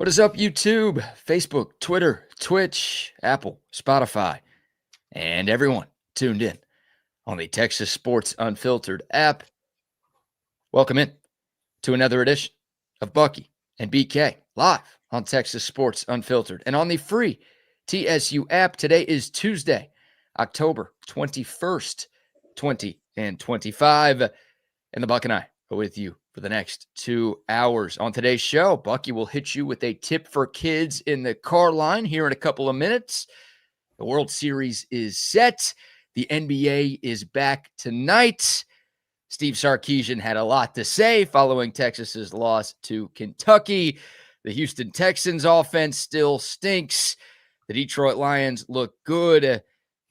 What is up, YouTube, Facebook, Twitter, Twitch, Apple, Spotify, and everyone tuned in on the Texas Sports Unfiltered app? Welcome in to another edition of Bucky and BK live on Texas Sports Unfiltered and on the free TSU app. Today is Tuesday, October 21st, 2025, and the Buck and I are with you for the next 2 hours. On today's show, Bucky will hit you with a tip for kids in the car line here in a couple of minutes. The World Series is set. The NBA is back tonight. Steve Sarkisian had a lot to say following Texas's loss to Kentucky. The Houston Texans offense still stinks. The Detroit Lions look good.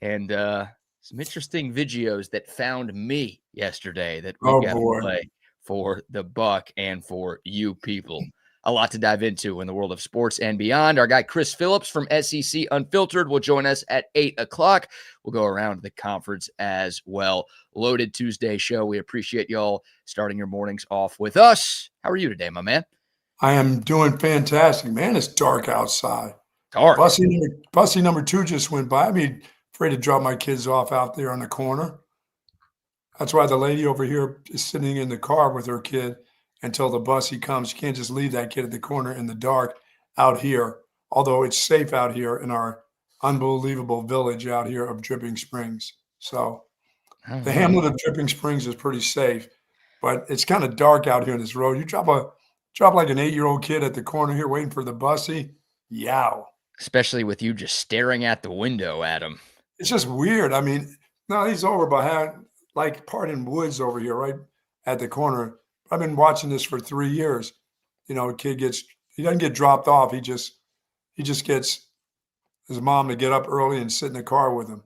And some interesting videos that found me yesterday that we got to play for the Buck and for you people. A lot to dive into in the world of sports and beyond. Our guy Chris Phillips from SEC Unfiltered will join us at 8 o'clock. We'll go around the conference as well. Loaded Tuesday show. We appreciate y'all starting your mornings off with us. How are you today, my man? I am doing fantastic, man. It's dark outside. Dark. Bussy number 2 just went by. I'd be afraid to drop my kids off out there on the corner. That's why the lady over here is sitting in the car with her kid until the bussy comes. You can't just leave that kid at the corner in the dark out here, although it's safe out here in our unbelievable village out here of Dripping Springs. So the hamlet of Dripping Springs is pretty safe, but it's kind of dark out here in this road. You drop like an 8-year-old kid at the corner here waiting for the bussy, yow. Especially with you just staring at the window at him. It's just weird. I mean, no, he's over behind, like Pardon Woods over here, right at the corner. I've been watching this for 3 years. You know, a kid he doesn't get dropped off. He just gets his mom to get up early and sit in the car with him.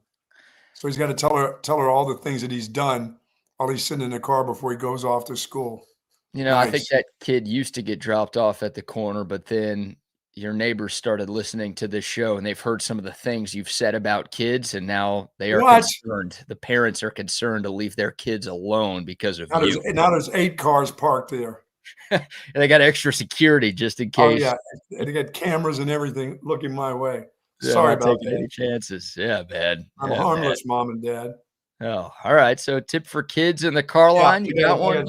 So he's got to tell her all the things that he's done while he's sitting in the car before he goes off to school. You know, nice. I think that kid used to get dropped off at the corner, but then your neighbors started listening to this show and they've heard some of the things you've said about kids, and now they are concerned. The parents are concerned to leave their kids alone because of you. Now there's 8 cars parked there. And they got extra security just in case. Oh, yeah. They got cameras and everything looking my way. Yeah, sorry about taking any chances. Yeah, man. I'm harmless, Mom and Dad. Oh, all right. So tip for kids in the car line. You got one?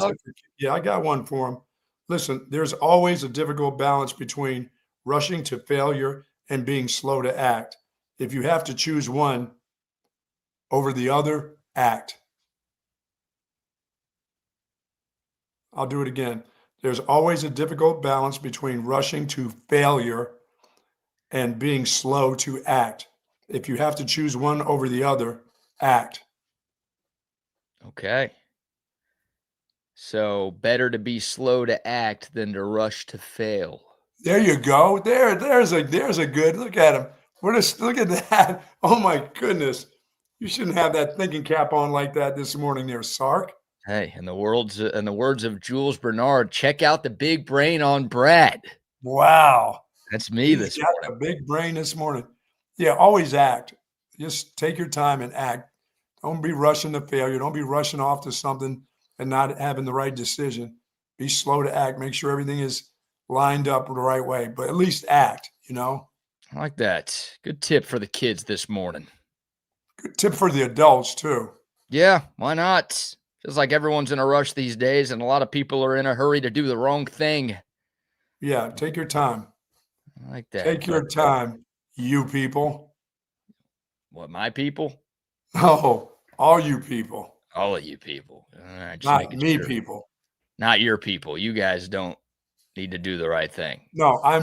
Yeah, I got one for them. Listen, there's always a difficult balance between rushing to failure and being slow to act. If you have to choose one over the other, act. I'll do it again. There's always a difficult balance between rushing to failure and being slow to act. If you have to choose one over the other, act. Okay. So better to be slow to act than to rush to fail. There you go. There's a good look at him. Look at that. Oh my goodness. You shouldn't have that thinking cap on like that this morning there, Sark. Hey, in the words of Jules Bernard, check out the big brain on Brad. Wow. That's me this morning. Got a big brain this morning. Yeah, always act. Just take your time and act. Don't be rushing to failure. Don't be rushing off to something and not having the right decision. Be slow to act. Make sure everything is lined up the right way, but at least act, you know? I like that. Good tip for the kids this morning. Good tip for the adults, too. Yeah, why not? Feels like everyone's in a rush these days, and a lot of people are in a hurry to do the wrong thing. Yeah, take your time. I like that. Take your time, you people. What, my people? Oh, all you people. All of you people. All right, not me people. Not your people. You guys don't need to do the right thing. No, I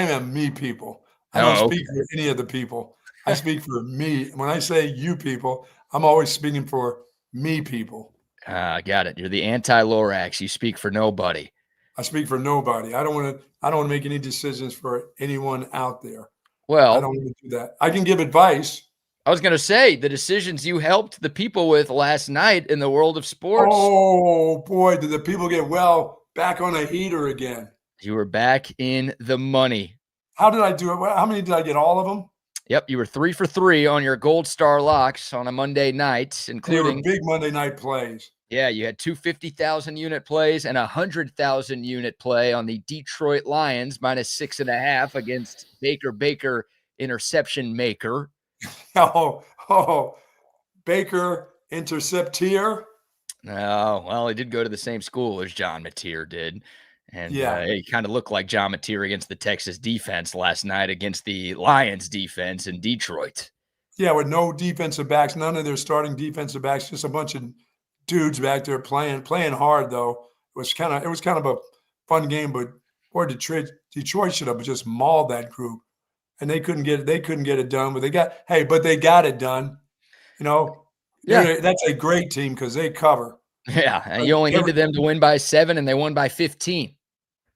am me people. I don't speak for any of the people. I speak for me. When I say you people, I'm always speaking for me people. I got it. You're the anti-Lorax. You speak for nobody. I speak for nobody. I don't want to make any decisions for anyone out there. Well, I don't want to do that. I can give advice. I was going to say the decisions you helped the people with last night in the world of sports. Oh boy, did the people get back on a heater again. You were back in the money. How did I do it? How many did I get? All of them? Yep, you were 3 for 3 on your Gold Star locks on a Monday night, including big Monday night plays. Yeah, you had two 50,000 unit plays and 100,000 unit play on the Detroit Lions, -6.5 against Baker interception maker. Oh, Baker interceptier. Oh, well, he did go to the same school as John Mateer did. And Yeah. he kind of looked like John Mateer against the Texas defense last night against the Lions defense in Detroit. Yeah, with no defensive backs, none of their starting defensive backs, just a bunch of dudes back there playing hard though. It was kind of a fun game, but boy, Detroit should have just mauled that group. And they couldn't get it done, but they got it done. You know, Yeah. that's a great team because they cover. Yeah. And you only needed them to win by 7, and they won by 15.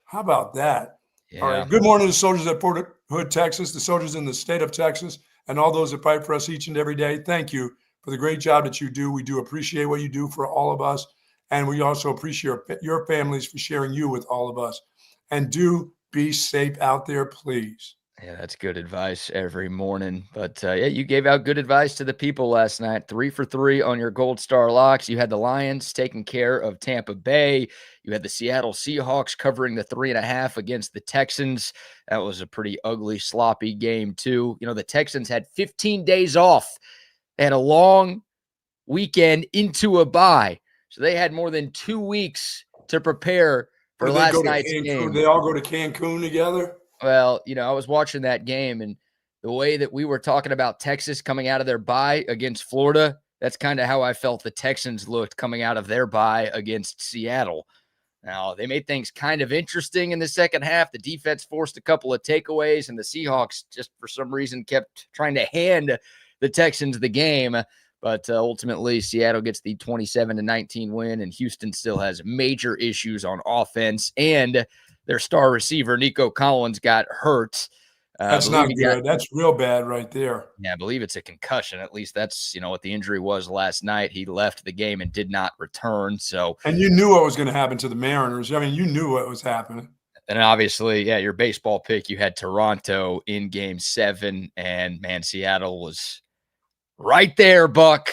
How about that? Yeah. All right. Good morning to soldiers at Fort Hood, Texas, the soldiers in the state of Texas, and all those that fight for us each and every day. Thank you for the great job that you do. We do appreciate what you do for all of us. And we also appreciate your families for sharing you with all of us. And do be safe out there, please. Yeah, that's good advice every morning. But yeah, you gave out good advice to the people last night. 3 for 3 on your Gold Star locks. You had the Lions taking care of Tampa Bay. You had the Seattle Seahawks covering the 3.5 against the Texans. That was a pretty ugly, sloppy game, too. You know, the Texans had 15 days off. They had a long weekend into a bye. So they had more than 2 weeks to prepare for last night's game. They all go to Cancun together? Well, you know, I was watching that game, and the way that we were talking about Texas coming out of their bye against Florida, that's kind of how I felt the Texans looked coming out of their bye against Seattle. Now, they made things kind of interesting in the second half. The defense forced a couple of takeaways, and the Seahawks just for some reason kept trying to hand the Texans the game. But ultimately, Seattle gets the 27-19 win, and Houston still has major issues on offense, and their star receiver, Nico Collins, got hurt. That's not good. That's real bad right there. Yeah, I believe it's a concussion. At least that's, you know, what the injury was last night. He left the game and did not return. So, and you knew what was going to happen to the Mariners. I mean, you knew what was happening. And obviously, yeah, your baseball pick, you had Toronto in Game 7, and man, Seattle was right there, Buck.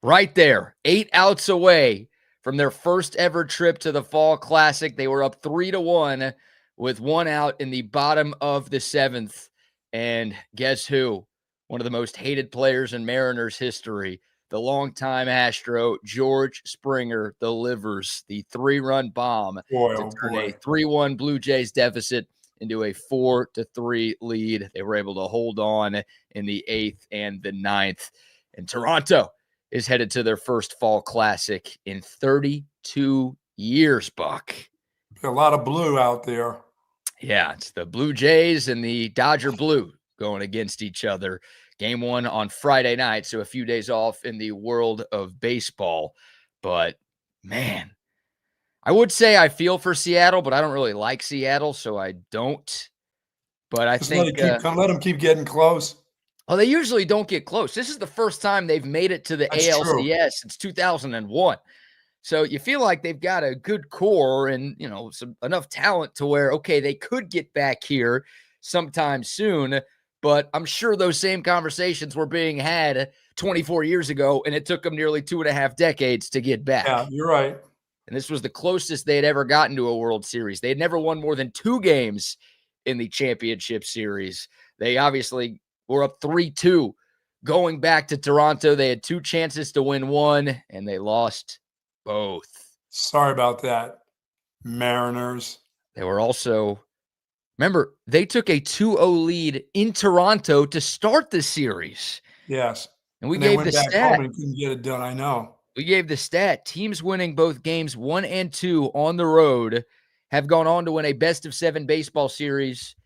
Right there. 8 outs away from their first ever trip to the Fall Classic. They were up 3-1 with 1 out in the bottom of the 7th. And guess who? One of the most hated players in Mariners history, the longtime Astro, George Springer, delivers the 3-run bomb to turn a 3-1 Blue Jays deficit into a 4-3 lead. They were able to hold on in the 8th and the 9th. And Toronto is headed to their first Fall Classic in 32 years, Buck. A lot of blue out there. Yeah, it's the Blue Jays and the Dodger Blue going against each other. Game 1 on Friday night, so a few days off in the world of baseball. But, man, I would say I feel for Seattle, but I don't really like Seattle, so I don't. But I think let them keep getting close. Well, they usually don't get close. This is the first time they've made it to the ALCS since 2001. So you feel like they've got a good core and, you know, enough talent to where, okay, they could get back here sometime soon. But I'm sure those same conversations were being had 24 years ago, and it took them nearly 2.5 decades to get back. Yeah, you're right. And this was the closest they had ever gotten to a World Series. They had never won more than 2 games in the championship series. They obviously were up 3-2 going back to Toronto. They had 2 chances to win 1, and they lost both. Sorry about that, Mariners. They were also, remember, they took a 2-0 lead in Toronto to start the series. Yes. And we gave the stat. And couldn't get it done, I know. We gave the stat. Teams winning both games 1 and 2 on the road have gone on to win a best-of-7 baseball series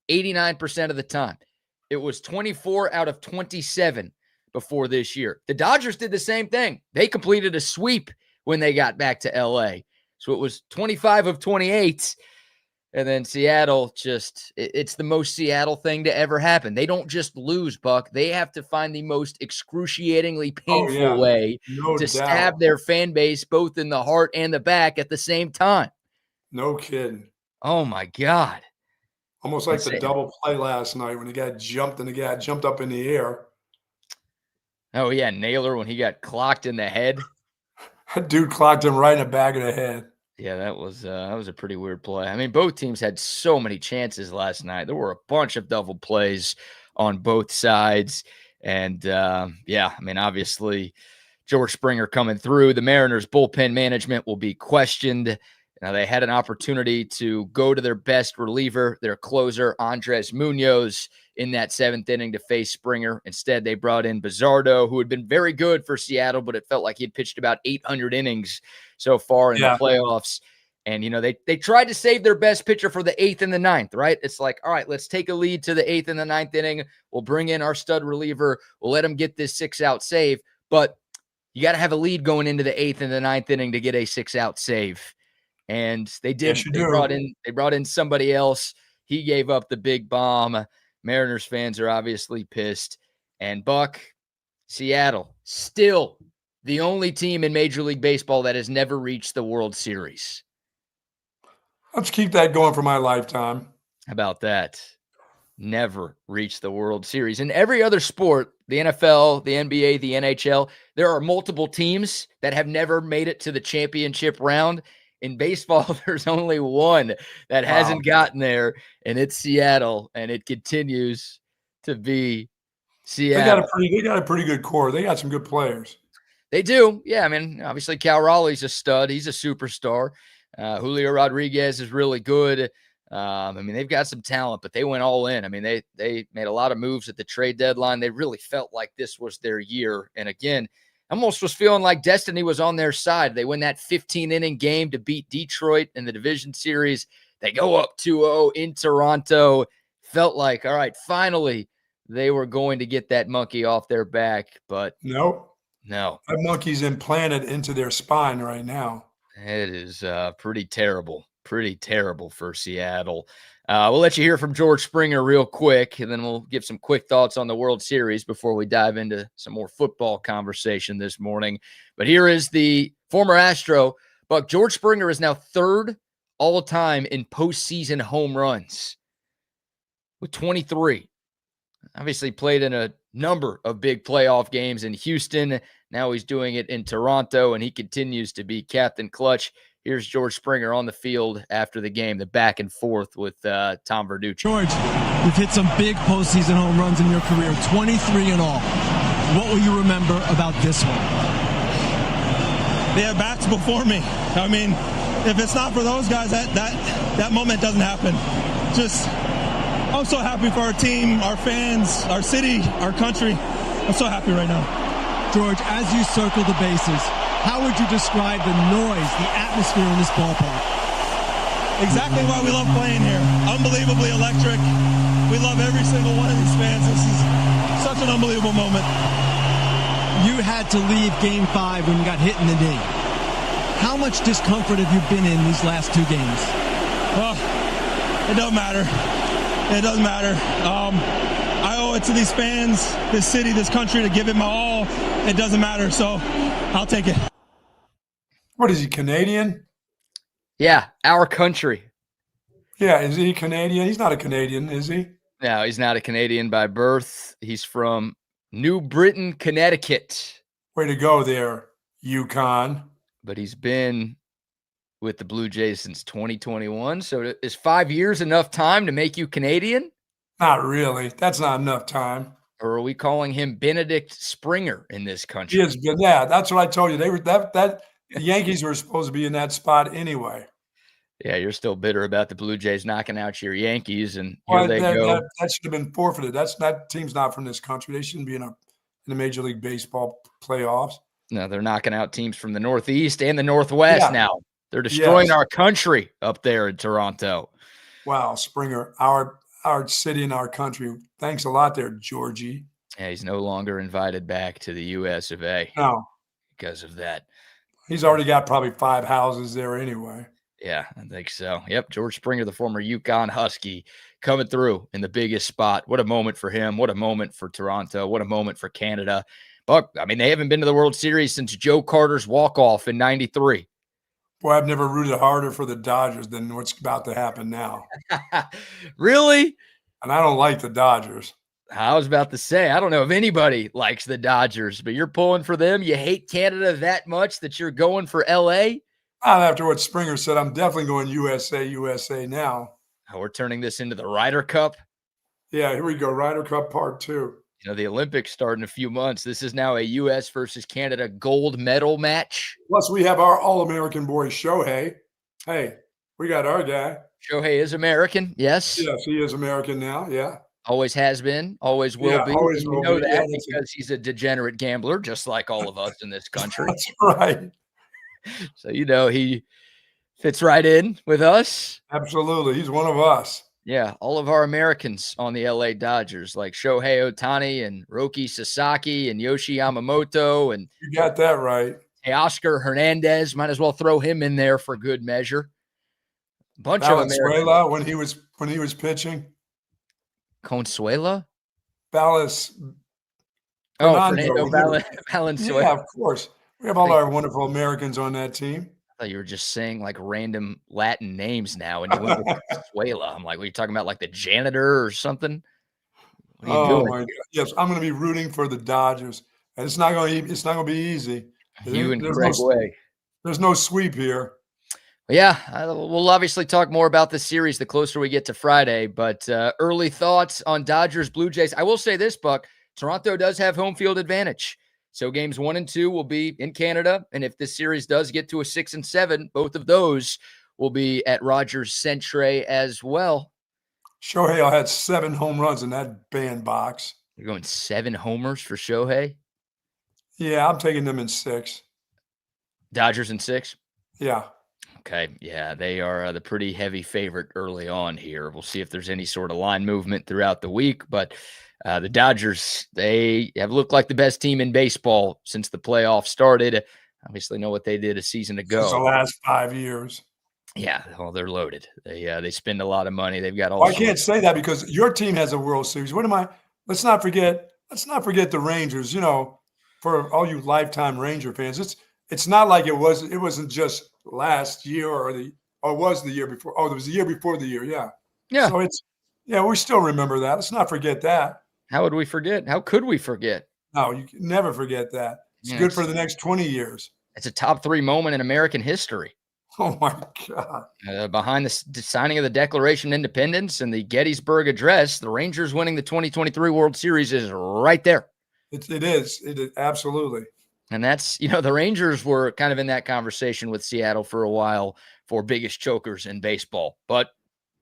89% of the time. It was 24 out of 27 before this year. The Dodgers did the same thing. They completed a sweep when they got back to LA. So it was 25 of 28. And then Seattle it's the most Seattle thing to ever happen. They don't just lose, Buck. They have to find the most excruciatingly painful way to stab their fan base both in the heart and the back at the same time. No kidding. Oh, my God. Almost like the double play last night when the guy jumped and the guy jumped up in the air. Oh, yeah, Naylor when he got clocked in the head. That dude clocked him right in the back of the head. Yeah, that was a pretty weird play. I mean, both teams had so many chances last night. There were a bunch of double plays on both sides, and yeah, I mean, obviously, George Springer coming through. The Mariners' bullpen management will be questioned. Now, they had an opportunity to go to their best reliever, their closer, Andres Munoz, in that 7th inning to face Springer. Instead, they brought in Bizardo, who had been very good for Seattle, but it felt like he had pitched about 800 innings so far in the playoffs. And, you know, they tried to save their best pitcher for the 8th and the 9th, right? It's like, all right, let's take a lead to the 8th and the 9th inning. We'll bring in our stud reliever. We'll let him get this 6-out save. But you got to have a lead going into the 8th and the 9th inning to get a 6-out save. And they did. Yes, they brought in somebody else. He gave up the big bomb. Mariners fans are obviously pissed. And Buck, Seattle, still the only team in Major League Baseball that has never reached the World Series. Let's keep that going for my lifetime. How about that? Never reached the World Series. In every other sport, the NFL, the NBA, the NHL, there are multiple teams that have never made it to the championship round. In baseball, there's only one that hasn't gotten there, and it's Seattle, and it continues to be Seattle. They got a pretty good core. They got some good players. They do. Yeah, I mean, obviously Cal Raleigh's a stud. He's a superstar. Julio Rodriguez is really good. I mean, they've got some talent, but they went all in. I mean, they made a lot of moves at the trade deadline. They really felt like this was their year. And again, almost was feeling like destiny was on their side. They win that 15-inning game to beat Detroit in the division series. They go up 2-0 in Toronto. Felt like, all right, finally they were going to get that monkey off their back, but no. That monkey's implanted into their spine right now. It is pretty terrible for Seattle. We'll let you hear from George Springer real quick, and then we'll give some quick thoughts on the World Series before we dive into some more football conversation this morning. But here is the former Astro. Buck, George Springer is now 3rd all-time in postseason home runs with 23. Obviously played in a number of big playoff games in Houston. Now he's doing it in Toronto, and he continues to be Captain Clutch. Here's George Springer on the field after the game, the back and forth with Tom Verducci. George, you've hit some big postseason home runs in your career, 23 in all. What will you remember about this one? They have bats before me. I mean, if it's not for those guys, that moment doesn't happen. Just, I'm so happy for our team, our fans, our city, our country. I'm so happy right now. George, as you circle the bases, how would you describe the noise, the atmosphere in this ballpark? Exactly why we love playing here. Unbelievably electric. We love every single one of these fans. This is such an unbelievable moment. You had to leave Game 5 when you got hit in the knee. How much discomfort have you been in these last 2 games? Well, it doesn't matter. It doesn't matter. I owe it to these fans, this city, this country to give it my all. It doesn't matter, so I'll take it. What is he, Canadian? Yeah, our country. Yeah, is he Canadian? He's not a Canadian, is he? No, he's not a Canadian by birth. He's from New Britain, Connecticut. Way to go there, Yukon. But he's been with the Blue Jays since 2021. So is 5 years enough time to make you Canadian? Not really. That's not enough time. Or are we calling him Benedict Springer in this country? He is good. Yeah, that's what I told you. They were the Yankees were supposed to be in that spot anyway. Yeah, you're still bitter about the Blue Jays knocking out your Yankees, and here they go. That should have been forfeited. That team's not from this country. They shouldn't be in the Major League Baseball playoffs. No, they're knocking out teams from the Northeast and the Northwest now. They're destroying our country up there in Toronto. Wow, Springer, our city and our country. Thanks a lot there, Georgie. Yeah, he's no longer invited back to the U.S. of A. No. Because of that. He's already got probably 5 houses there anyway. Yeah, I think so. Yep, George Springer, the former Yukon Husky, coming through in the biggest spot. What a moment for him. What a moment for Toronto. What a moment for Canada. But, I mean, they haven't been to the World Series since Joe Carter's walk-off in 93. Boy, I've never rooted harder for the Dodgers than what's about to happen now. Really? And I don't like the Dodgers. I was about to say, I don't know if anybody likes the Dodgers, but you're pulling for them. You hate Canada that much that you're going for LA? After what Springer said, I'm definitely going USA now. Oh, we're turning this into the Ryder Cup. Yeah, here we go. Ryder Cup Part 2. You know, the Olympics start in a few months. This is now a U.S. versus Canada gold medal match. Plus, we have our All-American boy, Shohei. Hey, we got our guy. Shohei is American, yes. Yes, he is American now, yeah. Always has been, always will be. Always You will know be. that Yeah, because he's a degenerate gambler, just like all of us in this country. That's right. So, you know, he fits right in with us. Absolutely. He's one of us. Yeah, all of our Americans on the LA Dodgers, like Shohei Ohtani and Roki Sasaki and Yoshi Yamamoto and You got that right. Oscar Hernandez. Might as well throw him in there for good measure. Bunch of Americans. Valenzuela when he was pitching. Consuela? Fernando Valenzuela. Yeah, of course. We have all our wonderful Americans on that team. I thought you were just saying like random Latin names now, and you went with Consuela. I'm like, what are you talking about, like the janitor or something? What are you doing? My God! Yes, I'm going to be rooting for the Dodgers, and it's not going to be easy. You and Greg Way. There's no sweep here. Yeah, we'll obviously talk more about the series the closer we get to Friday. But early thoughts on Dodgers Blue Jays. I will say this, Buck. Toronto does have home field advantage. So games 1 and 2 will be in Canada. And if this series does get to a 6 and 7, both of those will be at Rogers Centre as well. Shohei had 7 home runs in that bandbox. You're going 7 homers for Shohei? Yeah, I'm taking them in 6. Dodgers in 6? Yeah. Okay. Yeah, they are the pretty heavy favorite early on here. We'll see if there's any sort of line movement throughout the week. But the Dodgers, they have looked like the best team in baseball since the playoffs started. Obviously know what they did a season ago. Since the last 5 years. Yeah, well, they're loaded. They spend a lot of money. They've got all. Well, I can't say that because your team has a World Series. Let's not forget the Rangers. You know, for all you lifetime Ranger fans, it's not like it wasn't just last year or it was the year before. Oh, it was the year before the year. Yeah. Yeah. So we still remember that. Let's not forget that. How would we forget? How could we forget? No, you can never forget that. It's good for the next 20 years. It's a top 3 moment in American history. Oh, my God. Behind the signing of the Declaration of Independence and the Gettysburg Address, the Rangers winning the 2023 World Series is right there. It is. It is. Absolutely. And that's, the Rangers were kind of in that conversation with Seattle for a while for biggest chokers in baseball. But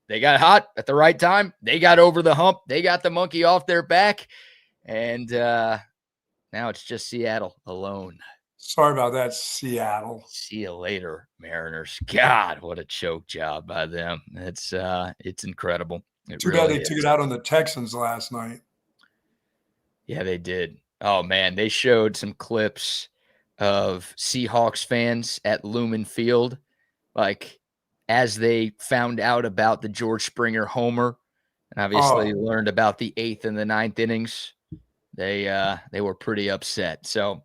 they got hot at the right time. They got over the hump. They got the monkey off their back. And now it's just Seattle alone. Sorry about that, Seattle. See you later, Mariners. God, what a choke job by them. It's incredible. Too bad they took it out on the Texans last night. Yeah, they did. Oh, man, they showed some clips of Seahawks fans at Lumen Field, like as they found out about the George Springer homer and obviously learned about the 8th and the 9th innings. They were pretty upset. So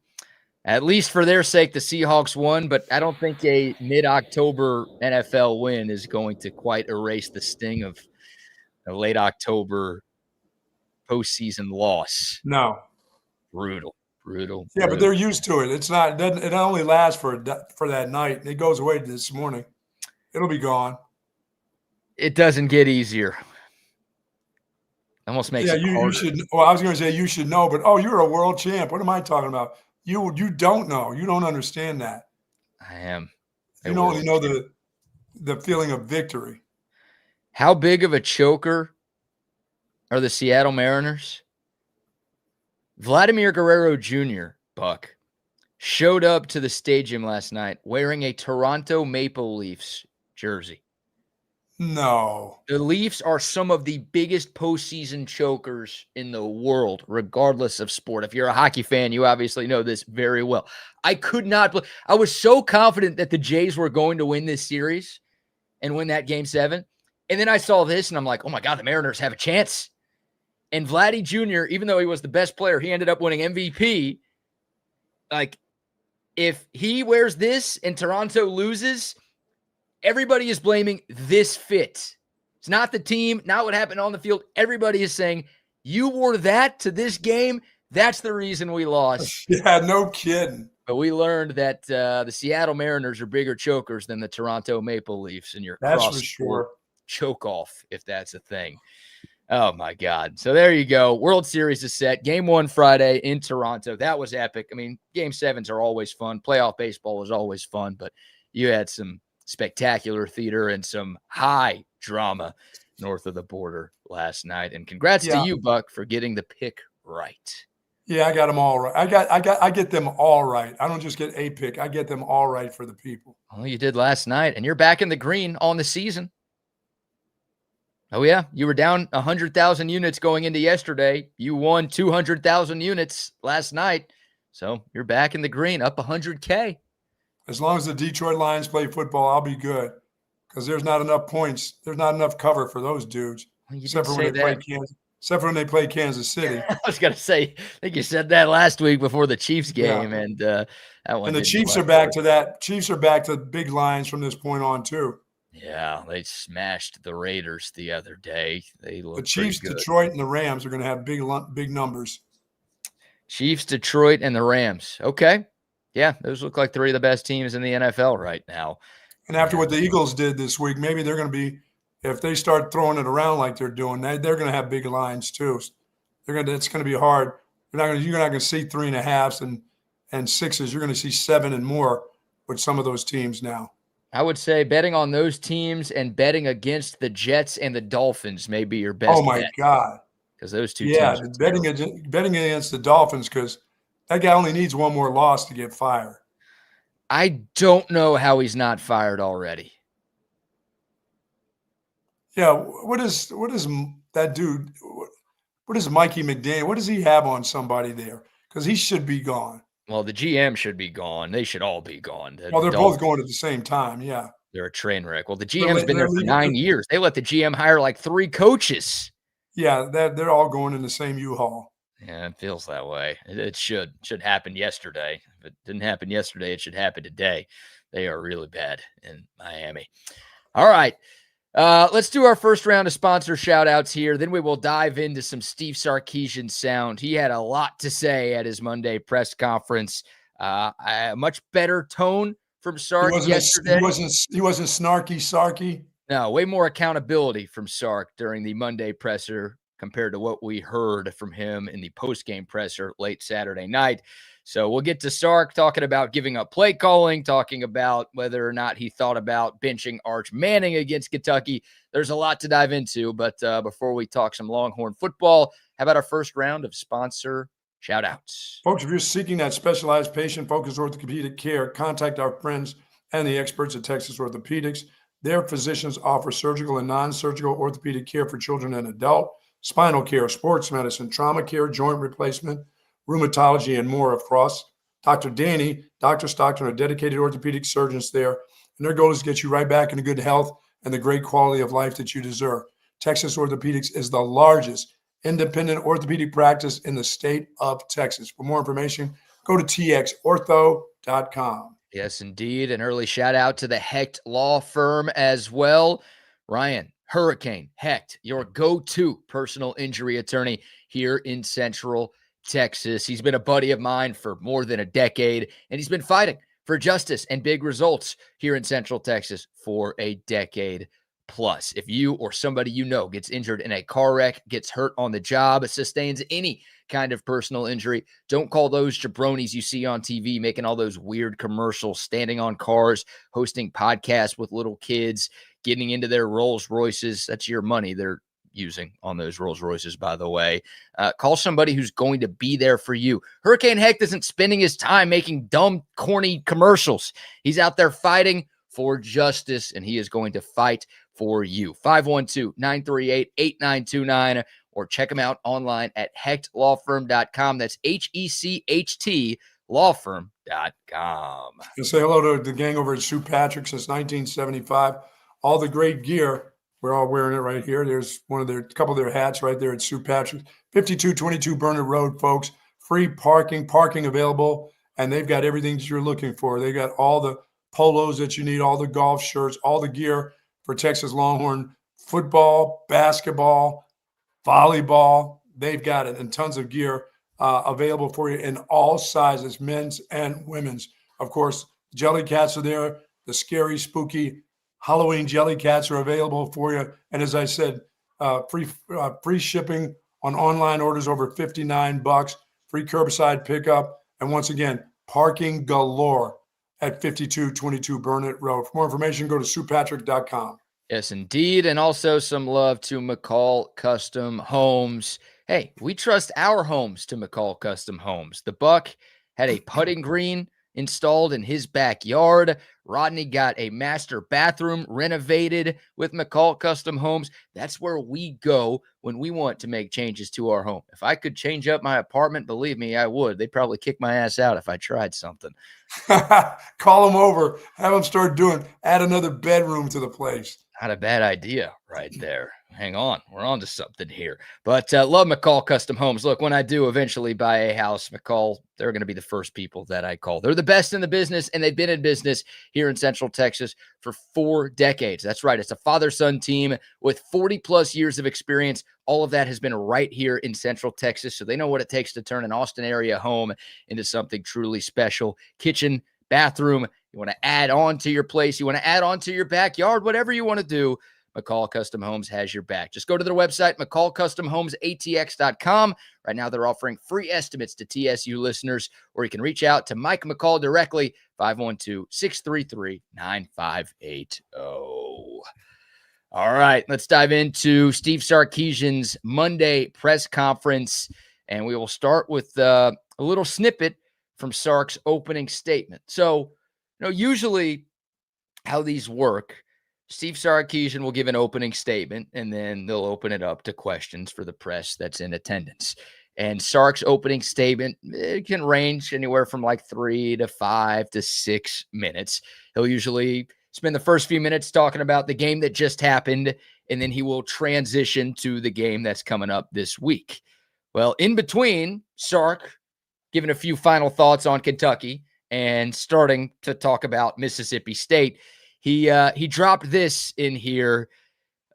at least for their sake, the Seahawks won, but I don't think a mid-October NFL win is going to quite erase the sting of a late October postseason loss. No. Brutal. Yeah, but they're used to it. It only lasts for that night. It goes away this morning. It'll be gone. It doesn't get easier. Almost makes it harder. You should. Well, I was going to say you should know, but you're a world champ. What am I talking about? You don't know. You don't understand that. I am. You only know the feeling of victory. How big of a choker are the Seattle Mariners? Vladimir Guerrero Jr., Buck, showed up to the stadium last night wearing a Toronto Maple Leafs jersey. No. The Leafs are some of the biggest postseason chokers in the world, regardless of sport. If you're a hockey fan, you obviously know this very well. I was so confident that the Jays were going to win this series and win that Game 7. And then I saw this, and I'm like, oh, my God, the Mariners have a chance. And Vladdy Jr., even though he was the best player, he ended up winning MVP. Like, if he wears this and Toronto loses, everybody is blaming this fit. It's not the team, not what happened on the field. Everybody is saying You wore that to this game. That's the reason we lost. Yeah, no kidding. But we learned that the Seattle Mariners are bigger chokers than the Toronto Maple Leafs in your That's cross for sure. choke off, if that's a thing. Oh, my God. So there you go. World Series is set. Game 1 Friday in Toronto. That was epic. I mean, Game 7s are always fun. Playoff baseball is always fun, but you had some spectacular theater and some high drama north of the border last night. And congrats to you, Buck, for getting the pick right. Yeah, I got them all right. I get them all right. I don't just get a pick. I get them all right for the people. Well, you did last night, and you're back in the green on the season. Oh, yeah. You were down 100,000 units going into yesterday. You won 200,000 units last night. So you're back in the green, up 100K. As long as the Detroit Lions play football, I'll be good because there's not enough points. There's not enough cover for those dudes, except for when they play Kansas City. I was going to say, I think you said that last week before the Chiefs game. And that one. And the Chiefs are back to that. Chiefs are back to big lines from this point on, too. Yeah, they smashed the Raiders the other day. They look the Chiefs, good. Detroit, and the Rams are going to have big numbers. Chiefs, Detroit, and the Rams. Okay. Yeah, those look like 3 of the best teams in the NFL right now. And after what the Eagles did this week, maybe they're going to be, if they start throwing it around like they're doing, they're going to have big lines too. It's going to be hard. You're not going to see 3.5s and 6s. You're going to see 7 and more with some of those teams now. I would say betting on those teams and betting against the Jets and the Dolphins may be your best. Oh my God! Because those two teams. Yeah, betting against the Dolphins because that guy only needs one more loss to get fired. I don't know how he's not fired already. Yeah, what is that dude? What is Mikey McDaniel? What does he have on somebody there? Because he should be gone. Well, the GM should be gone. They should all be gone. Well, they're both going at the same time, yeah. They're a train wreck. Well, the GM's been there for 9 years. They let the GM hire like 3 coaches. Yeah, they're all going in the same U-Haul. Yeah, it feels that way. It should happen yesterday. If it didn't happen yesterday, it should happen today. They are really bad in Miami. All right. Let's do our first round of sponsor shout-outs here. Then we will dive into some Steve Sarkisian sound. He had a lot to say at his Monday press conference. A much better tone from Sark yesterday. He wasn't Sarky. No, way more accountability from Sark during the Monday presser compared to what we heard from him in the post-game presser late Saturday night. So we'll get to Sark talking about giving up play calling, talking about whether or not he thought about benching Arch Manning against Kentucky. There's a lot to dive into, but before we talk some Longhorn football, how about our first round of sponsor shout-outs? Folks, if you're seeking that specialized patient-focused orthopedic care, contact our friends and the experts at Texas Orthopedics. Their physicians offer surgical and non-surgical orthopedic care for children and adult, spinal care, sports medicine, trauma care, joint replacement, rheumatology, and more, of course. Dr. Danny, Dr. Stockton are dedicated orthopedic surgeons there, and their goal is to get you right back into good health and the great quality of life that you deserve. Texas Orthopedics is the largest independent orthopedic practice in the state of Texas. For more information, go to txortho.com. Yes, indeed. An early shout out to the Hecht Law Firm as well. Ryan, Hurricane Hecht, your go-to personal injury attorney here in Central Texas. He's been a buddy of mine for more than a decade, and he's been fighting for justice and big results here in Central Texas for a decade plus. If you or somebody you know gets injured in a car wreck, gets hurt on the job, sustains any kind of personal injury, don't call those jabronis you see on TV making all those weird commercials, standing on cars, hosting podcasts with little kids, getting into their Rolls Royces. That's your money they're using on those Rolls Royces, by the way. Call somebody who's going to be there for you. Hurricane Hecht isn't spending his time making dumb, corny commercials. He's out there fighting for justice, and he is going to fight for you. 512-938-8929, or check him out online at hechtlawfirm.com. That's HECHT lawfirm.com. And say hello to the gang over at St. Patrick's since 1975. All the great gear. We're all wearing it right here. There's a couple of their hats right there at St. Patrick's. 5222 Burnett Road, folks. Free parking available, and they've got everything that you're looking for. They got all the polos that you need, all the golf shirts, all the gear for Texas Longhorn football, basketball, volleyball. they've got it, and tons of gear available for you in all sizes, men's and women's. Of course, jelly cats are there. The scary, spooky Halloween jelly cats are available for you. And as I said, free shipping on online orders over $59, free curbside pickup, and once again, parking galore at 5222 Burnett Road. For more information, go to SuePatrick.com. Yes, indeed. And also some love to McCall Custom Homes. Hey, we trust our homes to McCall Custom Homes. The Buck had a putting green installed in his backyard. Rodney got a master bathroom renovated with McCall Custom Homes. That's where we go when we want to make changes to our home. If I could change up my apartment, believe me, I would. They'd probably kick my ass out if I tried something. Call them over. Have them add another bedroom to the place. Not a bad idea right there. Hang on. We're on to something here. But love McCall Custom Homes. Look, when I do eventually buy a house, McCall, they're going to be the first people that I call. They're the best in the business, and they've been in business here in Central Texas for 4 decades. That's right. It's a father-son team with 40-plus years of experience. All of that has been right here in Central Texas, so they know what it takes to turn an Austin area home into something truly special. Kitchen, bathroom, you want to add on to your place, you want to add on to your backyard, whatever you want to do, McCall Custom Homes has your back. Just go to their website, McCallCustomHomesATX.com. Right now, they're offering free estimates to TSU listeners, or you can reach out to Mike McCall directly, 512-633-9580. All right, let's dive into Steve Sarkisian's Monday press conference, and we will start with a little snippet from Sark's opening statement. So, usually how these work, Steve Sarkisian will give an opening statement, and then they'll open it up to questions for the press that's in attendance. And Sark's opening statement, it can range anywhere from like 3 to 5 to 6 minutes. He'll usually spend the first few minutes talking about the game that just happened, and then he will transition to the game that's coming up this week. Well, in between, Sark giving a few final thoughts on Kentucky and starting to talk about Mississippi State, he dropped this in here,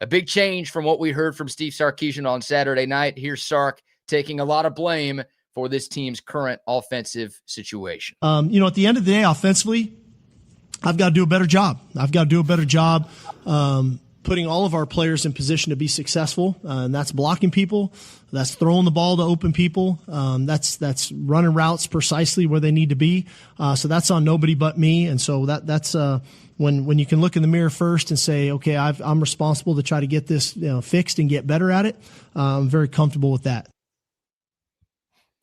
a big change from what we heard from Steve Sarkisian on Saturday night. Here's Sark taking a lot of blame for this team's current offensive situation. At the end of the day, offensively, I've got to do a better job. Putting all of our players in position to be successful, and that's blocking people, that's throwing the ball to open people, that's running routes precisely where they need to be. So that's on nobody but me. And so that's when you can look in the mirror first and say, okay, I'm responsible to try to get this fixed and get better at it. I'm very comfortable with that.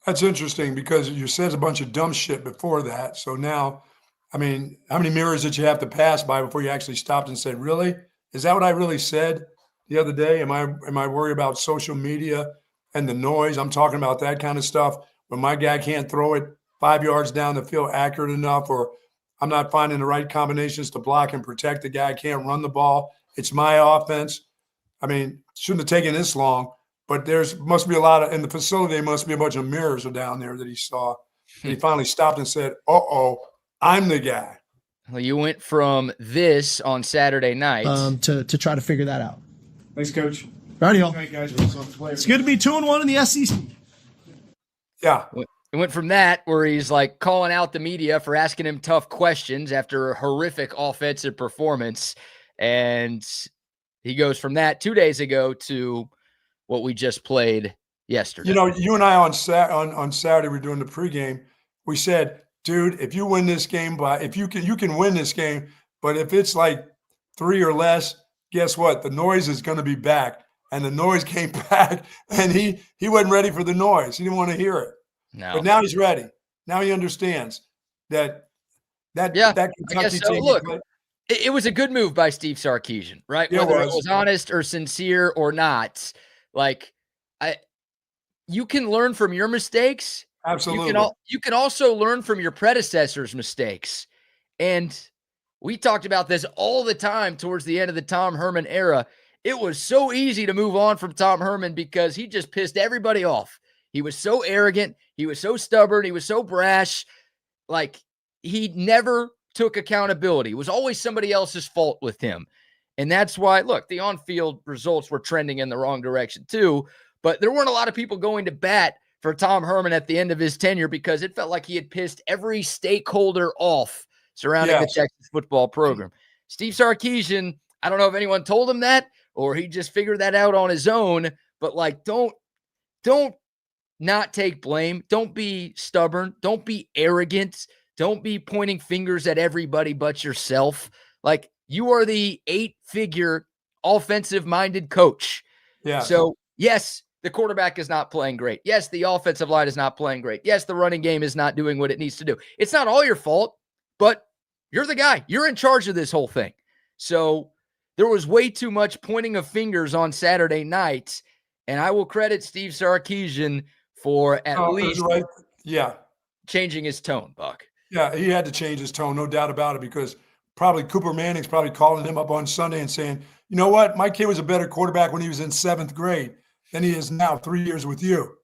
That's interesting because you said a bunch of dumb shit before that. So now, I mean, how many mirrors did you have to pass by before you actually stopped and said, really? Is that what I really said the other day? Am I worried about social media and the noise? I'm talking about that kind of stuff. When my guy can't throw it 5 yards down the field accurate enough, or I'm not finding the right combinations to block and protect the guy. I can't run the ball. It's my offense. I mean, shouldn't have taken this long, but must be a lot of, in the facility, there must be a bunch of mirrors down there that he saw. And he finally stopped and said, uh-oh, I'm the guy. Well, you went from this on Saturday night to try to figure that out. Thanks, Coach. Righty, y'all. Right, guys. It's good to be 2-1 in the SEC. Yeah. It went from that, where he's like calling out the media for asking him tough questions after a horrific offensive performance. And he goes from that 2 days ago to what we just played yesterday. You and I on Saturday, we're doing the pregame. We said, dude, if you win this game you can win this game, but if it's like 3 or less, guess what? The noise is going to be back. And the noise came back, and he wasn't ready for the noise. He didn't want to hear it. No. But now he's ready. Now he understands that Kentucky team. Look, it was a good move by Steve Sarkisian, right? Yeah, Whether it was honest or sincere or not, you can learn from your mistakes. Absolutely. You can also learn from your predecessors' mistakes. And we talked about this all the time towards the end of the Tom Herman era. It was so easy to move on from Tom Herman because he just pissed everybody off. He was so arrogant. He was so stubborn. He was so brash. He never took accountability. It was always somebody else's fault with him. And that's why, look, the on-field results were trending in the wrong direction too. But there weren't a lot of people going to bat for Tom Herman at the end of his tenure because it felt like he had pissed every stakeholder off surrounding the Texas football program. Steve Sarkisian, I don't know if anyone told him that or he just figured that out on his own, but like, don't not take blame. Don't be stubborn. Don't be arrogant. Don't be pointing fingers at everybody but yourself. Like, you are the 8-figure offensive-minded coach. Yeah. So, yes, the quarterback is not playing great. Yes, the offensive line is not playing great. Yes, the running game is not doing what it needs to do. It's not all your fault, but you're the guy. You're in charge of this whole thing. So there was way too much pointing of fingers on Saturday night, and I will credit Steve Sarkisian for at least changing his tone, Buck. Yeah, he had to change his tone, no doubt about it, because probably Cooper Manning's probably calling him up on Sunday and saying, you know what, my kid was a better quarterback when he was in 7th grade than he is now 3 years with you.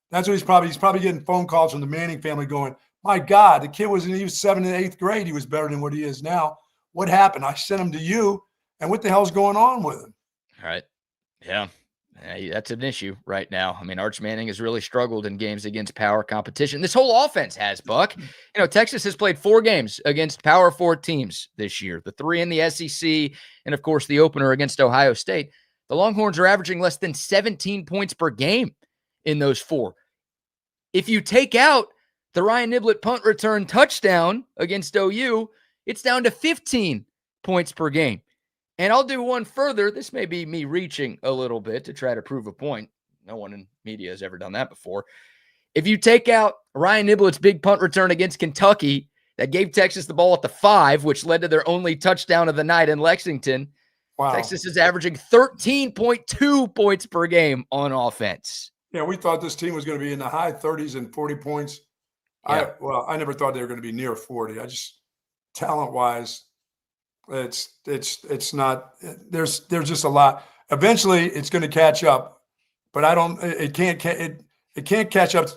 That's what he's probably getting phone calls from the Manning family going, my God, the kid he was 7th and 8th grade. He was better than what he is now. What happened? I sent him to you. And what the hell's going on with him? All right. Yeah. That's an issue right now. I mean, Arch Manning has really struggled in games against power competition. This whole offense has, Buck. You know, Texas has played 4 games against Power 4 teams this year, the 3 in the SEC, and of course the opener against Ohio State. The Longhorns are averaging less than 17 points per game in those 4. If you take out the Ryan Niblett punt return touchdown against OU, it's down to 15 points per game. And I'll do one further. This may be me reaching a little bit to try to prove a point. No one in media has ever done that before. If you take out Ryan Niblett's big punt return against Kentucky that gave Texas the ball at the 5, which led to their only touchdown of the night in Lexington, Texas is averaging 13.2 points per game on offense. Yeah, we thought this team was going to be in the high 30s and 40 points. Yeah. I never thought they were going to be near 40. I just, talent-wise, it's not, there's just a lot. Eventually it's going to catch up, but it can't catch up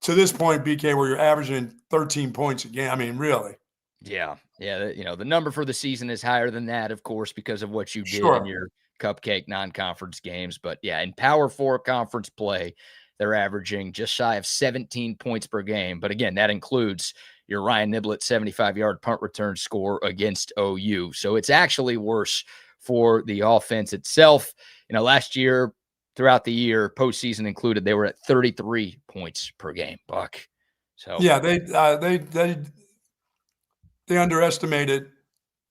to this point, BK, where you're averaging 13 points a game. I mean, really. Yeah. You know, the number for the season is higher than that, of course, because of what you did in your cupcake non-conference games. But yeah, in Power 4 conference play, they're averaging just shy of 17 points per game. But again, that includes your Ryan Niblett 75-yard punt return score against OU. So it's actually worse for the offense itself. You know, last year, throughout the year, postseason included, they were at 33 points per game, Buck. So yeah, they underestimated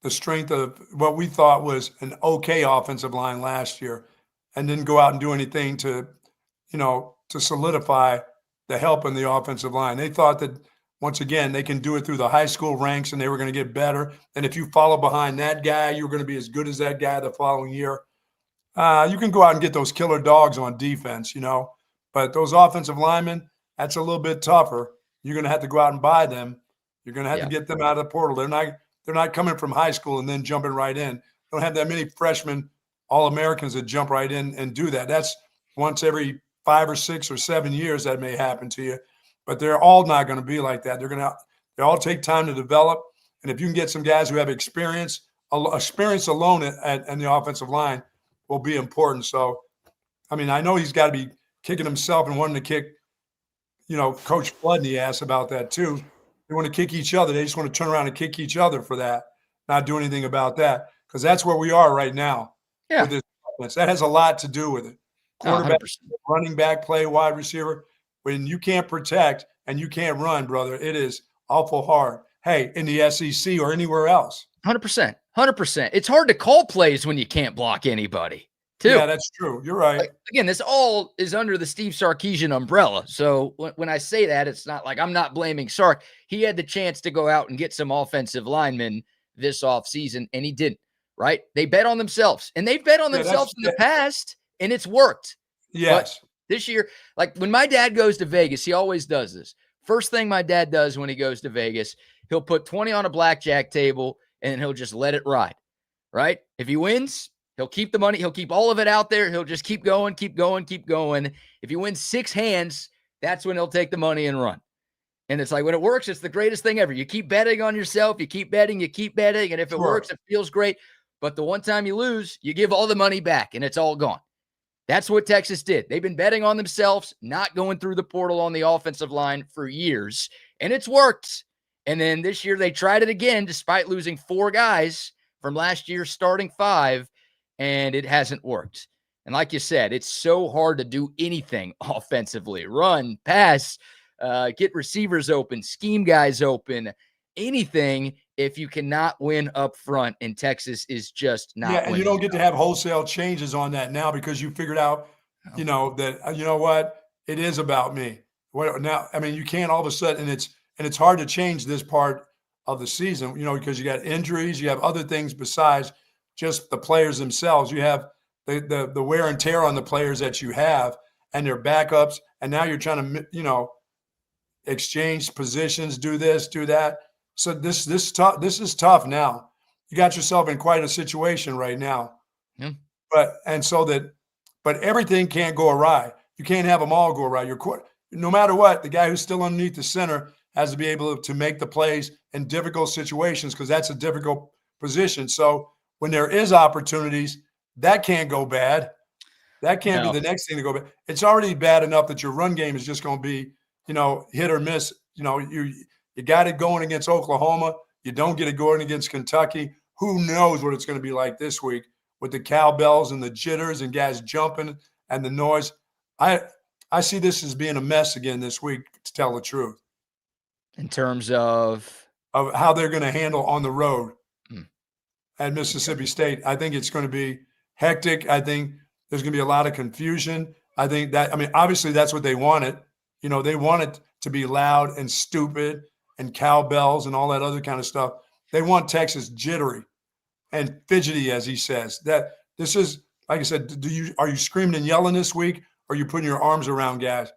the strength of what we thought was an okay offensive line last year and didn't go out and do anything to solidify the help in the offensive line. They thought that, once again, they can do it through the high school ranks and they were going to get better. And if you follow behind that guy, you're going to be as good as that guy the following year. You can go out and get those killer dogs on defense, but those offensive linemen, that's a little bit tougher. You're going to have to go out and buy them. You're going to have to get them out of the portal. They're not coming from high school and then jumping right in. They don't have that many freshmen All-Americans that jump right in and do that. That's once every 5 or 6 or 7 years that may happen to you. But they're all not going to be like that. They all take time to develop. And if you can get some guys who have experience alone in the offensive line will be important. So, I mean, I know he's got to be kicking himself and wanting to kick, Coach Flood in the ass about that too. They want to kick each other. They just want to turn around and kick each other for that, not do anything about that, because that's where we are right now with this offense. That has a lot to do with it. Quarterback, running back, play, wide receiver. When you can't protect and you can't run, brother, it is awful hard. Hey, in the SEC or anywhere else. 100%. 100%. It's hard to call plays when you can't block anybody, too. Yeah, that's true. You're right. Again, this all is under the Steve Sarkisian umbrella. So when I say that, it's not like I'm not blaming Sark. He had the chance to go out and get some offensive linemen this offseason, and he didn't, right? They bet on themselves, and they've bet on themselves in the past, and it's worked. Yes. But this year, like when my dad goes to Vegas, he always does this. First thing my dad does when he goes to Vegas, he'll put 20 on a blackjack table and he'll just let it ride, right? If he wins, he'll keep the money. He'll keep all of it out there. He'll just keep going, keep going, keep going. If he wins 6 hands, that's when he'll take the money and run. And it's like, when it works, it's the greatest thing ever. You keep betting on yourself. You keep betting. And if it works, it feels great. But the one time you lose, you give all the money back and it's all gone. That's what Texas did. They've been betting on themselves, not going through the portal on the offensive line for years, and it's worked. And then this year they tried it again, despite losing 4 guys from last year's starting 5, and it hasn't worked. And like you said, it's so hard to do anything offensively. Run, pass, get receivers open, scheme guys open, anything if you cannot win up front. And Texas is just not winning. And you don't get to have wholesale changes on that now because you figured out, you know, that, you know what, it is about me. Now, I mean, you can't all of a sudden, and it's hard to change this part of the season, you know, because you got injuries, you have other things besides just the players themselves. You have the wear and tear on the players that you have and their backups. And now you're trying to, you know, exchange positions, do this, do that. So this is tough now. You got yourself in quite a situation right now. Yeah. But everything can't go awry. You can't have them all go awry. No matter what, the guy who's still underneath the center has to be able to make the plays in difficult situations because that's a difficult position. So when there is opportunities, that can't go bad. That can't be the next thing to go bad. It's already bad enough that your run game is just going to be, you know, hit or miss. You know, you got it going against Oklahoma. You don't get it going against Kentucky. Who knows what it's going to be like this week with the cowbells and the jitters and guys jumping and the noise. I see this as being a mess again this week, to tell the truth. In terms of how they're going to handle on the road at Mississippi State. I think it's going to be hectic. I think there's going to be a lot of confusion. I mean, obviously that's what they wanted. You know, they want it to be loud and stupid and cowbells and all that other kind of stuff. They want Texas jittery and fidgety, as he says. That this is, like I said, are you screaming and yelling this week, or are you putting your arms around guys?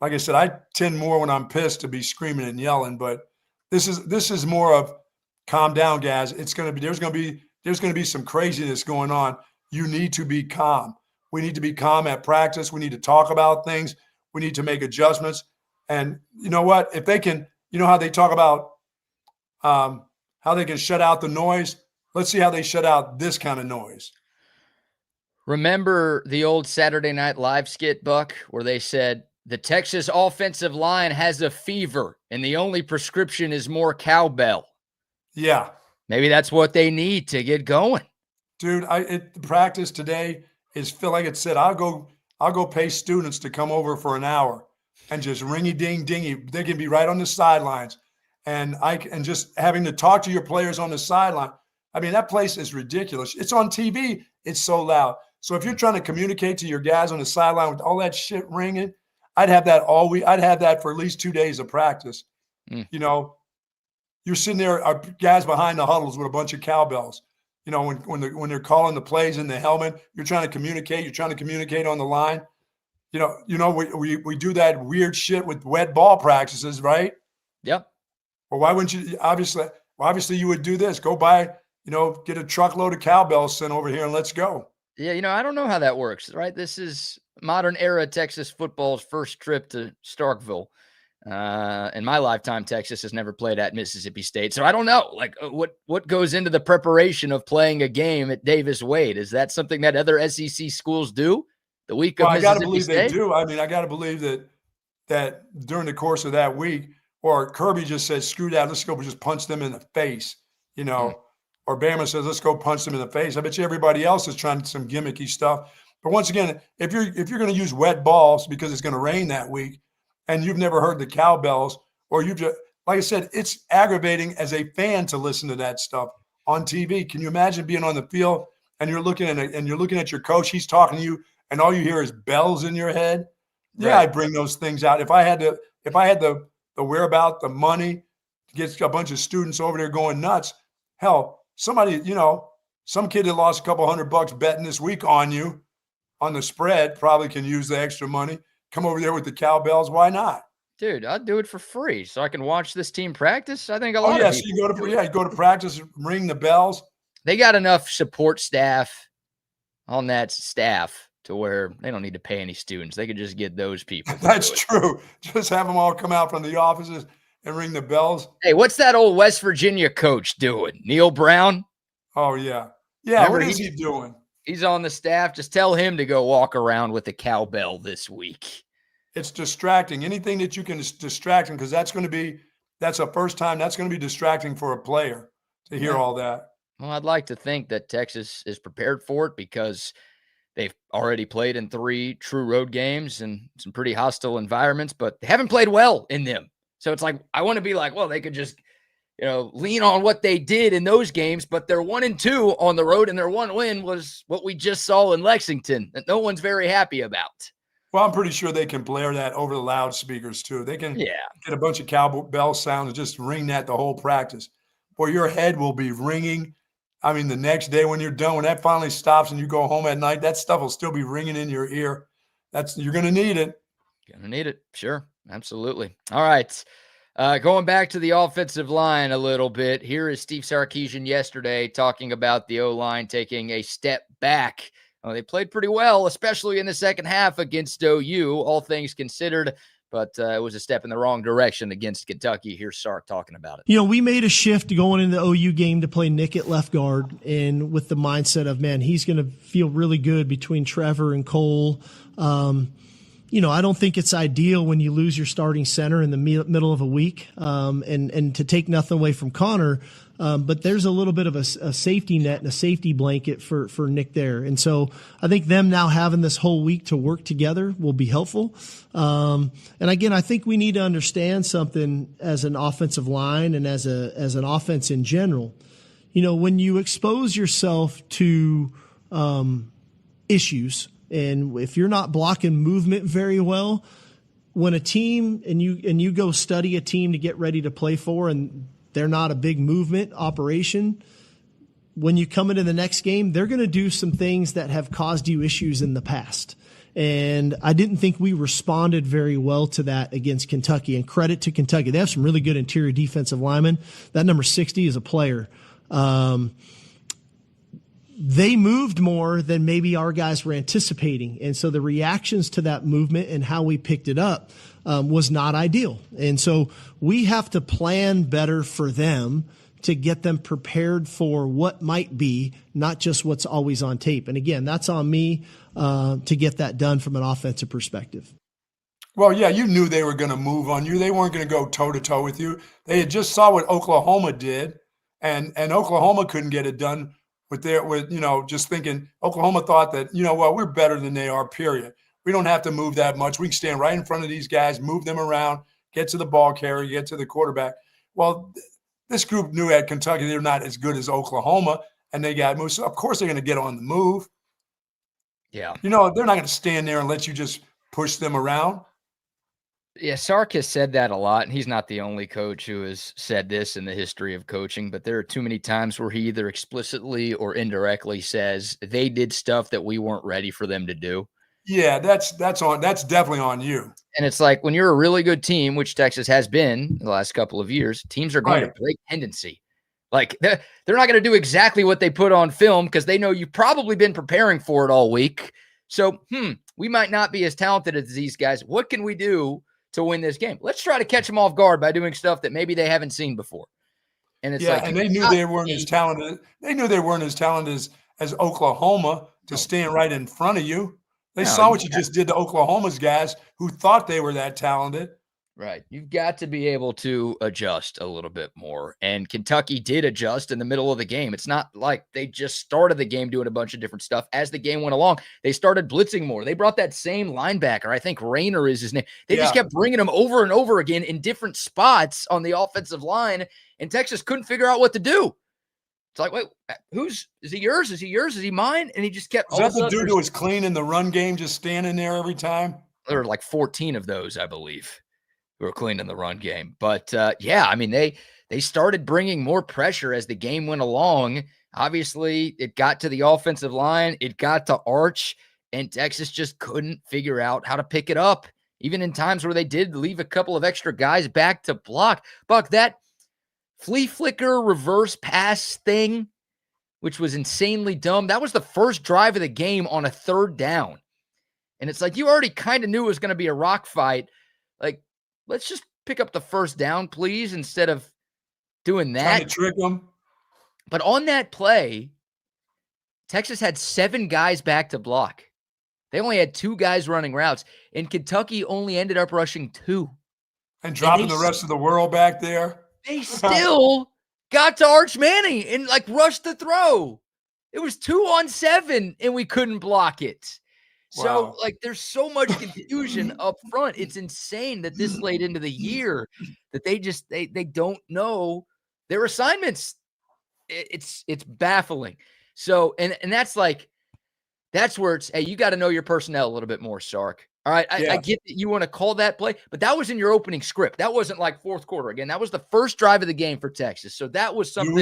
Like I said, I tend more when I'm pissed to be screaming and yelling, but this is more of calm down, guys. There's going to be some craziness going on. You need to be calm. We need to be calm at practice. We need to talk about things. We need to make adjustments. And you know what? If they can, you know how they talk about how they can shut out the noise? Let's see how they shut out this kind of noise. Remember the old Saturday Night Live skit, Buck, where they said, the Texas offensive line has a fever, and the only prescription is more cowbell. Yeah. Maybe that's what they need to get going. Dude, the practice today is feel like it said, I'll go pay students to come over for an hour and just ringy ding dingy. They can be right on the sidelines. And just having to talk to your players on the sideline. I mean, that place is ridiculous. It's on TV. It's so loud. So if you're trying to communicate to your guys on the sideline with all that shit ringing, I'd have that all week. I'd have that for at least 2 days of practice. You know, you're sitting there, our guys behind the huddles with a bunch of cowbells. You know, when they're calling the plays in the helmet, you're trying to communicate. You're trying to communicate on the line. You know, we do that weird shit with wet ball practices, right? Yep. Well, why wouldn't you? Obviously, you would do this. Go buy, you know, get a truckload of cowbells sent over here and let's go. Yeah, you know, I don't know how that works, right? This is modern era Texas football's first trip to Starkville. In my lifetime, Texas has never played at Mississippi State. So I don't know, like, what goes into the preparation of playing a game at Davis Wade? Is that something that other SEC schools do the week of Mississippi State? I got to believe they do. I mean, I got to believe that during the course of that week, or Kirby just says, screw that, let's go just punch them in the face, you know, or Bama says, let's go punch them in the face. I bet you everybody else is trying some gimmicky stuff. But once again, if you're going to use wet balls because it's going to rain that week and you've never heard the cowbells, or you've just, like I said, it's aggravating as a fan to listen to that stuff on TV. Can you imagine being on the field and you're looking at your coach, he's talking to you, and all you hear is bells in your head? Yeah, right. I'd bring those things out. If I had the whereabout, the money to get a bunch of students over there going nuts, hell, somebody, you know, some kid that lost a couple $100 betting this week on you on the spread probably can use the extra money. Come over there with the cowbells. Why not? Dude, I'd do it for free so I can watch this team practice. I think a lot of people. You go to practice, ring the bells. They got enough support staff on that staff to where they don't need to pay any students. They could just get those people. That's true. Just have them all come out from the offices and ring the bells. Hey, what's that old West Virginia coach doing? Neil Brown? Oh, yeah. Yeah, what is he doing? He's on the staff. Just tell him to go walk around with a cowbell this week. It's distracting. Anything that you can is distracting, because that's a first time. That's going to be distracting for a player to hear all that. Well, I'd like to think that Texas is prepared for it because they've already played in 3 true road games and some pretty hostile environments, but they haven't played well in them. So it's like, I want to be like, well, they could just, lean on what they did in those games, but they're 1-2 on the road, and their one win was what we just saw in Lexington that no one's very happy about. Well, I'm pretty sure they can blare that over the loudspeakers too. They can get a bunch of cowbell sounds and just ring that the whole practice. Boy, your head will be ringing. I mean, the next day when you're done, when that finally stops and you go home at night, that stuff will still be ringing in your ear. You're going to need it. Going to need it. Sure. Absolutely. All right. Going back to the offensive line a little bit, here is Steve Sarkisian yesterday talking about the O-line taking a step back. They played pretty well, especially in the second half against OU, all things considered, but it was a step in the wrong direction against Kentucky. Here's Sark talking about it. We made a shift going into the OU game to play Nick at left guard, and with the mindset of, man, he's going to feel really good between Trevor and Cole. I don't think it's ideal when you lose your starting center in the middle of a week, and to take nothing away from Connor. But there's a little bit of a safety net and a safety blanket for Nick there. And so I think them now having this whole week to work together will be helpful. And again, I think we need to understand something as an offensive line and as an offense in general. When you expose yourself to issues, and if you're not blocking movement very well, when a team and you go study a team to get ready to play for, and they're not a big movement operation, when you come into the next game, they're going to do some things that have caused you issues in the past. And I didn't think we responded very well to that against Kentucky. And credit to Kentucky. They have some really good interior defensive linemen. That number 60 is a player. They moved more than maybe our guys were anticipating. And so the reactions to that movement and how we picked it up was not ideal. And so we have to plan better for them to get them prepared for what might be, not just what's always on tape. And again, that's on me to get that done from an offensive perspective. Well, yeah, you knew they were going to move on you. They weren't going to go toe-to-toe with you. They had just saw what Oklahoma did, and Oklahoma couldn't get it done just thinking Oklahoma thought that, we're better than they are, period. We don't have to move that much. We can stand right in front of these guys, move them around, get to the ball carrier, get to the quarterback. Well, this group knew at Kentucky they're not as good as Oklahoma, and they got moved. So, of course, they're going to get on the move. Yeah. They're not going to stand there and let you just push them around. Yeah, Sark has said that a lot, and he's not the only coach who has said this in the history of coaching, but there are too many times where he either explicitly or indirectly says they did stuff that we weren't ready for them to do. Yeah, that's definitely on you. And it's like when you're a really good team, which Texas has been the last couple of years, teams are going to break tendency. Like they're not going to do exactly what they put on film because they know you've probably been preparing for it all week. So, we might not be as talented as these guys. What can we do to win this game? Let's try to catch them off guard by doing stuff that maybe they haven't seen before. And it's and they knew they weren't as talented. They knew they weren't as talented as Oklahoma to stand right in front of you. They saw what you just did to Oklahoma's guys who thought they were that talented. Right. You've got to be able to adjust a little bit more. And Kentucky did adjust in the middle of the game. It's not like they just started the game doing a bunch of different stuff. As the game went along, they started blitzing more. They brought that same linebacker. I think Rayner is his name. They just kept bringing him over and over again in different spots on the offensive line. And Texas couldn't figure out what to do. It's like, wait, is he yours? Is he yours? Is he mine? And he just kept. Was that the dude who was clean in the run game, just standing there every time? There were like 14 of those, I believe, who were clean in the run game. But they started bringing more pressure as the game went along. Obviously, it got to the offensive line. It got to Arch, and Texas just couldn't figure out how to pick it up, even in times where they did leave a couple of extra guys back to block. Buck, that flea flicker reverse pass thing, which was insanely dumb. That was the first drive of the game on a third down. And it's like, you already kind of knew it was going to be a rock fight. Like, let's just pick up the first down, please, instead of doing that. Trying to trick them. But on that play, Texas had 7 guys back to block. They only had 2 guys running routes, and Kentucky only ended up rushing 2. And dropping the rest of the world back there. They still got to Arch Manning and like rushed the throw. It was 2 on 7 and we couldn't block it. Wow. So like there's so much confusion up front. It's insane that this late into the year that they don't know their assignments. It's baffling. So and that's where it's, hey, you got to know your personnel a little bit more, Sark. All right, I get that you want to call that play, but that was in your opening script. That wasn't like fourth quarter. Again, that was the first drive of the game for Texas. So that was something. Do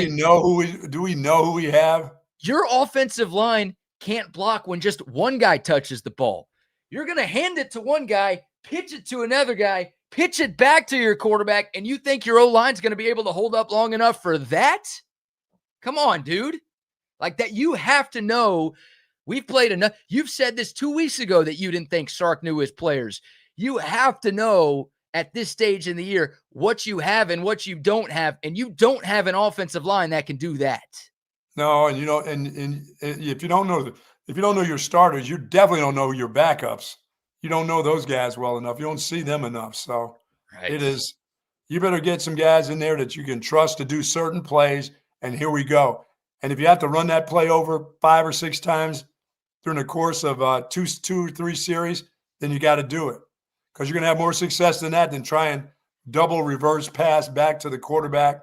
we know who we have? Your offensive line can't block when just one guy touches the ball. You're going to hand it to one guy, pitch it to another guy, pitch it back to your quarterback, and you think your O-line's going to be able to hold up long enough for that? Come on, dude. Like that, you have to know. We've played enough. You've said this 2 weeks ago that you didn't think Sark knew his players. You have to know at this stage in the year what you have and what you don't have, and you don't have an offensive line that can do that. No, and and if you don't know your starters, you definitely don't know your backups. You don't know those guys well enough. You don't see them enough. So It is. You better get some guys in there that you can trust to do certain plays. And here we go. And if you have to run that play over 5 or 6 times during the course of 2 or 3 series, then you got to do it, because you're going to have more success than that than try and double reverse pass back to the quarterback,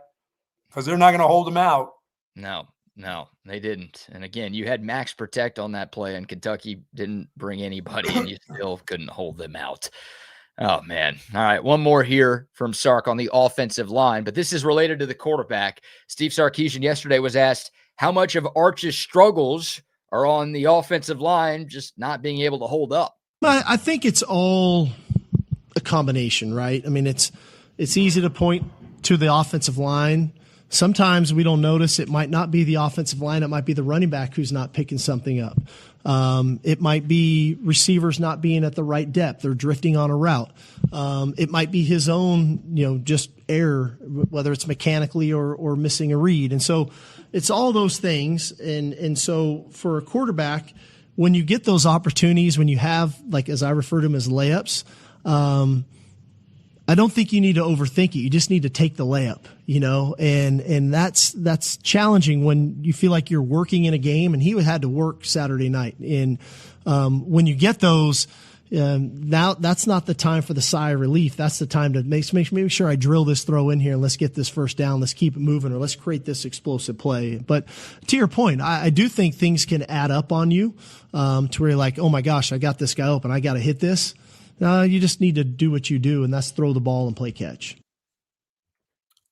because they're not going to hold them out. No, they didn't. And again, you had max protect on that play, and Kentucky didn't bring anybody, and you still couldn't hold them out. Oh, man. All right, one more here from Sark on the offensive line, but this is related to the quarterback. Steve Sarkisian yesterday was asked how much of Arch's struggles are on the offensive line just not being able to hold up. I think it's all a combination, right? I mean, it's easy to point to the offensive line. Sometimes we don't notice. It might not be the offensive line. It might be the running back who's not picking something up. It might be receivers not being at the right depth or drifting on a route. It might be his own, just error, whether it's mechanically or missing a read. And so it's all those things. And so for a quarterback, when you get those opportunities, when you have, like, as I refer to them as layups, I don't think you need to overthink it. You just need to take the layup, and that's challenging when you feel like you're working in a game, and he had to work Saturday night. And when you get those, now that's not the time for the sigh of relief. That's the time to make sure I drill this throw in here and let's get this first down. Let's keep it moving, or let's create this explosive play. But to your point, I do think things can add up on you to where you're like, oh my gosh, I got this guy open. I got to hit this. No, you just need to do what you do, and that's throw the ball and play catch.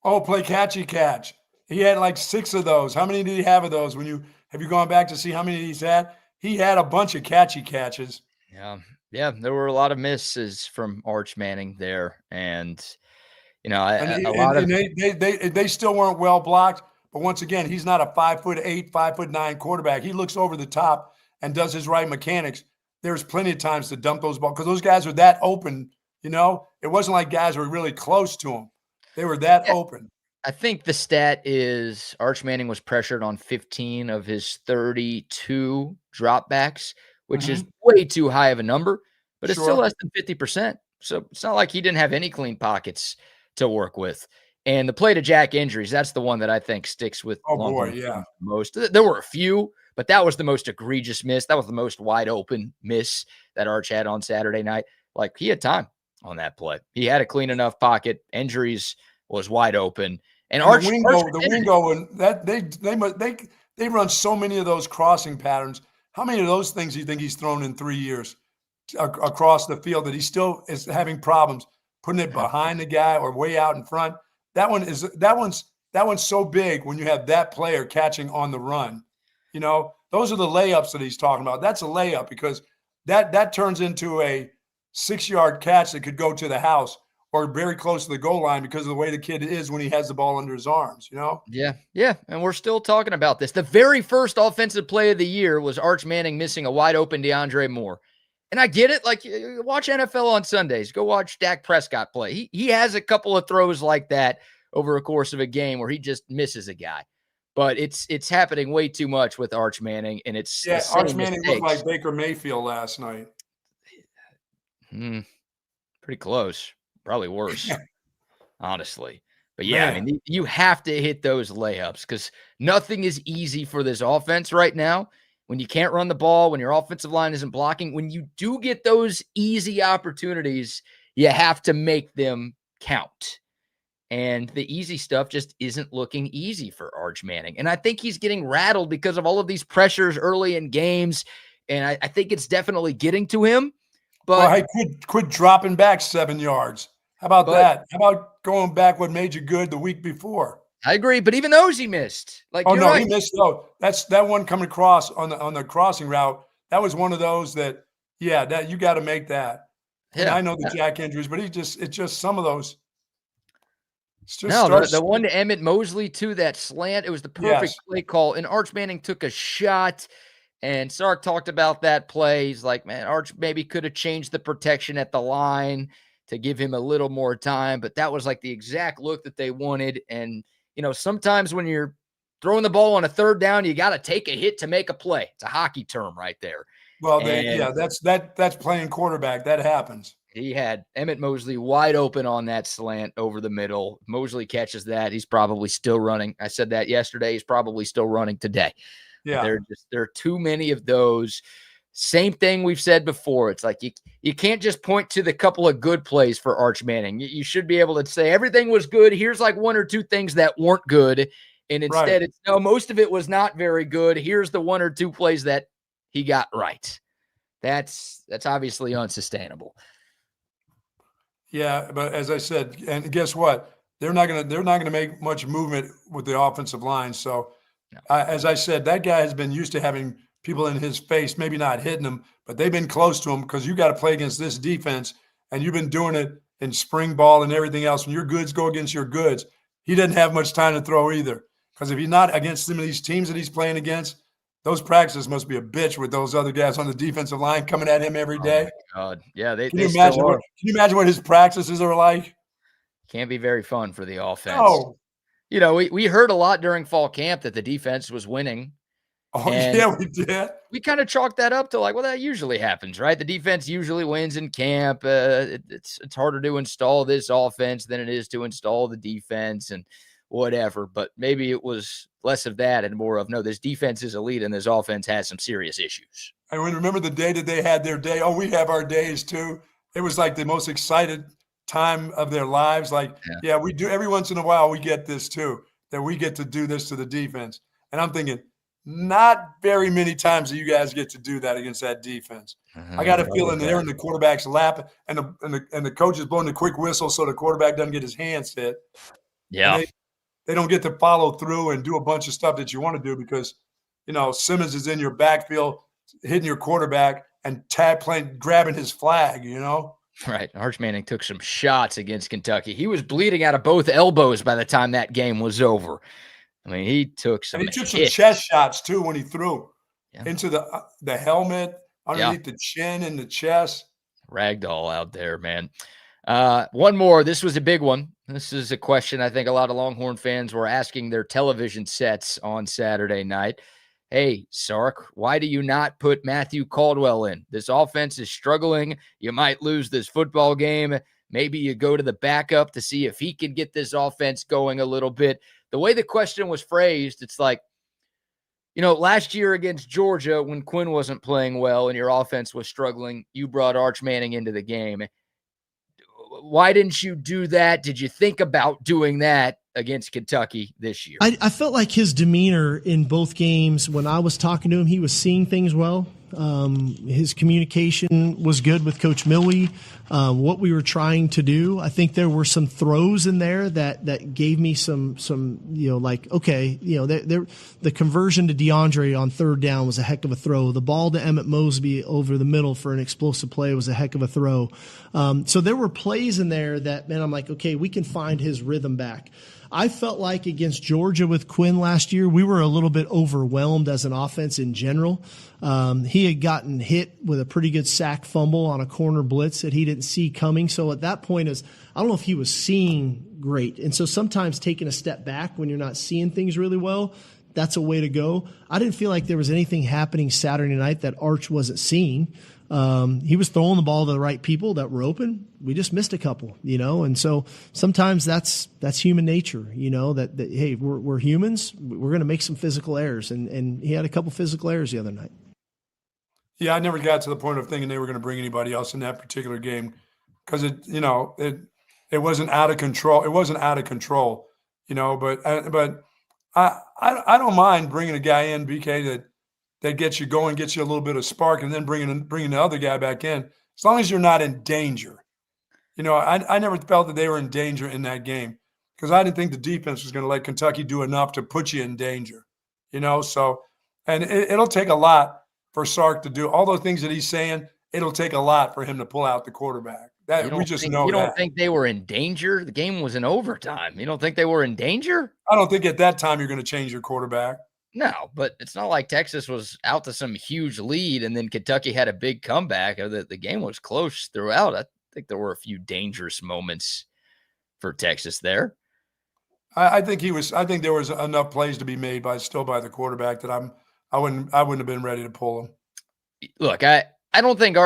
Oh, play catchy catch. He had like 6 of those. How many did he have of those? Have you gone back to see how many he's had? He had a bunch of catchy catches. Yeah, there were a lot of misses from Arch Manning there, and they still weren't well blocked. But once again, he's not a 5'8", 5'9" quarterback. He looks over the top and does his right mechanics. There's plenty of times to dump those balls because those guys are that open. It wasn't like guys were really close to him. They were that open. I think the stat is Arch Manning was pressured on 15 of his 32 dropbacks, which is way too high of a number, but it's still less than 50%. So it's not like he didn't have any clean pockets to work with. And the play to Jack injuries, that's the one that I think sticks with most. There were a few, but that was the most egregious miss. That was the most wide open miss that Arch had on Saturday night. Like, he had time on that play. He had a clean enough pocket. Injuries was wide open. And Arch, the wingo, and that they run so many of those crossing patterns. How many of those things do you think he's thrown in 3 years across the field that he still is having problems putting it behind the guy or way out in front? That one's so big when you have that player catching on the run. Those are the layups that he's talking about. That's a layup because that turns into a 6-yard catch that could go to the house or very close to the goal line because of the way the kid is when he has the ball under his arms, Yeah. And we're still talking about this. The very first offensive play of the year was Arch Manning missing a wide open DeAndre Moore. And I get it. Like, watch NFL on Sundays. Go watch Dak Prescott play. He has a couple of throws like that over a course of a game where he just misses a guy. but it's happening way too much with Arch Manning, and it's the same Arch Manning mistakes. looked like Baker Mayfield last night. Pretty close, probably worse, honestly. But yeah, I mean, you have to hit those layups because nothing is easy for this offense right now. When you can't run the ball, when your offensive line isn't blocking, when you do get those easy opportunities, you have to make them count. And the easy stuff just isn't looking easy for Arch Manning. And I think he's getting rattled because of all of these pressures early in games. And I think it's definitely getting to him. But hey, quit dropping back 7 yards. How about that? How about going back what made you good the week before? I agree, but even those he missed. Like, oh no, right. He missed those. That's that one coming across on the crossing route. That was one of those that you got to make that. Yeah, and I know the jack injuries, but it's just some of those. The one to Emmett Mosley too, that slant. It was the perfect play call, and Arch Manning took a shot. And Sark talked about that play. He's like, man, Arch maybe could have changed the protection at the line to give him a little more time, but that was like the exact look that they wanted. And sometimes when you're throwing the ball on a third down, you got to take a hit to make a play. It's a hockey term right there. Well, that's playing quarterback. That happens. He had Emmett Mosley wide open on that slant over the middle. Mosley catches that. He's probably still running. I said that yesterday. He's probably still running today. Yeah, there are too many of those. Same thing we've said before. It's like you can't just point to the couple of good plays for Arch Manning. You should be able to say everything was good. Here's like one or two things that weren't good. And instead it's no, most of it was not very good. Here's the one or two plays that he got right. That's obviously unsustainable. Yeah, but as I said, and guess what? They're not gonna make much movement with the offensive line. So as I said, that guy has been used to having people in his face, maybe not hitting him, but they've been close to him because you got to play against this defense, and you've been doing it in spring ball and everything else. When your goods go against your goods, he doesn't have much time to throw either. Because if he's not against some of these teams that he's playing against, those practices must be a bitch with those other guys on the defensive line coming at him every day. Oh my God, yeah. Can you imagine what his practices are like? Can't be very fun for the offense. No. We heard a lot during fall camp that the defense was winning. Oh, yeah, we did. We kind of chalked that up to like, well, that usually happens, right? The defense usually wins in camp. It's harder to install this offense than it is to install the defense and whatever. But maybe it was less of that and more of, no, this defense is elite and this offense has some serious issues. I remember the day that they had their day. Oh, we have our days too. It was like the most excited time of their lives. Like, yeah, we do. Every once in a while we get this too, that we get to do this to the defense. And I'm thinking, not very many times do you guys get to do that against that defense. I got a feeling they're in the quarterback's lap, and the coach is blowing the quick whistle so the quarterback doesn't get his hands hit. Yeah, they don't get to follow through and do a bunch of stuff that you want to do because Simmons is in your backfield hitting your quarterback and grabbing his flag. Right. Arch Manning took some shots against Kentucky. He was bleeding out of both elbows by the time that game was over. I mean, he took some chest shots too when he threw into the helmet, underneath the chin and the chest. Ragdoll out there, man. One more. This was a big one. This is a question I think a lot of Longhorn fans were asking their television sets on Saturday night. Hey, Sark, why do you not put Matthew Caldwell in? This offense is struggling. You might lose this football game. Maybe you go to the backup to see if he can get this offense going a little bit. The way the question was phrased, it's like, last year against Georgia when Quinn wasn't playing well and your offense was struggling, you brought Arch Manning into the game. Why didn't you do that? Did you think about doing that against Kentucky this year? I felt like his demeanor in both games, when I was talking to him, he was seeing things well. His communication was good with Coach Millie. What we were trying to do, I think there were some throws in there that gave me some the conversion to DeAndre on third down was a heck of a throw. The ball to Emmett Mosby over the middle for an explosive play was a heck of a throw. So there were plays in there that, man, I'm like, okay, we can find his rhythm back. I felt like against Georgia with Quinn last year, we were a little bit overwhelmed as an offense in general. He had gotten hit with a pretty good sack fumble on a corner blitz that he didn't see coming. So at that point, I don't know if he was seeing great. And so sometimes taking a step back when you're not seeing things really well that's a way to go. I didn't feel like there was anything happening Saturday night that Arch wasn't seeing. He was throwing the ball to the right people that were open. We just missed a couple, and so sometimes that's human nature, that hey, we're humans. We're going to make some physical errors. And he had a couple physical errors the other night. Yeah, I never got to the point of thinking they were going to bring anybody else in that particular game because it wasn't out of control. It wasn't out of control, but I don't mind bringing a guy in, BK, that gets you going, gets you a little bit of spark, and then bringing the other guy back in, as long as you're not in danger. I never felt that they were in danger in that game because I didn't think the defense was going to let Kentucky do enough to put you in danger, So, and it'll take a lot for Sark to do all those things that he's saying. It'll take a lot for him to pull out the quarterback. That we just know. You don't think they were in danger? The game was in overtime. You don't think they were in danger? I don't think at that time you're going to change your quarterback. No, but it's not like Texas was out to some huge lead and then Kentucky had a big comeback. The game was close throughout. I think there were a few dangerous moments for Texas there. I think there was enough plays to be made by the quarterback that I wouldn't have been ready to pull him. Look, I don't think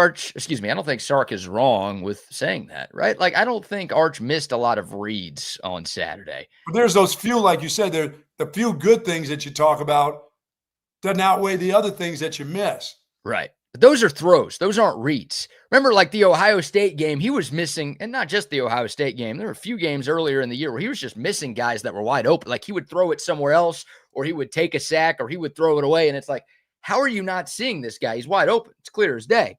Sark is wrong with saying that, right? Like, I don't think Arch missed a lot of reads on Saturday. But there's those few, like you said, the few good things that you talk about doesn't outweigh the other things that you miss. Right. But those are throws. Those aren't reads. Remember, like the Ohio State game, he was missing, and not just the Ohio State game. There were a few games earlier in the year where he was just missing guys that were wide open. Like he would throw it somewhere else, or he would take a sack, or he would throw it away. And it's like, how are you not seeing this guy? He's wide open. It's clear as day.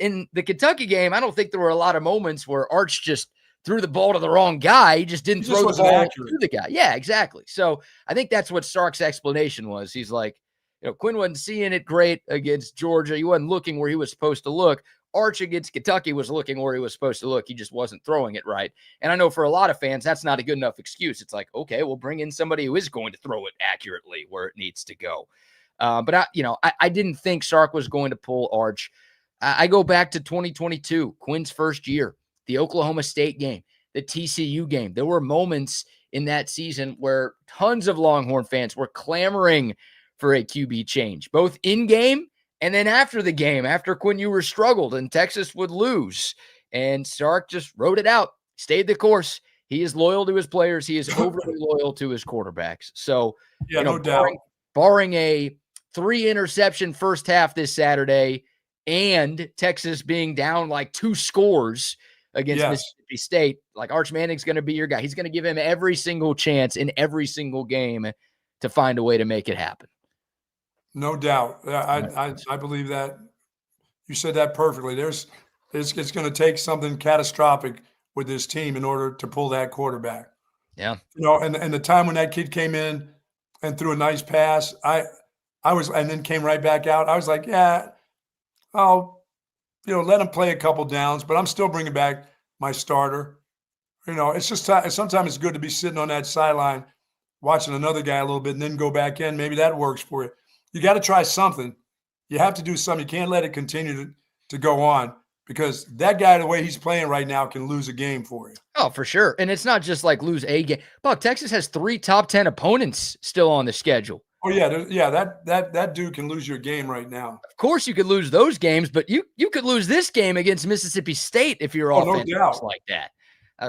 In the Kentucky game, I don't think there were a lot of moments where Arch just threw the ball to the wrong guy. He just didn't throw the ball to the guy. Yeah, exactly. So I think that's what Sark's explanation was. He's like, Quinn wasn't seeing it great against Georgia. He wasn't looking where he was supposed to look. Arch against Kentucky was looking where he was supposed to look. He just wasn't throwing it right. And I know for a lot of fans, that's not a good enough excuse. It's like, okay, we'll bring in somebody who is going to throw it accurately where it needs to go. But I didn't think Sark was going to pull Arch. I go back to 2022, Quinn's first year, the Oklahoma State game, the TCU game. There were moments in that season where tons of Longhorn fans were clamoring for a QB change, both in game and then after the game, after Quinn Ewers struggled and Texas would lose. And Sark just wrote it out, stayed the course. He is loyal to his players. He is overly loyal to his quarterbacks. So, no doubt. Barring a 3-interception first half this Saturday, and Texas being down like 2 scores against Mississippi State, like Arch Manning's going to be your guy. He's going to give him every single chance in every single game to find a way to make it happen. No doubt. I believe that. You said that perfectly. It's going to take something catastrophic with this team in order to pull that quarterback. Yeah. And the time when that kid came in and threw a nice pass, I was, and then came right back out. I was like, yeah, I'll, let him play a couple downs, but I'm still bringing back my starter. It's just sometimes it's good to be sitting on that sideline watching another guy a little bit and then go back in. Maybe that works for you. You got to try something. You have to do something. You can't let it continue to go on because that guy, the way he's playing right now, can lose a game for you. Oh, for sure. And it's not just like lose a game. Buck, Texas has 3 top 10 opponents still on the schedule. Oh yeah, that dude can lose your game right now. Of course, you could lose those games, but you could lose this game against Mississippi State if you're offense like that.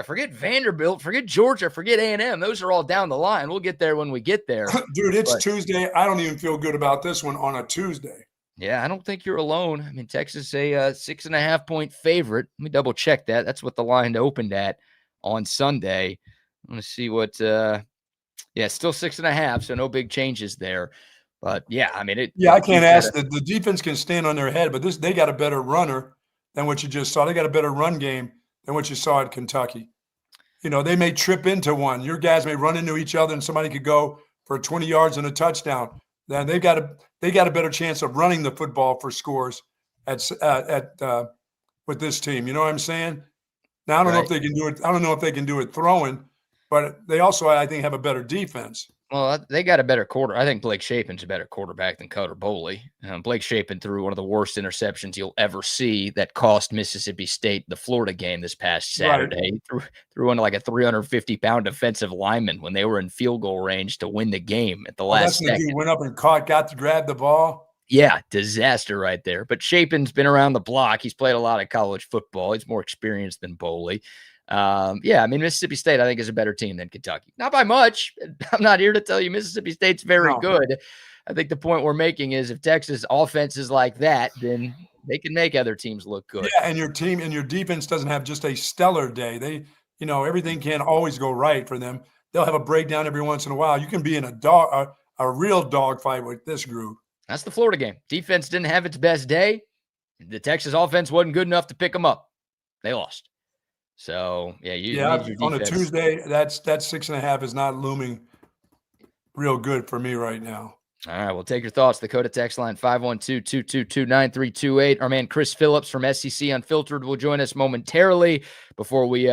Forget Vanderbilt, forget Georgia, forget A&M. Those are all down the line. We'll get there when we get there. Dude, it's Tuesday. I don't even feel good about this one on a Tuesday. Yeah, I don't think you're alone. I mean, Texas a 6.5-point favorite. Let me double check that. That's what the line opened at on Sunday. I'm going to see what. Still 6.5, so no big changes there. But yeah, I mean, I can't ask the defense can stand on their head, but they got a better runner than what you just saw. They got a better run game than what you saw at Kentucky. They may trip into one. Your guys may run into each other, and somebody could go for 20 yards and a touchdown. Then they got a better chance of running the football for scores with this team. You know what I'm saying? Now I don't know if they can do it. I don't know if they can do it throwing, but they also, I think, have a better defense. Well, they got a better quarter. I think Blake Shapen's a better quarterback than Cutter Boley. Blake Shapen threw one of the worst interceptions you'll ever see that cost Mississippi State the Florida game this past Saturday. Right. Threw into like a 350-pound defensive lineman when they were in field goal range to win the game at the last second. That's when he went up and got to grab the ball. Yeah, disaster right there. But Shapen's been around the block. He's played a lot of college football. He's more experienced than Boley. Mississippi State, I think, is a better team than Kentucky. Not by much. I'm not here to tell you Mississippi State's very good. I think the point we're making is if Texas offense is like that, then they can make other teams look good. Yeah, and your team and your defense doesn't have just a stellar day. Everything can't always go right for them. They'll have a breakdown every once in a while. You can be in a real dogfight with this group. That's the Florida game. Defense didn't have its best day. The Texas offense wasn't good enough to pick them up. They lost. So, you need your defense. On a Tuesday, that 6.5 is not looming real good for me right now. All right, well, take your thoughts. The Dakota text line 512-222-9328. Our man Chris Phillips from SEC Unfiltered will join us momentarily before we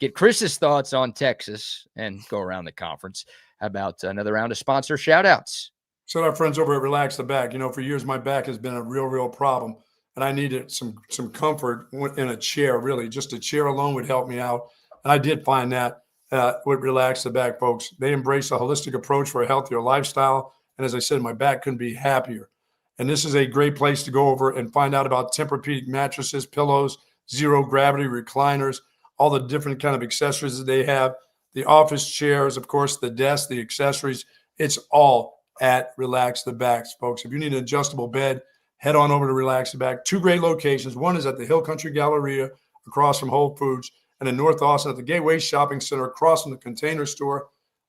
get Chris's thoughts on Texas and go around the conference. How about another round of sponsor shout-outs? So our friends over at Relax the Back, for years my back has been a real problem. And I needed some comfort in a chair, really. Just a chair alone would help me out. And I did find that with Relax the Back, folks. They embrace a holistic approach for a healthier lifestyle. And as I said, my back couldn't be happier. And this is a great place to go over and find out about Tempur-Pedic mattresses, pillows, zero-gravity recliners, all the different kind of accessories that they have, the office chairs, of course, the desk, the accessories. It's all at Relax the Back, folks. If you need an adjustable bed, head on over to Relax the Back. Two great locations. One is at the Hill Country Galleria across from Whole Foods, and in North Austin at the Gateway Shopping Center across from the Container Store.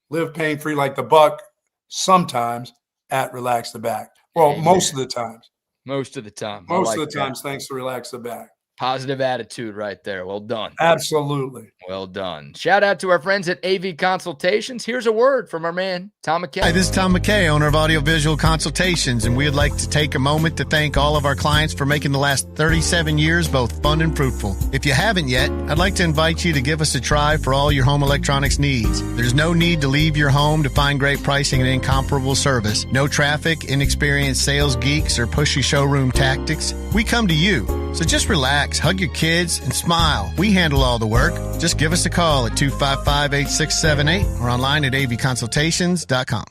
Live pain-free like the buck, sometimes at Relax the Back. Well, most of the times. Most of the time. Most of the times, thanks to Relax the Back. Positive attitude right there. Well done. Absolutely. Well done. Shout out to our friends at AV Consultations. Here's a word from our man, Tom McKay. Hi, this is Tom McKay, owner of Audiovisual Consultations, and we'd like to take a moment to thank all of our clients for making the last 37 years both fun and fruitful. If you haven't yet, I'd like to invite you to give us a try for all your home electronics needs. There's no need to leave your home to find great pricing and incomparable service. No traffic, inexperienced sales geeks, or pushy showroom tactics. We come to you. So just relax, hug your kids, and smile. We handle all the work. Just give us a call at 255-8678 or online at avconsultations.com.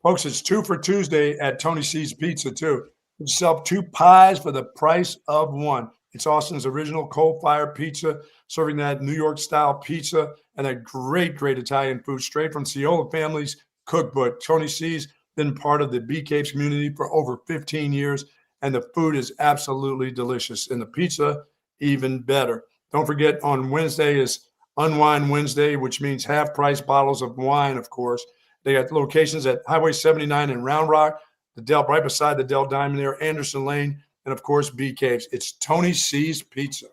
Folks, it's 2 for Tuesday at Tony C's Pizza, too. You sell 2 pies for the price of 1. It's Austin's original coal-fired pizza, serving that New York-style pizza and a great Italian food straight from Ciola family's cookbook. Tony C's been part of the Bee Caves community for over 15 years. And the food is absolutely delicious. And the pizza, even better. Don't forget, on Wednesday is Unwine Wednesday, which means half-price bottles of wine, of course. They got locations at Highway 79 in Round Rock, the Del, right beside the Del Diamond there, Anderson Lane, and, of course, Bee Caves. It's Tony C's Pizza.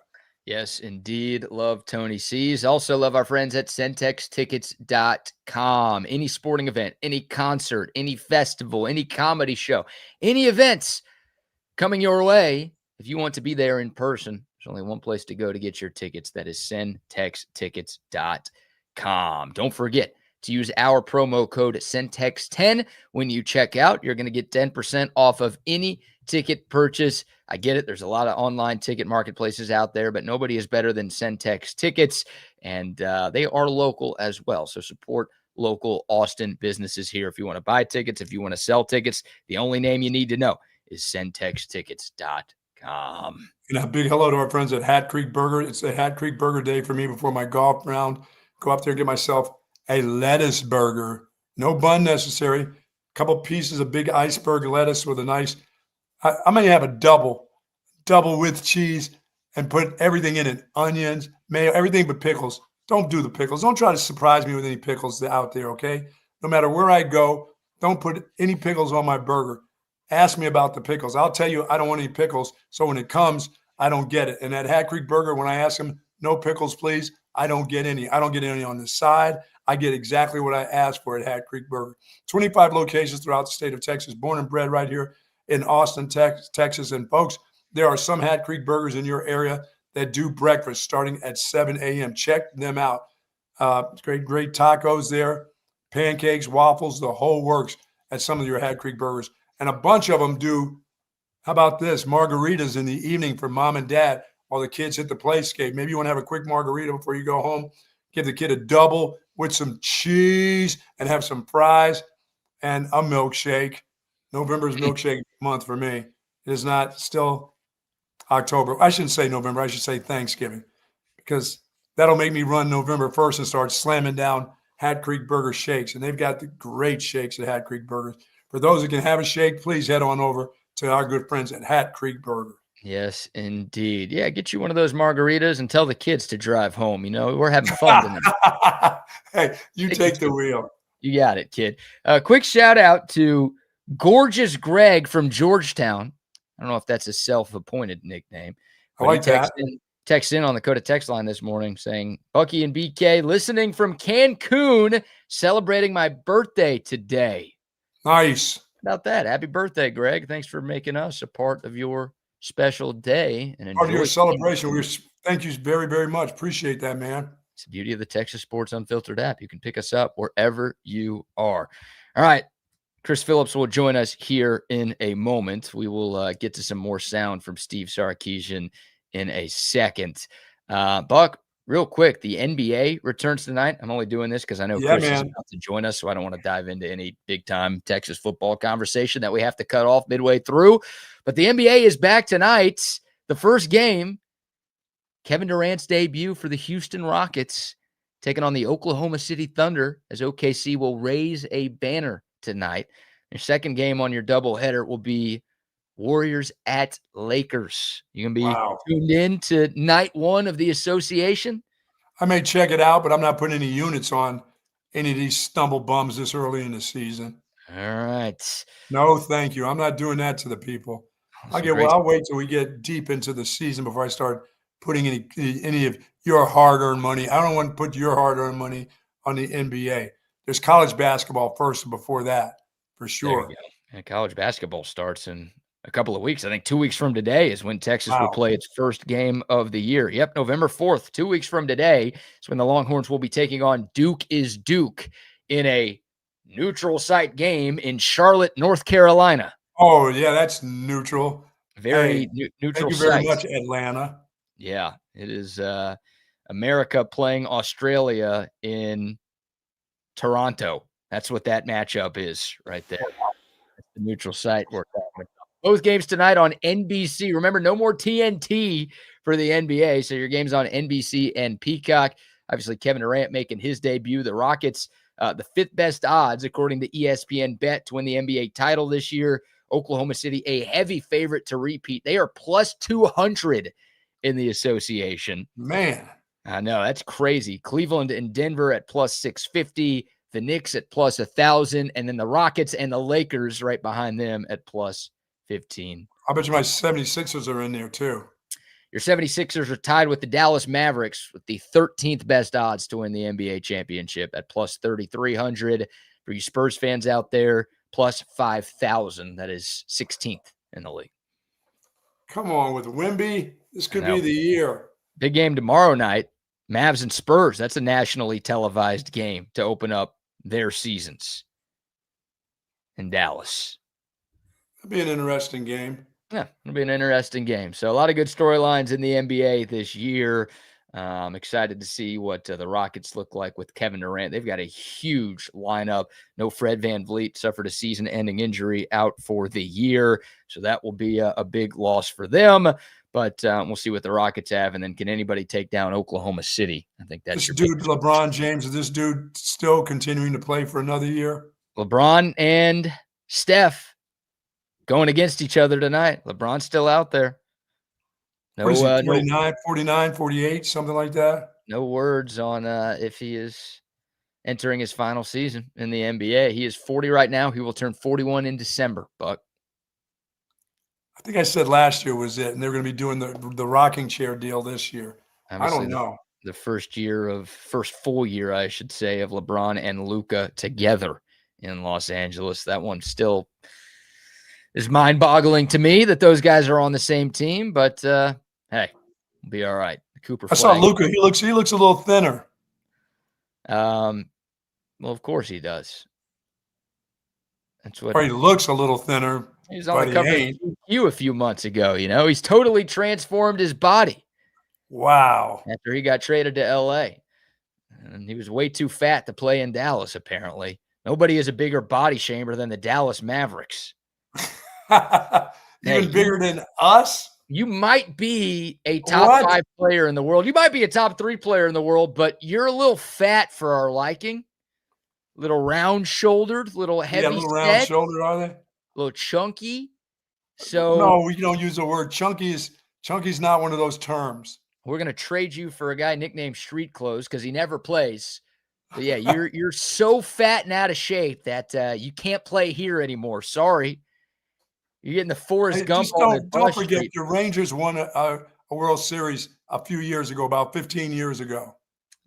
Yes, indeed. Love Tony C's. Also love our friends at centextickets.com. Any sporting event, any concert, any festival, any comedy show, any events coming your way. If you want to be there in person, there's only one place to go to get your tickets. That is centextickets.com. Don't forget to use our promo code CENTEX10 when you check out. You're going to get 10% off of any ticket purchase. I get it. There's a lot of online ticket marketplaces out there, but nobody is better than Centex Tickets, and they are local as well. So support local Austin businesses here. If you want to buy tickets, if you want to sell tickets, the only name you need to know is centextickets.com. And a big hello to our friends at Hat Creek Burger. It's a Hat Creek Burger day for me before my golf round. Go up there and get myself a lettuce burger. No bun necessary. A couple pieces of big iceberg lettuce with a nice, I'm going to have a double with cheese and put everything in it. Onions, mayo, everything but pickles. Don't do the pickles. Don't try to surprise me with any pickles out there, okay? No matter where I go, don't put any pickles on my burger. Ask me about the pickles. I'll tell you I don't want any pickles. So when it comes, I don't get it. And at Hat Creek Burger, when I ask them, no pickles, please, I don't get any. I don't get any on the side. I get exactly what I asked for at Hat Creek Burger. 25 locations throughout the state of Texas, born and bred right here in Austin, Texas. And folks, there are some Hat Creek Burgers in your area that do breakfast starting at 7 a.m. Check them out. Great tacos there. pancakes, waffles, the whole works at some of your Hat Creek Burgers. And a bunch of them do, how about this, margaritas in the evening for mom and dad while the kids hit the playscape. Maybe you want to have a quick margarita before you go home. Give the kid a double with some cheese and have some fries and a milkshake. November is milkshake month for me. It is not still October. I shouldn't say November. I should say Thanksgiving, because that'll make me run November 1st and start slamming down Hat Creek Burger shakes. And they've got the great shakes at Hat Creek Burgers. For those who can have a shake, please head on over to our good friends at Hat Creek Burger. Yes, indeed. Yeah, get you one of those margaritas and tell the kids to drive home. You know, we're having fun tonight. Hey, you take the wheel. You got it, kid. Quick shout out to Gorgeous Greg from Georgetown. I don't know if that's a self-appointed nickname. I like that. Text in on the Coda text line this morning saying, Bucky and BK listening from Cancun, celebrating my birthday today. Nice. How about that? Happy birthday, Greg. Thanks for making us a part of your special day. And part of your celebration. Thank you very, very much. Appreciate that, man. It's the beauty of the Texas Sports Unfiltered app. You can pick us up wherever you are. All right. Chris Phillips will join us here in a moment. We will get to some more sound from Steve Sarkisian in a second. Buck, real quick, the NBA returns tonight. I'm only doing this because I know Chris is about to join us, so I don't want to dive into any big-time Texas football conversation that we have to cut off midway through. But the NBA is back tonight. The first game, Kevin Durant's debut for the Houston Rockets, taking on the Oklahoma City Thunder, as OKC will raise a banner tonight. Your second game on your doubleheader will be Warriors at Lakers. You can be tuned in to night one of the association. I may check it out, but I'm not putting any units on any of these stumble bums this early in the season. All right. No, thank you. I'm not doing that to the people. I'll wait till we get deep into the season before I start putting any of your hard-earned money. I don't want to put your hard-earned money on the NBA. There's college basketball first and before that, for sure. And college basketball starts in a couple of weeks. I think 2 weeks from today is when Texas will play its first game of the year. Yep, November 4th, 2 weeks from today is when the Longhorns will be taking on Duke is Duke in a neutral site game in Charlotte, North Carolina. Oh, yeah, that's neutral. Very neutral site. Thank you very much, Atlanta. Yeah, it is America playing Australia in Toronto. That's what that matchup is right there. That's the neutral site we're talking about. Both games tonight on NBC. Remember, no more TNT for the NBA, so your game's on NBC and Peacock. Obviously, Kevin Durant making his debut. The Rockets, the fifth best odds, according to ESPN Bet, to win the NBA title this year. Oklahoma City, a heavy favorite to repeat. They are plus 200 in the association. Man. I know, that's crazy. Cleveland and Denver at plus 650. The Knicks at plus 1,000. And then the Rockets and the Lakers right behind them at plus 15. I bet you my 76ers are in there too. Your 76ers are tied with the Dallas Mavericks with the 13th best odds to win the NBA championship at plus 3,300. For you Spurs fans out there, plus 5,000. That is 16th in the league. Come on, with Wemby, this could be the year. Big game tomorrow night, Mavs and Spurs. That's a nationally televised game to open up their seasons in Dallas. It'll be an interesting game. Yeah, it'll be an interesting game. So a lot of good storylines in the NBA this year. I'm excited to see what the Rockets look like with Kevin Durant. They've got a huge lineup. No Fred VanVleet, suffered a season-ending injury, out for the year. So that will be a big loss for them. But we'll see what the Rockets have. And then can anybody take down Oklahoma City? I think that's this dude, LeBron James. Is this dude still continuing to play for another year? LeBron and Steph going against each other tonight. LeBron's still out there. No, 49, 49, 48, something like that. No words on if he is entering his final season in the NBA. He is 40 right now. He will turn 41 in December, Buck. I think I said last year was it, and they're going to be doing the rocking chair deal this year. Obviously, I don't know. The first full year, I should say, of LeBron and Luka together in Los Angeles. That one still is mind-boggling to me that those guys are on the same team, but hey, we'll be all right. Cooper I saw Luka. He looks a little thinner. Well, of course he does. That's what Or he looks a little thinner. he was on the cover of GQ a few months ago. He's totally transformed his body. Wow. After he got traded to LA. And he was way too fat to play in Dallas, apparently. Nobody is a bigger body shamer than the Dallas Mavericks. Even bigger than us? You might be a top 5 player in the world. You might be a top 3 player in the world, but you're a little fat for our liking. Little round-shouldered, little heavy a little round-shouldered, are they? A little chunky. So no, we don't use the word chunky. Chunky's not one of those terms. We're going to trade you for a guy nicknamed Street Clothes because he never plays. But yeah, you're so fat and out of shape that you can't play here anymore. Sorry. You're getting the Forrest Gump. Don't forget, the Rangers won a World Series a few years ago, about 15 years ago.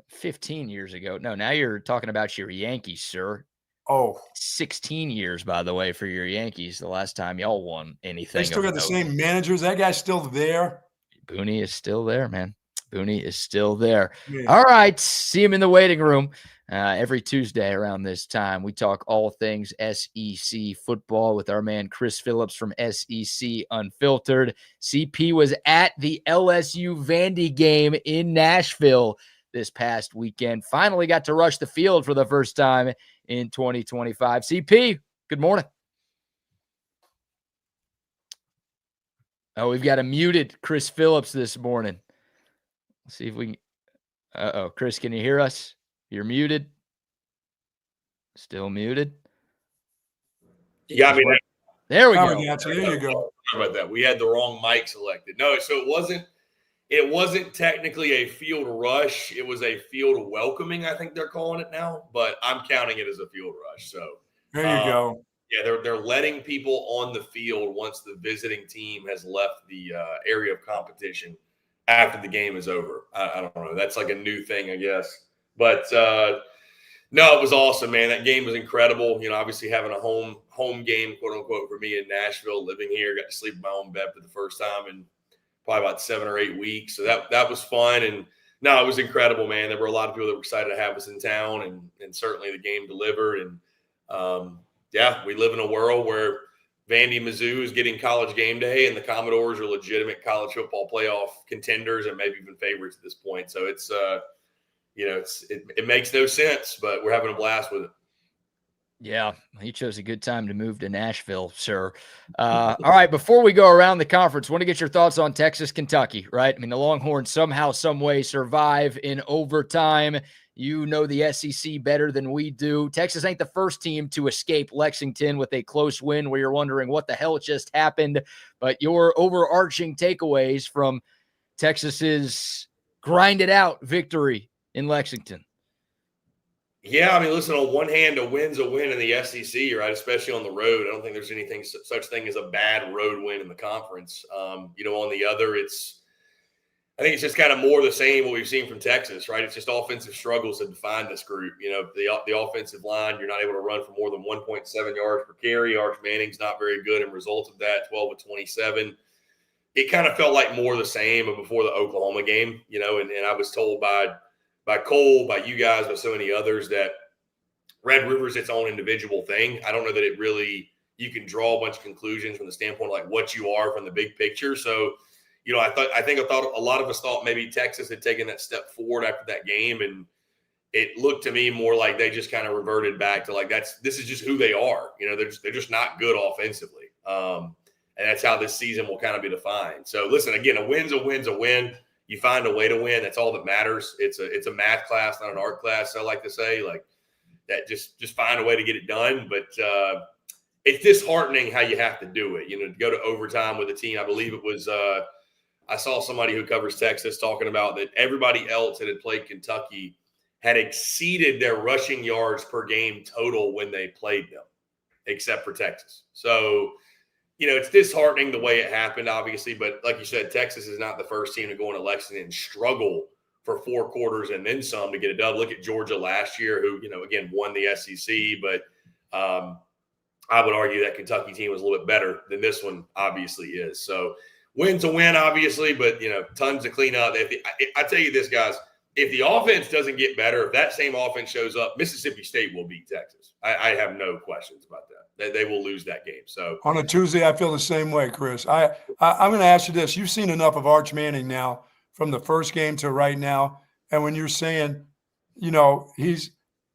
15 years ago. No, now you're talking about your Yankees, sir. Oh. 16 years, by the way, for your Yankees, the last time y'all won anything. They still got the same managers. That guy's still there. Booney is still there, man. Booney is still there. Yeah. All right. See him in the waiting room every Tuesday around this time. We talk all things SEC football with our man Chris Phillips from SEC Unfiltered. CP was at the LSU Vandy game in Nashville this past weekend. Finally got to rush the field for the first time in 2025. CP, good morning. Oh, we've got a muted Chris Phillips this morning. Let's see if we can. Chris, can you hear us? You're muted. Still muted. You got me there. We go. There you go. Sorry about that. We had the wrong mic selected. No, so it wasn't technically a field rush. It was a field welcoming, I think they're calling it now, but I'm counting it as a field rush. So there you go. Yeah, they're letting people on the field once the visiting team has left the area of competition after the game is over. I don't know. That's like a new thing, I guess. But no, it was awesome, man. That game was incredible. Obviously having a home game, quote unquote, for me in Nashville, living here, got to sleep in my own bed for the first time in probably about 7 or 8 weeks. So that was fun. And no, it was incredible, man. There were a lot of people that were excited to have us in town, and certainly the game delivered. And yeah, we live in a world where Vandy Mizzou is getting college game day, and the Commodores are legitimate college football playoff contenders and maybe even favorites at this point. So it's it makes no sense, but we're having a blast with it. Yeah, he chose a good time to move to Nashville, sir. All right, before we go around the conference, want to get your thoughts on Texas, Kentucky, right? I mean, the Longhorns somehow, some way survive in overtime. You know the SEC better than we do. Texas ain't the first team to escape Lexington with a close win where you're wondering what the hell just happened. But your overarching takeaways from Texas's grinded out victory in Lexington. Yeah, I mean, listen, on one hand, a win's a win in the SEC, right? Especially on the road. I don't think there's anything such thing as a bad road win in the conference. On the other, I think it's just kind of more of the same what we've seen from Texas, right? It's just offensive struggles that define this group. The offensive line, you're not able to run for more than 1.7 yards per carry. Arch Manning's not very good in result of that, 12 of 27. It kind of felt like more of the same before the Oklahoma game, and I was told by Cole, by you guys, by so many others that Red River's its own individual thing. I don't know that it really – you can draw a bunch of conclusions from the standpoint of like what you are from the big picture. So, I think a lot of us thought maybe Texas had taken that step forward after that game, and it looked to me more like they just kind of reverted back to like this is just who they are. They're just not good offensively, and that's how this season will kind of be defined. So listen, again, a win's a win. You find a way to win. That's all that matters. It's a math class, not an art class. I like to say like that. Just find a way to get it done. But it's disheartening how you have to do it. To go to overtime with a team. I believe it was. I saw somebody who covers Texas talking about that everybody else that had played Kentucky had exceeded their rushing yards per game total when they played them, except for Texas. So, it's disheartening the way it happened, obviously. But like you said, Texas is not the first team to go into Lexington and struggle for 4 quarters and then some to get a dub. Look at Georgia last year who, again, won the SEC. But I would argue that Kentucky team was a little bit better than this one obviously is. So, win's a win, obviously, but, tons to clean up. I tell you this, guys, if the offense doesn't get better, if that same offense shows up, Mississippi State will beat Texas. I have no questions about that. They will lose that game. So on a Tuesday, I feel the same way, Chris. I'm going to ask you this. You've seen enough of Arch Manning now from the first game to right now. And when you're saying, you know,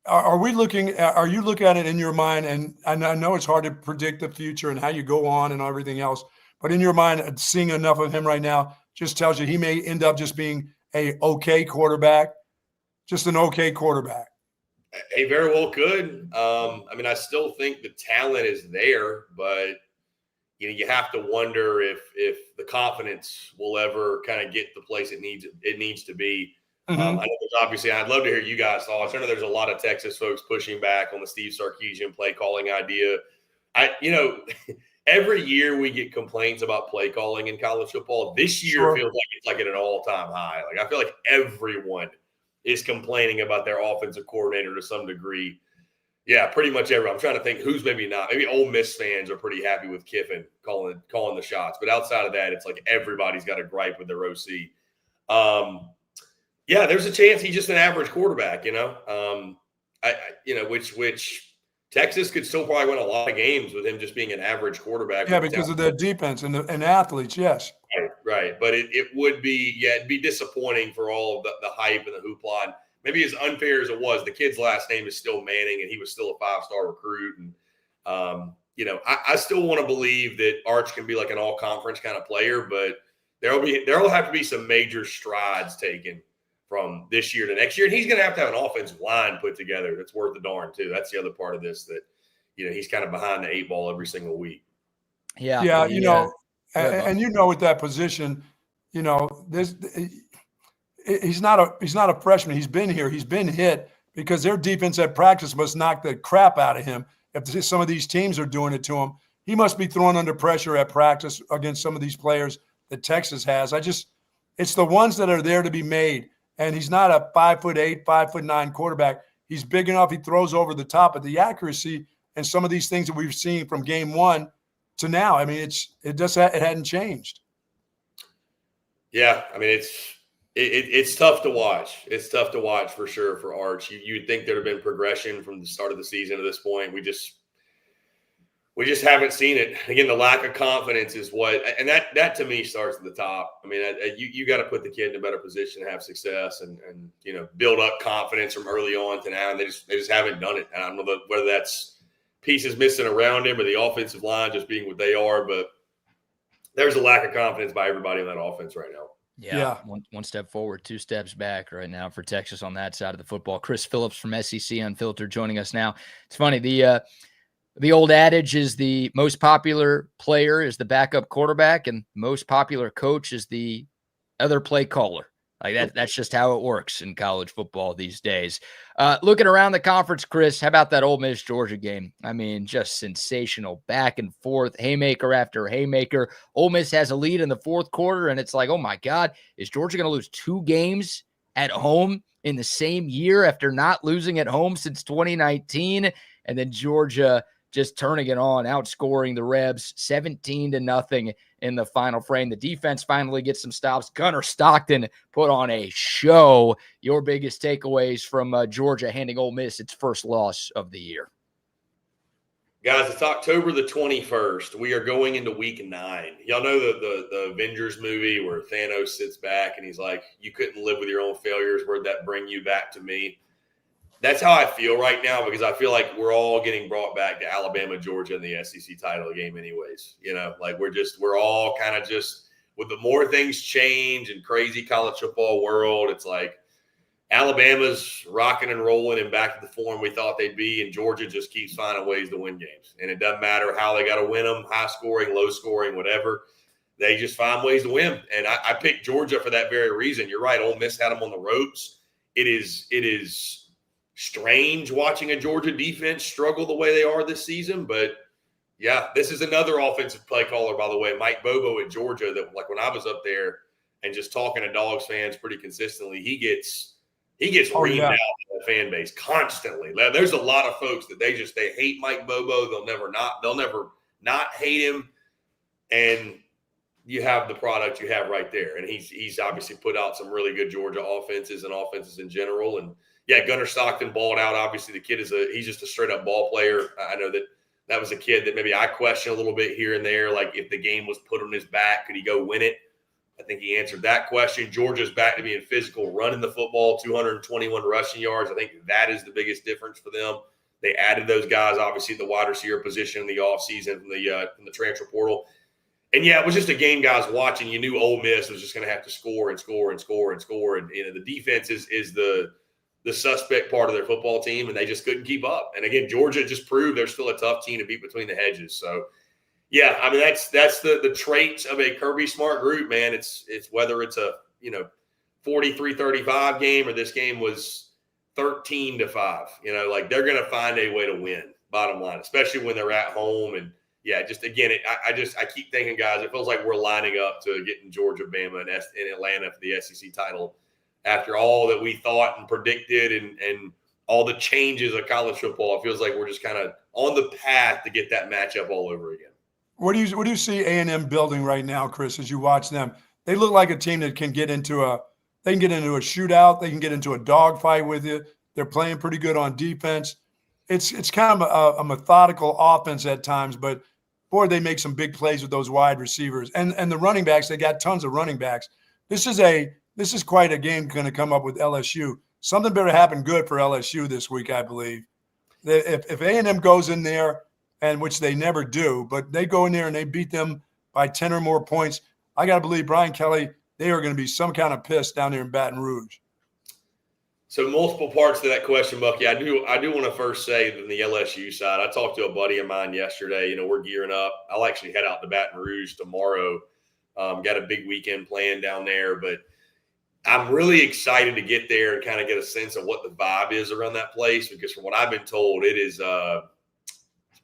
are you looking at it in your mind? And I know it's hard to predict the future and how you go on and everything else, but in your mind, seeing enough of him right now just tells you he may end up just being a okay quarterback, just an okay quarterback. He very well could. I mean, I still think the talent is there, but you have to wonder if the confidence will ever kind of get the place it needs to be. Mm-hmm. I know there's obviously, I'd love to hear you guys' thoughts. I know there's a lot of Texas folks pushing back on the Steve Sarkisian play calling idea. Every year we get complaints about play calling in college football. This year feels like it's like at an all-time high. Like I feel like everyone is complaining about their offensive coordinator to some degree. Yeah, pretty much everyone. I'm trying to think who's maybe not. Maybe Ole Miss fans are pretty happy with Kiffin calling the shots. But outside of that, it's like everybody's got a gripe with their OC. Yeah, there's a chance he's just an average quarterback, which Texas could still probably win a lot of games with him just being an average quarterback. Yeah, because of their defense and athletes, yes. Right. But it would be, it'd be disappointing for all of the hype and the hoopla. And maybe as unfair as it was, the kid's last name is still Manning, and he was still a 5-star recruit. And, I still want to believe that Arch can be like an all-conference kind of player, but there'll have to be some major strides taken from this year to next year. And he's going to have an offensive line put together that's worth the darn, too. That's the other part of this that, he's kind of behind the 8 ball every single week. Yeah. And with that position, he's not a freshman. He's been here. He's been hit because their defense at practice must knock the crap out of him. If some of these teams are doing it to him, he must be thrown under pressure at practice against some of these players that Texas has. It's the ones that are there to be made. And he's not a 5'8", 5'9" quarterback. He's big enough. He throws over the top, but the accuracy and some of these things that we've seen from game one to now, I mean, it hadn't changed. Yeah, I mean, it's tough to watch. It's tough to watch for sure for Arch. You'd think there'd have been progression from the start of the season to this point. We just haven't seen it. Again, the lack of confidence is and that to me starts at the top. I mean, you got to put the kid in a better position to have success and build up confidence from early on to now. And they just haven't done it. And I don't know whether that's pieces missing around him or the offensive line just being what they are, but there's a lack of confidence by everybody on that offense right now. Yeah. One step forward, 2 steps back right now for Texas on that side of the football. Chris Phillips from SEC Unfiltered joining us now. It's funny. The old adage is the most popular player is the backup quarterback and most popular coach is the other play caller. Like that's just how it works in college football these days. Looking around the conference, Chris, how about that Ole Miss Georgia game? I mean, just sensational back and forth, haymaker after haymaker. Ole Miss has a lead in the 4th quarter, and it's like, oh my God, is Georgia going to lose 2 games at home in the same year after not losing at home since 2019? And then Georgia just turning it on, outscoring the Rebs 17-0 in the final frame. The defense finally gets some stops. Gunnar Stockton put on a show. Your biggest takeaways from Georgia handing Ole Miss its first loss of the year? Guys, it's October the 21st. We are going into week 9. Y'all know the Avengers movie where Thanos sits back and he's like, you couldn't live with your own failures. Where'd that bring you back to me? That's how I feel right now because I feel like we're all getting brought back to Alabama, Georgia in the SEC title game anyways. Like we're all kind of just with the more things change and crazy college football world, it's like Alabama's rocking and rolling and back to the form we thought they'd be, and Georgia just keeps finding ways to win games. And it doesn't matter how they got to win them, high scoring, low scoring, whatever. They just find ways to win. And I picked Georgia for that very reason. You're right. Ole Miss had them on the ropes. It is strange watching a Georgia defense struggle the way they are this season. But, yeah, this is another offensive play caller, by the way, Mike Bobo at Georgia, that like when I was up there and just talking to Dogs fans pretty consistently, he gets reamed out by the fan base constantly. There's a lot of folks that they hate Mike Bobo. They'll never not hate him. And you have the product you have right there. And he's obviously put out some really good Georgia offenses and offenses in general. And yeah, Gunnar Stockton balled out. Obviously the kid he's just a straight up ball player. I know that was a kid that maybe I question a little bit here and there. Like if the game was put on his back, could he go win it? I think he answered that question. Georgia's back to being physical, running the football, 221 rushing yards. I think that is the biggest difference for them. They added those guys, obviously, the wide receiver position in the offseason from the transfer portal. And, yeah, it was just a game, guys, watching. You knew Ole Miss was just going to have to score and score and score and score. And, the defense is the suspect part of their football team, and they just couldn't keep up. And, again, Georgia just proved they're still a tough team to beat between the hedges. So, yeah, I mean, that's the traits of a Kirby Smart group, man. It's whether it's a, 43-35 game or this game was 13-5. Like they're going to find a way to win, bottom line, especially when they're at home. And, yeah, just again, I keep thinking, guys, it feels like we're lining up to getting Georgia, Bama, and Atlanta for the SEC title after all that we thought and predicted and all the changes of college football. It feels like we're just kind of on the path to get that matchup all over again. What do you see A&M building right now, Chris, as you watch them? They look like a team that can get into a shootout. They can get into a dogfight with you. They're playing pretty good on defense. It's kind of a methodical offense at times, but boy, they make some big plays with those wide receivers and the running backs. They got tons of running backs. This is quite a game going to come up with LSU. Something better happen good for LSU this week, I believe. If A&M goes in there, and which they never do, but they go in there and they beat them by 10 or more points, I got to believe Brian Kelly, they are going to be some kind of pissed down there in Baton Rouge. So multiple parts to that question, Bucky. I do want to first say that on the LSU side, I talked to a buddy of mine yesterday. We're gearing up. I'll actually head out to Baton Rouge tomorrow. Got a big weekend planned down there, but I'm really excited to get there and kind of get a sense of what the vibe is around that place, because from what I've been told, it is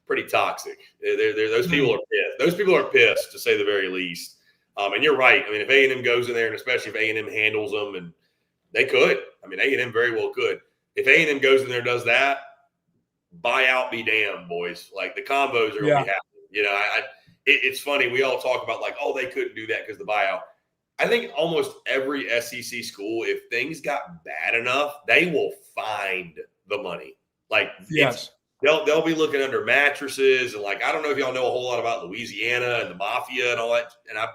pretty toxic. Those people are pissed. Those people are pissed, to say the very least. And you're right. I mean, if A&M goes in there, and especially if A&M handles them, and they could. I mean, A&M very well could. If A&M goes in there and does that, buy out be damned, boys. Like, the combos are going to be happening. It's funny. We all talk about, like, oh, they couldn't do that because the buyout. I think almost every SEC school, if things got bad enough, they will find the money. Like, yes. They'll be looking under mattresses, and like, I don't know if y'all know a whole lot about Louisiana and the mafia and all that, and I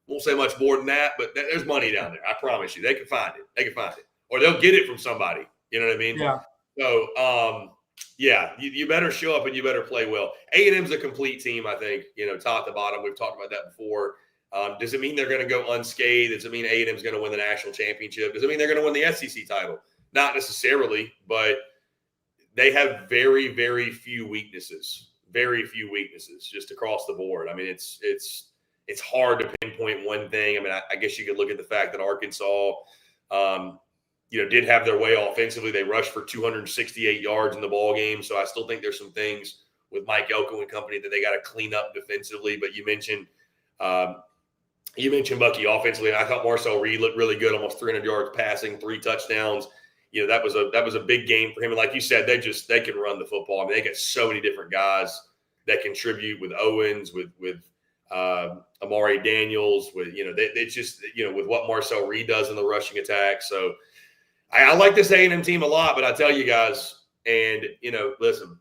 won't say much more than that, but there's money down there. I promise you, they can find it. Or they'll get it from somebody. You know what I mean? Yeah. So, you better show up and you better play well. A&M's a complete team, I think. Top to bottom. We've talked about that before. Does it mean they're going to go unscathed? Does it mean A&M's going to win the national championship? Does it mean they're going to win the SEC title? Not necessarily, but they have very, very few weaknesses. Very few weaknesses just across the board. I mean, it's hard to pinpoint one thing. I mean, I guess you could look at the fact that Arkansas, did have their way offensively. They rushed for 268 yards in the ball game. So I still think there's some things with Mike Elko and company that they got to clean up defensively. But you mentioned Bucky offensively, and I thought Marcel Reed looked really good, almost 300 yards passing, 3 touchdowns. That was a big game for him. And like you said, they can run the football. I mean, they got so many different guys that contribute with Owens, with Amari Daniels, with with what Marcel Reed does in the rushing attack. So I like this A&M team a lot, but I tell you guys, and listen,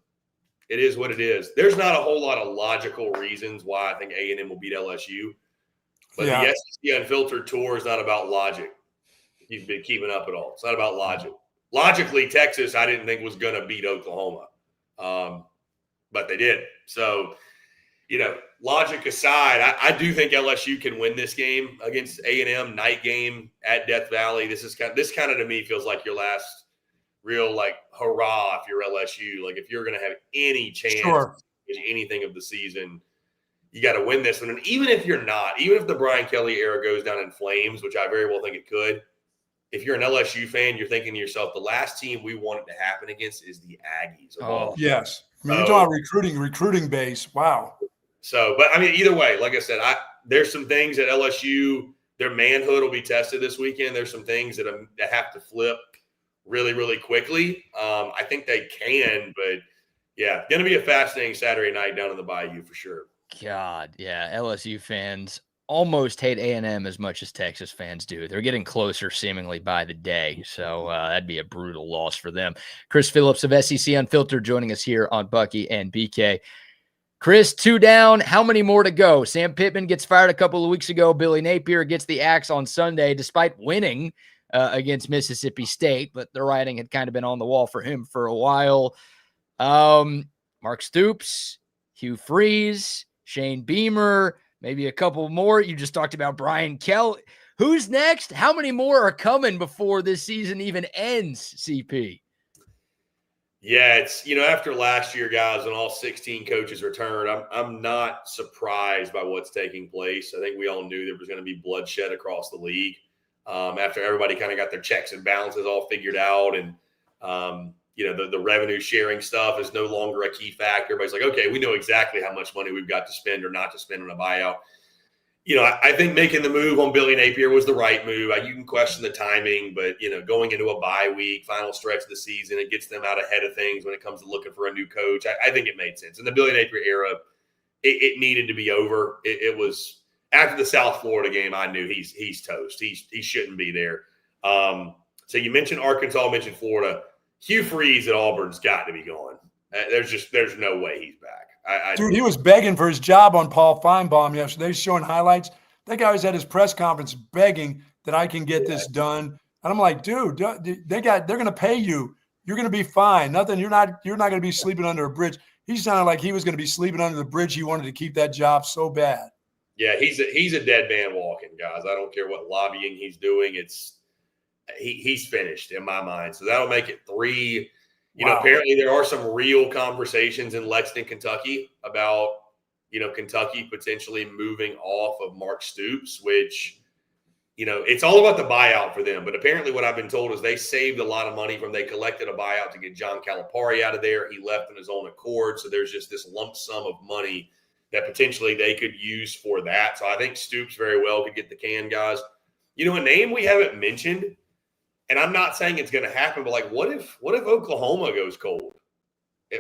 it is what it is. There's not a whole lot of logical reasons why I think A&M will beat LSU, but the SEC Unfiltered Tour is not about logic. If you've been keeping up at all, it's not about logic. Logically, Texas, I didn't think was going to beat Oklahoma, but they did. So, logic aside, I do think LSU can win this game against A&M. Night game at Death Valley. This kind of to me feels like your last real hurrah if you're LSU. Like, if you're going to have any chance to anything of the season, you got to win this one. And even if you're not, even if the Brian Kelly era goes down in flames, which I very well think it could. If you're an LSU fan, you're thinking to yourself, the last team we want it to happen against is the Aggies. Yes. I mean, you're talking about recruiting base. Wow. So, but I mean, either way, like I said, there's some things at LSU, their manhood will be tested this weekend. There's some things that have to flip really, really quickly. I think they can, but yeah, going to be a fascinating Saturday night down in the Bayou for sure. God, yeah. LSU fans almost hate A&M as much as Texas fans do. They're getting closer seemingly by the day. So that'd be a brutal loss for them. Chris Phillips of SEC Unfiltered joining us here on Bucky and BK. Chris, 2 down. How many more to go? Sam Pittman gets fired a couple of weeks ago. Billy Napier gets the axe on Sunday, despite winning against Mississippi State, but the writing had kind of been on the wall for him for a while. Mark Stoops, Hugh Freeze, Shane Beamer, maybe a couple more. You just talked about Brian Kellner. Who's next? How many more are coming before this season even ends, CP? Yeah, it's, after last year, guys, when all 16 coaches returned, I'm not surprised by what's taking place. I think we all knew there was going to be bloodshed across the league after everybody kind of got their checks and balances all figured out. And, the revenue sharing stuff is no longer a key factor. Everybody's like, okay, we know exactly how much money we've got to spend or not to spend on a buyout. I think making the move on Billy Napier was the right move. You can question the timing, but, going into a bye week, final stretch of the season, it gets them out ahead of things when it comes to looking for a new coach. I think it made sense. In the Billy Napier era, it needed to be over. It was after the South Florida game, I knew he's toast. He shouldn't be there. So you mentioned Arkansas, mentioned Florida. Hugh Freeze at Auburn's got to be gone. There's no way he's back. Dude, he was begging for his job on Paul Feinbaum yesterday. He's showing highlights. That guy was at his press conference begging that I can get this done. And I'm like, dude, they're going to pay you. You're going to be fine. Nothing. You're not going to be sleeping under a bridge. He sounded like he was going to be sleeping under the bridge. He wanted to keep that job so bad. Yeah, he's a dead man walking, guys. I don't care what lobbying he's doing. He's finished in my mind. So that'll make it 3. Apparently there are some real conversations in Lexington, Kentucky about, Kentucky potentially moving off of Mark Stoops, which, it's all about the buyout for them. But apparently what I've been told is they saved a lot of money they collected a buyout to get John Calipari out of there. He left on his own accord. So there's just this lump sum of money that potentially they could use for that. So I think Stoops very well could get the can, guys. A name we haven't mentioned, and I'm not saying it's going to happen, but what if Oklahoma goes cold?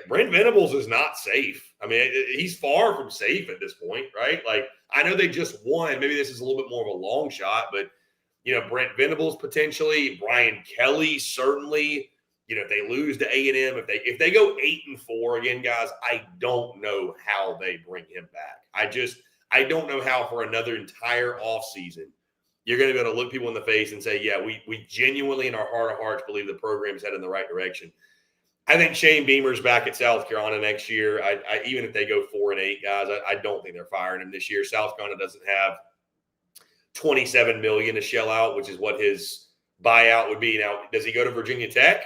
Brent Venables is not safe. I mean, he's far from safe at this point, right? I know they just won. Maybe this is a little bit more of a long shot, but, Brent Venables potentially, Brian Kelly certainly. If they lose to A&M, if they go 8-4 again, guys, I don't know how they bring him back. I don't know how for another entire offseason you're going to be able to look people in the face and say, yeah, we genuinely in our heart of hearts believe the program's headed in the right direction. I think Shane Beamer's back at South Carolina next year. Even if they go 4-8, guys, I don't think they're firing him this year. South Carolina doesn't have $27 million to shell out, which is what his buyout would be. Now, does he go to Virginia Tech?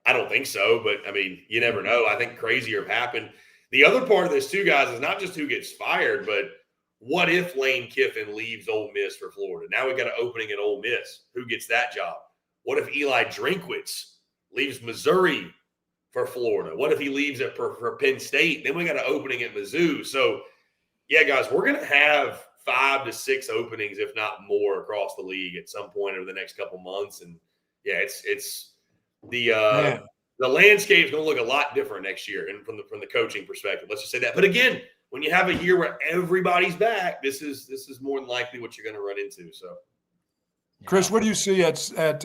I don't think so, but, I mean, you never know. I think crazier have happened. The other part of this, too, guys, is not just who gets fired, but what if Lane Kiffin leaves Ole Miss for Florida? Now we got an opening at Ole Miss. Who gets that job? What if Eli Drinkwitz leaves Missouri for Florida? What if he leaves it for Penn State? Then we got an opening at Mizzou. So, yeah, guys, we're going to have 5 to 6 openings, if not more, across the league at some point over the next couple months. And, yeah, it's the landscape is going to look a lot different next year and from the coaching perspective. Let's just say that. But, again, when you have a year where everybody's back, this is more than likely what you're going to run into. So, Chris, what do you see at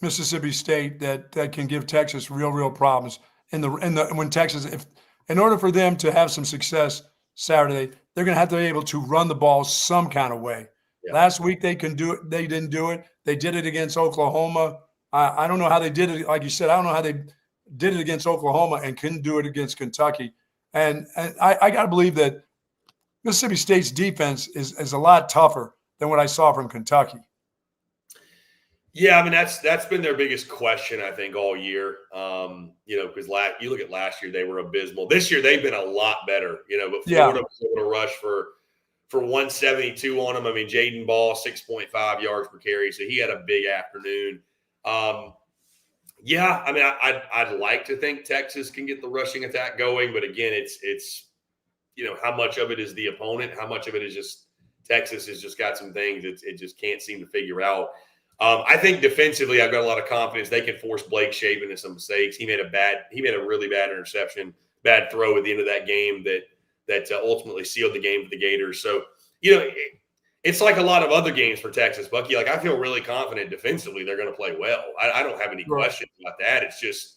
Mississippi State that can give Texas real problems when Texas, in order for them to have some success Saturday, they're going to have to be able to run the ball some kind of way. Yeah. Last week they can do it. They didn't do it. They did it against Oklahoma. I don't know how they did it. Like you said, I don't know how they did it against Oklahoma and couldn't do it against Kentucky. And I got to believe that Mississippi State's defense is a lot tougher than what I saw from Kentucky. Yeah, I mean, that's been their biggest question, I think, all year. Because you look at last year, they were abysmal. This year, they've been a lot better, but Florida was able to rush for 172 on them. I mean, Jaden Ball, 6.5 yards per carry, so he had a big afternoon. Yeah, I mean, I'd like to think Texas can get the rushing attack going, but again, it's how much of it is the opponent, how much of it is just Texas has just got some things it just can't seem to figure out. I think defensively, I've got a lot of confidence they can force Blake Shapen into some mistakes. He made a really bad interception, bad throw at the end of that game that that ultimately sealed the game for the Gators. So, it's like a lot of other games for Texas, Bucky. Like, I feel really confident defensively they're going to play well. I don't have any questions about that. It's just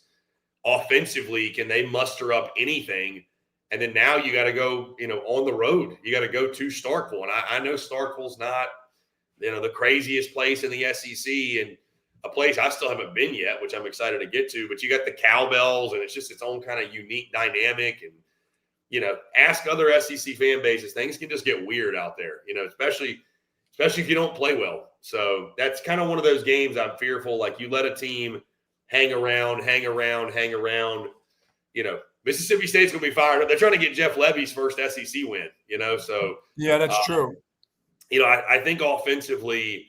offensively, can they muster up anything? And then now you got to go, on the road. You got to go to Starkville. And I know Starkville's not, the craziest place in the SEC and a place I still haven't been yet, which I'm excited to get to. But you got the cowbells, and it's just its own kind of unique dynamic. And, ask other SEC fan bases. Things can just get weird out there, especially if you don't play well. So that's kind of one of those games I'm fearful. Like, you let a team hang around. Mississippi State's going to be fired up. They're trying to get Jeff Levy's first SEC win, so. Yeah, that's true. I think offensively,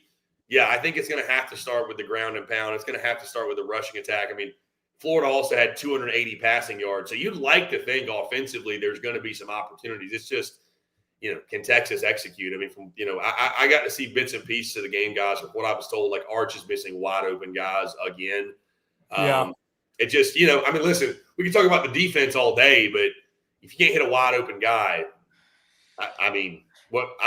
I think it's going to have to start with the ground and pound. It's going to have to start with the rushing attack. I mean, Florida also had 280 passing yards. So you'd like to think offensively there's going to be some opportunities. It's just, can Texas execute? I mean, I got to see bits and pieces of the game, guys. From what I was told, like Arch is missing wide open guys again. It just, listen, we can talk about the defense all day, but if you can't hit a wide open guy, I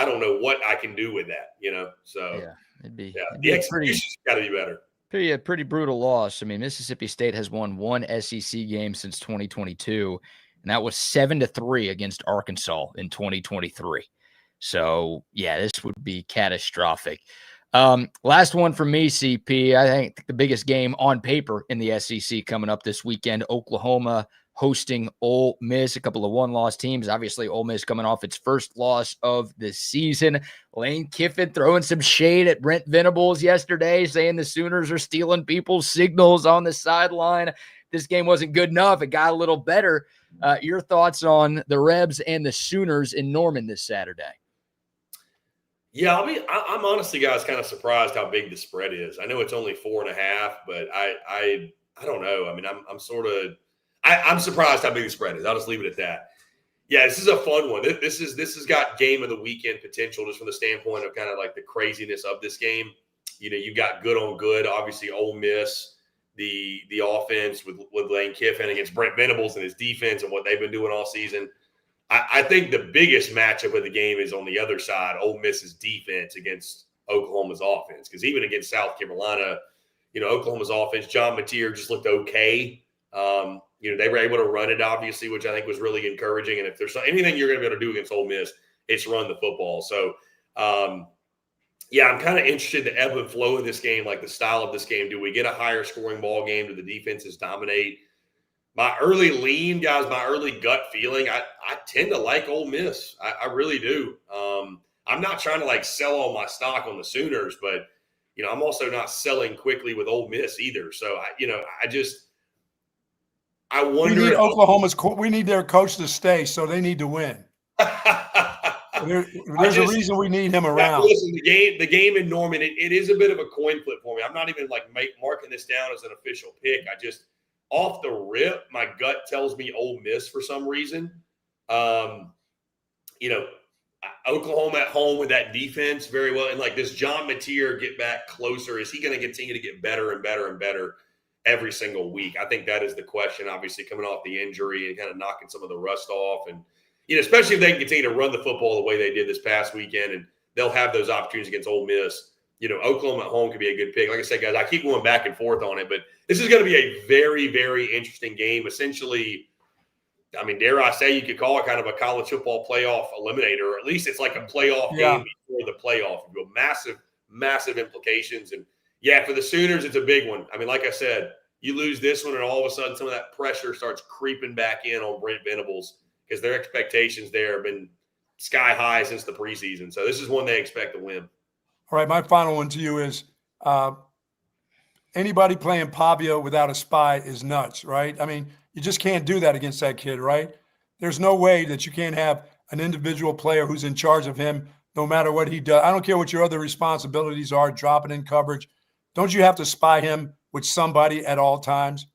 don't know what I can do with that, So the execution's got to be better. Pretty brutal loss. I mean, Mississippi State has won one SEC game since 2022, and that was 7-3 against Arkansas in 2023. So, this would be catastrophic. Last one for me, CP. I think the biggest game on paper in the SEC coming up this weekend, Oklahoma hosting Ole Miss, a couple of one-loss teams. Obviously, Ole Miss coming off its first loss of the season. Lane Kiffin throwing some shade at Brent Venables yesterday, saying the Sooners are stealing people's signals on the sideline. This game wasn't good enough. It got a little better. Your thoughts on the Rebs and the Sooners in Norman this Saturday? Yeah, I'm honestly, guys, kind of surprised how big the spread is. I know it's only 4.5, but I don't know. I mean, I'm surprised how big the spread is. I'll just leave it at that. Yeah, this is a fun one. This has got game of the weekend potential just from the standpoint of kind of like the craziness of this game. You got good on good. Obviously, Ole Miss, the offense with Lane Kiffin against Brent Venables and his defense and what they've been doing all season. I think the biggest matchup of the game is on the other side, Ole Miss's defense against Oklahoma's offense. Because even against South Carolina, Oklahoma's offense, John Mateer just looked okay. They were able to run it, obviously, which I think was really encouraging. And if there's anything you're going to be able to do against Ole Miss, it's run the football. So, I'm kind of interested in the ebb and flow of this game, like the style of this game. Do we get a higher scoring ball game? Do the defenses dominate? My early lean, guys, my early gut feeling, I tend to like Ole Miss. I really do. I'm not trying to sell all my stock on the Sooners, but, I'm also not selling quickly with Ole Miss either. So, I wonder. We need their coach to stay, so they need to win. There's a reason we need him around. Listen, the game in Norman, it is a bit of a coin flip for me. I'm not even marking this down as an official pick. Off the rip, my gut tells me Ole Miss for some reason. Oklahoma at home with that defense very well. And does John Mateer get back closer? Is he going to continue to get better and better and better every single week? I think that is the question, obviously, coming off the injury and kind of knocking some of the rust off. And, especially if they can continue to run the football the way they did this past weekend, and they'll have those opportunities against Ole Miss. Oklahoma at home could be a good pick. Like I said, guys, I keep going back and forth on it, but this is going to be a very, very interesting game. Essentially, dare I say, you could call it kind of a college football playoff eliminator, or at least it's like a playoff game before the playoff. Massive, massive implications. And, for the Sooners, it's a big one. Like I said, you lose this one, and all of a sudden some of that pressure starts creeping back in on Brent Venables because their expectations there have been sky high since the preseason. So this is one they expect to win. All right, my final one to you is anybody playing Pavia without a spy is nuts, right? You just can't do that against that kid, right? There's no way that you can't have an individual player who's in charge of him no matter what he does. I don't care what your other responsibilities are, dropping in coverage. Don't you have to spy him with somebody at all times?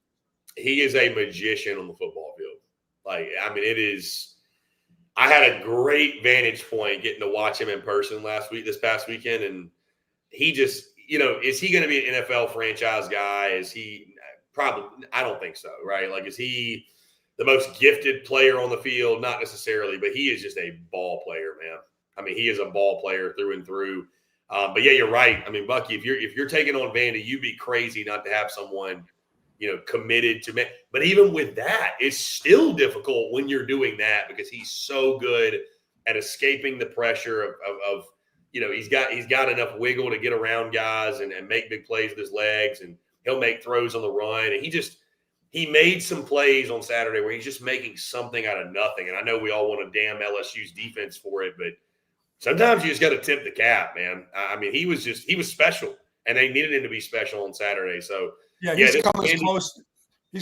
He is a magician on the football field. It is – I had a great vantage point getting to watch him in person this past weekend, and he just – is he going to be an NFL franchise guy? Is he – probably – I don't think so, right? Is he the most gifted player on the field, not necessarily, but he is just a ball player, man. I mean, he is a ball player through and through. But yeah, you're right. I mean, Bucky, if you're taking on Vandy, you'd be crazy not to have someone, committed to. But even with that, it's still difficult when you're doing that because he's so good at escaping the pressure of he's got enough wiggle to get around guys and make big plays with his legs, and he'll make throws on the run. And he made some plays on Saturday where he's just making something out of nothing. And I know we all want to damn LSU's defense for it, but sometimes you just got to tip the cap, man. I mean, he was special, and they needed him to be special on Saturday. So he's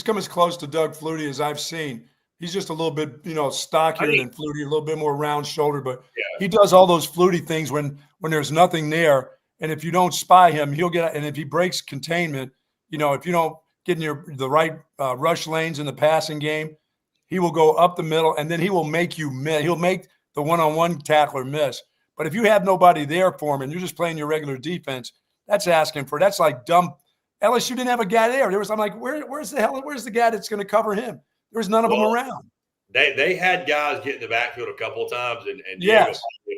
come as close to Doug Flutie as I've seen. He's just a little bit, stockier than Flutie, a little bit more round shouldered, but he does all those Flutie things when there's nothing there. And if you don't spy him, he'll get, and if he breaks containment, if you don't get in the right rush lanes in the passing game, he will go up the middle, and then he will make you miss. He'll make the one-on-one tackler miss. But if you have nobody there for him and you're just playing your regular defense, that's like dumb. LSU didn't have a guy there. I'm like, where's the guy that's going to cover him? There's none of them around. They had guys get in the backfield a couple of times, and Diego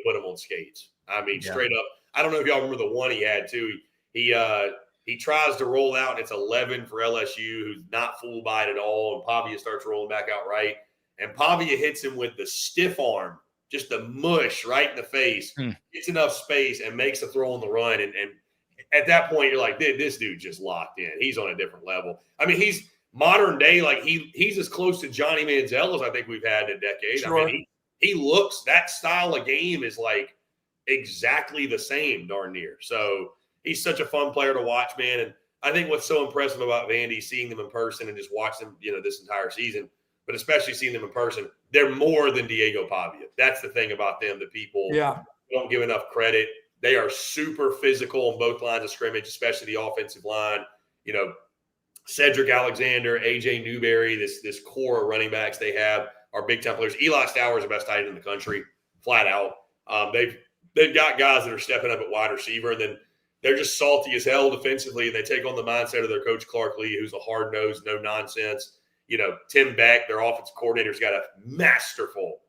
put them on skates. I mean, straight up. I don't know if y'all remember the one he had too. He tries to roll out, and it's 11 for LSU, who's not fooled by it at all. And Pavia starts rolling back out right, and Pavia hits him with the stiff arm, just the mush right in the face. Gets enough space and makes a throw on the run. And at that point, you're like, this dude just locked in. He's on a different level. I mean, he's modern day, like he's as close to Johnny Manziel as I think we've had in a decade. Sure. I mean, he looks, that style of game is like exactly the same, darn near. So he's such a fun player to watch, man. And I think what's so impressive about Vandy, seeing them in person and just watching them, this entire season, but especially seeing them in person, they're more than Diego Pavia. That's the thing about them that people don't give enough credit. They are super physical on both lines of scrimmage, especially the offensive line. Cedric Alexander, AJ Newberry, this core of running backs they have are big time players. Eli Stowers is the best tight end in the country, flat out. They've got guys that are stepping up at wide receiver, and then they're just salty as hell defensively, and they take on the mindset of their coach Clark Lee, who's a hard-nosed, no-nonsense. Tim Beck, their offensive coordinator, has got a masterful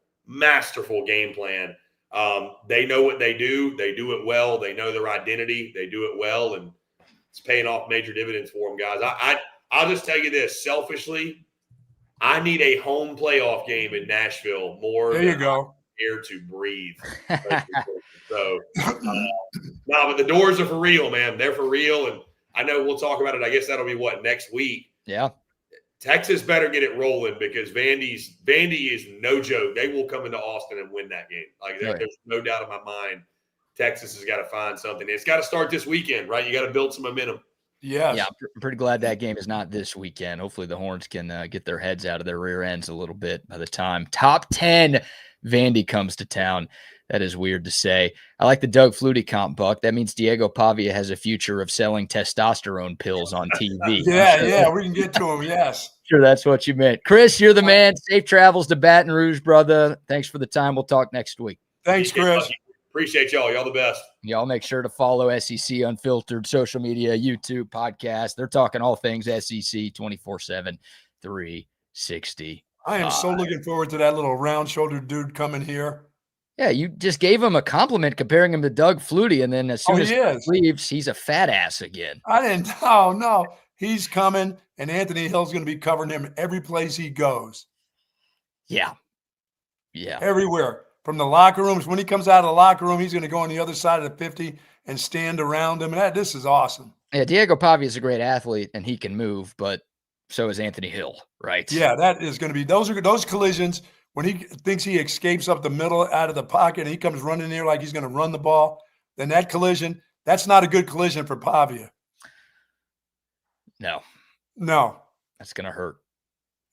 game plan. They know what they do. They do it well. They know their identity. They do it well, and it's paying off major dividends for them, guys. I'll just tell you this, selfishly, I need a home playoff game in Nashville more than air to breathe. So, no, but the doors are for real, man. They're for real, and I know we'll talk about it. I guess that'll be next week. Yeah. Texas better get it rolling because Vandy is no joke. They will come into Austin and win that game. There's no doubt in my mind. Texas has got to find something. It's got to start this weekend, right? You got to build some momentum. Yes. Yeah, I'm pretty glad that game is not this weekend. Hopefully the Horns can get their heads out of their rear ends a little bit by the time top 10 Vandy comes to town. That is weird to say. I like the Doug Flutie comp, Buck. That means Diego Pavia has a future of selling testosterone pills on TV. We can get to him, yes. Sure, that's what you meant. Chris, you're the man. Safe travels to Baton Rouge, brother. Thanks for the time. We'll talk next week. Thanks, Chris. Appreciate y'all. Y'all the best. Y'all make sure to follow SEC Unfiltered, social media, YouTube, podcast. They're talking all things SEC 24/7, 360. I am so looking forward to that little round-shouldered dude coming here. Yeah, you just gave him a compliment comparing him to Doug Flutie, and then as soon as he leaves, he's a fat ass again. I didn't – no. He's coming, and Anthony Hill's going to be covering him every place he goes. Yeah. Everywhere. From the locker rooms. When he comes out of the locker room, he's going to go on the other side of the 50 and stand around him. And this is awesome. Yeah, Diego Pavia is a great athlete, and he can move, but so is Anthony Hill, right? Yeah, that is going to be – those collisions – when he thinks he escapes up the middle out of the pocket and he comes running there like he's going to run the ball, then that collision, that's not a good collision for Pavia. No. That's going to hurt.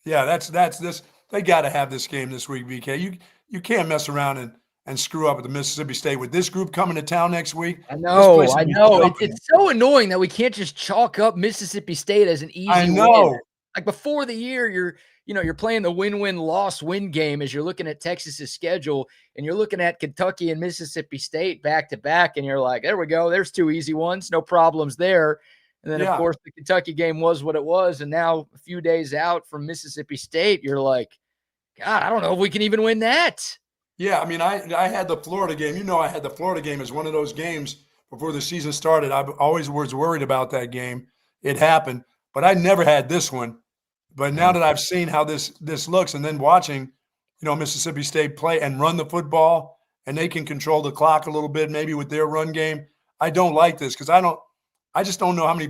Yeah, that's this. They got to have this game this week, BK. You can't mess around and screw up at the Mississippi State with this group coming to town next week. I know. It's so annoying that we can't just chalk up Mississippi State as an easy win. Like before the year, you're playing the win-win-loss-win game as you're looking at Texas's schedule, and you're looking at Kentucky and Mississippi State back-to-back, and you're like, there we go. There's two easy ones. No problems there. And then, of course, the Kentucky game was what it was. And now a few days out from Mississippi State, you're like, God, I don't know if we can even win that. Yeah, I mean, I had the Florida game. You know, I had the Florida game as one of those games before the season started. I always was worried about that game. It happened, but I never had this one. But now that I've seen how this looks, and then watching, Mississippi State play and run the football, and they can control the clock a little bit, maybe with their run game, I don't like this because I just don't know how many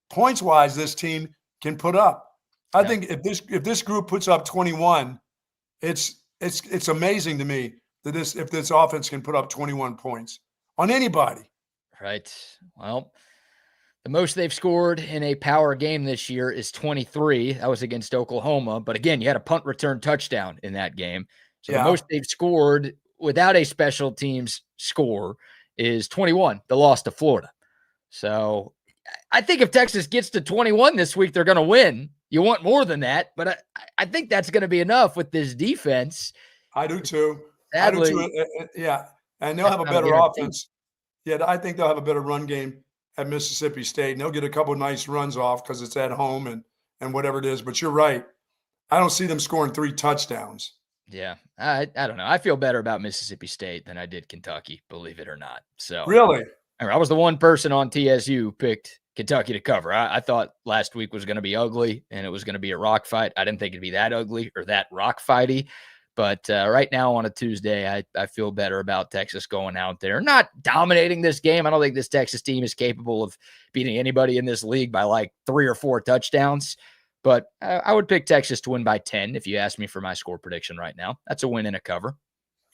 points-wise this team can put up. I think if this group puts up 21, it's amazing to me that if this offense can put up 21 points on anybody. Right. Well, the most they've scored in a power game this year is 23. That was against Oklahoma. But again, you had a punt return touchdown in that game. So the most they've scored without a special teams score is 21, the loss to Florida. So I think if Texas gets to 21 this week, they're going to win. You want more than that, but I think that's going to be enough with this defense. I do too. Sadly, yeah. And they'll have a better offense. Yeah, I think they'll have a better run game at Mississippi State. And they'll get a couple of nice runs off because it's at home and whatever it is. But you're right. I don't see them scoring 3 touchdowns. Yeah, I don't know. I feel better about Mississippi State than I did Kentucky, believe it or not. So really, I was the one person on TSU who picked Kentucky to cover. I thought last week was going to be ugly and it was going to be a rock fight. I didn't think it'd be that ugly or that rock fighty. But right now on a Tuesday, I feel better about Texas going out there, not dominating this game. I don't think this Texas team is capable of beating anybody in this league by like 3 or 4 touchdowns. But I would pick Texas to win by 10 if you ask me for my score prediction right now. That's a win and a cover.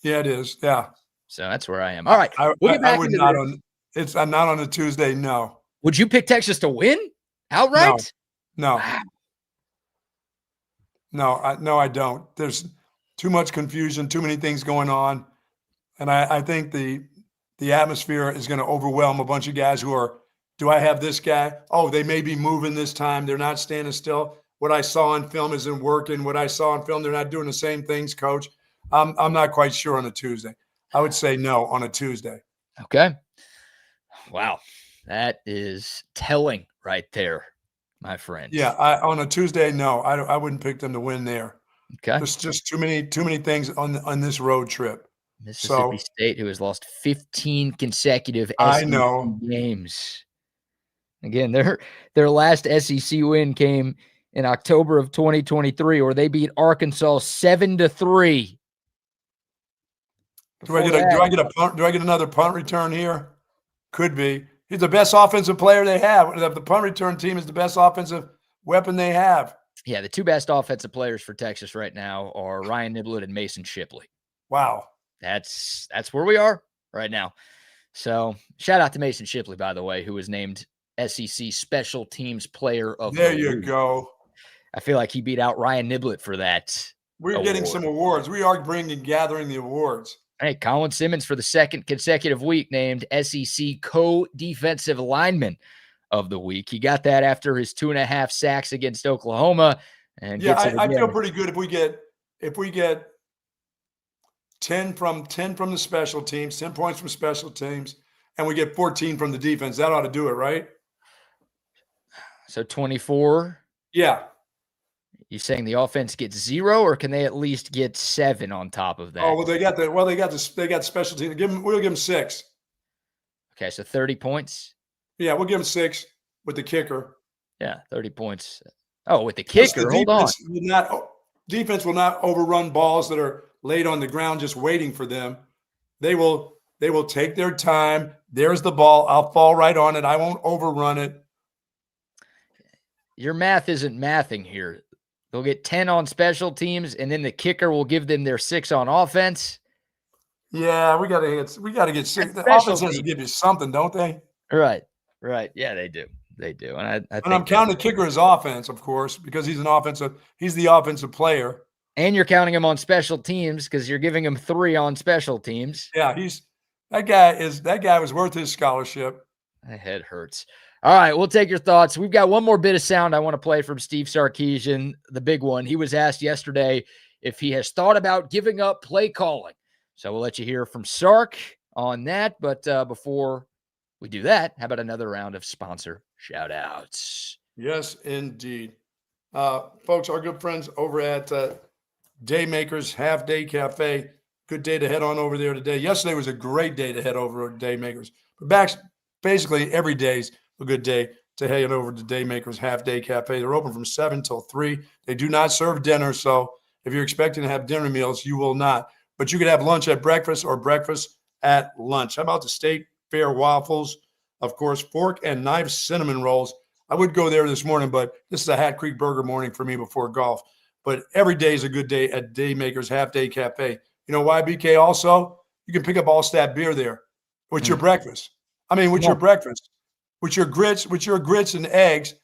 Yeah, it is. Yeah. So that's where I am. All right. I would not it's not on a Tuesday. No. Would you pick Texas to win outright? No. Wow. No, I don't. There's too much confusion, too many things going on. And I think the atmosphere is going to overwhelm a bunch of guys who are, do I have this guy? Oh, they may be moving this time. They're not standing still. What I saw on film isn't working. What I saw on film, they're not doing the same things, coach. I'm not quite sure on a Tuesday. I would say no on a Tuesday. Okay. Wow. That is telling right there, my friend. Yeah, on a Tuesday, no. I wouldn't pick them to win there. Okay. There's just too many things on this road trip. Mississippi State, who has lost 15 consecutive SEC games. Again, their last SEC win came in October of 2023, where they beat Arkansas 7-3. Do I get another punt return here? Could be. He's the best offensive player they have. The punt return team is the best offensive weapon they have. Yeah, the 2 best offensive players for Texas right now are Ryan Niblett and Mason Shipley. Wow. That's where we are right now. So shout out to Mason Shipley, by the way, who was named SEC Special Teams Player of the Week. There you go. I feel like he beat out Ryan Niblett for that. We're getting some awards. We are gathering the awards. Hey, Colin Simmons for the 2nd consecutive week named SEC Co-Defensive Lineman of the Week. He got that after his 2.5 sacks against Oklahoma. And yeah, I feel pretty good if we get 10 from the special teams, 10 points from special teams, and we get 14 from the defense. That ought to do it, right? So 24. Yeah. You saying the offense gets 0, or can they at least get 7 on top of that? Oh, well, they got special teams. We'll give them 6. Okay, so 30 points. Yeah, we'll give them 6 with the kicker. Yeah, 30 points. Oh, with the kicker. Hold on. Defense will not overrun balls that are laid on the ground just waiting for them. They will take their time. There's the ball. I'll fall right on it. I won't overrun it. Your math isn't mathing here. They'll get 10 on special teams, and then the kicker will give them their 6 on offense. Yeah, we gotta get 6. The offense has to give you something, don't they? Right. Yeah, they do. And I'm counting the kicker as offense, of course, because he's the offensive player. And you're counting him on special teams because you're giving him 3 on special teams. Yeah, that guy was worth his scholarship. My head hurts. All right, we'll take your thoughts. We've got one more bit of sound I want to play from Steve Sarkisian, the big one. He was asked yesterday if he has thought about giving up play calling. So we'll let you hear from Sark on that. But before we do that, how about another round of sponsor shout outs? Yes, indeed. Folks, our good friends over at Daymakers Half Day Cafe. Good day to head on over there today. Yesterday was a great day to head over to Daymakers. But basically every day is a good day to head over to Daymakers Half Day Cafe. They're open from 7 till 3. They do not serve dinner, so if you're expecting to have dinner meals, you will not. But you could have lunch at breakfast or breakfast at lunch. How about the State Fair waffles? Of course, fork and knife cinnamon rolls. I would go there this morning, but this is a Hat Creek Burger morning for me before golf. But every day is a good day at Daymakers Half Day Cafe. You know why, BK? Also, you can pick up Altstadt beer there with your breakfast. I mean, with your breakfast, with your grits and eggs,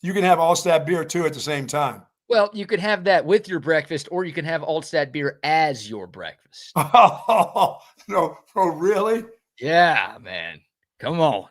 you can have Altstadt beer too at the same time. Well, you could have that with your breakfast, or you can have Altstadt beer as your breakfast. Oh, no. Oh, really? Yeah, man. Come on.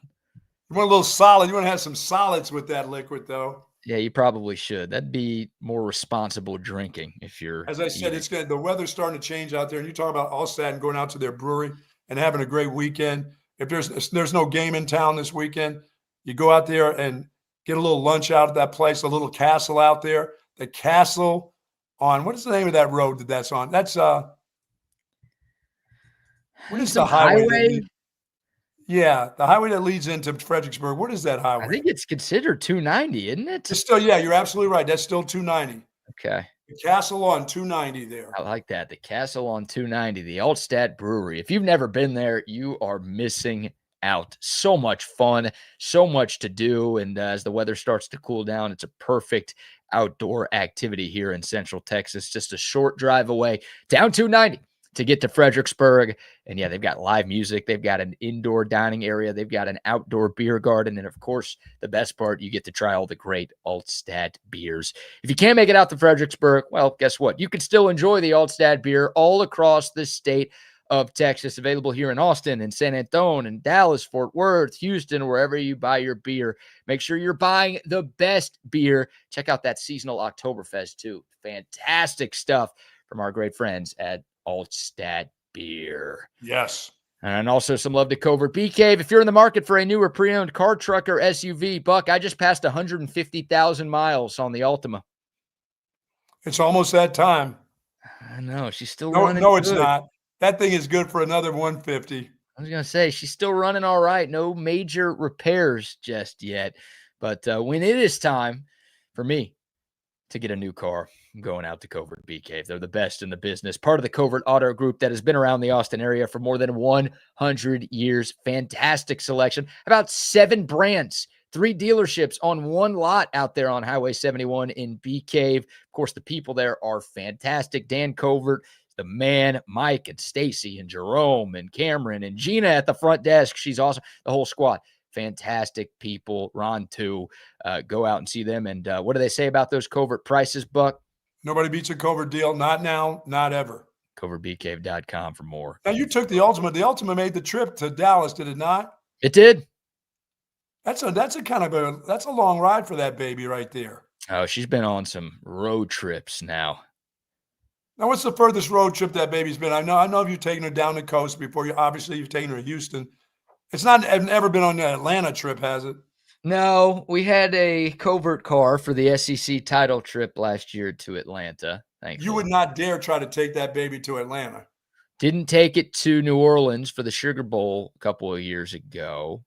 You want a little solid. You want to have some solids with that liquid, though. Yeah, you probably should. That'd be more responsible drinking if you're. As I said, it's good. The weather's starting to change out there, and you talk about Altstadt and going out to their brewery and having a great weekend. If there's no game in town this weekend, you go out there and get a little lunch out at that place, a little castle out there. The castle on, what is the name of that road that's on? That's what is the highway? Yeah, the highway that leads into Fredericksburg. What is that highway? I think it's considered 290, isn't it? It's still, yeah, you're absolutely right. That's still 290. Okay. The castle on 290 there. I like that. The castle on 290, the Altstadt Brewery. If you've never been there, you are missing out. So much fun, so much to do. And as the weather starts to cool down, it's a perfect outdoor activity here in Central Texas. Just a short drive away down 290 to get to Fredericksburg. And yeah, they've got live music. They've got an indoor dining area. They've got an outdoor beer garden. And of course, the best part, you get to try all the great Altstadt beers. If you can't make it out to Fredericksburg, well, guess what? You can still enjoy the Altstadt beer all across the state of Texas, available here in Austin and San Antonio and Dallas, Fort Worth, Houston, wherever you buy your beer. Make sure you're buying the best beer. Check out that seasonal Oktoberfest too. Fantastic stuff from our great friends at Altstadt Beer. Yes. And also some love to Covert Bee Cave. If you're in the market for a new or pre-owned car, truck, or SUV, Buck, I just passed 150,000 miles on the Altima. It's almost that time. I know. She's still running. No, it's not. That thing is good for another 150. I was going to say, she's still running all right. No major repairs just yet. But when it is time for me to get a new car, I'm going out to Covert Bee Cave. They're the best in the business. Part of the Covert Auto Group that has been around the Austin area for more than 100 years. Fantastic selection. About 7 brands, 3 dealerships on one lot out there on Highway 71 in Bee Cave. Of course, the people there are fantastic. Dan Covert, the man, Mike and Stacy and Jerome and Cameron and Gina at the front desk. She's awesome. The whole squad. Fantastic people. Ron, too. Go out and see them. And what do they say about those Covert prices, Buck? Nobody beats a Covert deal. Not now, not ever. CovertBeeCave.com for more. Now, you took the Ultima. The Ultima made the trip to Dallas, did it not? It did. That's a long ride for that baby right there. Oh, she's been on some road trips now. Now, what's the furthest road trip that baby's been? I know you've taken her down the coast before. You've taken her to Houston. It's not never been on the Atlanta trip, has it? No, we had a Covert car for the SEC title trip last year to Atlanta. Thankfully. You would not dare try to take that baby to Atlanta. Didn't take it to New Orleans for the Sugar Bowl a couple of years ago.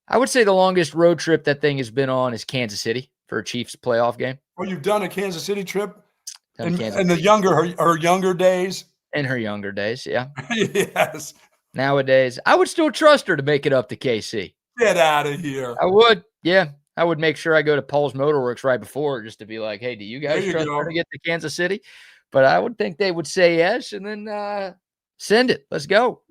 I would say the longest road trip that thing has been on is Kansas City for a Chiefs playoff game. Well, you've done a Kansas City trip? In her younger days? In her younger days, yeah. Yes. Nowadays, I would still trust her to make it up to KC. Get out of here. I would, yeah. I would make sure I go to Paul's Motorworks right before just to be like, hey, do you guys trust her to get to Kansas City? But I would think they would say yes and then send it. Let's go.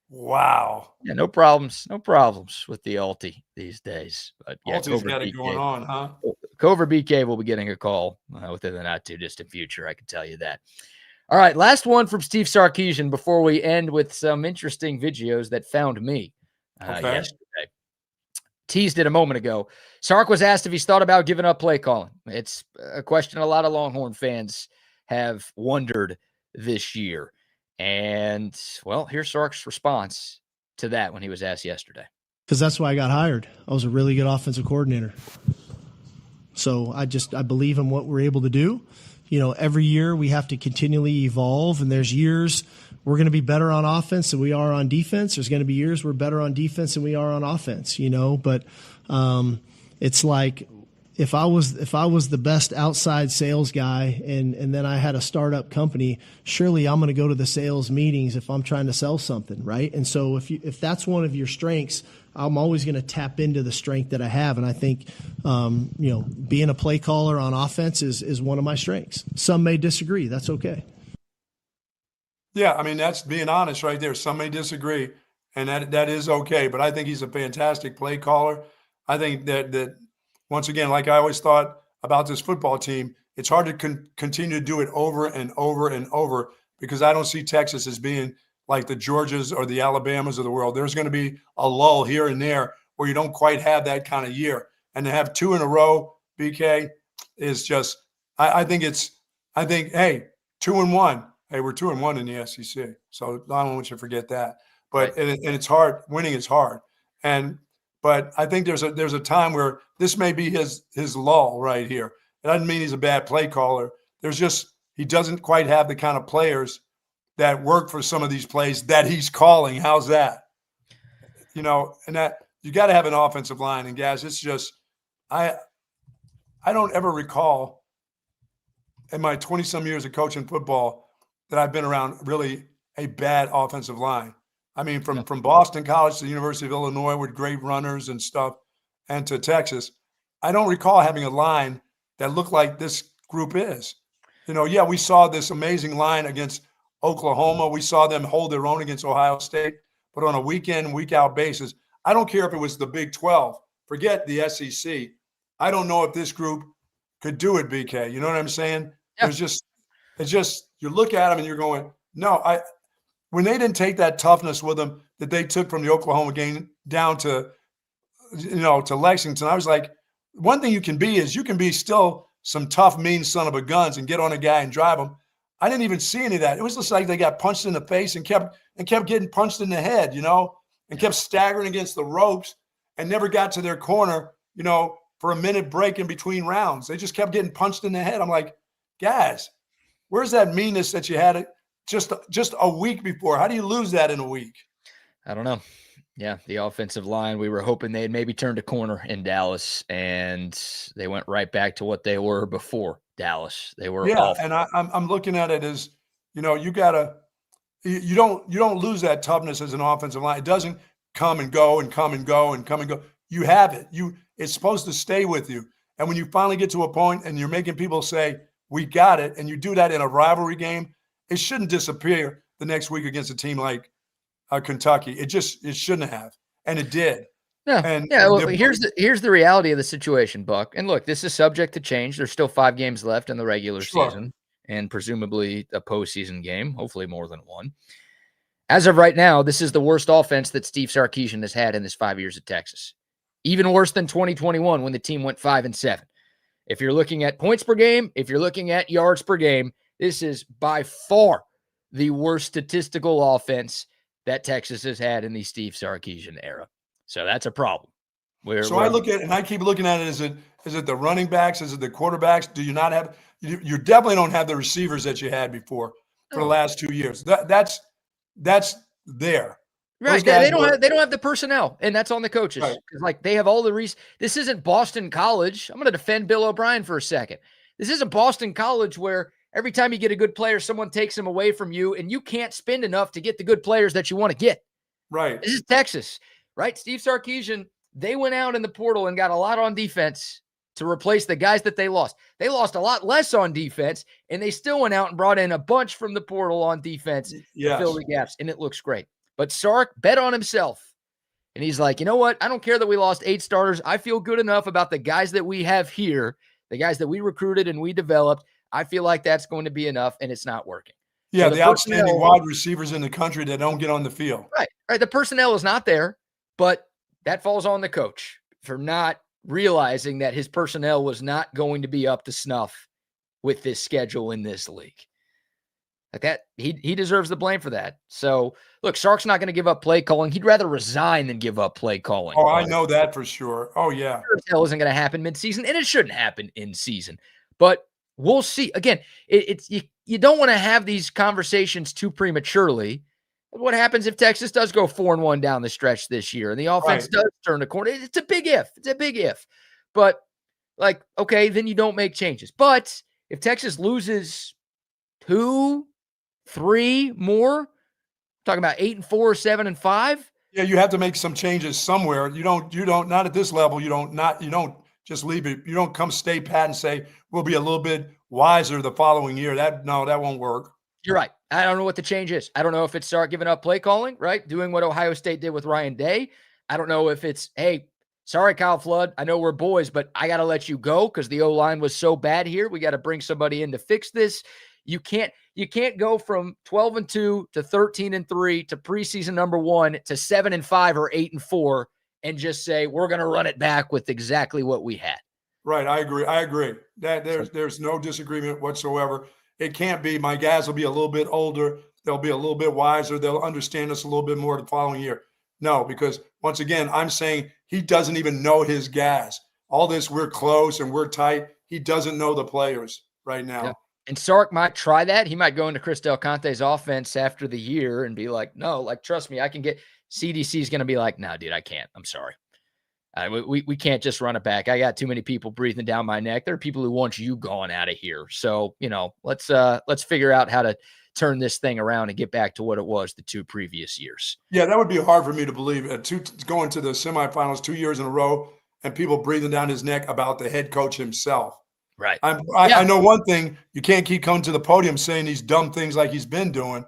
Wow. Yeah, no problems. No problems with the Alti these days. But yeah, Alti's got it going on, huh? Covert BK will be getting a call within the not too distant future. I can tell you that. All right, last one from Steve Sarkisian before we end with some interesting videos that found me yesterday. Teased it a moment ago. Sark was asked if he's thought about giving up play calling. It's a question a lot of Longhorn fans have wondered this year. And, well, here's Sark's response to that when he was asked yesterday. Because that's why I got hired. I was a really good offensive coordinator. So I believe in what we're able to do. You know, every year we have to continually evolve, and there's years we're going to be better on offense than we are on defense. There's going to be years we're better on defense than we are on offense, you know, but it's like if I was the best outside sales guy and then I had a startup company, surely I'm going to go to the sales meetings if I'm trying to sell something, right? And so if that's one of your strengths, I'm always going to tap into the strength that I have. And I think, you know, being a play caller on offense is one of my strengths. Some may disagree. That's okay. Yeah, I mean, that's being honest right there. Some may disagree, and that is okay. But I think he's a fantastic play caller. I think that once again, like I always thought about this football team, it's hard to continue to do it over and over and over because I don't see Texas as being like the Georgias or the Alabamas of the world. There's going to be a lull here and there where you don't quite have that kind of year. And to have 2 in a row, BK, is just I think, hey, 2-1. Hey, we're 2-1 in the SEC. So I don't want you to forget that. But Right. and it's hard. Winning is hard. But I think there's a time where this may be his lull right here. It doesn't mean he's a bad play caller. There's just he doesn't quite have the kind of players that work for some of these plays that he's calling. How's that? You know, and that you got to have an offensive line. And guys, it's just I don't ever recall in my 20-some years of coaching football that I've been around really a bad offensive line. I mean, from Boston College to the University of Illinois with great runners and stuff, and to Texas, I don't recall having a line that looked like this group is. You know, yeah, we saw this amazing line against Oklahoma. We saw them hold their own against Ohio State, but on a week-in, week-out basis, I don't care if it was the Big 12. Forget the SEC. I don't know if this group could do it, BK. You know what I'm saying? Yeah. It's just you look at them and you're going, no, when they didn't take that toughness with them that they took from the Oklahoma game down to, you know, to Lexington, I was like, one thing you can be is you can be still some tough, mean son of a guns and get on a guy and drive him. I didn't even see any of that. It was just like they got punched in the face and kept getting punched in the head, you know, and kept staggering against the ropes and never got to their corner, you know, for a minute break in between rounds. They just kept getting punched in the head. I'm like, guys, where's that meanness that you had just a week before? How do you lose that in a week? I don't know. Yeah, the offensive line, we were hoping they'd maybe turned a corner in Dallas, and they went right back to what they were before Dallas. They were awful. And I'm looking at it as, you know, you don't lose that toughness as an offensive line. It doesn't come and go and come and go and come and go. You have it. It's supposed to stay with you. And when you finally get to a point and you're making people say, we got it, and you do that in a rivalry game, it shouldn't disappear the next week against a team like Kentucky. It shouldn't have, and it did. Well, here's the reality of the situation, Buck. And look, this is subject to change. There's still 5 games left in the regular season, and presumably a postseason game, hopefully more than one. As of right now, this is the worst offense that Steve Sarkisian has had in his 5 years at Texas. Even worse than 2021 when the team went 5-7. If you're looking at points per game, if you're looking at yards per game, this is by far the worst statistical offense that Texas has had in the Steve Sarkisian era. So that's a problem. I look at it, and I keep looking at it. Is it the running backs? Is it the quarterbacks? Do you not have? You definitely don't have the receivers that you had before for the last 2 years. That's there. Right. They don't have the personnel, and that's on the coaches. Right. Like they have all the this isn't Boston College. I'm going to defend Bill O'Brien for a second. This isn't Boston College where every time you get a good player, someone takes him away from you, and you can't spend enough to get the good players that you want to get. Right. This is Texas, right? Steve Sarkisian, they went out in the portal and got a lot on defense to replace the guys that they lost. They lost a lot less on defense, and they still went out and brought in a bunch from the portal on defense to fill the gaps, and it looks great. But Sark bet on himself, and he's like, you know what? I don't care that we lost 8 starters. I feel good enough about the guys that we have here, the guys that we recruited and we developed. I feel like that's going to be enough, and it's not working. Yeah, so the outstanding wide receivers in the country that don't get on the field. Right. The personnel is not there, but that falls on the coach for not realizing that his personnel was not going to be up to snuff with this schedule in this league. Like that, he deserves the blame for that. So look, Sark's not going to give up play calling. He'd rather resign than give up play calling. Oh, I know that for sure. Oh, yeah. Sure as hell isn't going to happen mid-season, and it shouldn't happen in season. But we'll see. Again, it's you don't want to have these conversations too prematurely. What happens if Texas does go 4-1 down the stretch this year and the offense does turn the corner? It's a big if. It's a big if. But like, okay, then you don't make changes. But if Texas loses 2, 3 more, talking about 8-4, 7-5. Yeah, you have to make some changes somewhere. You don't not at this level. You don't just leave it. You don't come stay pat and say we'll be a little bit wiser the following year. That won't work. You're right. I don't know what the change is. I don't know if it's start giving up play calling, right? Doing what Ohio State did with Ryan Day. I don't know if it's, hey, sorry, Kyle Flood, I know we're boys, but I got to let you go because the O-line was so bad here. We got to bring somebody in to fix this. You can't go from 12-2 to 13-3 to preseason number 1 to 7-5 or 8-4 and just say we're going to run it back with exactly what we had. Right, I agree. That there's no disagreement whatsoever. It can't be. My guys will be a little bit older. They'll be a little bit wiser. They'll understand us a little bit more the following year. No, because once again, I'm saying he doesn't even know his guys. All this, we're close and we're tight. He doesn't know the players right now. Yeah. And Sark might try that. He might go into Chris Del Conte's offense after the year and be like, no, like, trust me, I can get – CDC is going to be like, no, dude, I can't. I'm sorry. We can't just run it back. I got too many people breathing down my neck. There are people who want you gone out of here. So, let's figure out how to turn this thing around and get back to what it was the 2 previous years. Yeah, that would be hard for me to believe. Going to the semifinals 2 years in a row and people breathing down his neck about the head coach himself. Right. I know one thing. You can't keep coming to the podium saying these dumb things like he's been doing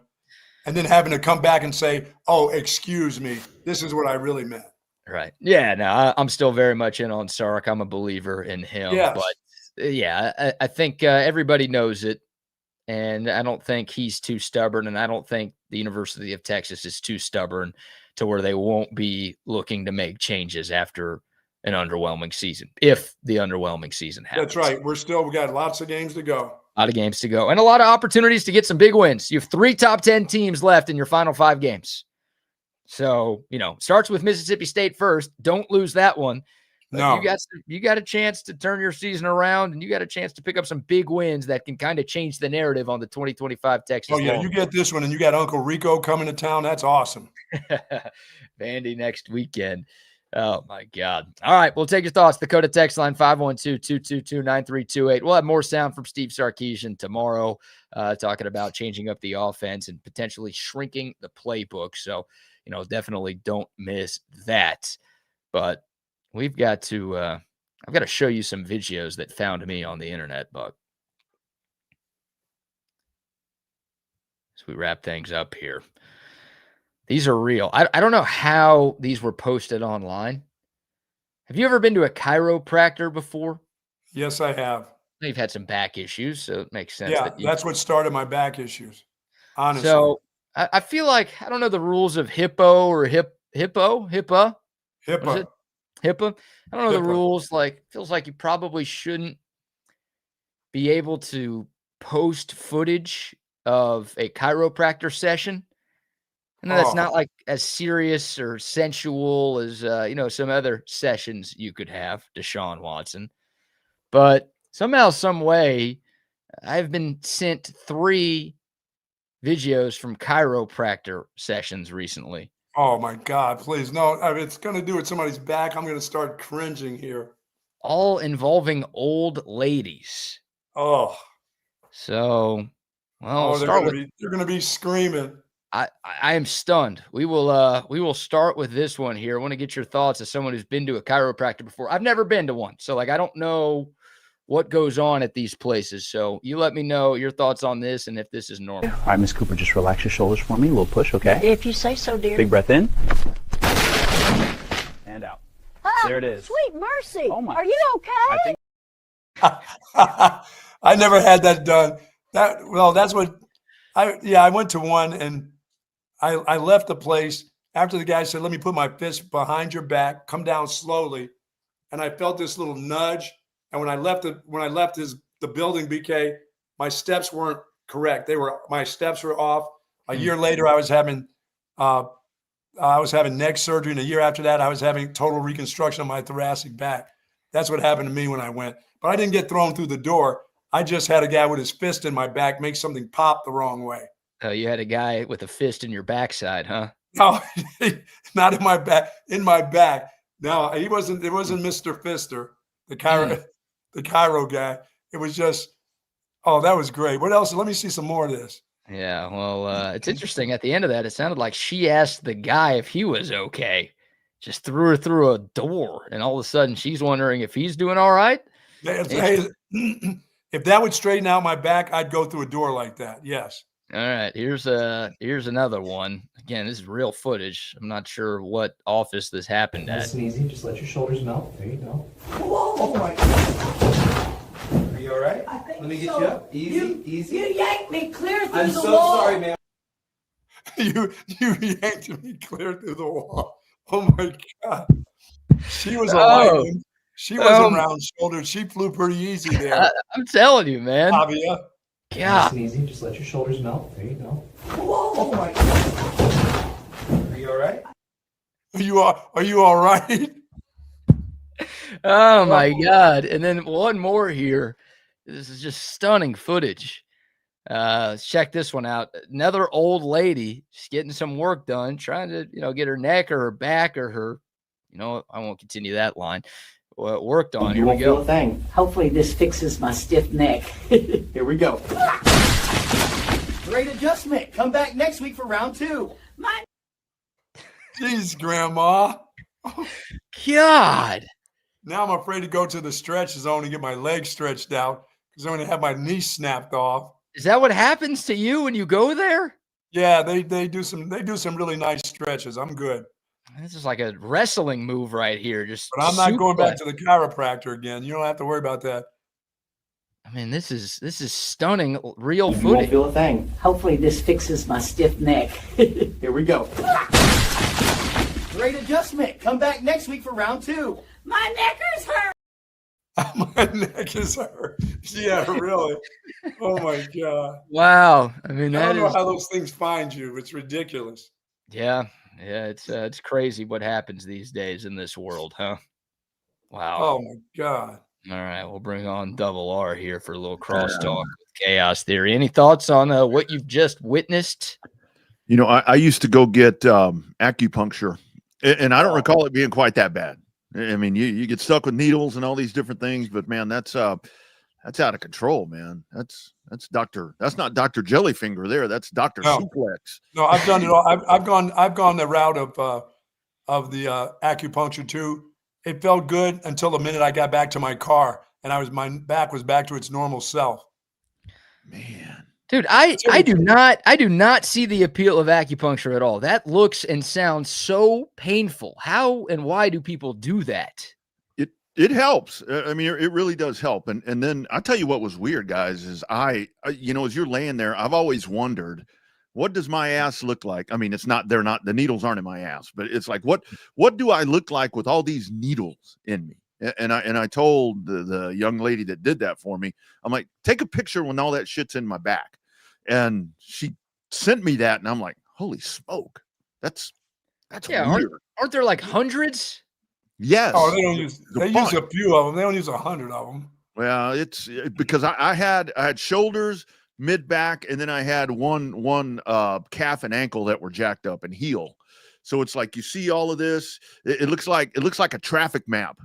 and then having to come back and say, oh, excuse me, this is what I really meant. Right. Yeah, no, I'm still very much in on Sark. I'm a believer in him. Yes. But, yeah, I think everybody knows it, and I don't think he's too stubborn, and I don't think the University of Texas is too stubborn to where they won't be looking to make changes after an underwhelming season, if the underwhelming season happens. That's right. We got lots of games to go. A lot of games to go, and a lot of opportunities to get some big wins. You have 3 top 10 teams left in your final 5 games. So, starts with Mississippi State first. Don't lose that one. No. You got a chance to turn your season around, and you got a chance to pick up some big wins that can kind of change the narrative on the 2025 Texas. Oh, yeah, Longhorns. you get this one, and you got Uncle Rico coming to town. That's awesome. Vandy next weekend. Oh, my God. All right, we'll take your thoughts. Dakota text line 512-222-9328. We'll have more sound from Steve Sarkisian tomorrow talking about changing up the offense and potentially shrinking the playbook. So, definitely don't miss that. But we've got to I've got to show you some videos that found me on the internet, Buck. As we wrap things up here. These are real. I don't know how these were posted online. Have you ever been to a chiropractor before? Yes, I have. You've had some back issues, so it makes sense. Yeah, that's what started my back issues, honestly. So I feel like, I don't know the rules of HIPAA. HIPAA. I don't know the rules. Like, feels like you probably shouldn't be able to post footage of a chiropractor session. I know that's not like as serious or sensual as, some other sessions you could have, Deshaun Watson. But somehow, some way, I've been sent 3 videos from chiropractor sessions recently. Oh, my God, please. No, if it's going to do with somebody's back, I'm going to start cringing here. All involving old ladies. Oh. So, well, they're going to be screaming. I am stunned. We will start with this one here. I want to get your thoughts as someone who's been to a chiropractor before. I've never been to one, so I don't know what goes on at these places. So you let me know your thoughts on this and if this is normal. All right, Miss Cooper, just relax your shoulders for me. A little push, okay? If you say so, dear. Big breath in. And out. There it is. Sweet mercy. Oh my. Are you okay? I never had that done. That's what I went to one and I left the place after the guy said, let me put my fist behind your back, come down slowly. And I felt this little nudge. And when I left the building, BK, my steps weren't correct. My steps were off. A year later, I was having neck surgery, and a year after that, I was having total reconstruction of my thoracic back. That's what happened to me when I went. But I didn't get thrown through the door. I just had a guy with his fist in my back make something pop the wrong way. Oh, you had a guy with a fist in your backside, huh? No, not in my back. In my back. No, it wasn't Mr. Fister, the Cairo guy. It was just, oh, that was great. What else? Let me see some more of this. Yeah, well, it's interesting. At the end of that, it sounded like she asked the guy if he was okay. Just threw her through a door, and all of a sudden she's wondering if he's doing all right. If that would straighten out my back, I'd go through a door like that. Yes. All right, here's another one. Again, this is real footage. I'm not sure what office this happened at. Nice and easy. Just let your shoulders melt. There you go. Whoa! Oh my God. Are you all right? Let me get you up. Easy. You yanked me clear through I'm the so wall. sorry, man. You yanked me clear through the wall. Oh my God. She was a light one. She wasn't round shouldered. She flew pretty easy there. I'm telling you, man. Fabia. Yeah. Nice and easy. Just let your shoulders melt. There you go. Whoa! Oh my God. Are you all right? Are you all right? Oh my God. And then one more here. This is just stunning footage. Let's check this one out. Another old lady, she's getting some work done, trying to, get her neck or her back or her, I won't continue that line. Worked on. Here we go. Feel a thing. Hopefully this fixes my stiff neck. Here we go. Great adjustment. Come back next week for round 2. Jeez, Grandma. God. Now I'm afraid to go to the stretch zone and get my legs stretched out because I'm going to have my knee snapped off. Is that what happens to you when you go there? Yeah, they do some really nice stretches. I'm good. This is like a wrestling move right here. But I'm not going back to the chiropractor again. You don't have to worry about that. I mean, this is stunning, real You won't footage. feel a thing. Hopefully this fixes my stiff neck. Here we go. Great adjustment. Come back next week for round 2. My neck is hurt. My neck is hurt. Yeah, really. Oh my God. Wow. I mean, I don't know how those things find you. It's ridiculous. Yeah, it's crazy what happens these days in this world, huh? Wow. Oh my God. All right, we'll bring on Double R here for a little crosstalk with Chaos Theory. Any thoughts on what you've just witnessed? I used to go get acupuncture, and I don't recall it being quite that bad. I mean, you get stuck with needles and all these different things, but man, that's out of control, man. That's not Dr. Jellyfinger there. That's Dr. Suplex. No, I've done it all. I've gone the route of the acupuncture too. It felt good until the minute I got back to my car and my back was back to its normal self. Man. Dude, I do not see the appeal of acupuncture at all. That looks and sounds so painful. How and why do people do that? It helps. I mean, it really does help. And then I'll tell you what was weird, guys, is as you're laying there, I've always wondered, what does my ass look like? I mean, the needles aren't in my ass, but it's like, what do I look like with all these needles in me? And I told the young lady that did that for me, I'm like, take a picture when all that shit's in my back. And she sent me that, and I'm like, holy smoke. That's weird. Aren't there like hundreds? Yes. Oh, they use a few of them. They don't use 100 of them. Well, it's because I had shoulders, mid back, and then I had one calf and ankle that were jacked up and heel. So it's like you see all of this. It looks like a traffic map.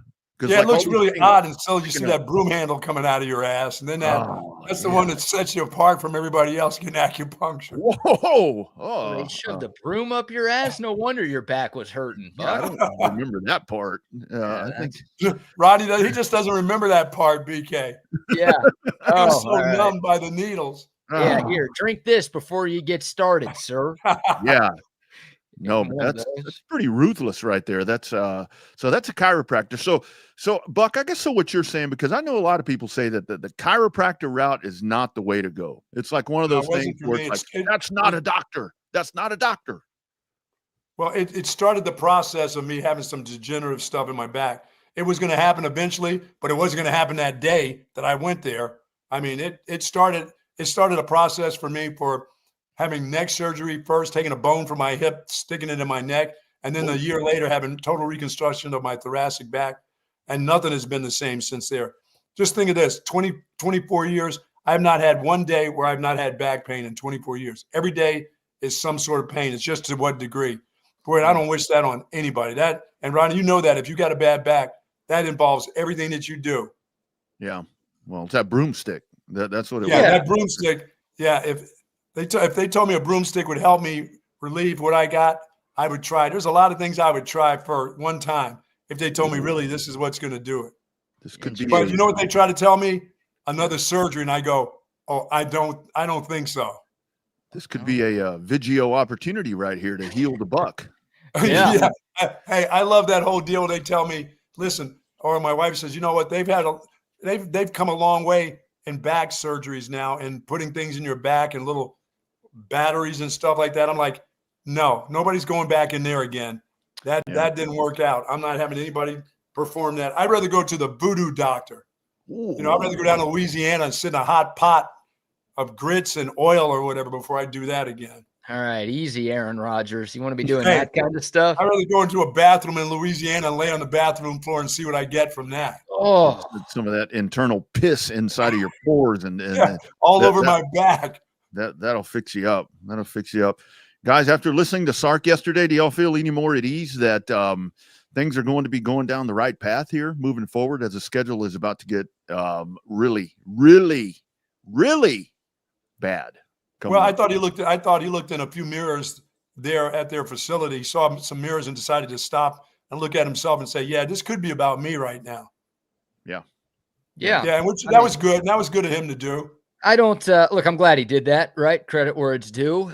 Yeah, it looks really odd until you see that broom handle coming out of your ass, and then that's the one that sets you apart from everybody else getting acupuncture. Whoa! Oh, they shoved the broom up your ass. No wonder your back was hurting. I don't remember that part. I think Rodney, he just doesn't remember that part. BK. Yeah, he was so numb by the needles. Yeah, here, drink this before you get started, sir. Yeah. No, that's pretty ruthless right there. That's so that's a chiropractor. So Buck, I guess what you're saying, because I know a lot of people say that the chiropractor route is not the way to go. It's like one of those things where it's like, that's not a doctor. That's not a doctor. Well, it started the process of me having some degenerative stuff in my back. It was going to happen eventually, but it wasn't going to happen that day that I went there. I mean, it started it started a process for me for having neck surgery first, taking a bone from my hip, sticking it in my neck, and then a year later having total reconstruction of my thoracic back, and nothing has been the same since there. Just think of this, 24 years, I have not had one day where I've not had back pain in 24 years. Every day is some sort of pain. It's just to what degree. Boy, I don't wish that on anybody. And Rodney, you know that if you got a bad back, that involves everything that you do. Yeah. Well, it's that broomstick. That's what it was. Yeah, that broomstick. Yeah, if they told me a broomstick would help me relieve what I got, I would try. There's a lot of things I would try for one time if they told me really this is what's going to do it. This could be. But you know what they try to tell me? Another surgery, and I go, oh, I don't think so. This could be a Vigio opportunity right here to heal the buck. Yeah. Hey, I love that whole deal. They tell me, listen, or my wife says, you know what? They've come a long way in back surgeries now and putting things in your back and little batteries and stuff like that. I'm like, no, nobody's going back in there again. That didn't work out. I'm not having anybody perform that. I'd rather go to the voodoo doctor. Ooh. I'd rather go down to Louisiana and sit in a hot pot of grits and oil or whatever before I do that again. All right, easy, Aaron Rodgers. You want to be doing that kind of stuff? I'd rather go into a bathroom in Louisiana and lay on the bathroom floor and see what I get from that. Oh, some of that internal piss inside of your pores and all over my back. That'll fix you up. That'll fix you up. Guys, after listening to Sark yesterday, do y'all feel any more at ease that things are going to be going down the right path here moving forward as the schedule is about to get really, really, really bad? I thought he looked in a few mirrors there at their facility, saw some mirrors and decided to stop and look at himself and say, yeah, this could be about me right now. Yeah. And that was good. And that was good of him to do. I don't look, I'm glad he did that, right? Credit where it's due.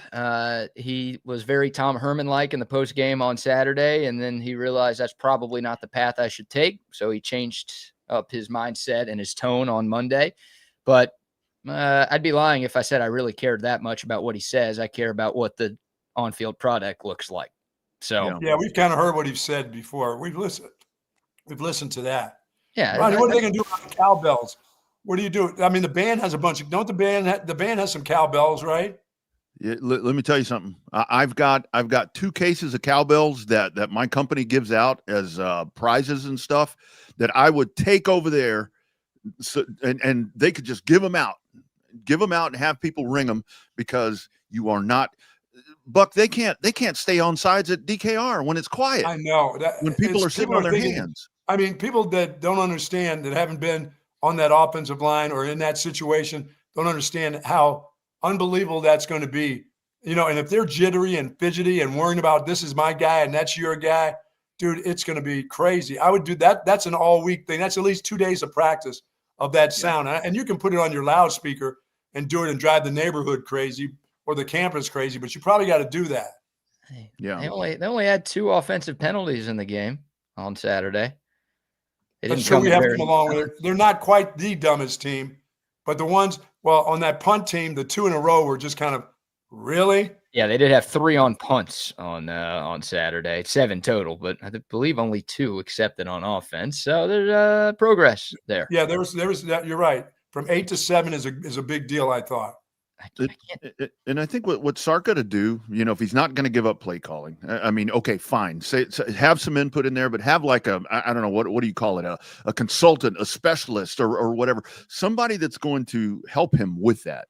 He was very Tom Herman-like in the post game on Saturday, and then he realized that's probably not the path I should take. So he changed up his mindset and his tone on Monday. But I'd be lying if I said I really cared that much about what he says. I care about what the on-field product looks like. So yeah, we've kind of heard what he's said before. We've listened to that. Yeah. Ronnie, what are they going to do about the cowbells? What do you do? I mean, the band has a bunch of. Don't the band has some cowbells, right? Yeah, let me tell you something. I've got 2 cases of cowbells that my company gives out as prizes and stuff that I would take over there, and they could just give them out and have people ring them, because you are not. Buck, they can't stay on sides at DKR when it's quiet. I know that when people are sitting on their hands. I mean, people that don't understand, that haven't been on that offensive line or in that situation, don't understand how unbelievable that's going to be. And if they're jittery and fidgety and worrying about this is my guy and that's your guy, dude, it's going to be crazy. I would do that. That's an all week thing. That's at least 2 days of practice of that sound. And you can put it on your loudspeaker and do it and drive the neighborhood crazy or the campus crazy, but you probably got to do that. Yeah. They only had 2 offensive penalties in the game on Saturday. But sure, we have to come along with it. They're not quite the dumbest team, but the ones, on that punt team, the 2 in a row were just kind of, really? Yeah, they did have 3 on punts on Saturday, 7 total, but I believe only 2 accepted on offense. So there's progress there. Yeah, there was that. You're right. From 8 to 7 is a big deal, I thought. And I think what Sark got to do, if he's not going to give up play calling, I mean, okay, fine. Have some input in there, but have like I don't know, what do you call it? A consultant, a specialist or whatever, somebody that's going to help him with that,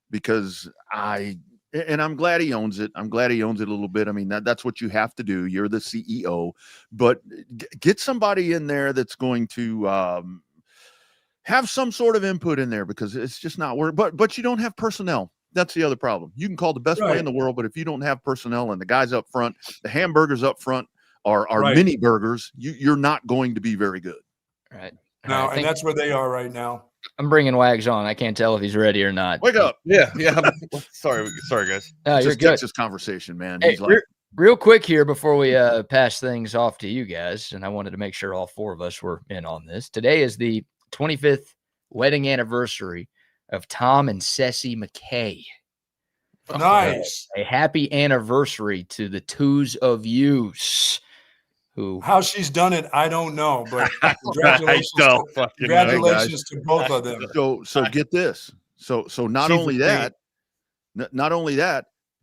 because I'm glad he owns it. I'm glad he owns it a little bit. I mean, that's what you have to do. You're the CEO, but get somebody in there that's going to, have some sort of input in there, because it's just not work. But you don't have personnel. That's the other problem. You can call the best play in the world, but if you don't have personnel and the guys up front, the hamburgers up front are mini burgers, you're not going to be very good. Right. No, and that's where they are right now. I'm bringing Wags on. I can't tell if he's ready or not. Wake up. Yeah. Sorry, guys. You're just good. Texas conversation, man. Hey, He's like, real quick here before we pass things off to you guys, and I wanted to make sure all 4 of us were in on this. Today is the 25th wedding anniversary of Tom and Ceci McKay. Nice. A happy anniversary to the 2s of yous. How she's done it, I don't know, but congratulations, congratulations to both of them. So get this. So not only that,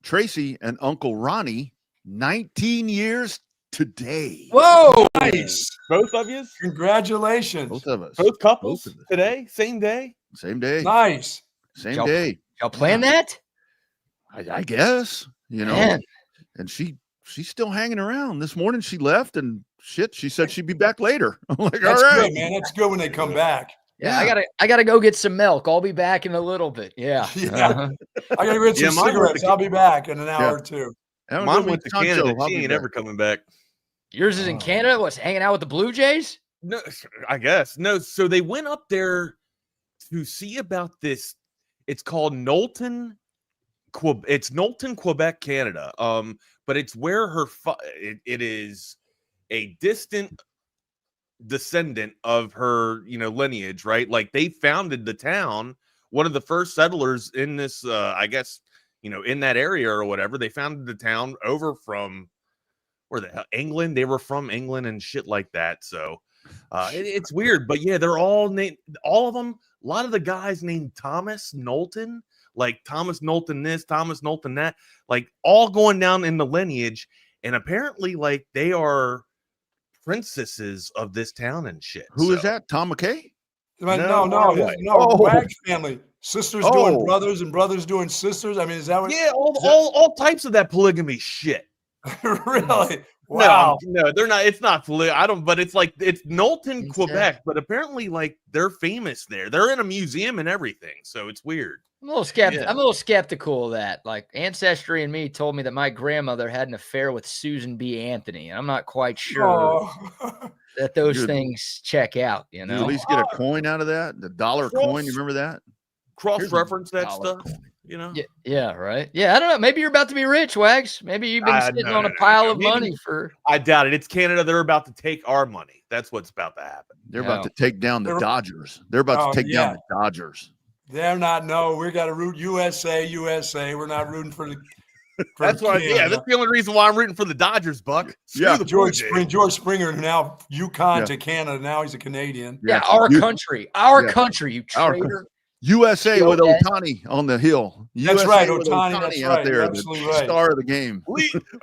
Tracy and Uncle Ronnie, 19 years today. Whoa! Nice. Both of you? Congratulations. Both of us. Both couples Both of us. today? Same day? Same day. Nice. Same Y'all- day. Y'all plan that? I guess, Man. and she's still hanging around. This morning she left and shit. She said she'd be back later. I'm like, That's all right, good, man. That's good when they come back. Yeah, I gotta go get some milk. I'll be back in a little bit. Yeah. Yeah. Uh-huh. I gotta go get some Yeah, mine cigarettes. I'll be back in an hour or two. I'm gonna Mine go went meet to Sancho. Canada. I'll She be ain't back. ever coming back. Yours is in Canada. What's hanging out with the Blue Jays? No, I guess. No, so they went up there to see about this. It's called Knowlton, it's Knowlton, Quebec, Canada. But it's where her it is a distant descendant of her, lineage, right? Like they founded the town, one of the first settlers in this, I guess, in that area or whatever. They founded the town over from where the hell, England. They were from England and shit like that. So it's weird, but yeah, they're all named, all of them. A lot of the guys named Thomas Knowlton, like Thomas Knowlton this, Thomas Knowlton that, like all going down in the lineage. And apparently, like they are princesses of this town and shit. Who is that? Tom McKay? No. Wags family. Sisters doing brothers and brothers doing sisters. I mean, is that what? Yeah, all types of that polygamy shit. Really? Wow. No, they're not. It's not but it's like it's Knowlton, Quebec, but apparently like they're famous there. They're in a museum and everything. So it's weird. I'm a little skeptical of that. Like Ancestry and me told me that my grandmother had an affair with Susan B. Anthony. I'm not quite sure that those things check out. You at least get a coin out of that. The dollar coin. You remember that? Cross-reference that stuff. Coin. Yeah, right. Yeah, I don't know. Maybe you're about to be rich, Wags. Maybe you've been sitting on a pile of money for. I doubt it. It's Canada. They're about to take our money. That's what's about to happen. They're about to take down the Dodgers. They're about to take down the Dodgers. They're not. No, we got to root USA. We're not rooting for the. That's why. Yeah, that's the only reason why I'm rooting for the Dodgers, Buck. Screw the George Springer now UConn to Canada. Now he's a Canadian. Yeah, our country, you traitor. USA with Ohtani on the hill. That's USA right, with Ohtani. That's out right. there, Absolutely the right. star of the game.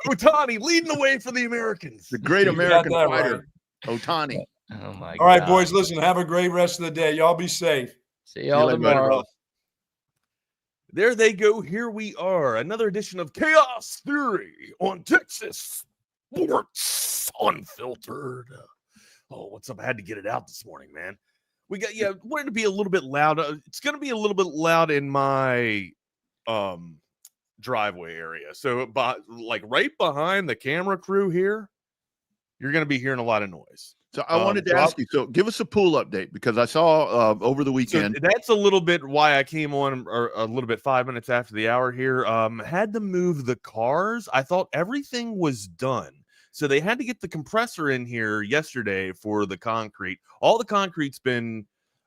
Ohtani leading the way for the Americans. The great American fighter, right. Ohtani. Oh my God. All right, boys. Listen, have a great rest of the day. Y'all be safe. See y'all tomorrow. There they go. Here we are. Another edition of Chaos Theory on Texas Sports Unfiltered. Oh, what's up? I had to get it out this morning, man. We got, wanted to be a little bit loud. It's going to be a little bit loud in my driveway area. So, like right behind the camera crew here, you're going to be hearing a lot of noise. So I wanted to ask you, so give us a pool update, because I saw over the weekend. So that's a little bit why I came on a little bit 5 minutes after the hour here. Had to move the cars. I thought everything was done. So they had to get the compressor in here yesterday for the concrete. All the concrete's been,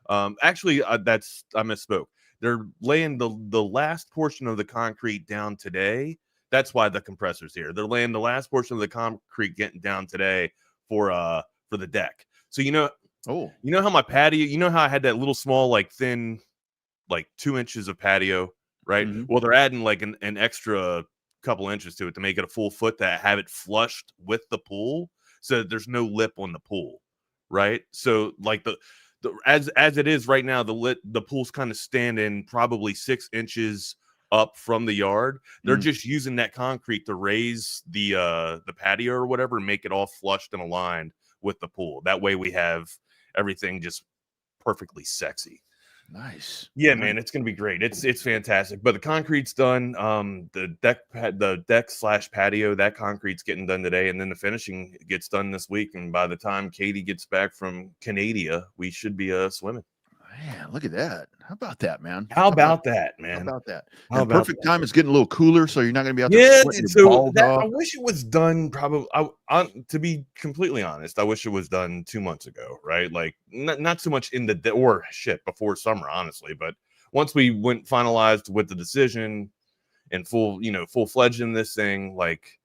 I misspoke. They're laying the last portion of the concrete down today. That's why the compressor's here. They're laying the last portion of the concrete getting down today for the deck. So you know how my patio, how I had that little small, like thin, like 2 inches of patio, right? Mm-hmm. Well, they're adding like an extra couple inches to it to make it a full foot, that have it flushed with the pool, so that there's no lip on the pool, right? So like the as it is right now, the pool's kind of standing probably 6 inches up from the yard. They're just using that concrete to raise the patio or whatever and make it all flushed and aligned with the pool. That way we have everything just perfectly sexy. Nice. Yeah, man, it's gonna be great. It's fantastic. But the concrete's done. The deck / patio, that concrete's getting done today, and then the finishing gets done this week. And by the time Katie gets back from Canada, we should be swimming. Man, look at that. How about that, man? How about that, man? How about that? How And about perfect that? time. It's getting a little cooler, so you're not going to be out there sweating your so balls off. I wish it was done probably. To be completely honest, I wish it was done 2 months ago, right? Like not so much before summer, honestly. But once we went finalized with the decision and full-fledged in this thing, like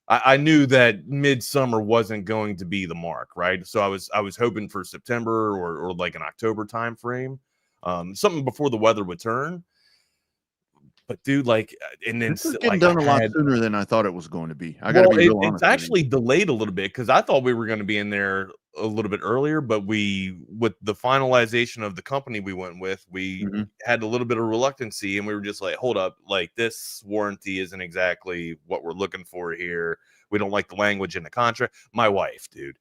I knew that midsummer wasn't going to be the mark, right? So I was hoping for September or like an October time frame. something before the weather would turn. But dude, like, and then This is getting done a lot sooner than I thought it was going to be. I got to be real honest. It's actually delayed a little bit because I thought we were going to be in there a little bit earlier, but with the finalization of the company we went with, we had a little bit of reluctancy, and we were just like, hold up, like this warranty isn't exactly what we're looking for here. We don't like the language in the contract. My wife, dude,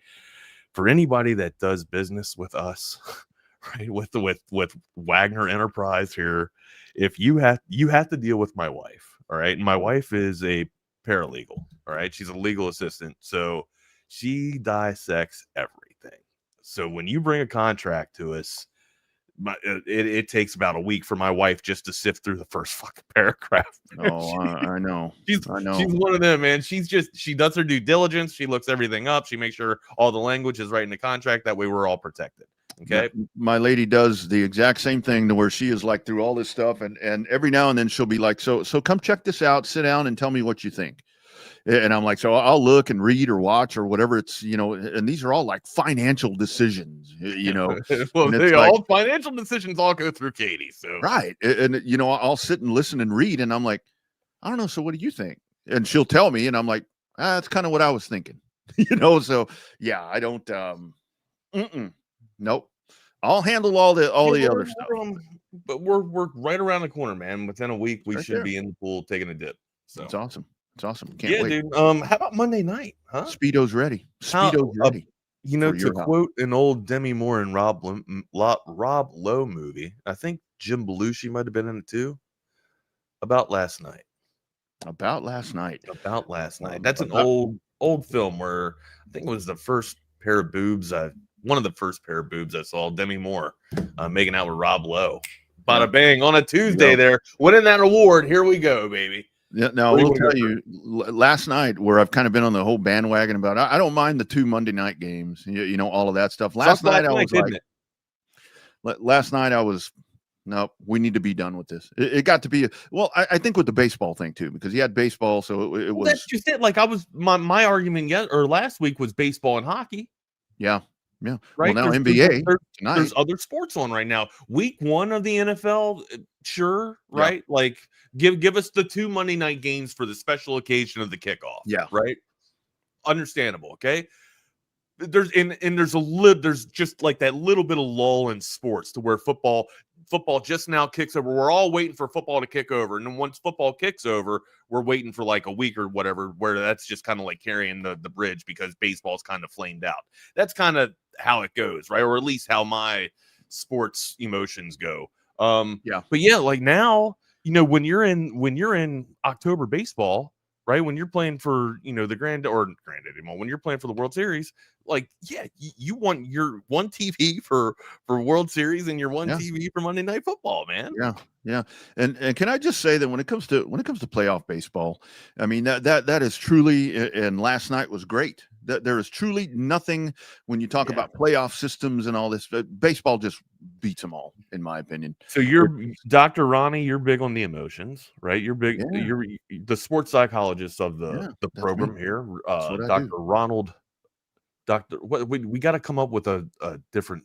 for anybody that does business with us, right, with Wagner Enterprise here, if you have to deal with my wife, all right, and my wife is a paralegal, all right, she's a legal assistant, so she dissects everything. So when you bring a contract to us, it takes about a week for my wife just to sift through the first fucking paragraph. Oh, I know. She's one of them, man. She does her due diligence. She looks everything up. She makes sure all the language is right in the contract. That way we're all protected. Okay. My lady does the exact same thing, to where she is like through all this stuff, and every now and then she'll be like, so come check this out, sit down and tell me what you think. And I'm like, so I'll look and read or watch or whatever. It's, and these are all like financial decisions, well, all financial decisions all go through Katie. So, right. And, I'll sit and listen and read, and I'm like, I don't know. So what do you think? And she'll tell me, and I'm like, that's kind of what I was thinking, so yeah, I don't, nope. I'll handle all the other stuff. But we're right around the corner, man. Within a week, we should be in the pool taking a dip. So it's awesome. It's awesome. Can't wait. Dude. How about Monday night? Huh? Speedo's ready. Ready. To quote an old Demi Moore and Rob Lowe movie, I think Jim Belushi might have been in it too. About last night. That's an old film where I think it was the first pair of boobs. One of the first pair of boobs I saw. Demi Moore making out with Rob Lowe. Bada bang on a Tuesday there, winning that award. Here we go, baby. Yeah, no, we'll tell you, last night, where I've kind of been on the whole bandwagon about, I don't mind the 2 Monday night games, all of that stuff. Last night I was no, we need to be done with this. It got to be, I think with the baseball thing too, because he had baseball, so it was. That's just it. Like my argument last week was baseball and hockey. Yeah. Yeah. Right. Well, now NBA tonight. There's other sports on right now. Week 1 of the NFL, sure. Right. Yeah. Like give us the 2 Monday night games for the special occasion of the kickoff. Yeah. Right. Understandable. Okay. There's just like that little bit of lull in sports to where football just now kicks over. We're all waiting for football to kick over. And then once football kicks over, we're waiting for like a week or whatever, where that's just kind of like carrying the bridge because baseball's kind of flamed out. That's kind of how it goes, right? Or at least how my sports emotions go. Yeah. But yeah, like now, when you're in October baseball, right? When you're playing for, the Grand anymore, when you're playing for the World Series, like, yeah, you want your one TV for World Series and your one TV for Monday Night Football, man. Yeah. Yeah. And can I just say that when it comes to playoff baseball, I mean, that is truly, and last night was great. There is truly nothing when you talk about playoff systems and all this. Baseball just beats them all, in my opinion. So you're Dr. Ronnie. You're big on the emotions, right? You're big. Yeah. You're the sports psychologist of the program here, Dr. Ronald. We got to come up with a different,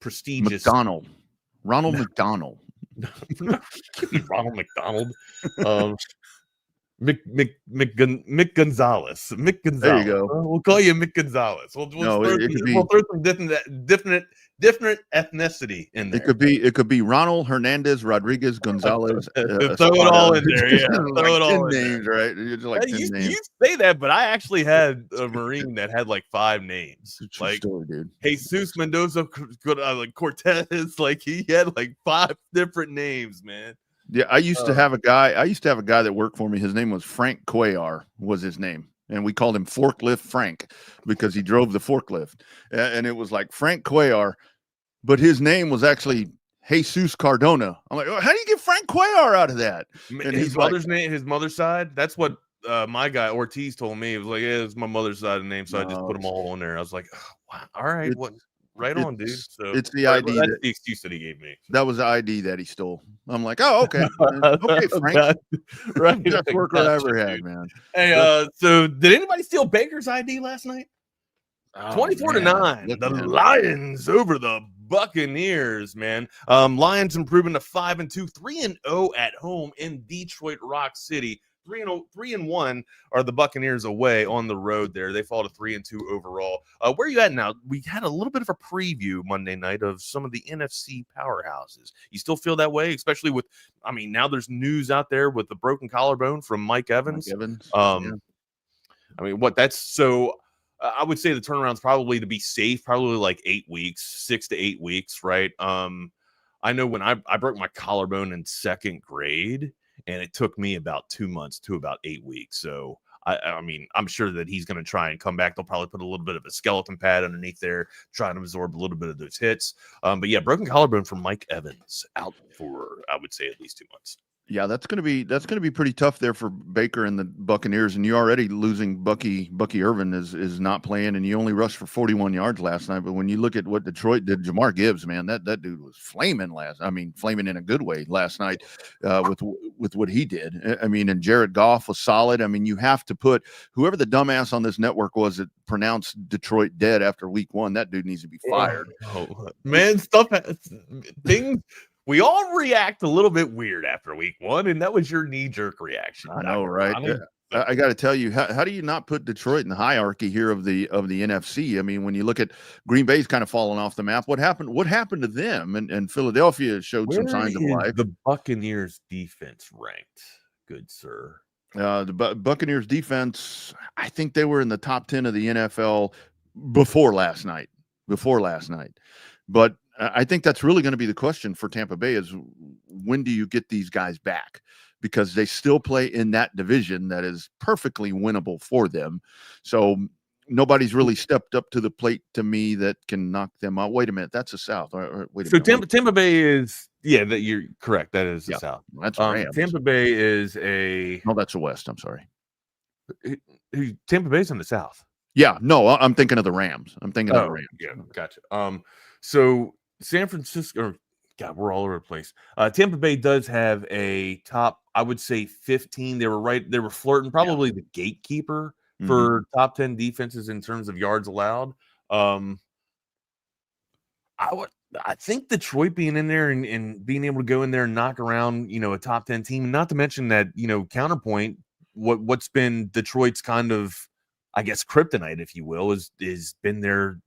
prestigious Ronald McDonald. Ronald McDonald. Mick Gonzalez. There you go. We'll call you Mick Gonzalez. We'll throw some different ethnicity in there. It could be Ronald Hernandez Rodriguez Gonzalez. Throw it all in there. Yeah, throw it all in names, there. right? You're just like you 10 names. say that, but I actually had a Marine that had like 5 names. Like story, dude. Jesus Mendoza Cortez. Like he had like 5 different names, man. Yeah, I used to have a guy that worked for me. His name was Frank Cuellar, was his name. And we called him Forklift Frank because he drove the forklift. And it was like Frank Cuellar, but his name was actually Jesus Cardona. I'm like, how do you get Frank Cuellar out of that? And his mother's name, his mother's side, that's what my guy Ortiz told me. It was like, yeah, it's my mother's side of the name, so I just put them all on there. I was like, oh, wow, all right, what? Right on, dude. So it's the ID. That's the excuse that he gave me. That was the ID that he stole. I'm like, oh, okay. Okay, Frank. Right. Best worker I ever had, man. Hey, so did anybody steal Baker's ID last night? 24-9. The Lions over the Buccaneers, man. Lions improving to 5-2, 3-0 at home in Detroit Rock City. 3-1 are the Buccaneers away on the road there. They fall to 3-2 overall. Where are you at now? We had a little bit of a preview Monday night of some of the NFC powerhouses. You still feel that way, especially with, I mean, now there's news out there with the broken collarbone from Mike Evans. Yeah. I mean, I would say the turnaround's probably, to be safe, probably like 8 weeks, 6 to 8 weeks, right? I know when I broke my collarbone in second grade, and it took me about 2 months to about 8 weeks. So, I mean, I'm sure that he's going to try and come back. They'll probably put a little bit of a skeleton pad underneath there, trying to absorb a little bit of those hits. But yeah, broken collarbone from Mike Evans, out for, I would say, at least 2 months. Yeah, that's gonna be pretty tough there for Baker and the Buccaneers. And you already losing Bucky Irvin is not playing, and you only rushed for 41 yards last night. But when you look at what Detroit did, Jamar Gibbs, man, that dude was flaming flaming in a good way last night with what he did. I mean, and Jared Goff was solid. I mean, you have to put whoever the dumbass on this network was that pronounced Detroit dead after week 1. That dude needs to be fired. Oh, man, things. We all react a little bit weird after week 1, and that was your knee-jerk reaction. I know, right? I got to tell you, how do you not put Detroit in the hierarchy here of the NFC? I mean, when you look at Green Bay's kind of fallen off the map, what happened to them? And Philadelphia showed some signs of life. The Buccaneers defense ranked, good sir? The Buccaneers defense, I think they were in the top 10 of the NFL before last night. But I think that's really going to be the question for Tampa Bay is when do you get these guys back? Because they still play in that division that is perfectly winnable for them. So nobody's really stepped up to the plate to me that can knock them out. Wait a minute, that's the South. Wait a minute. Tampa Bay is, that you're correct. That is the South. That's Rams. Tampa Bay is no, that's the West. I'm sorry. Tampa Bay's in the South. Yeah, no, I'm thinking of the Rams. I'm thinking of the Rams. Yeah, gotcha. So San Francisco, God, we're all over the place. Tampa Bay does have a top, I would say 15. They were flirting, probably the gatekeeper for top 10 defenses in terms of yards allowed. I think Detroit being in there and being able to go in there and knock around, a top 10 team, not to mention that, counterpoint, what's been Detroit's kind of, I guess, kryptonite, if you will, is been their,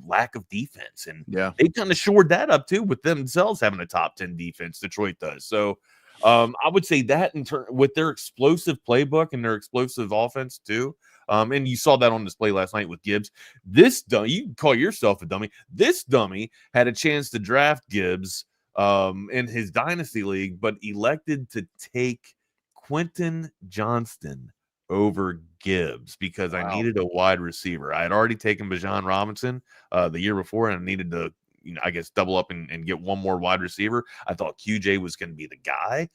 lack of defense. And they kind of shored that up too with themselves having a top 10 defense. Detroit does. So I would say that with their explosive playbook and their explosive offense too. And you saw that on display last night with Gibbs. This dummy, you can call yourself a dummy. This dummy had a chance to draft Gibbs in his dynasty league, but elected to take Quentin Johnston over Gibbs because I needed a wide receiver. I had already taken Bijan Robinson the year before, and I needed to, I guess, double up and get one more wide receiver. I thought QJ was going to be the guy.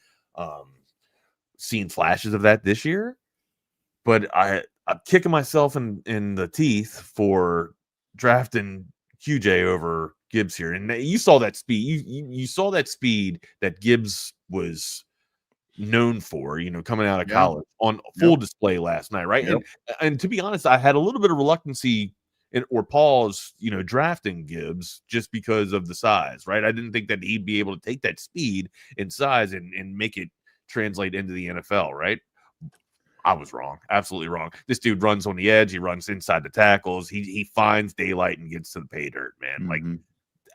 Seen flashes of that this year, but I'm kicking myself in the teeth for drafting QJ over Gibbs here. And you saw that speed. You saw that speed that Gibbs was known for, coming out of college on full display last night, right? And to be honest, I had a little bit of reluctancy or pause, drafting Gibbs just because of the size, right? I didn't think that he'd be able to take that speed and size and make it translate into the NFL, right? I was wrong, absolutely wrong. This dude runs on the edge, he runs inside the tackles, he finds daylight and gets to the pay dirt, man. Like,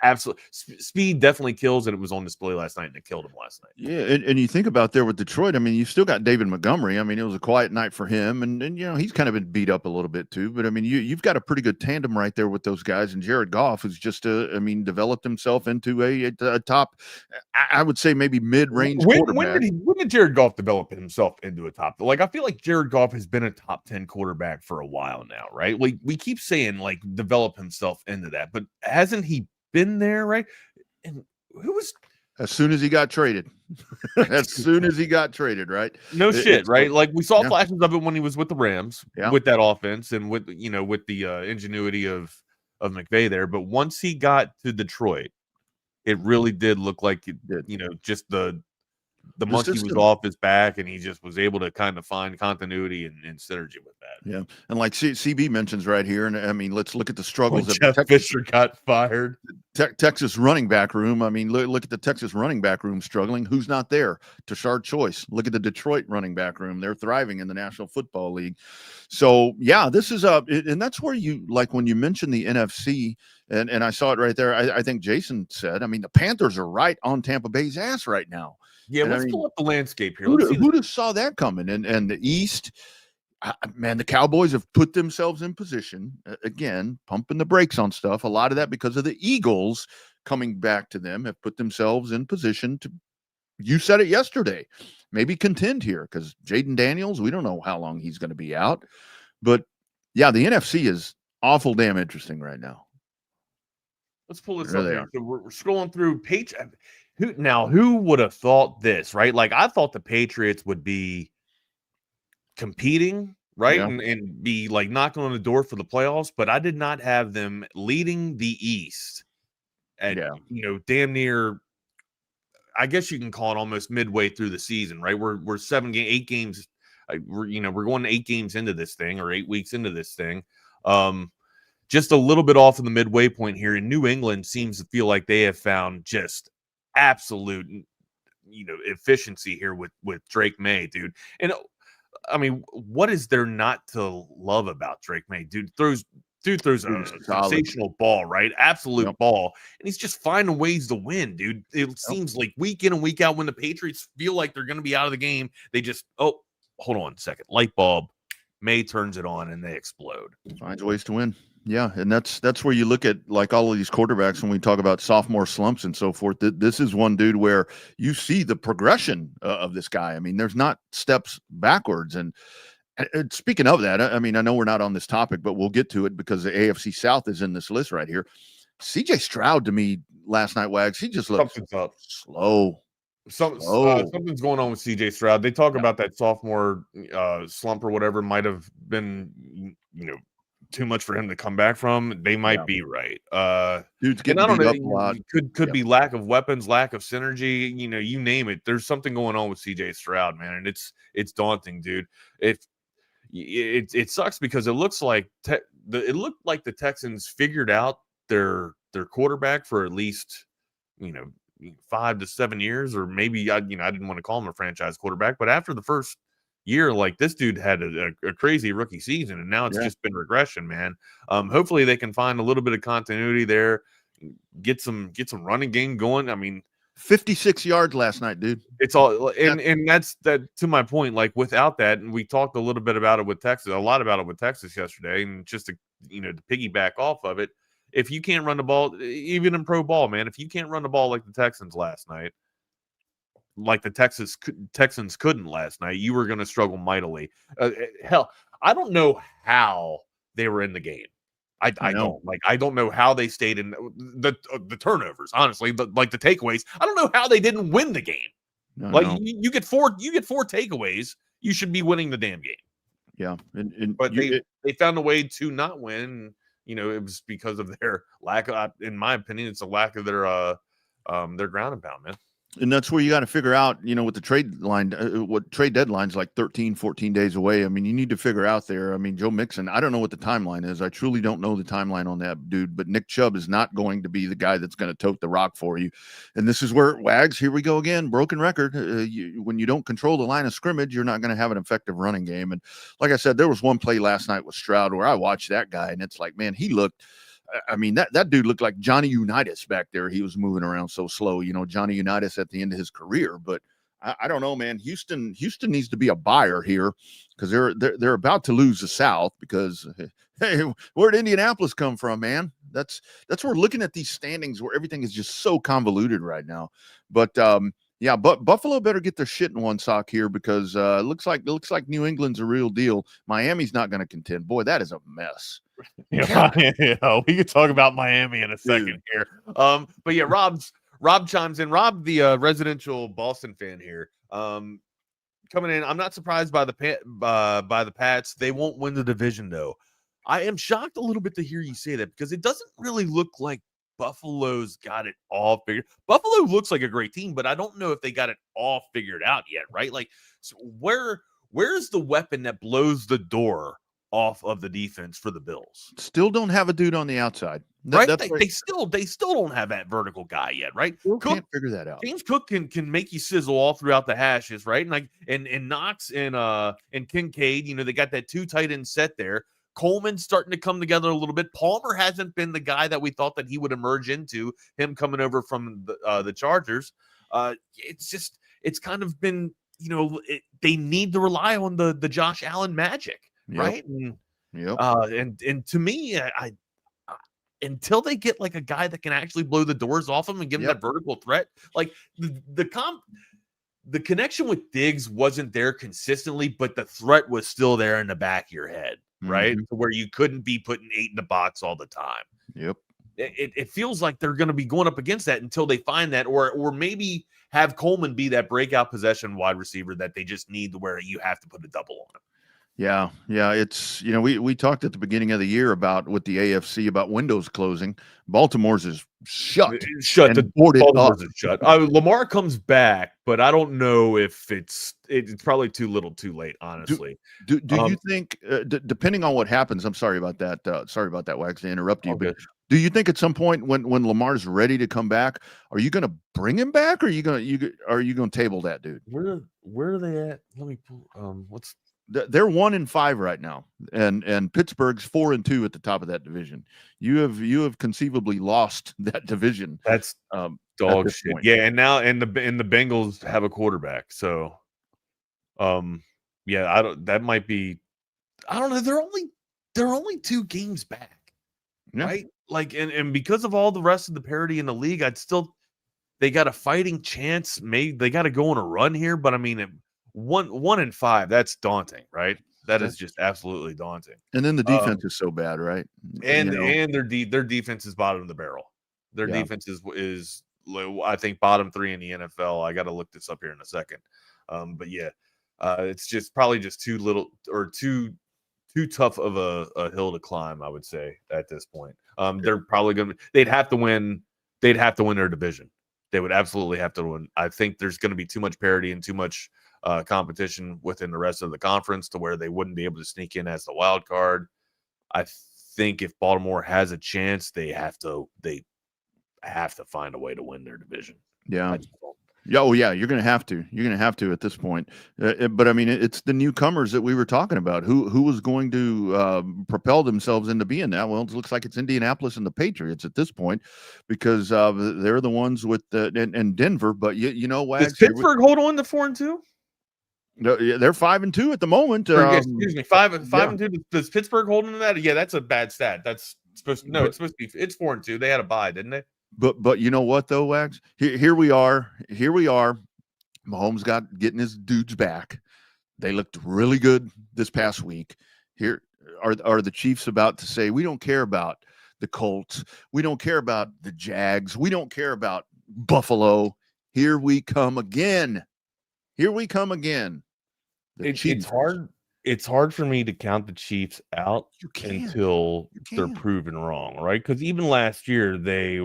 absolutely, speed definitely kills, and it was on display last night, and it killed him last night. Yeah, and you think about there with Detroit, I mean, you've still got David Montgomery. I mean, it was a quiet night for him, and he's kind of been beat up a little bit too. But I mean, you've got a pretty good tandem right there with those guys, and Jared Goff has just, developed himself into a top, I would say maybe mid-range quarterback. When did Jared Goff develop himself into a top? Like, I feel like Jared Goff has been a top 10 quarterback for a while now, right? Like, we keep saying like develop himself into that, but hasn't he been there, right? And who was as soon as he got traded? As soon as he got traded, right? No shit, right? Like, we saw flashes of it when he was with the Rams, with that offense and with the ingenuity of McVay there. But once he got to Detroit, it really did look like it did, just the the monkey was off his back, and he just was able to kind of find continuity and synergy with that. Yeah, and like CB mentions right here, and I mean, let's look at the struggles. Jeff Fisher got fired. Texas running back room. I mean, look at the Texas running back room struggling. Who's not there? Tashard Choice. Look at the Detroit running back room. They're thriving in the National Football League. So yeah, this is and that's where you like when you mention the NFC, and I saw it right there. I think Jason said, I mean, the Panthers are right on Tampa Bay's ass right now. Yeah, let's pull up the landscape here. Who'd have saw that coming? And the East, man, the Cowboys have put themselves in position, again, pumping the brakes on stuff. A lot of that because of the Eagles coming back to them have put themselves in position to, you said it yesterday, maybe contend here because Jaden Daniels, we don't know how long he's going to be out. But, yeah, the NFC is awful damn interesting right now. Let's pull this up here. So we're scrolling through who would have thought this, right? Like, I thought the Patriots would be competing, right? Yeah. And be like knocking on the door for the playoffs, but I did not have them leading the East at, damn near, I guess you can call it almost midway through the season, right? We're 8 games. We're going 8 games into this thing, or 8 weeks into this thing. Just a little bit off in the midway point here. And New England seems to feel like they have found just absolute, efficiency here with Drake May, dude. And I mean, what is there not to love about Drake May? Dude throws a sensational ball, right? Absolute ball. And he's just finding ways to win, dude. It seems like week in and week out when the Patriots feel like they're going to be out of the game, they just, hold on a second. Light bulb. May turns it on and they explode. Finds ways to win. Yeah, and that's where you look at like all of these quarterbacks when we talk about sophomore slumps and so forth. This is one dude where you see the progression of this guy. I mean, there's not steps backwards. And speaking of that, I mean, I know we're not on this topic, but we'll get to it because the AFC South is in this list right here. CJ Stroud to me last night, Wags, he just looked slow. Something's going on with CJ Stroud. They talk about that sophomore slump or whatever might have been, too much for him to come back from. They might be right. Dude's getting beat up a lot. Could be lack of weapons, lack of synergy. You name it. There's something going on with CJ Stroud, man, and it's daunting, dude. It sucks because it looks like it looked like the Texans figured out their quarterback for at least 5 to 7 years, or maybe I didn't want to call him a franchise quarterback, but after the first year, like this dude had a crazy rookie season, and now it's just been regression, man. Hopefully they can find a little bit of continuity there, get some running game going. I mean, 56 yards last night, dude. It's all and that's that to my point. Like without that, and we talked a lot about it with Texas yesterday, and just to piggyback off of it, if you can't run the ball, even in pro ball, man, if you can't run the ball like the Texans last night, like the Texans couldn't last night, you were going to struggle mightily. Hell, I don't know how they were in the game. I don't know how they stayed in the turnovers. Honestly, the takeaways. I don't know how they didn't win the game. You get four takeaways, you should be winning the damn game. Yeah, but they found a way to not win. It was because of their lack of, in my opinion, it's a lack of their ground and pound, man. And that's where you got to figure out, with the trade line, what trade deadline's like 13, 14 days away. I mean, you need to figure out there. I mean, Joe Mixon, I don't know what the timeline is. I truly don't know the timeline on that dude, but Nick Chubb is not going to be the guy that's going to tote the rock for you. And this is where, Wags, here we go again, broken record. When you don't control the line of scrimmage, you're not going to have an effective running game. And like I said, there was one play last night with Stroud where I watched that guy, and it's like, man, he looked – I mean, that dude looked like Johnny Unitas back there. He was moving around so slow, Johnny Unitas at the end of his career. But I don't know, man. Houston needs to be a buyer here because they're about to lose the South because, hey, where'd Indianapolis come from, man? That's where looking at these standings where everything is just so convoluted right now. But but Buffalo better get their shit in one sock here because it looks like New England's a real deal. Miami's not going to contend. Boy, that is a mess. We could talk about Miami in a second here. But yeah, Rob chimes in. Rob, the residential Boston fan here, coming in. I'm not surprised by the Pats. They won't win the division though. I am shocked a little bit to hear you say that because it doesn't really look like Buffalo's got it all figured. Buffalo looks like a great team, but I don't know if they got it all figured out yet, right? Like, so where's the weapon that blows the door off of the defense for the Bills? Still don't have a dude on the outside, Right? They still don't have that vertical guy yet, right? Cook can't figure that out. James Cook can make you sizzle all throughout the hashes, right? And like and Knox and Kincaid, they got that 2 tight end set there. Coleman's starting to come together a little bit. Palmer hasn't been the guy that we thought that he would emerge into, him coming over from the Chargers. It's kind of been, they need to rely on the Josh Allen magic, right? And to me, I until they get like a guy that can actually blow the doors off him and give him that vertical threat, like the connection with Diggs wasn't there consistently, but the threat was still there in the back of your head. Right, where you couldn't be putting 8 in the box all the time. Yep. It feels like they're going to be going up against that until they find that, or maybe have Coleman be that breakout possession wide receiver that they just need, to where you have to put a double on him. Yeah. It's, we talked at the beginning of the year about with the AFC about windows closing. Baltimore's is shut. The Baltimore's is shut. Lamar comes back, but I don't know if it's probably too little, too late. Honestly, do you think, depending on what happens? I'm sorry about that. Sorry about that, Wags, to interrupt you. But do you think at some point when Lamar's ready to come back, are you going to bring him back, or are you going to table that dude? Where are they at? Let me pull. They're 1-5 right now, and Pittsburgh's 4-2 at the top of that division. You have conceivably lost that division. That's dog shit. Point. Yeah, and now the Bengals have a quarterback. So, that might be. I don't know. They're only 2 games back, right? Like, and because of all the rest of the parity in the league, they got a fighting chance. Maybe they got to go on a run here, but I mean. 1-5, that's daunting, right? That is just absolutely daunting. And then the defense is so bad, right? And their defense is bottom of the barrel. Their defense is I think bottom 3 in the NFL. I got to look this up here in a second. But it's just probably just too little or too tough of a hill to climb, I would say, at this point. They're probably they'd have to win their division. They would absolutely have to win. I think there's going to be too much parity and too much competition within the rest of the conference to where they wouldn't be able to sneak in as the wild card. I think if Baltimore has a chance, they have to find a way to win their division. Yeah. You're going to have to. You're going to have to at this point. But I mean, it's the newcomers that we were talking about. Who was going to propel themselves into being that? Well, it looks like it's Indianapolis and the Patriots at this point, because they're the ones with and Denver. But Wags, does Pittsburgh hold on to 4-2? No, they're 5-2 at the moment. Excuse me, 5-2. Does Pittsburgh hold on to that? Yeah, that's a bad stat. It's supposed to be. It's 4-2. They had a bye, didn't they? But you know what though, Wags? Here we are. Mahomes getting his dudes back. They looked really good this past week. Here are the Chiefs about to say, we don't care about the Colts. We don't care about the Jags. We don't care about Buffalo. Here we come again. It's hard. It's hard for me to count the Chiefs out until they're proven wrong, right? Because even last year they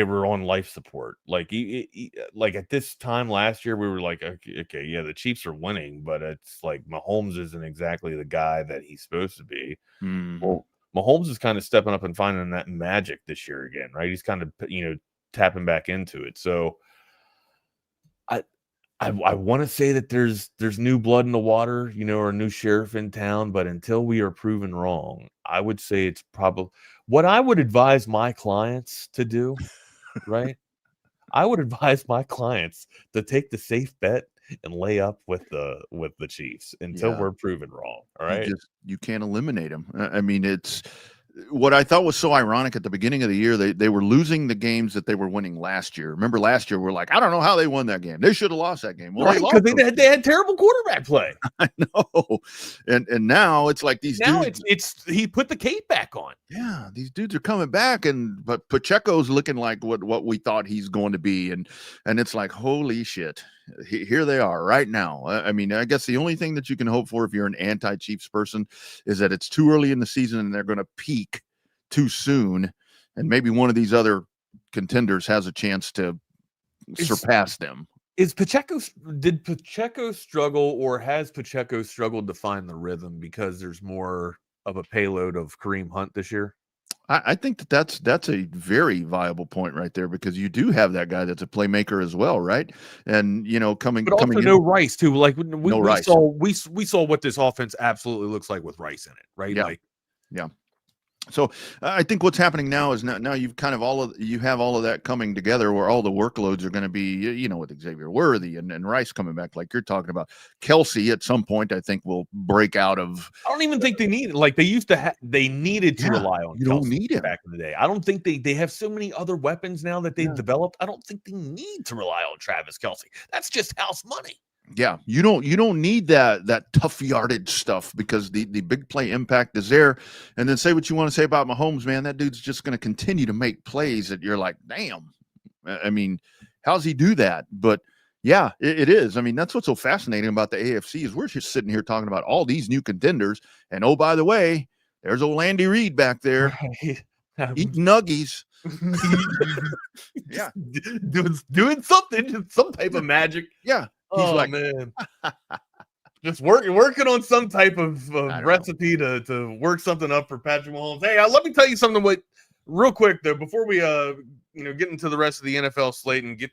were on life support. Like at this time last year, we were like, okay, yeah, the Chiefs are winning, but it's like Mahomes isn't exactly the guy that he's supposed to be. Well, Mahomes is kind of stepping up and finding that magic this year again, right? He's kind of tapping back into it. So I want to say that there's new blood in the water, or a new sheriff in town, but until we are proven wrong, I would say it's probably what I would advise my clients to do, right? I would advise my clients to take the safe bet and lay up with the Chiefs until we're proven wrong. All right. You can't eliminate them. I mean, it's what I thought was so ironic at the beginning of the year. They were losing the games that they were winning last year. Remember last year, we're like, I don't know how they won that game. They should have lost that game. Well, right, because they had terrible quarterback play. I know. And now it's like these dudes. It's he put the cape back on. Yeah, these dudes are coming back, but Pacheco's looking like what we thought he's going to be, and it's like, holy shit. Here they are right now. I mean, I guess the only thing that you can hope for if you're an anti-Chiefs person is that it's too early in the season and they're going to peak too soon. And maybe one of these other contenders has a chance to surpass them. Did Pacheco struggle, or has Pacheco struggled to find the rhythm because there's more of a payload of Kareem Hunt this year? I think that's a very viable point right there, because you do have that guy that's a playmaker as well, right? And coming also in, no Rice too. Like we Rice. saw what this offense absolutely looks like with Rice in it, right? Yeah. Yeah. So I think what's happening now is now you've kind of you have all of that coming together, where all the workloads are going to be, with Xavier Worthy and Rice coming back, like you're talking about. Kelsey at some point, I think, will break out of. I don't even think they need it. Like they used to they needed to rely on. You Kelsey don't need him back in the day. I don't think they have so many other weapons now that they've developed. I don't think they need to rely on Travis Kelsey. That's just house money. Yeah, you don't need that tough yardage stuff, because the big play impact is there. And then say what you want to say about Mahomes, man, that dude's just going to continue to make plays that you're like, damn. I mean, how's he do that? But yeah, it is. I mean, that's what's so fascinating about the AFC is we're just sitting here talking about all these new contenders, and oh, by the way, there's old Andy Reid back there eating nuggies. Yeah, doing something, some type of magic. Yeah. He's man, just working on some type of recipe to work something up for Patrick Mahomes. Hey, let me tell you something. Real quick though, before we get into the rest of the NFL slate and get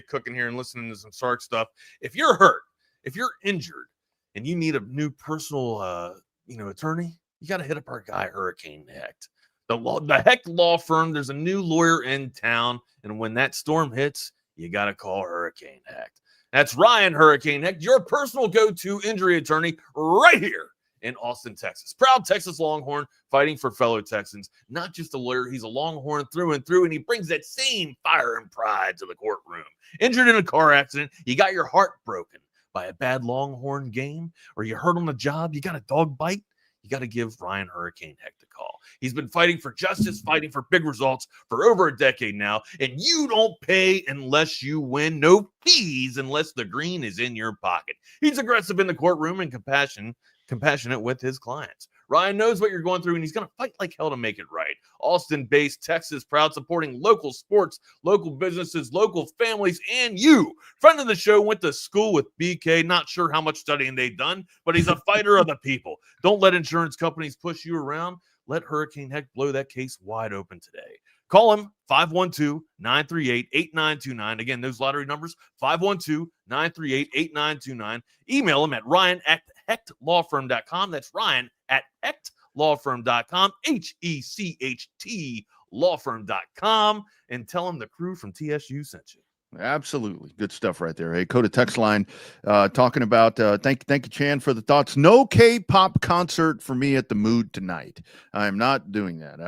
cooking here and listening to some Sark stuff. If you're hurt, if you're injured, and you need a new personal attorney, you got to hit up our guy Hurricane Hecht. The Hecht Law Firm. There's a new lawyer in town, and when that storm hits, you got to call Hurricane Hecht. That's Ryan Hurricane Hecht, your personal go-to injury attorney right here in Austin, Texas. Proud Texas Longhorn, fighting for fellow Texans. Not just a lawyer, he's a Longhorn through and through, and he brings that same fire and pride to the courtroom. Injured in a car accident, you got your heart broken by a bad Longhorn game, or you hurt on the job, you got a dog bite, you got to give Ryan Hurricane Hecht a call. He's been fighting for justice, fighting for big results for over a decade now, and you don't pay unless you win. No fees unless the green is in your pocket. He's aggressive in the courtroom and compassionate with his clients. Ryan knows what you're going through, and he's going to fight like hell to make it right. Austin-based, Texas, proud, supporting local sports, local businesses, local families, and you. Friend of the show, went to school with BK. Not sure how much studying they've done, but he's a fighter of the people. Don't let insurance companies push you around. Let Hurricane Hecht blow that case wide open today. Call him 512-938-8929. Again, those lottery numbers, 512-938-8929. Email him at ryan@hechtlawfirm.com. That's ryan@hechtlawfirm.com, HECHT lawfirm.com, and tell him the crew from TSU sent you. Absolutely. Good stuff right there. Hey, Coda text line talking about thank you, Chan, for the thoughts. No K-pop concert for me at the Mood tonight. I'm not doing that.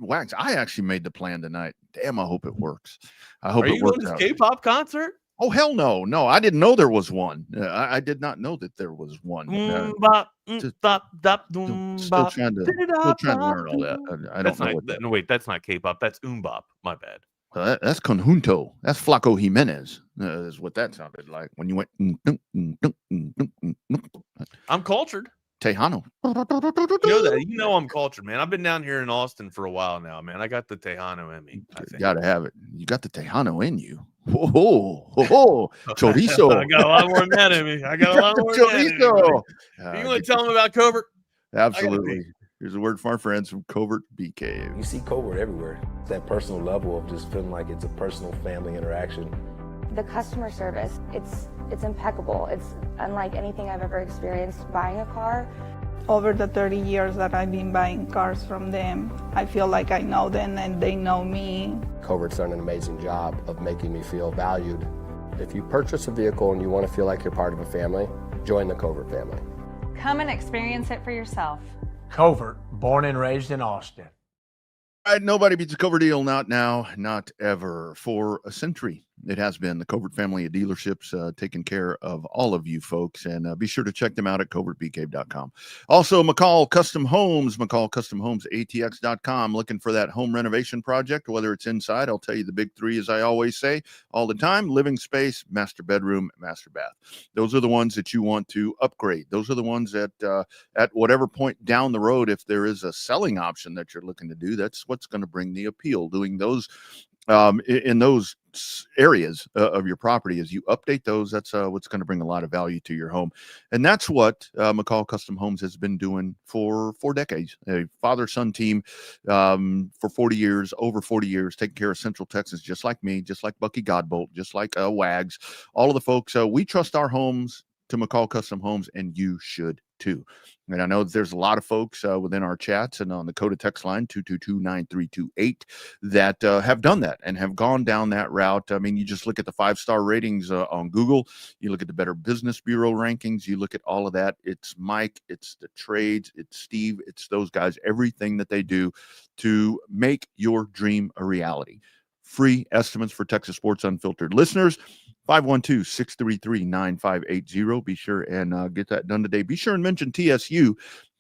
Wax, I actually made the plan tonight. Damn, I hope it works. I hope it works out. Are you going to this K-pop concert? Oh, hell no. No, I didn't know there was one. I did not know that there was one. Still trying to learn all that. I don't know what that. No, wait, that's not K-pop. That's Bop. My bad. That's Conjunto. That's Flaco Jimenez. Is what that sounded like when you went. I'm cultured. Tejano. You know I'm cultured, man. I've been down here in Austin for a while now, man. I got the Tejano in me. You gotta have it. You got the Tejano in you. Oh, chorizo. I got a lot more than that in me. I got a lot more chorizo. You want to tell them about Covert? Absolutely. Here's a word from our friends from Covert BK. You see Covert everywhere. It's that personal level of just feeling like it's a personal family interaction. The customer service, it's impeccable. It's unlike anything I've ever experienced buying a car. Over the 30 years that I've been buying cars from them, I feel like I know them and they know me. Covert's done an amazing job of making me feel valued. If you purchase a vehicle and you want to feel like you're part of a family, join the Covert family. Come and experience it for yourself. Covert, born and raised in Austin. All right, nobody beats a Covert deal. Not now, not ever. For a century, It has been the Covert family of dealerships taking care of all of you folks. And be sure to check them out at covertbcave.com. Also, McCall Custom Homes, McCallCustomHomesATX.com. Looking for that home renovation project, whether it's inside. I'll tell you the big three, as I always say all the time: living space, master bedroom, master bath. Those are the ones that you want to upgrade. Those are the ones that at whatever point down the road, if there is a selling option that you're looking to do, that's what's going to bring the appeal. Doing those in those areas of your property, as you update those, that's what's going to bring a lot of value to your home. And that's what McCall Custom Homes has been doing for 4 decades. A father-son team for 40 years, over 40 years, taking care of Central Texas, just like me, just like Bucky Godbolt, just like Wags, all of the folks. We trust our homes to McCall Custom Homes, and you should too. And I know that there's a lot of folks within our chats and on the Coda text line 222-9328 that have done that and have gone down that route. I mean, you just look at the 5-star ratings on Google, you look at the Better Business Bureau rankings, you look at all of that. It's Mike, it's the trades, it's Steve, it's those guys, everything that they do to make your dream a reality. Free estimates for Texas Sports Unfiltered listeners. 512-633-9580. Be sure and get that done today. Be sure and mention TSU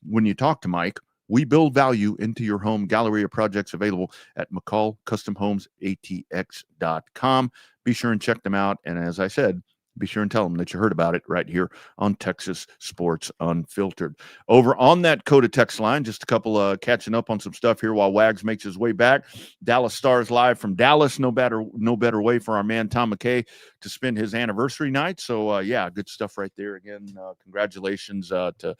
when you talk to Mike. We build value into your home. Gallery of projects available at McCallCustomHomesATX.com. Be sure and check them out. And as I said, be sure and tell them that you heard about it right here on Texas Sports Unfiltered. Over on that Coda text line, just a couple catching up on some stuff here while Wags makes his way back. Dallas Stars live from Dallas. No better way for our man Tom McKay to spend his anniversary night. So, yeah, good stuff right there. Again, congratulations to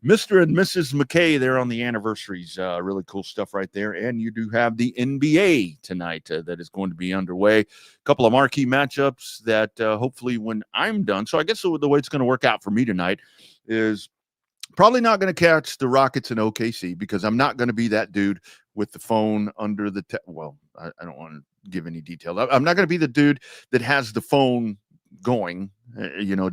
Mr. and Mrs. McKay there on the anniversaries. Really cool stuff right there. And you do have the NBA tonight that is going to be underway. A couple of marquee matchups that hopefully when I'm done. So I guess the way it's going to work out for me tonight is probably not going to catch the Rockets and OKC because I'm not going to be that dude with the phone under the I don't want to give any detail. I'm not going to be the dude that has the phone going,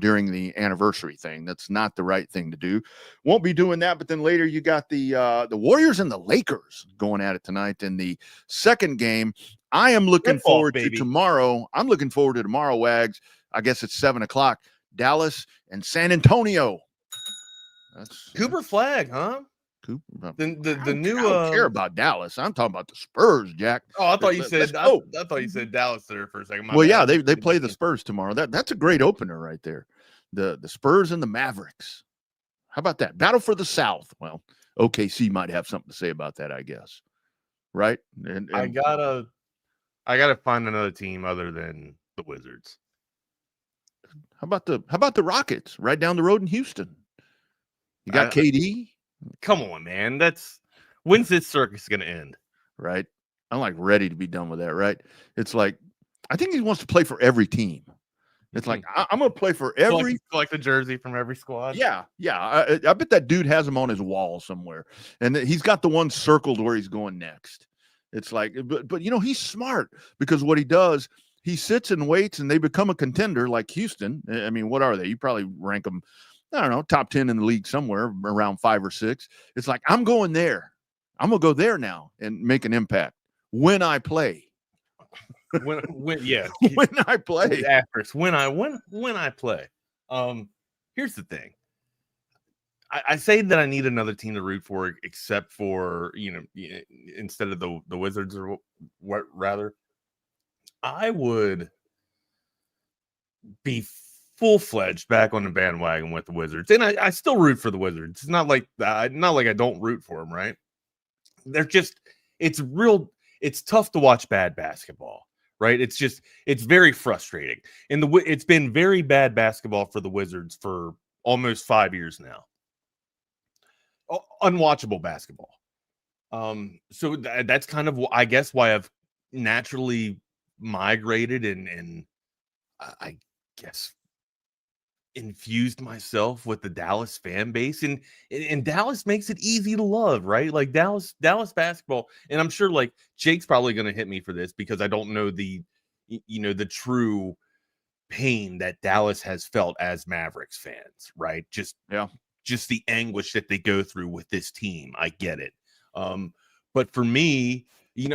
during the anniversary thing. That's not the right thing to do. Won't be doing that. But then later you got the Warriors and the Lakers going at it tonight in the second game. I am looking forward to tomorrow. I'm looking forward to tomorrow, Wags. I guess it's 7:00. Dallas and San Antonio. That's Cooper Flag, huh? Cooper. The new. I don't care about Dallas. I'm talking about the Spurs, Jack. Oh, I thought you said. I thought you said Dallas there for a second. Yeah, they play the Spurs tomorrow. That's a great opener right there. The Spurs and the Mavericks. How about that? Battle for the South. Well, OKC might have something to say about that, I guess. Right? And I gotta find another team other than the Wizards. How about the Rockets right down the road in Houston? You got KD. Come on, man. When's this circus going to end? Right. I'm like ready to be done with that. Right. It's like, I think he wants to play for every team. It's like, I'm going to play for every. Like the jersey from every squad. Yeah. Yeah. I bet that dude has him on his wall somewhere. And he's got the one circled where he's going next. It's like, but he's smart because what he does, he sits and waits and they become a contender like Houston. I mean, what are they? You probably rank them, I don't know, top 10 in the league somewhere around 5 or 6. It's like, I'm going there. I'm going to go there now and make an impact when I play. When I play. Asterisk. When I play. Here's the thing. I say that I need another team to root for, except for, instead of the Wizards or what rather. I would be full-fledged back on the bandwagon with the Wizards, and I still root for the Wizards. It's not like I don't root for them, right? They're just it's tough to watch bad basketball, right? It's very frustrating, and it's been very bad basketball for the Wizards for almost 5 years now. Unwatchable basketball. So that's kind of, I guess, why I've naturally migrated and I guess infused myself with the Dallas fan base, and Dallas makes it easy to love, right? Like Dallas basketball, and I'm sure like Jake's probably going to hit me for this because I don't know the true pain that Dallas has felt as Mavericks fans, right? Just the anguish that they go through with this team. I get it. But for me,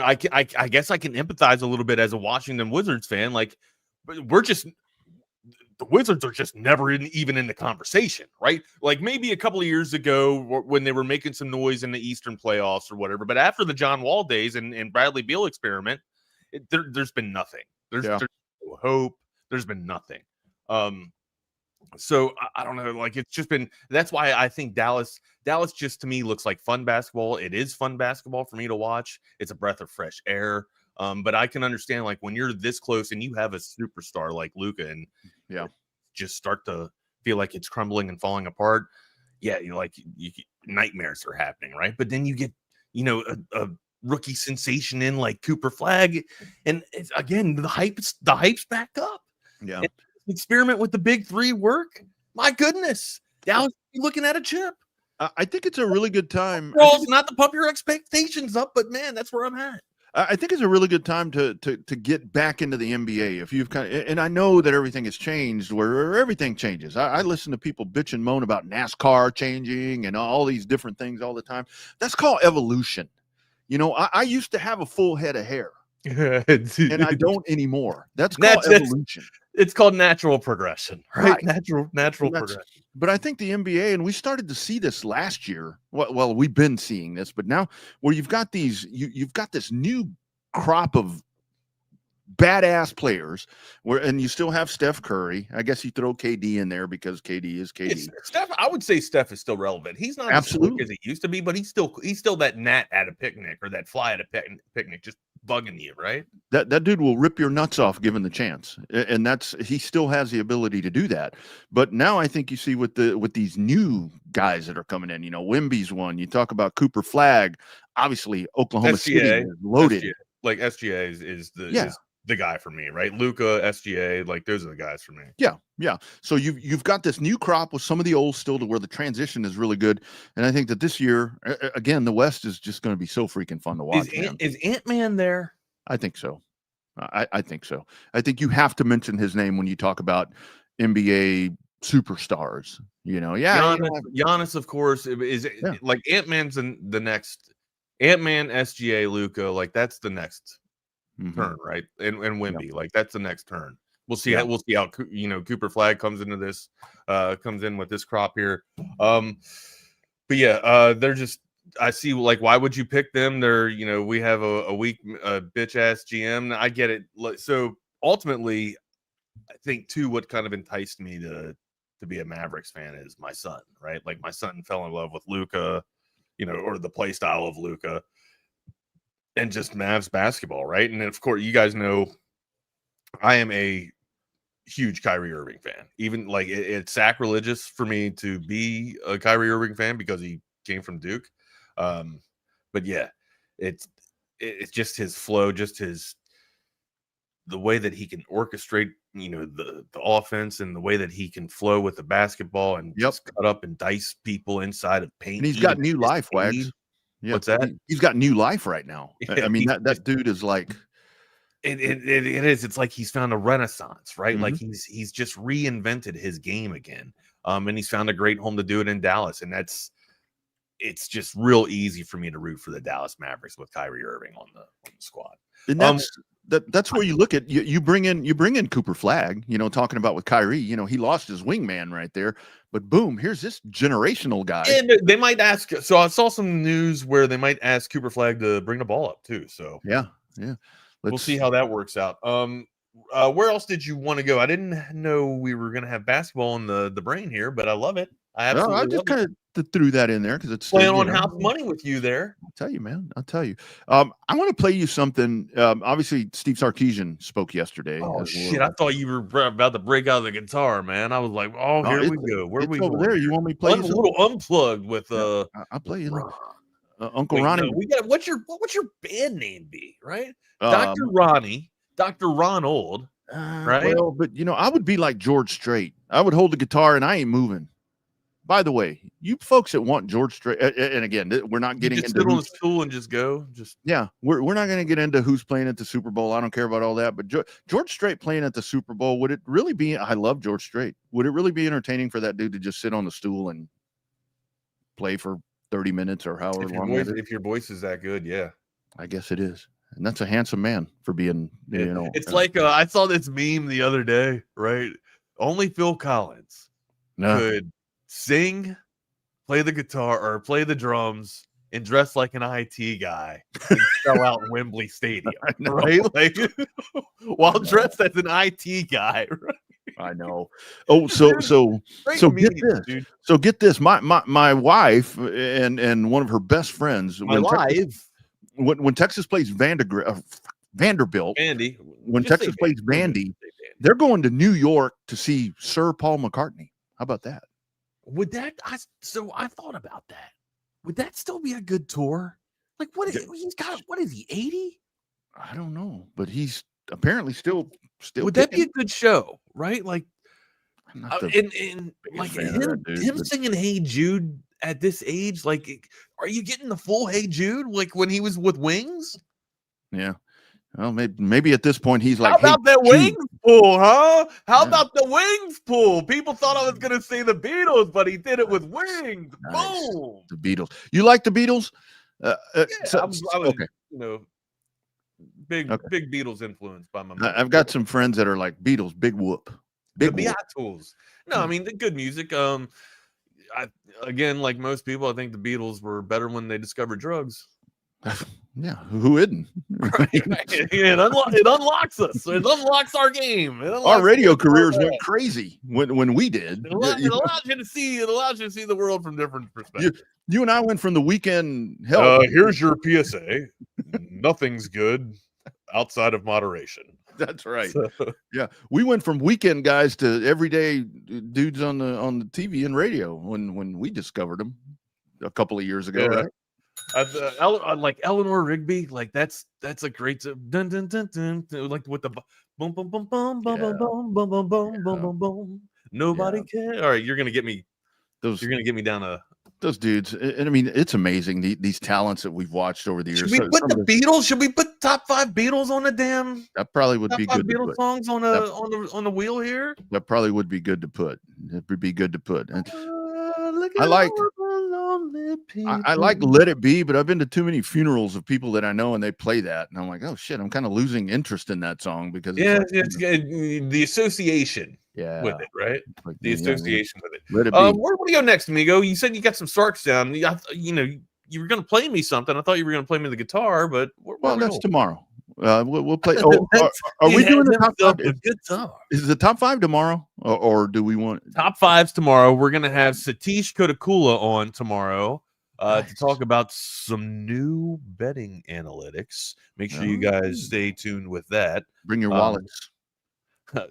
I guess I can empathize a little bit as a Washington Wizards fan. Like, but the Wizards are just never even in the conversation, right? Like maybe a couple of years ago when they were making some noise in the Eastern playoffs or whatever. But after the John Wall days and Bradley Beal experiment, there's been nothing. There's no hope. There's been nothing. So I don't know. Like it's just been. That's why I think Dallas just to me looks like fun basketball. It is fun basketball for me to watch. It's a breath of fresh air. But I can understand like when you're this close and you have a superstar like Luka and just start to feel like it's crumbling and falling apart. Yeah, nightmares are happening, right? But then you get a rookie sensation in like Cooper Flag, and it's, again the hype's back up. Yeah, and experiment with the big three work. My goodness, Dallas looking at a chip. I think it's a really good time. Not to pump your expectations up, but man, that's where I'm at. I think it's a really good time to get back into the NBA. If you've and I know that everything has changed, where everything changes. I listen to people bitch and moan about NASCAR changing and all these different things all the time. That's called evolution. I used to have a full head of hair, and I don't anymore. That's called evolution. It's called natural progression, right? Natural progression. But I think the NBA, and we started to see this last year. Well, we've been seeing this, but now where you've got you've got this new crop of badass players and you still have Steph Curry. I guess you throw KD in there because KD is KD. Steph, I would say Steph is still relevant. He's not absolutely as he used to be, but he's still that gnat at a picnic or that fly at a picnic, just bugging you, right? That dude will rip your nuts off given the chance, and he still has the ability to do that. But now I think you see with these new guys that are coming in. Wemby's one. You talk about Cooper Flag. Obviously, Oklahoma City is loaded. SGA. Like SGA is the guy for me, right? Luka, SGA, like those are the guys for me. Yeah. So you've got this new crop with some of the old still to where the transition is really good. And I think that this year, again, the West is just going to be so freaking fun to watch. Is Ant-Man there? I think so. I think so. I think you have to mention his name when you talk about NBA superstars. Giannis, of course, is like Ant-Man's the next Ant-Man, SGA, Luka, like that's the next turn, right? And Wemby, like that's the next turn. We'll see how Cooper Flag comes into this, comes in with this crop here. But yeah, they're just. I see, like, why would you pick them? They're, we have a weak bitch ass GM. I get it. So ultimately, I think too, what kind of enticed me to be a Mavericks fan is my son, right? Like my son fell in love with Luka, or the play style of Luka. And just Mavs basketball, right? And of course, you guys know I am a huge Kyrie Irving fan. Even like it's sacrilegious for me to be a Kyrie Irving fan because he came from Duke. But yeah, it's just his flow, just the way that he can orchestrate, the offense and the way that he can flow with the basketball and just cut up and dice people inside of paint. And he's got new life, Wags. Yeah. What's that? He's got new life right now. I mean, that dude is like it is. It's like he's found a renaissance, right? Like he's just reinvented his game again. And he's found a great home to do it in Dallas. And it's just real easy for me to root for the Dallas Mavericks with Kyrie Irving on the squad. And that's where you look at you bring in Cooper Flag, talking about with Kyrie, he lost his wingman right there, but boom, here's this generational guy. And they might ask. So I saw some news where they might ask Cooper Flag to bring the ball up too. So yeah. We'll see how that works out. Where else did you want to go? I didn't know we were going to have basketball in the brain here, but I love it. I just kind of threw that in there because it's playing on house money with you there. I'll tell you, man. I want to play you something. Obviously, Steve Sarkisian spoke yesterday. Oh shit! I thought you were about to break out the guitar, man. I was like, oh, here we go. Where we over going? There? You want me to play a little unplugged with I'll play you. Uncle Ronnie. No, we got what's your band name be, right? Dr. Ronnie, Dr. Ronald, right? Well, but I would be like George Strait. I would hold the guitar and I ain't moving. By the way, you folks that want George Strait, and again, we're not getting into sit on the stool and just go. We're not going to get into who's playing at the Super Bowl. I don't care about all that. But George Strait playing at the Super Bowl, would it really be? I love George Strait. Would it really be entertaining for that dude to just sit on the stool and play for 30 minutes or however long? If your voice is that good, yeah, I guess it is. And that's a handsome man for being, It's like I saw this meme the other day, right? Only Phil Collins could sing, play the guitar, or play the drums, and dress like an IT guy and sell out Wembley Stadium, right? Like while dressed as an IT guy. Right? I know. Oh, so get this. Dude. So get this. My wife and one of her best friends when Texas plays Vanderbilt, Vandy. When Texas plays Vandy, they're going to New York to see Sir Paul McCartney. How about that? Would that? I thought about that. Would that still be a good tour? Like, what is he's got? What is he? 80? I don't know, but he's apparently still. Would that be a good show? Right? Like, and like him singing "Hey Jude" at this age, like, are you getting the full "Hey Jude" like when he was with Wings? Yeah. Well, maybe at this point he's like, how about that Wings pool, huh? How about the Wings pool? People thought I was going to say the Beatles, but he did it with Wings. Nice. Boom. The Beatles. You like the Beatles? I was okay. Big Beatles influenced by my mom. I've got some friends that are like Beatles, big whoop. Big the Beatles. No, I mean the good music. Again, like most people, I think the Beatles were better when they discovered drugs. Yeah, who isn't? Right. It unlocks us. It unlocks our game. Our radio careers went crazy when we did. It allows you to see. It allows you to see the world from different perspectives. You and I went from the weekend hell. Here's your PSA. Nothing's good outside of moderation. That's right. So, yeah, we went from weekend guys to everyday dudes on the TV and radio when we discovered them a couple of years ago. Right? Like Eleanor Rigby, like that's a great dun dun dun dun, like with the boom boom boom boom boom boom boom boom boom boom boom boom. Nobody cares. All right, you're gonna get me. You're gonna get me down to those dudes. And I mean, it's amazing these talents that we've watched over the years. Should we put the Beatles? Should we put top 5 Beatles on the damn? That probably would be good. Beatles songs on the wheel here. That probably would be good to put. It would be good to put. And I like Let It Be, but I've been to too many funerals of people that I know and they play that, and I'm like, oh shit, I'm kind of losing interest in that song because it's the association. Yeah, with it, right? Like, the association with it. Let it be. Where do we go next, amigo? You said you got some Sarks down. You were going to play me something. I thought you were going to play me the guitar, but that's tomorrow. We'll play. Oh, are we doing the top 5? Guitar. Is the top 5 tomorrow, or do we want top 5s tomorrow? We're going to have Satish Kodakula on tomorrow to talk about some new betting analytics. Make sure you guys stay tuned with that. Bring your wallets.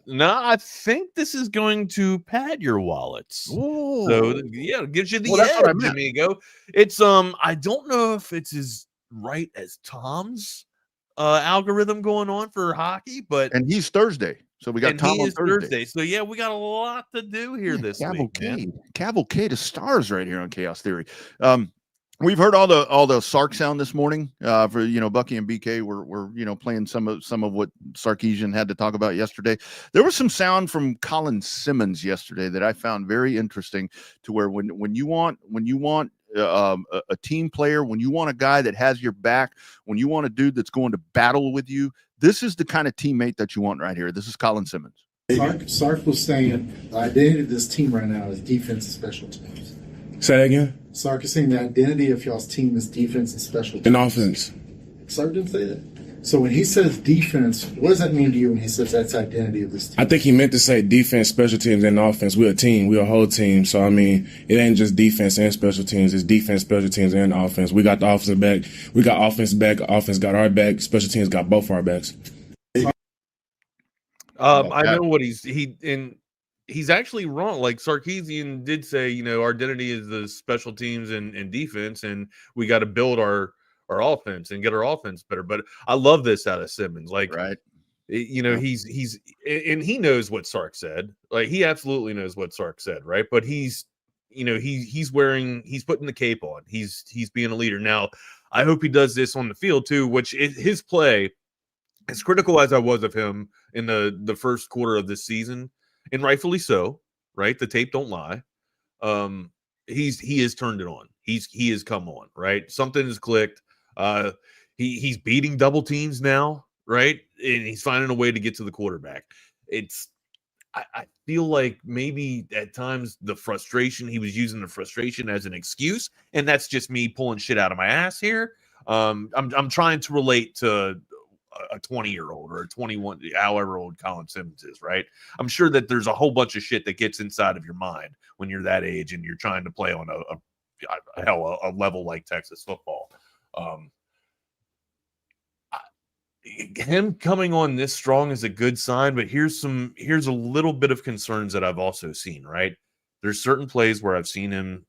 No, I think this is going to pad your wallets. Ooh. So yeah, it gives you the edge, amigo. It's I don't know if it's as right as Tom's algorithm going on for hockey, and he's Thursday, so we got Tom on Thursday. So yeah, we got a lot to do here this week. Cavalcade of stars right here on Chaos Theory. We've heard all the Sark sound this morning. For Bucky and BK were playing some of what Sarkisian had to talk about yesterday. There was some sound from Colin Simmons yesterday that I found very interesting. To where when you want a team player, when you want a guy that has your back, when you want a dude that's going to battle with you, this is the kind of teammate that you want right here. This is Colin Simmons. Sark was saying the identity of this team right now is defense and special teams. Say that again? Sark is saying the identity of y'all's team is defense and special teams. And offense. Sark didn't say that. So when he says defense, what does that mean to you when he says that's the identity of this team? I think he meant to say defense, special teams, and offense. We're a team. We're a whole team. So, I mean, it ain't just defense and special teams. It's defense, special teams, and offense. We got the offensive back. We got offense back. Offense got our back. Special teams got both our backs. I know what he's actually wrong. Like Sarkisian did say, our identity is the special teams and defense, and we got to build our offense and get our offense better. But I love this out of Simmons. Like, right. He's and he knows what Sark said. Like, he absolutely knows what Sark said, right? But he's putting the cape on. He's being a leader. Now, I hope he does this on the field too, which is his play, as critical as I was of him in the first quarter of this season, and rightfully so, right? The tape don't lie. He has turned it on. He has come on, right? Something has clicked. he's beating double teams now, right? And he's finding a way to get to the quarterback. I feel like maybe at times he was using the frustration as an excuse, and that's just me pulling shit out of my ass here. I'm trying to relate to a 20-year-old or a 21, however old Colin Simmons is, right? I'm sure that there's a whole bunch of shit that gets inside of your mind when you're that age and you're trying to play on a level like Texas football. Him coming on this strong is a good sign, but here's a little bit of concerns that I've also seen, right? There's certain plays where I've seen him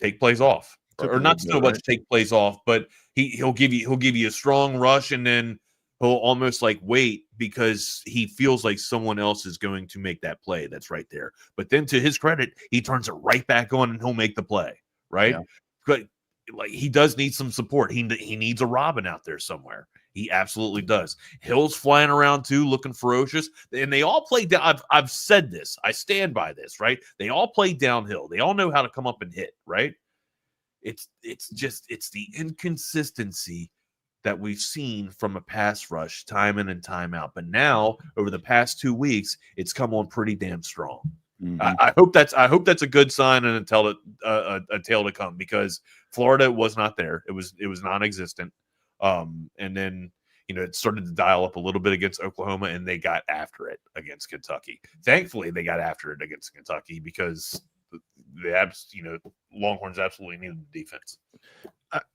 take plays off, or not so much take plays off, but he'll give you a strong rush, and then he'll almost like wait because he feels like someone else is going to make that play that's right there. But then, to his credit, he turns it right back on and he'll make the play, right? Yeah. But like, he does need some support. He needs a Robin out there somewhere. He absolutely does. Hill's flying around too, looking ferocious, and they all play down. I've said this. I stand by this, right? They all play downhill. They all know how to come up and hit, right? It's the inconsistency that we've seen from a pass rush time in and time out. But now, over the past 2 weeks, it's come on pretty damn strong. Mm-hmm. I hope that's a good sign and a tale to come, because Florida was not there. It was non-existent. And then, it started to dial up a little bit against Oklahoma, and they got after it against Kentucky. Thankfully, they got after it against Kentucky because the Longhorns absolutely needed the defense.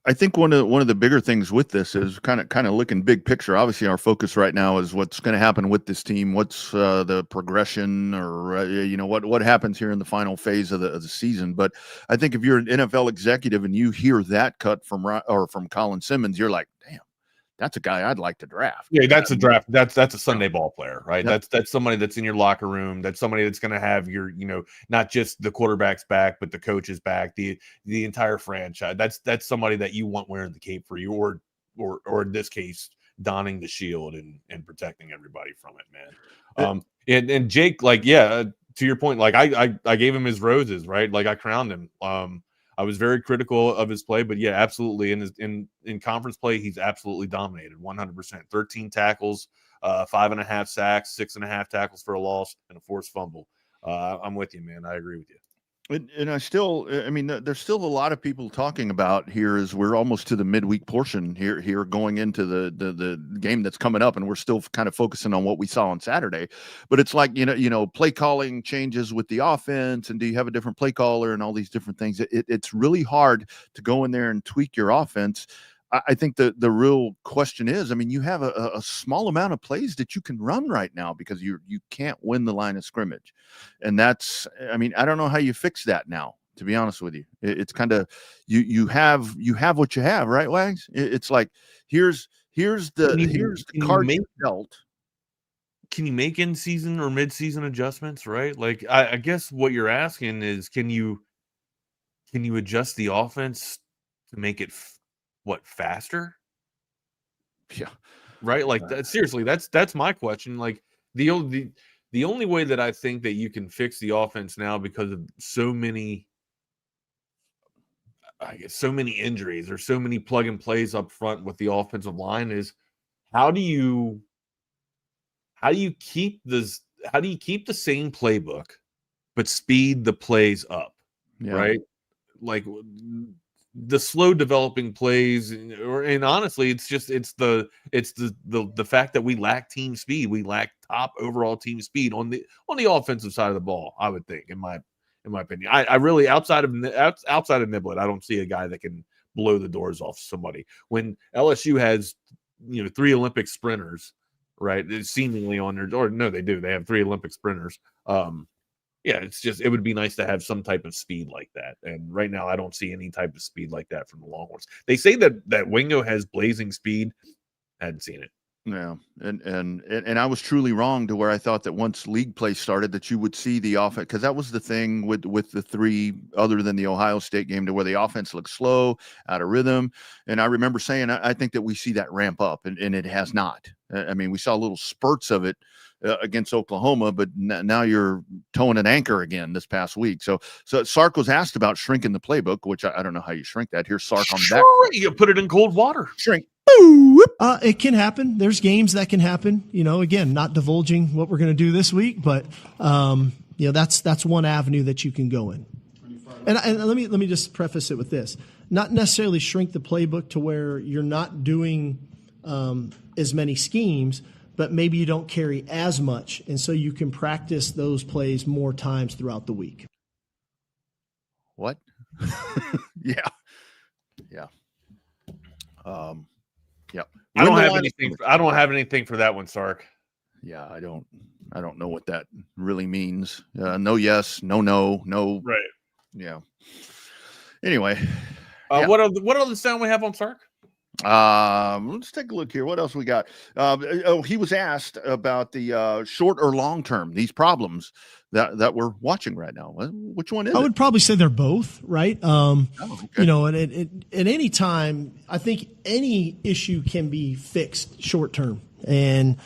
I think one of the bigger things with this is kind of looking big picture. Obviously, our focus right now is what's going to happen with this team. What's the progression, or what happens here in the final phase of the season. But I think if you're an NFL executive and you hear that cut from Colin Simmons, you're like, damn, that's a guy I'd like to draft. Yeah, that's a draft. That's a Sunday ball player, right? Yep. That's somebody that's in your locker room. That's somebody that's going to have your, not just the quarterback's back, but the coach's back, the entire franchise. That's somebody that you want wearing the cape for you, or in this case, donning the shield and protecting everybody from it, man. And Jake, to your point, I gave him his roses, right? Like, I crowned him. I was very critical of his play, but yeah, absolutely. In conference play, he's absolutely dominated 100%. 13 tackles, 5.5 sacks, 6.5 tackles for a loss, and a forced fumble. I'm with you, man. I agree with you. And there's still a lot of people talking about here as we're almost to the midweek portion here going into the game that's coming up, and we're still kind of focusing on what we saw on Saturday. But it's like, play calling changes with the offense, and do you have a different play caller and all these different things. It's really hard to go in there and tweak your offense. I think the real question is, you have a small amount of plays that you can run right now because you can't win the line of scrimmage. And that's, I don't know how you fix that now, to be honest with you. It's kind of, you have what you have, right, Wags? It's like, here's the card you dealt. Can you make in-season or mid-season adjustments, right? Like, I guess what you're asking is, can you adjust the offense to make it faster? Yeah, right. Like, that, seriously, that's my question. Like, the only way that I think that you can fix the offense now, because of so many injuries or so many plug and plays up front with the offensive line, is how do you keep the same playbook but speed the plays up, right? Like, the slow developing plays, and honestly, it's the fact that we lack team speed. We lack top overall team speed on the offensive side of the ball, I would think, in my opinion. I really, outside of Niblett, I don't see a guy that can blow the doors off somebody. When LSU has 3 Olympic sprinters, right, seemingly on their, or no, they do. They have 3 Olympic sprinters. Yeah, it would be nice to have some type of speed like that. And right now, I don't see any type of speed like that from the Longhorns. They say that Wingo has blazing speed. I hadn't seen it. Yeah, and I was truly wrong to where I thought that once league play started that you would see the offense, because that was the thing with the 3 other than the Ohio State game, to where the offense looked slow, out of rhythm. And I remember saying I think that we see that ramp up, and it has not. We saw little spurts of it against Oklahoma, but now you're towing an anchor again this past week. So Sark was asked about shrinking the playbook, which I don't know how you shrink that. Here's Sark on that. You put it in cold water. Shrink. It can happen. There's games that can happen. Again, not divulging what we're going to do this week, but that's one avenue that you can go in. And let me just preface it with this: not necessarily shrink the playbook to where you're not doing as many schemes, but maybe you don't carry as much, and so you can practice those plays more times throughout the week. What? Yeah. Yeah. Yep. I don't have anything. I don't have anything for that one, Sark. Yeah, I don't know what that really means. No, yes, no. Right. Yeah. Anyway, what other sound we have on Sark? Let's take a look here. What else we got? He was asked about the short or long term, these problems that we're watching right now. Which one is I it? would probably say they're both, right? Okay. At any time, I think any issue can be fixed short term. And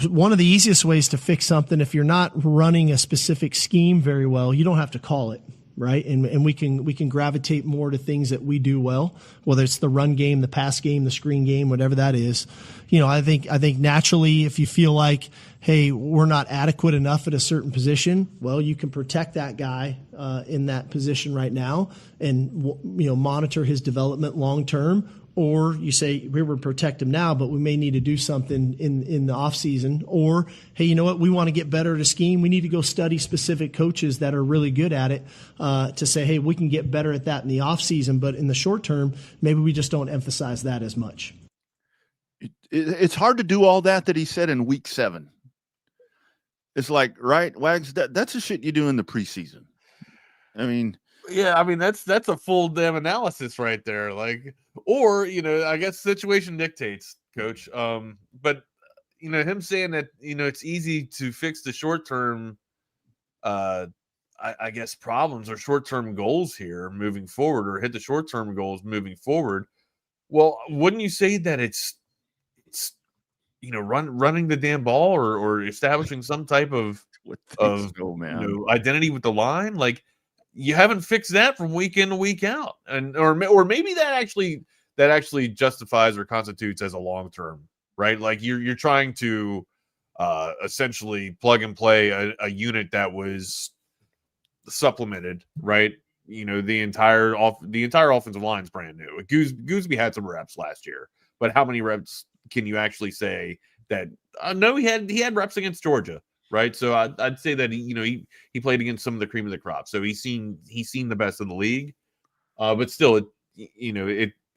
one of the easiest ways to fix something, if you're not running a specific scheme very well, you don't have to call it. Right. And we can gravitate more to things that we do well, whether it's the run game, the pass game, the screen game, whatever that is. I think naturally, if you feel like, hey, we're not adequate enough at a certain position, well, you can protect that guy in that position right now and, monitor his development long term. Or you say, we would protect him now, but we may need to do something in the off season. Or, hey, you know what? We want to get better at a scheme. We need to go study specific coaches that are really good at it to say, hey, we can get better at that in the off season. But in the short term, maybe we just don't emphasize that as much. It's hard to do all that he said in week 7. It's like, right, Wags, that's the shit you do in the preseason. I mean, yeah, I mean that's a full damn analysis right there. Like, or I guess situation dictates, Coach. But him saying that it's easy to fix the short term, I guess problems or short term goals here moving forward, or hit the short term goals moving forward. Well, wouldn't you say that it's running the damn ball or establishing some type of identity with the line? Like, you haven't fixed that from week in to week out, and or maybe that actually justifies or constitutes as a long term, right? Like you're trying to essentially plug and play a unit that was supplemented, right? The entire offensive line's brand new. Gooseby had some reps last year, but how many reps can you actually say that? No, he had reps against Georgia. Right, so I'd say that he played against some of the cream of the crop, so he's seen the best of the league, but still,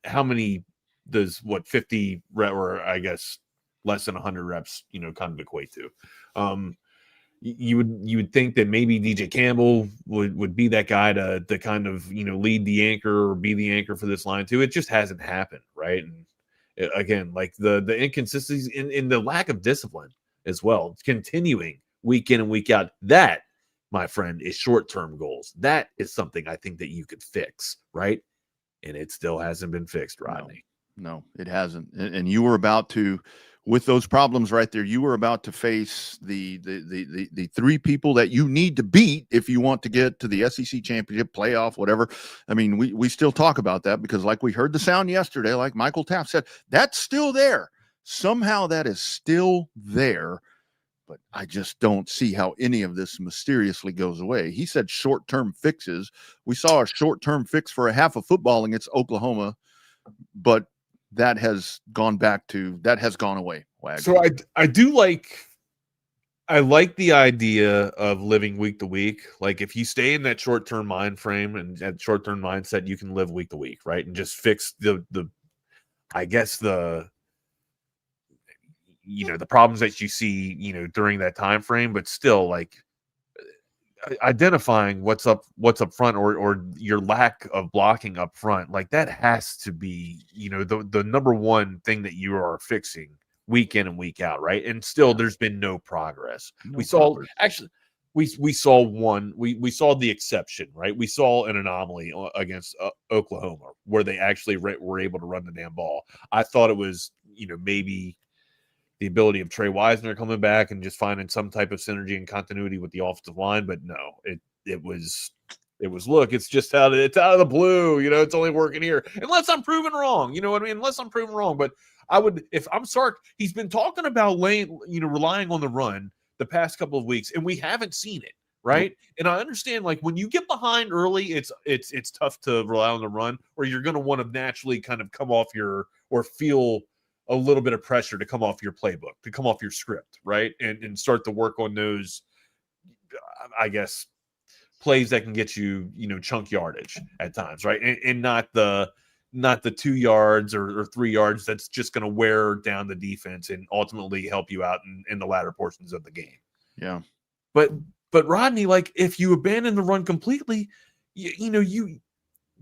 how many does 50 rep, or I guess less than 100 reps, kind of equate to? You would think that maybe DJ Campbell would be that guy to kind of lead the anchor or be the anchor for this line too. It just hasn't happened, right? And again, like the inconsistencies in the lack of discipline as well, it's continuing week in and week out. That, my friend, is short-term goals. That is something I think that you could fix, right? And it still hasn't been fixed, Rodney. No, it hasn't. And you were about to, with those problems right there, you were about to face the 3 people that you need to beat if you want to get to the SEC championship, playoff, whatever. I mean, we still talk about that because, like we heard the sound yesterday, like Michael Taft said, that's still there. Somehow that is still there. But I just don't see how any of this mysteriously goes away. He said short-term fixes. We saw a short-term fix for a half of football against Oklahoma, but that has gone away. Wag. So I like the idea of living week to week. Like, if you stay in that short-term mind frame and that short-term mindset, you can live week to week, right? And just fix the problems that you see, during that time frame, but still, like, identifying what's up front or your lack of blocking up front, like that has to be, the number one thing that you are fixing week in and week out, right? And still, there's been no progress. We saw the exception, right? We saw an anomaly against Oklahoma where they actually were able to run the damn ball. I thought it was, maybe the ability of Trey Wisner coming back and just finding some type of synergy and continuity with the offensive line. But no, it was look, it's just out of the blue, it's only working here. Unless I'm proven wrong, you know what I mean? Unless I'm proven wrong. But I would, if I'm Sark, he's been talking about relying on the run the past couple of weeks, and we haven't seen it, right? And I understand, like, when you get behind early, it's tough to rely on the run, or you're going to want to naturally kind of come off or feel a little bit of pressure to come off your playbook, to come off your script, right? And start to work on those, I guess, plays that can get you, chunk yardage at times, right? And not the 2 yards or 3 yards that's just going to wear down the defense and ultimately help you out in the latter portions of the game. Yeah. But Rodney, like, if you abandon the run completely,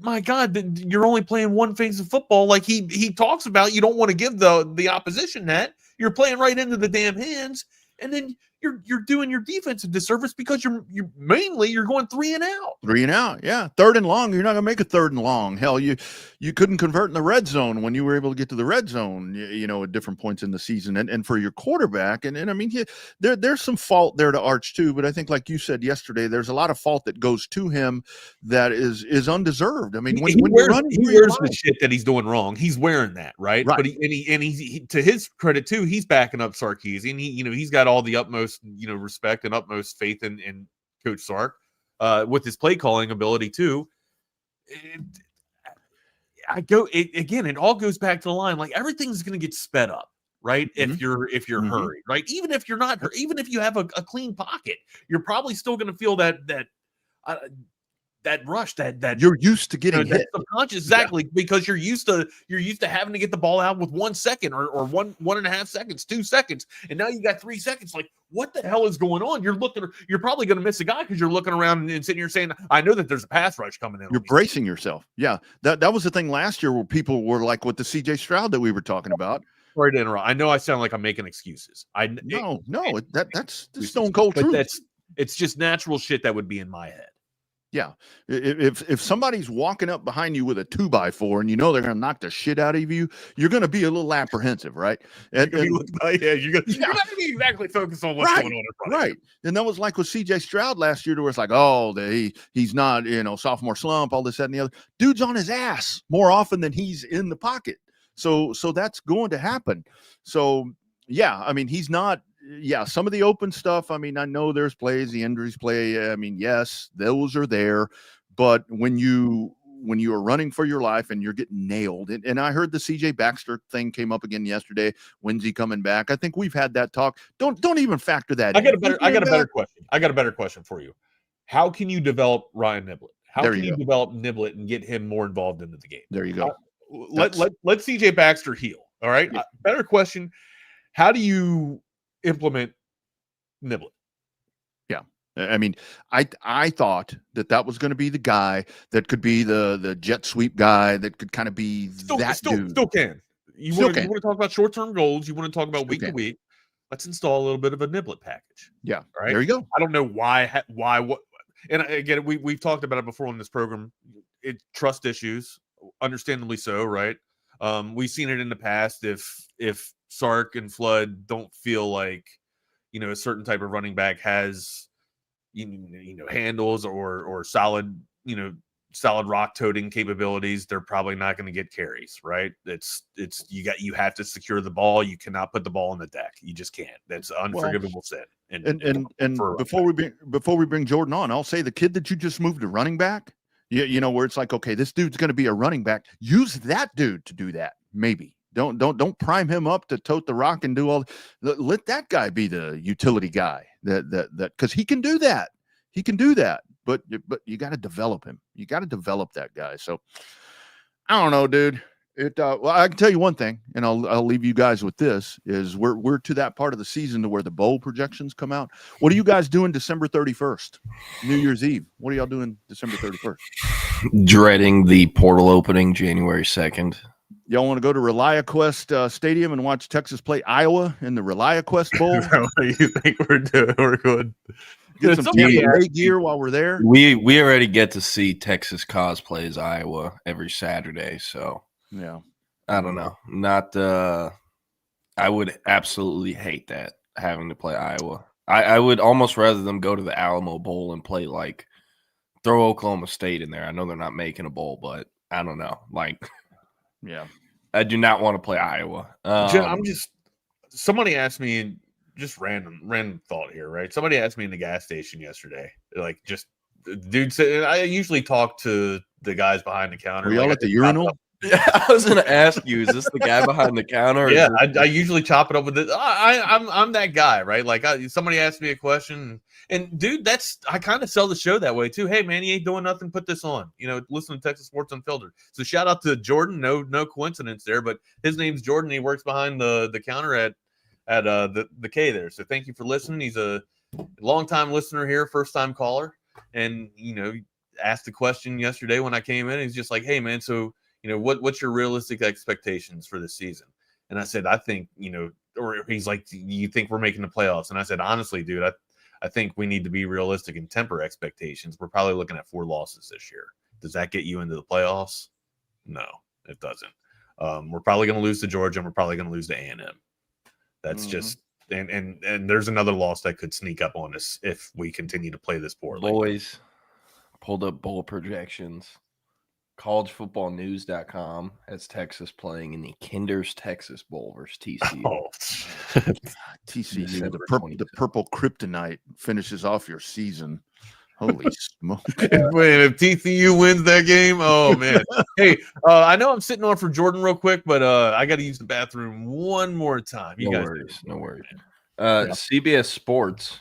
my God, you're only playing one phase of football. Like he talks about, you don't want to give the opposition that. You're playing right into the damn hands, and then you're doing your defense a disservice because you're going 3 and out. 3 and out, yeah. 3rd and long, you're not going to make a 3rd and long. Hell, you couldn't convert in the red zone when you were able to get to the red zone, at different points in the season. And for your quarterback, and I mean, there's some fault there to Arch too, but I think, like you said yesterday, there's a lot of fault that goes to him that is undeserved. I mean, when he wears the shit that he's doing wrong. He's wearing that, right? Right. But he to his credit too, he's backing up Sarkisian, and he's got all the utmost respect and utmost faith in Coach Sark with his play calling ability too. It all goes back to the line. Like, everything's going to get sped up, right? If you're hurried, right? Even if you're not, even if you have a clean pocket, you're probably still going to feel that rush, that you're used to getting hit. Subconscious, exactly, because you're used to having to get the ball out with 1 second or 1.5 seconds, 2 seconds, and now you got 3 seconds. Like, what the hell is going on? You're probably going to miss a guy because you're looking around and sitting here saying, I know that there's a pass rush coming in. You're bracing yourself. Yeah, that was the thing last year where people were like with the CJ Stroud that we were talking about. Sorry to interrupt. I know I sound like I'm making excuses. That's the stone cold truth. It's just natural shit that would be in my head. Yeah, if somebody's walking up behind you with a 2x4 and they're going to knock the shit out of you, you're going to be a little apprehensive, right? You're going to be exactly focused on what's going on in front of you. And that was like with CJ Stroud last year, where it's like, oh, he's not, sophomore slump, all this, that, and the other. Dude's on his ass more often than he's in the pocket. So that's going to happen. So, yeah, I mean, he's not. Yeah, some of the open stuff, I mean, I know there's plays, the injuries play. I mean, yes, those are there. But when you are running for your life and you're getting nailed, and I heard the CJ Baxter thing came up again yesterday. When's he coming back? I think we've had that talk. Don't even factor that in. I got a better question. I got a better question for you. How can you develop Ryan Niblett? How can you develop Niblett and get him more involved into the game? There you go. Let CJ Baxter heal. All right. Yeah. Better question. How do you implement Niblett? Yeah, I mean, I thought that was going to be the guy that could be the jet sweep guy that could kind of be dude. Still can. You want to talk about short-term goals? You want to talk about week to week? Let's install a little bit of a Niblett package. Yeah, all right. There you go. I don't know why. What? And again, we've talked about it before on this program. Trust issues, understandably so, right? We've seen it in the past. If Sark and Flood don't feel like, a certain type of running back has, handles or solid, solid rock toting capabilities, they're probably not going to get carries, right? You have to secure the ball. You cannot put the ball on the deck. You just can't. That's an unforgivable sin. And before we bring Jordan on, I'll say the kid that you just moved to running back, where it's like, okay, this dude's going to be a running back. Use that dude to do that. Maybe. Don't prime him up to tote the rock and do all. Let that guy be the utility guy. That because he can do that. He can do that. But you got to develop him. You got to develop that guy. So I don't know, dude. Well, I can tell you one thing, and I'll leave you guys with this: is we're to that part of the season to where the bowl projections come out. What are you guys doing December 31st, New Year's Eve? What are y'all doing December 31st? Dreading the portal opening January 2nd. Y'all want to go to ReliaQuest Stadium and watch Texas play Iowa in the ReliaQuest Bowl? What do you think we're doing? We're good. Get some Tampa gear while we're there. We already get to see Texas cosplays Iowa every Saturday, so yeah. I don't know. Not I would absolutely hate that, having to play Iowa. I would almost rather them go to the Alamo Bowl and play throw Oklahoma State in there. I know they're not making a bowl, but I don't know. Yeah, I do not want to play Iowa. Somebody asked me, just random thought here, right? Somebody asked me in the gas station yesterday, dude said, I usually talk to the guys behind the counter. Were y'all at the urinal? I was going to ask you, is this the guy behind the counter? Yeah, I usually chop it up with I'm that guy, right? Somebody asked me a question, and dude, I kind of sell the show that way too. Hey man, you ain't doing nothing, put this on. Listen to Texas Sports Unfiltered. So shout out to Jordan. No coincidence there, but his name's Jordan. He works behind the counter at the K there. So thank you for listening. He's a longtime listener here, first time caller, and asked the question yesterday when I came in. He's just like, hey man, so what's your realistic expectations for this season? And I said, I think, or he's like, you think we're making the playoffs? And I said, honestly, dude, I think we need to be realistic and temper expectations. We're probably looking at 4 losses this year. Does that get you into the playoffs? No, it doesn't. We're probably going to lose to Georgia, and we're probably going to lose to A&M. That's just, and there's another loss that could sneak up on us if we continue to play this poorly. Boys, pulled up bowl projections. collegefootballnews.com has Texas playing in the Kinder's Texas Bowl versus TCU. TCU, the purple kryptonite finishes off your season. Holy smoke. If TCU wins that game, oh man. Hey, I know I'm sitting on for Jordan real quick, but I got to use the bathroom one more time. No worries. CBS Sports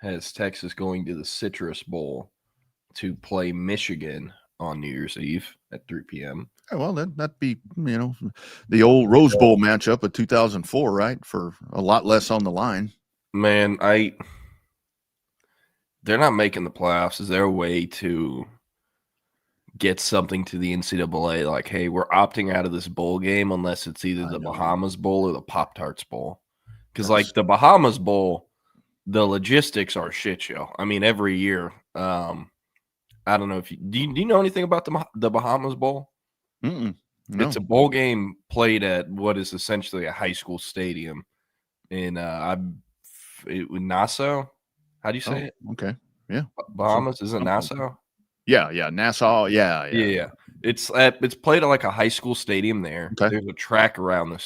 has Texas going to the Citrus Bowl to play Michigan on New Year's Eve at 3 p.m. Well, that'd be, the old Rose Bowl matchup of 2004, right? For a lot less on the line. Man, they're not making the playoffs. Is there a way to get something to the NCAA? Like, hey, we're opting out of this bowl game unless it's either the Bahamas Bowl or the Pop-Tarts Bowl. Because, the Bahamas Bowl, the logistics are a shit show. I mean, every year, I don't know if do you know anything about the Bahamas Bowl? No. It's a bowl game played at what is essentially a high school stadium in Nassau. How do you say it? Okay, yeah. Bahamas, is it Nassau? Yeah, Nassau. Yeah. It's played at a high school stadium there. Okay. There's a track around the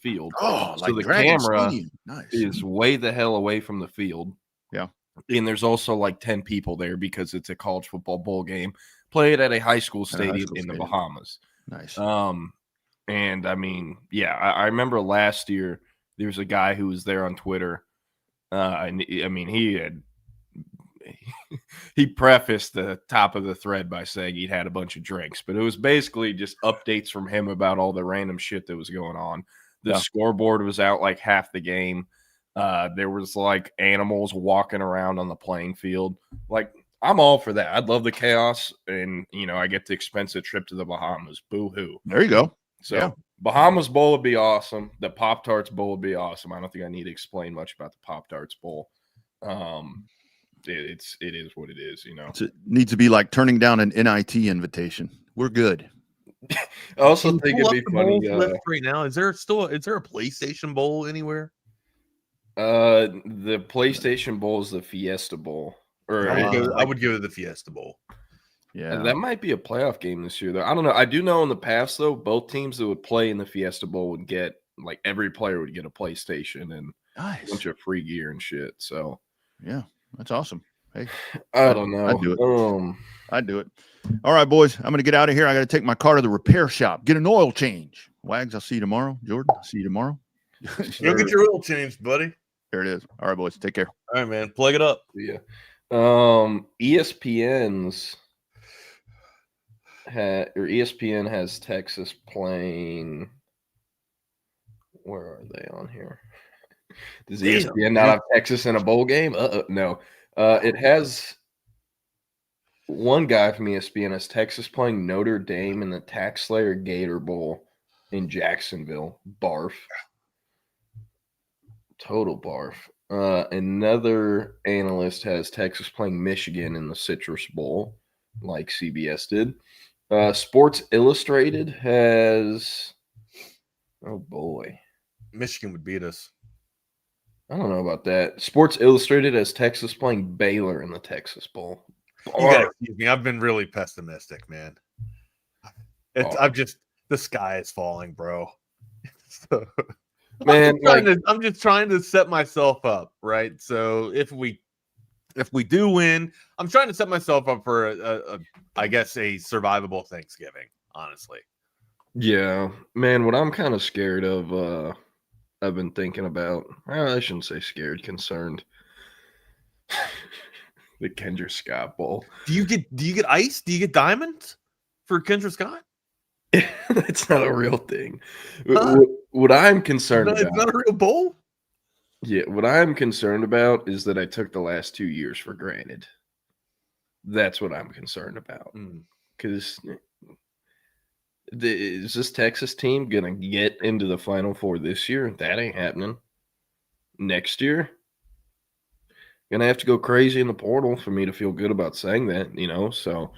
field. Oh, so the Dragon camera Stadium. Nice. is way the hell away from the field. Yeah. And there's also 10 people there because it's a college football bowl game played at a high school stadium in the Bahamas. Nice. And I mean, yeah, I remember last year there was a guy who was there on Twitter. I mean, he prefaced the top of the thread by saying he'd had a bunch of drinks, but it was basically just updates from him about all the random shit that was going on. The scoreboard was out half the game. There was animals walking around on the playing field. I'm all for that. I'd love the chaos, and I get the expensive trip to the Bahamas. Boo hoo. There you go. So Bahamas Bowl would be awesome. The Pop-Tarts Bowl would be awesome. I don't think I need to explain much about the Pop-Tarts Bowl. It is what it is. It needs to be like turning down an NIT invitation. We're good. I also think it'd be funny. Right now, is there a PlayStation Bowl anywhere? The PlayStation Bowl is the Fiesta Bowl. I would go to the Fiesta Bowl. Yeah, that might be a playoff game this year, though. I don't know. I do know in the past, though, both teams that would play in the Fiesta Bowl would get every player would get a PlayStation and a bunch of free gear and shit. So, yeah, that's awesome. Hey, I don't know. I'd do it. I'd do it. All right, boys, I'm going to get out of here. I got to take my car to the repair shop, get an oil change. Wags, I'll see you tomorrow. Jordan, I'll see you tomorrow. Go get your oil changed, buddy. There it is. All right, boys, take care. All right, man, plug it up. Yeah. ESPN has Texas playing. Where are they on here? Does ESPN not have Texas in a bowl game? No. It has one guy from ESPN has Texas playing Notre Dame in the Tax Slayer Gator Bowl in Jacksonville. Barf. Total barf. Another analyst has Texas playing Michigan in the Citrus Bowl, like CBS did. Sports Illustrated has, oh boy, Michigan would beat us. I don't know about that. Sports Illustrated has Texas playing Baylor in the Texas Bowl. You guys, excuse me. I've been really pessimistic, man. The sky is falling, bro. So, man, I'm just trying to set myself up, right? So if we do win, I'm trying to set myself up for I guess a survivable Thanksgiving, honestly. Yeah, man, what I'm kind of scared of, I've been thinking about, I shouldn't say scared, concerned. The Kendra Scott Bowl. Do you get ice? Do you get diamonds for Kendra Scott? It's not a real thing. What I'm concerned about. It's not a real bowl? Yeah, what I'm concerned about is that I took the last 2 years for granted. That's what I'm concerned about. Because is this Texas team going to get into the Final Four this year? That ain't happening. Next year? Going to have to go crazy in the portal for me to feel good about saying that, so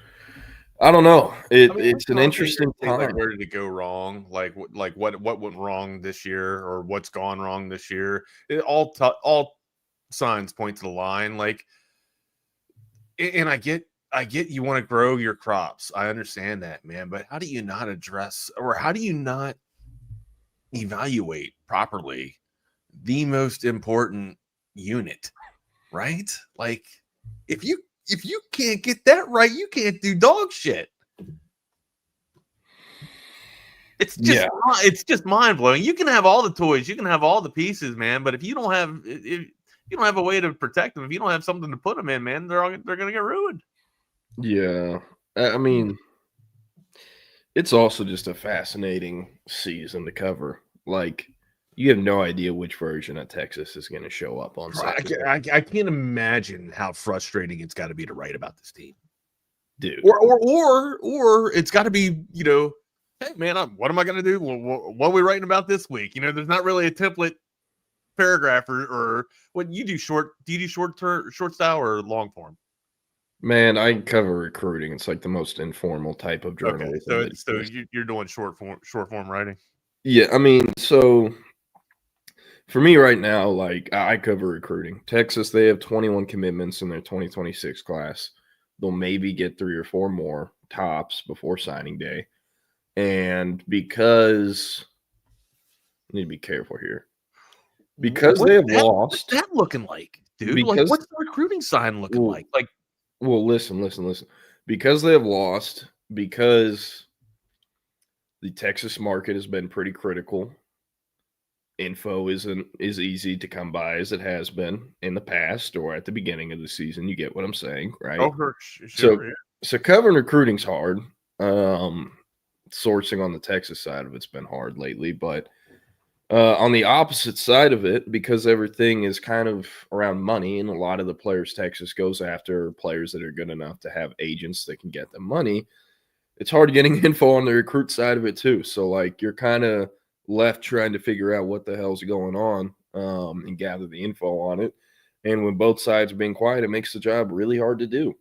I don't know. It's an interesting time. Like, where did it go wrong? Like what went wrong this year, or what's gone wrong this year? All signs point to the line. Like, and I get you want to grow your crops. I understand that, man. But how do you not address, or how do you not evaluate properly the most important unit? Right? Like, if you can't get that right, you can't do dog shit. It's just mind blowing. You can have all the toys, you can have all the pieces, man. But if you don't have a way to protect them, if you don't have something to put them in, man, they're gonna get ruined. Yeah, I mean, it's also just a fascinating season to cover. Like, you have no idea which version of Texas is going to show up on Saturday. I can't imagine how frustrating it's got to be to write about this team, dude. Or it's got to be, hey man, what am I going to do? What are we writing about this week? There's not really a template paragraph or what you do. Do you do short style or long form? Man, I cover recruiting. It's like the most informal type of journalism. Okay, so you're doing short form writing. Yeah, I mean, so. For me right now, like, I cover recruiting. Texas, they have 21 commitments in their 2026 class. They'll maybe get 3 or 4 more tops before signing day. And because I need to be careful here. Because they have lost. What's that looking like, dude? Like, what's the recruiting sign looking like? Well, listen. Because they have lost, because the Texas market has been pretty critical. Info isn't as easy to come by as it has been in the past or at the beginning of the season. You get what I'm saying, right? Oh, sure. So covering recruiting's hard. Sourcing on the Texas side of it's been hard lately, but on the opposite side of it, because everything is kind of around money, and a lot of the players Texas goes after players that are good enough to have agents that can get them money. It's hard getting info on the recruit side of it too. So like, you're kind of left trying to figure out what the hell's going on and gather the info on it. And when both sides are being quiet, it makes the job really hard to do.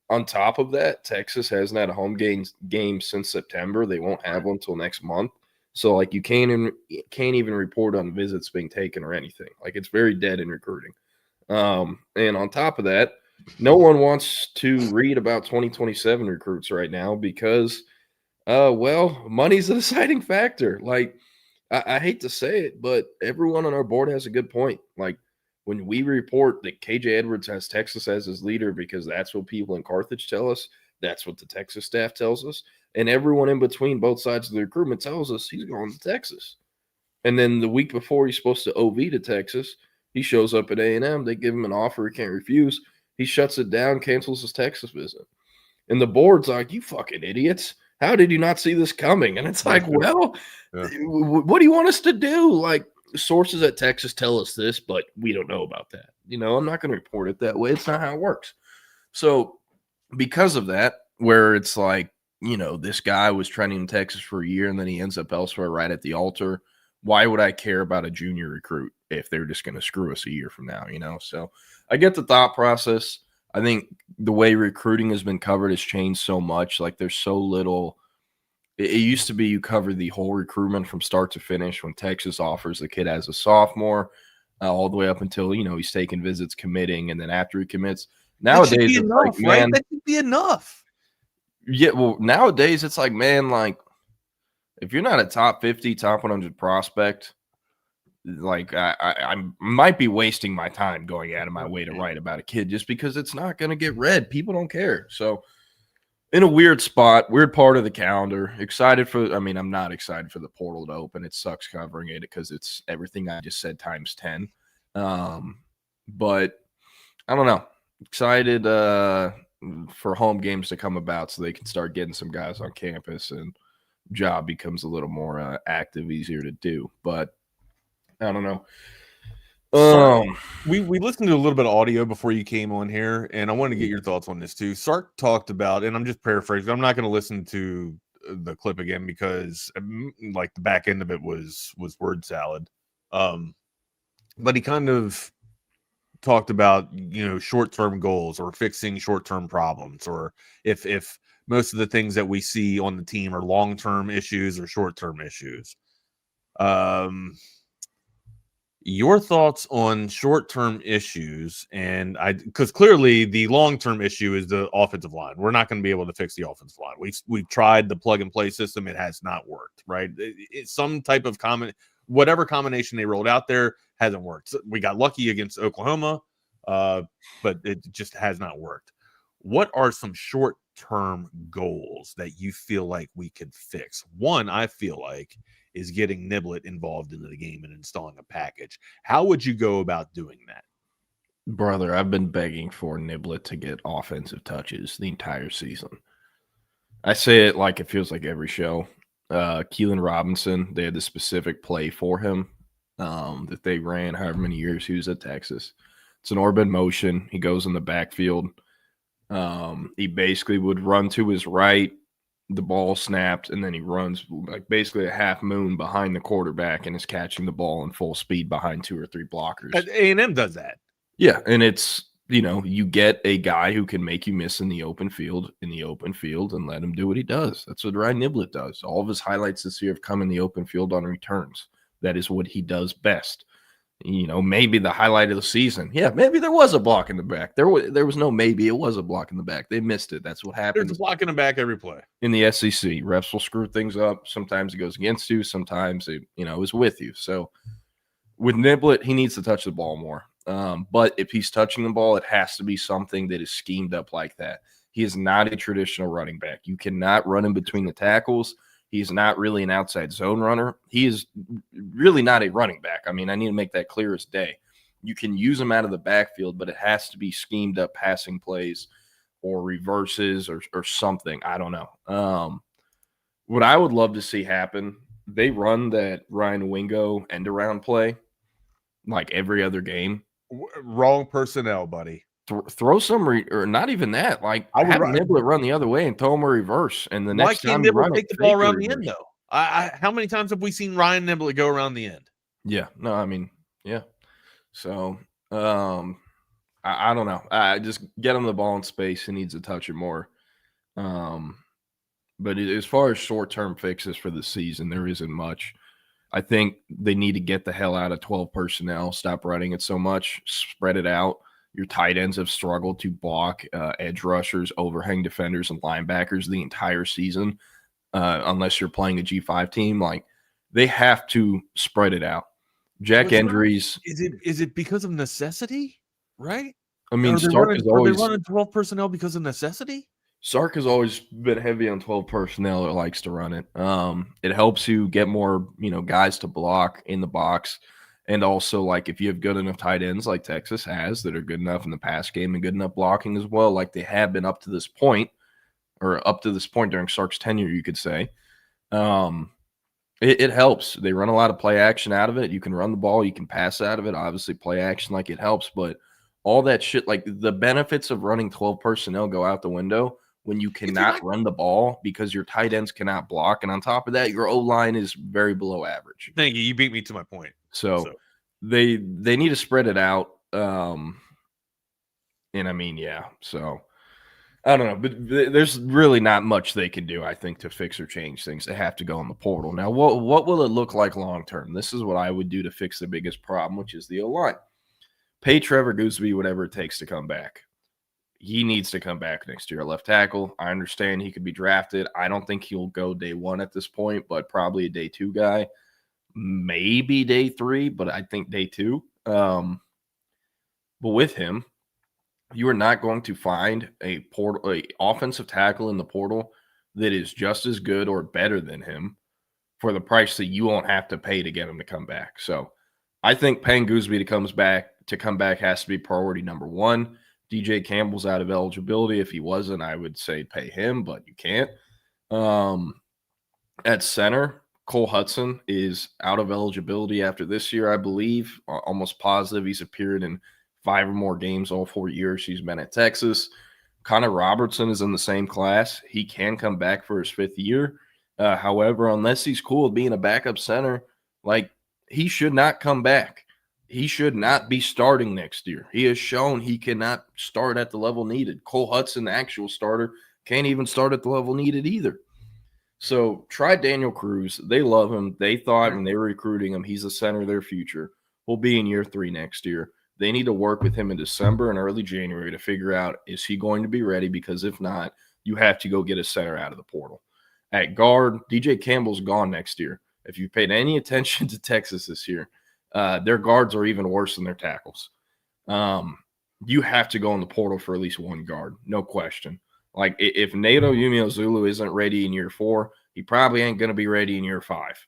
On top of that, Texas hasn't had a home game since September. They won't have one until next month. So like, you can't even report on visits being taken or anything. Like, it's very dead in recruiting. And on top of that, no one wants to read about 2027 recruits right now because money's a deciding factor. Like, I hate to say it, but everyone on our board has a good point. Like, when we report that KJ Edwards has Texas as his leader because that's what people in Carthage tell us, that's what the Texas staff tells us, and everyone in between both sides of the recruitment tells us he's going to Texas. And then the week before he's supposed to OV to Texas, he shows up at A&M. They give him an offer he can't refuse. He shuts it down, cancels his Texas visit. And the board's like, you fucking idiots. How did you not see this coming? And it's like, well, what do you want us to do? Like, sources at Texas tell us this, but we don't know about that. I'm not going to report it that way. It's not how it works. So because of that, where it's like, this guy was trending in Texas for a year and then he ends up elsewhere right at the altar. Why would I care about a junior recruit if they're just going to screw us a year from now, So I get the thought process. I think the way recruiting has been covered has changed so much. Like, there's so little it used to be you cover the whole recruitment from start to finish when Texas offers the kid as a sophomore, all the way up until, he's taking visits, committing, and then after he commits. Nowadays, it's enough, like, man, right? That should be enough. Yeah, well, nowadays it's like, man, like if you're not a top 50, top 100 prospect, like I might be wasting my time going out of my way to write about a kid just because it's not going to get read. People don't care. So in a weird spot, weird part of the calendar. I'm not excited for the portal to open. It sucks covering it because it's everything I just said times 10. But I don't know. Excited for home games to come about so they can start getting some guys on campus and job becomes a little more active, easier to do. But I don't know. We listened to a little bit of audio before you came on here, and I wanted to get your thoughts on this too. Sark talked about, and I'm just paraphrasing, I'm not going to listen to the clip again because like the back end of it was word salad. But he kind of talked about, short-term goals or fixing short-term problems, or if most of the things that we see on the team are long-term issues or short-term issues. Your thoughts on short-term issues, and because clearly the long-term issue is the offensive line. We're not going to be able to fix the offensive line. We've tried the plug-and-play system. It has not worked, right? It's some type of whatever combination they rolled out there hasn't worked. So we got lucky against Oklahoma, but it just has not worked. What are some short-term goals that you feel like we could fix? One, I feel like, is getting Niblet involved into the game and installing a package. How would you go about doing that? Brother, I've been begging for Niblet to get offensive touches the entire season. I say it like it feels like every show. Keelan Robinson, they had the specific play for him that they ran however many years he was at Texas. It's an orbit motion. He goes in the backfield. He basically would run to his right, the ball snapped, and then he runs like basically a half moon behind the quarterback and is catching the ball in full speed behind 2 or 3 blockers. A&M does that. Yeah, and it's, you get a guy who can make you miss in the open field and let him do what he does. That's what Ryan Niblet does. All of his highlights this year have come in the open field on returns. That is what he does best. Maybe the highlight of the season. Yeah, maybe there was a block in the back. There was no maybe. It was a block in the back. They missed it. That's what happened. There's a block in the back every play. In the SEC, refs will screw things up. Sometimes it goes against you. Sometimes it, is with you. So with Niblet, he needs to touch the ball more. But if he's touching the ball, it has to be something that is schemed up like that. He is not a traditional running back. You cannot run in between the tackles. He's not really an outside zone runner. He is really not a running back. I mean, I need to make that clear as day. You can use him out of the backfield, but it has to be schemed up passing plays or reverses or something. I don't know. What I would love to see happen, they run that Ryan Wingo end-around play like every other game. Wrong personnel, buddy. Throw some, or not even that. Like, I would have Niblet run the other way and throw him a reverse. And the next time Why can't Niblet take the ball around the end, though? How many times have we seen Ryan Niblet go around the end? Yeah. No, I mean, yeah. So, I don't know. I just get him the ball in space. He needs to touch it more. But as far as short-term fixes for the season, there isn't much. I think they need to get the hell out of 12 personnel. Stop running it so much. Spread it out. Your tight ends have struggled to block edge rushers, overhang defenders, and linebackers the entire season, unless you're playing a G5 team. Like, they have to spread it out. Jack Endries. Is it because of necessity? Right? I mean, Sark is always. Are they running 12 personnel because of necessity? Sark has always been heavy on 12 personnel. Or likes to run it. It helps you get more, guys to block in the box. And also, like, if you have good enough tight ends like Texas has that are good enough in the pass game and good enough blocking as well, like they have been up to this point during Sark's tenure, you could say, it helps. They run a lot of play action out of it. You can run the ball. You can pass out of it. Obviously, play action, like, it helps. But all that shit, like the benefits of running 12 personnel go out the window when you cannot run the ball because your tight ends cannot block. And on top of that, your O-line is very below average. Thank you. You beat me to my point. So they need to spread it out. And I mean, yeah. So I don't know, but there's really not much they can do, I think, to fix or change things. They have to go in the portal. Now, what will it look like long term? This is what I would do to fix the biggest problem, which is the O-line. Pay Trevor Gooseby whatever it takes to come back. He needs to come back next year. Left tackle, I understand he could be drafted. I don't think he'll go day 1 at this point, but probably a day 2 guy. Maybe day 3, but I think day 2. But with him, you are not going to find a offensive tackle in the portal that is just as good or better than him for the price that you won't have to pay to get him to come back. So I think paying Gooseby to come back has to be priority number 1. DJ Campbell's out of eligibility. If he wasn't, I would say pay him, but you can't. At center, Cole Hudson is out of eligibility after this year, I believe. Almost positive he's appeared in 5 or more games all 4 years he's been at Texas. Connor Robertson is in the same class. He can come back for his 5th year. However, unless he's cool with being a backup center, he should not come back. He should not be starting next year. He has shown he cannot start at the level needed. Cole Hudson, the actual starter, can't even start at the level needed either. So try Daniel Cruz. They love him. They thought when they were recruiting him, he's the center of their future. He'll be in year 3 next year. They need to work with him in December and early January to figure out, is he going to be ready? Because if not, you have to go get a center out of the portal. At guard, DJ Campbell's gone next year. If you paid any attention to Texas this year, their guards are even worse than their tackles. You have to go in the portal for at least 1 guard, no question. If Nato Umeozulu isn't ready in year 4, he probably ain't going to be ready in year 5.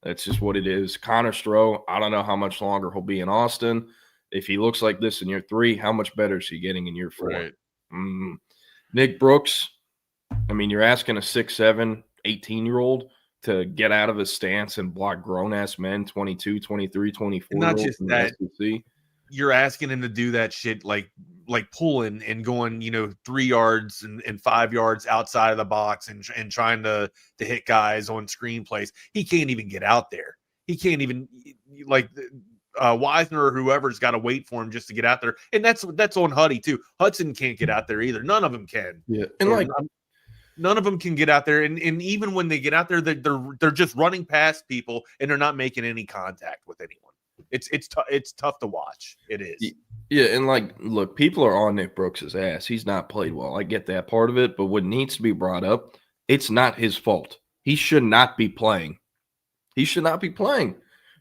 That's just what it is. Connor Stroh, I don't know how much longer he'll be in Austin. If he looks like this in year 3, how much better is he getting in year 4? Right. Nick Brooks, you're asking a 6'7", 18-year-old to get out of his stance and block grown-ass men, 22, 23, 24. And not just that, you're asking him to do that shit like pulling and going, 3 yards and 5 yards outside of the box and trying to hit guys on screen plays. He can't even get out there. He can't even Weisner or whoever's got to wait for him just to get out there. And that's on Huddy too. Hudson can't get out there either. None of them can. Yeah. And none of them can get out there. And even when they get out there, they're just running past people and they're not making any contact with anyone. It's tough to watch. It is. Yeah. And look, people are on Nick Brooks' ass. He's not played well. I get that part of it, but what needs to be brought up, it's not his fault. He should not be playing. He should not be playing.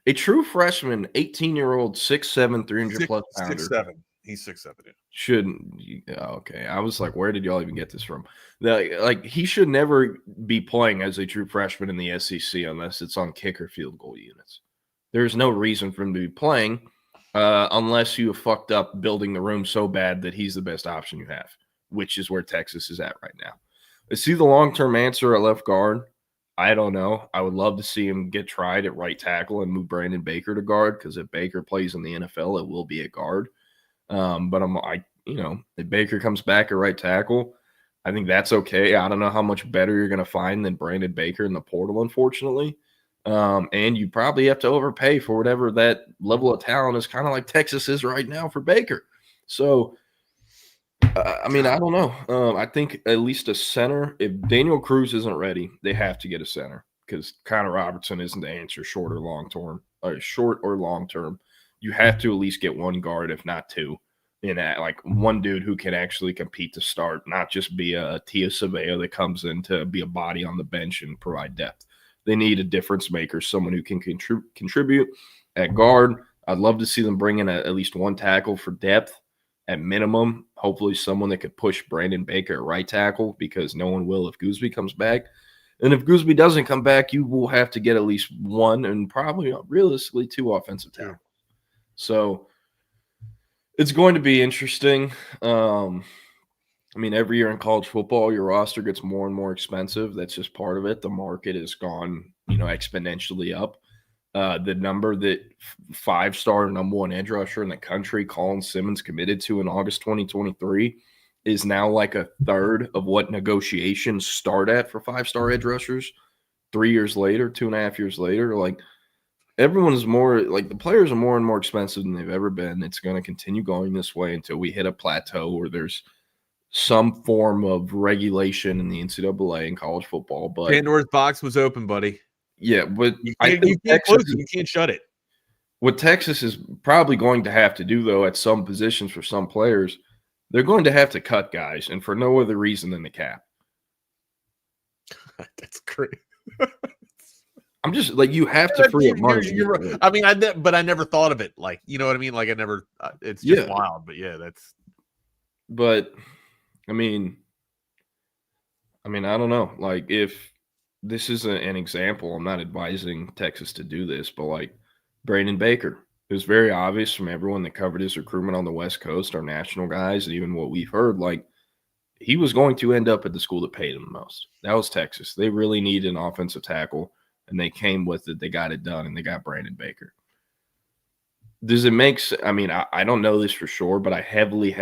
A true freshman, 18-year-old, 6'7", 300-plus pounder. 6'7". He's 6'7". Yeah. Shouldn't. Okay. I was like, where did y'all even get this from? He should never be playing as a true freshman in the SEC unless it's on kicker field goal units. There's no reason for him to be playing unless you have fucked up building the room so bad that he's the best option you have, which is where Texas is at right now. Is he the long-term answer at left guard? I don't know. I would love to see him get tried at right tackle and move Brandon Baker to guard, because if Baker plays in the NFL, it will be a guard. But if Baker comes back at right tackle, I think that's okay. I don't know how much better you're going to find than Brandon Baker in the portal, unfortunately. And you probably have to overpay for whatever that level of talent is, kind of like Texas is right now for Baker. So, I don't know. I think at least a center, if Daniel Cruz isn't ready, they have to get a center, because Connor Robertson isn't the answer short or long term. You have to at least get 1 guard, if not 2, in one dude who can actually compete to start, not just be a Tia Savea that comes in to be a body on the bench and provide depth. They need a difference maker, someone who can contribute at guard. I'd love to see them bring in at least 1 tackle for depth at minimum. Hopefully someone that could push Brandon Baker at right tackle, because no one will if Gooseby comes back. And if Gooseby doesn't come back, you will have to get at least 1 and probably realistically 2 offensive tackles. So it's going to be interesting. Every year in college football, your roster gets more and more expensive. That's just part of it. The market has gone, exponentially up. The number that 5-star number 1 edge rusher in the country, Colin Simmons, committed to in August 2023 is now like a third of what negotiations start at for 5-star edge rushers 3 years later, 2.5 years later. Everyone is more the players are more and more expensive than they've ever been. It's going to continue going this way until we hit a plateau where there's some form of regulation in the NCAA in college football. But Pandora's box was open, buddy. Yeah, but You I can't, think close it. You can't shut it. What Texas is probably going to have to do, though, at some positions for some players, they're going to have to cut guys, and for no other reason than the cap. That's great. I'm just like, you have to free up money. I mean, but I never thought of it. Like, you know what I mean? Like, I never. It's just wild. But yeah, that's. But I mean, I don't know. Like, if this is an example, I'm not advising Texas to do this, but like Brandon Baker, it was very obvious from everyone that covered his recruitment on the West Coast, our national guys, and even what we've heard, like he was going to end up at the school that paid him the most. That was Texas. They really needed an offensive tackle, and they came with it. They got it done, and they got Brandon Baker. Does it make – I mean, I don't know this for sure, but I heavily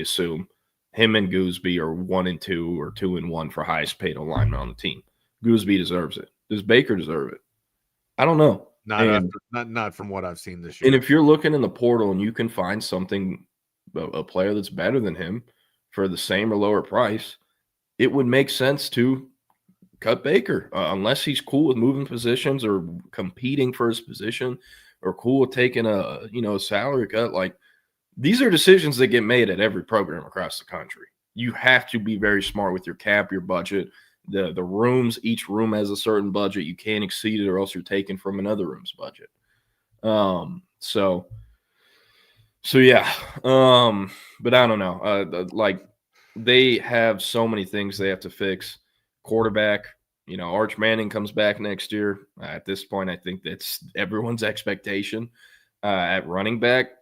assume him and Gooseby are 1 and 2 or 2 and 1 for highest paid lineman on the team. Gooseby deserves it. Does Baker deserve it? I don't know. Not from what I've seen this year. And if you're looking in the portal and you can find something, a player that's better than him for the same or lower price, it would make sense to cut Baker, unless he's cool with moving positions or competing for his position or cool with taking a salary cut. Like, these are decisions that get made at every program across the country. You have to be very smart with your cap, your budget. The rooms, each room has a certain budget. You can't exceed it or else you're taking from another room's budget. So yeah. But I don't know. Like, they have so many things they have to fix. Quarterback, Arch Manning comes back next year. At this point, I think that's everyone's expectation. At running back,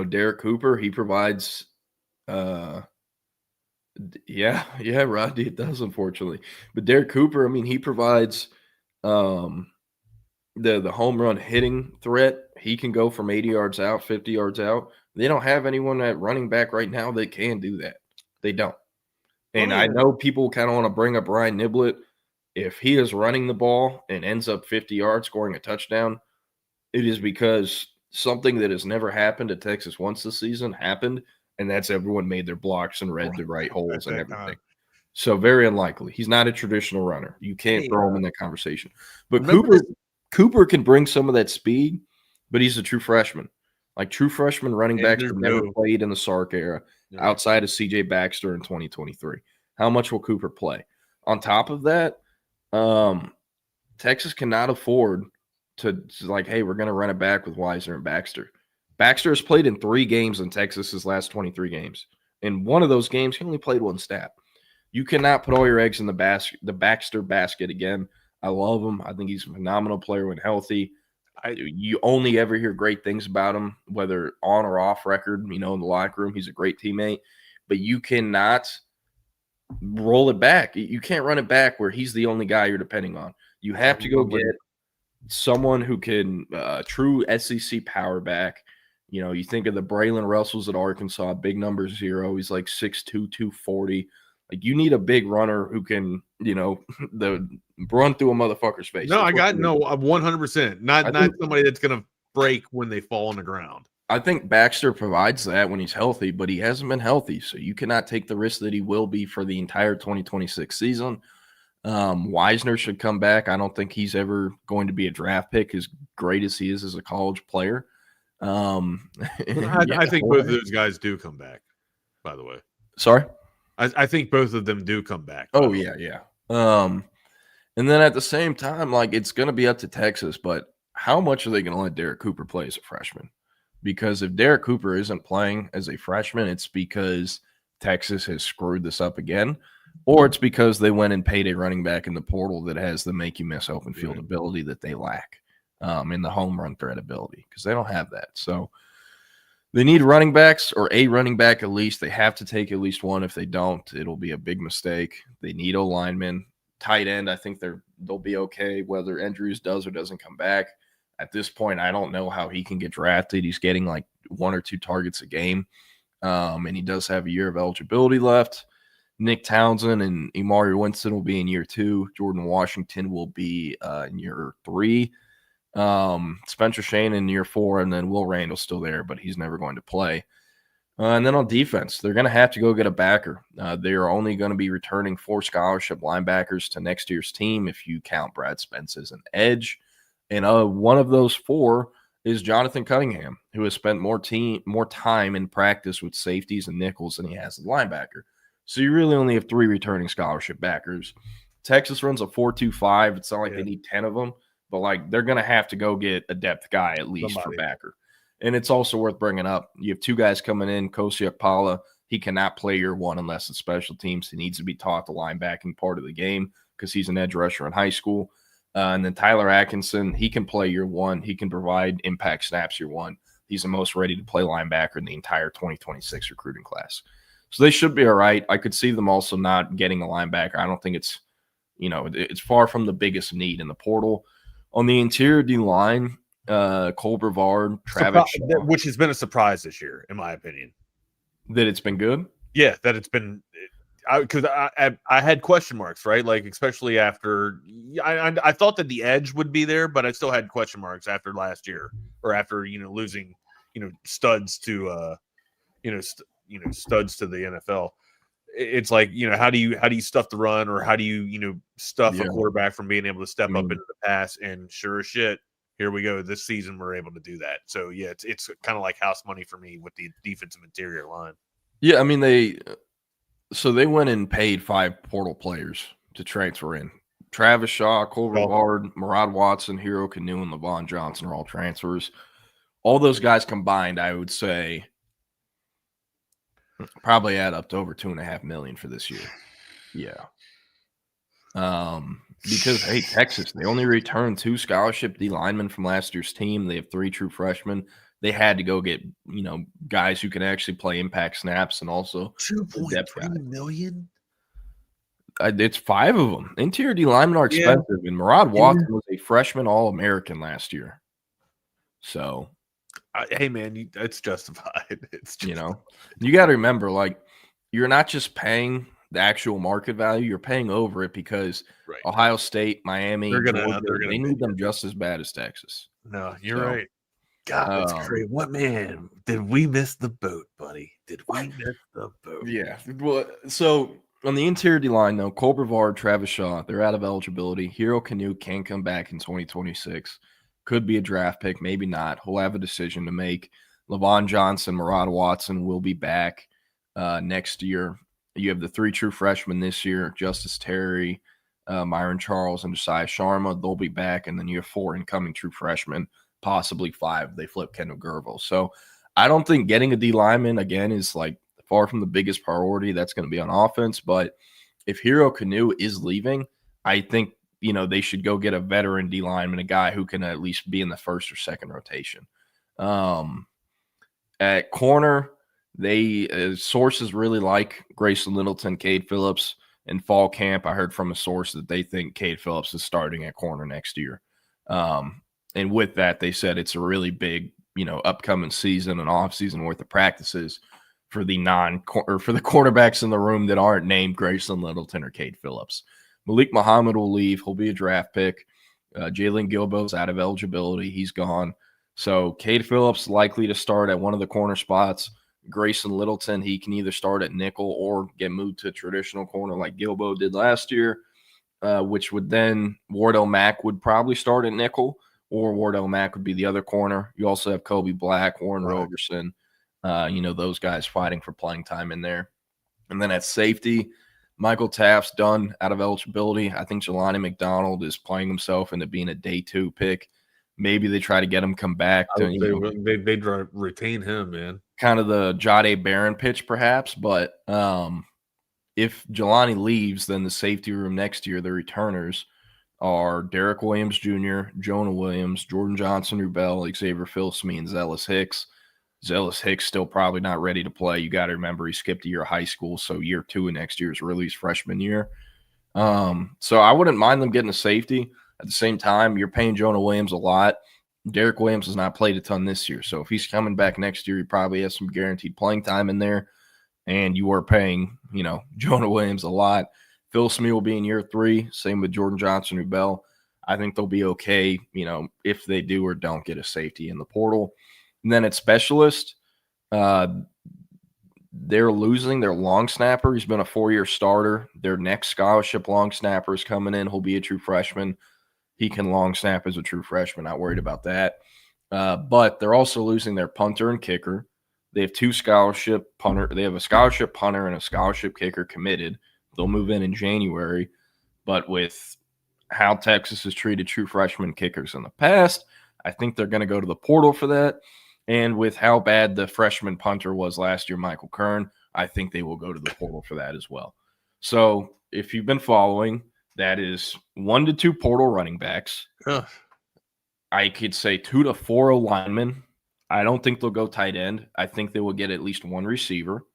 Derek Cooper, he provides Rodney, it does, unfortunately. But Derek Cooper, I mean, he provides the home run hitting threat. He can go from 80 yards out, 50 yards out. They don't have anyone at running back right now that can do that. They don't. And I know people kind of want to bring up Ryan Niblett. If he is running the ball and ends up 50 yards, scoring a touchdown, it is because something that has never happened at Texas once this season happened, and that's everyone made their blocks and read the right holes and everything. So very unlikely. He's not a traditional runner. You can't throw him in that conversation. But Cooper can bring some of that speed, but he's a true freshman. Like, true freshman running backs have never played in the Sark era outside of C.J. Baxter in 2023. How much will Cooper play? On top of that, Texas cannot afford to like, hey, we're going to run it back with Weiser and Baxter. Baxter has played in 3 games in Texas's last 23 games. In one of those games, he only played 1 snap. You cannot put all your eggs in the Baxter basket again. I love him. I think he's a phenomenal player when healthy. You only ever hear great things about him, whether on or off record, in the locker room. He's a great teammate. But you cannot roll it back. You can't run it back where he's the only guy you're depending on. You have to go get someone who can true SEC power back. You think of the Braylon Russells at Arkansas, big number 0. He's like 6'2", 240. Like, you need a big runner who can, run through a motherfucker's face. No, 100%. Not somebody that's going to break when they fall on the ground. I think Baxter provides that when he's healthy, but he hasn't been healthy. So you cannot take the risk that he will be for the entire 2026 season. Weisner should come back. I don't think he's ever going to be a draft pick as great as he is as a college player. I think both of those guys do come back, by the way. Sorry? I think both of them do come back. Oh, yeah. And then at the same time, like, it's going to be up to Texas, but how much are they going to let Derek Cooper play as a freshman? Because if Derek Cooper isn't playing as a freshman, it's because Texas has screwed this up again, or it's because they went and paid a running back in the portal that has the make you miss open field ability that they lack in the home run threat ability, because they don't have that. So they need running backs, or a running back at least. They have to take at least one. If they don't, it'll be a big mistake. They need O linemen. Tight end, I think they'll be okay whether Andrews does or doesn't come back. At this point, I don't know how he can get drafted. He's getting like 1 or 2 targets a game, and he does have a year of eligibility left. Nick Townsend and Imari Winston will be in year 2. Jordan Washington will be in year 3. Spencer Shane in year 4, and then Will Randall's still there, but he's never going to play. And then on defense, they're going to have to go get a backer. They are only going to be returning 4 scholarship linebackers to next year's team if you count Brad Spence as an edge. And one of those 4 is Jonathan Cunningham, who has spent more time in practice with safeties and nickels than he has as linebacker. So you really only have 3 returning scholarship backers. Texas runs a 4-2-5. It's not like they need 10 of them, but like they're going to have to go get a depth guy at least for backer. And it's also worth bringing up. You have 2 guys coming in, Kosiak Pala. He cannot play year 1 unless it's special teams. He needs to be taught the linebacking part of the game because he's an edge rusher in high school. And then Tyler Atkinson, he can play year 1. He can provide impact snaps year 1. He's the most ready to play linebacker in the entire 2026 recruiting class. So they should be all right. I could see them also not getting a linebacker. I don't think it's, it's far from the biggest need in the portal. On the interior D-line, Cole Brevard, Travis Shaw, which has been a surprise this year, in my opinion. That it's been good? Yeah, that it's been because I had question marks, right? Like especially after I thought that the edge would be there, but I still had question marks after last year or after losing studs to studs to the NFL. It's like how do you stuff the run, or how do you stuff a quarterback from being able to step up into the pass? And sure as shit, here we go. This season, we're able to do that. So yeah, it's kind of like house money for me with the defensive interior line. Yeah, I mean they went and paid 5 portal players to transfer in. Travis Shaw, Cole Brevard, Murad Watson, Hero Canoe, and Levon Johnson are all transfers. All those guys combined, I would say, probably add up to over $2.5 million for this year. Yeah. Because hey, Texas, they only returned 2 scholarship D linemen from last year's team. They have 3 true freshmen. They had to go get guys who can actually play impact snaps and also $2.3 million. It's 5 of them. Interior D linemen are expensive, and Murad Watson was a freshman All-American last year. So, hey man, it's justified. It's you got to remember, like you're not just paying the actual market value, you're paying over it because Ohio State, Miami, they need them just as bad as Texas. No, you're right. God, that's great. What man did we miss the boat, buddy? Did we miss the boat? Yeah. Well, so on the interior D line, though, Cole Brevard, Travis Shaw, they're out of eligibility. Hero Canoe can come back in 2026. Could be a draft pick, maybe not. He'll have a decision to make. Levon Johnson, Murad Watson will be back next year. You have the 3 true freshmen this year, Justice Terry, Myron Charles, and Josiah Sharma. They'll be back. And then you have 4 incoming true freshmen, possibly 5. They flip Kendall Gerville. So I don't think getting a D lineman, again, is like far from the biggest priority. That's going to be on offense. But if Hero Canoe is leaving, I think, they should go get a veteran D lineman, a guy who can at least be in the first or second rotation. At corner, sources really like Grayson Littleton, Cade Phillips. In fall camp, I heard from a source that they think Cade Phillips is starting at corner next year. And with that, they said it's a really big, upcoming season and off season worth of practices for the for the quarterbacks in the room that aren't named Grayson Littleton or Cade Phillips. Malik Muhammad will leave. He'll be a draft pick. Jalen Gilbo's out of eligibility. He's gone. So Cade Phillips likely to start at one of the corner spots. Grayson Littleton, he can either start at nickel or get moved to traditional corner like Gilbo did last year, which would then Wardell Mack would probably start at nickel, or Wardell Mack would be the other corner. You also have Kobe Black, Warren Rogerson, those guys fighting for playing time in there. And then at safety, Michael Taft's done out of eligibility. I think Jelani McDonald is playing himself into being a day 2 pick. Maybe they try to get him come back. They'd retain him, man. Kind of the Jade Barron pitch, perhaps. But if Jelani leaves, then the safety room next year, the returners are Derek Williams Jr., Jonah Williams, Jordan Johnson-Rubel, Xavier Philsme, and Zealous Hicks. Zealous Hicks still probably not ready to play. You got to remember he skipped a year of high school, so year 2 of next year is really his freshman year. So I wouldn't mind them getting a safety. At the same time, you're paying Jonah Williams a lot. Derek Williams has not played a ton this year, so if he's coming back next year, he probably has some guaranteed playing time in there, and you are paying, Jonah Williams a lot. Phil Smee will be in year 3. Same with Jordan Johnson-Rubel. I think they'll be okay, if they do or don't get a safety in the portal. And then at specialist, they're losing their long snapper. He's been a 4-year starter. Their next scholarship long snapper is coming in. He'll be a true freshman. He can long snap as a true freshman. Not worried about that. But they're also losing their punter and kicker. They have 2 scholarship punter. They have a scholarship punter and a scholarship kicker committed. They'll move in January. But with how Texas has treated true freshman kickers in the past, I think they're going to go to the portal for that. And with how bad the freshman punter was last year, Michael Kern, I think they will go to the portal for that as well. So if you've been following, that is 1 to 2 portal running backs. Ugh. I could say 2 to 4 linemen. I don't think they'll go tight end. I think they will get at least 1 receiver.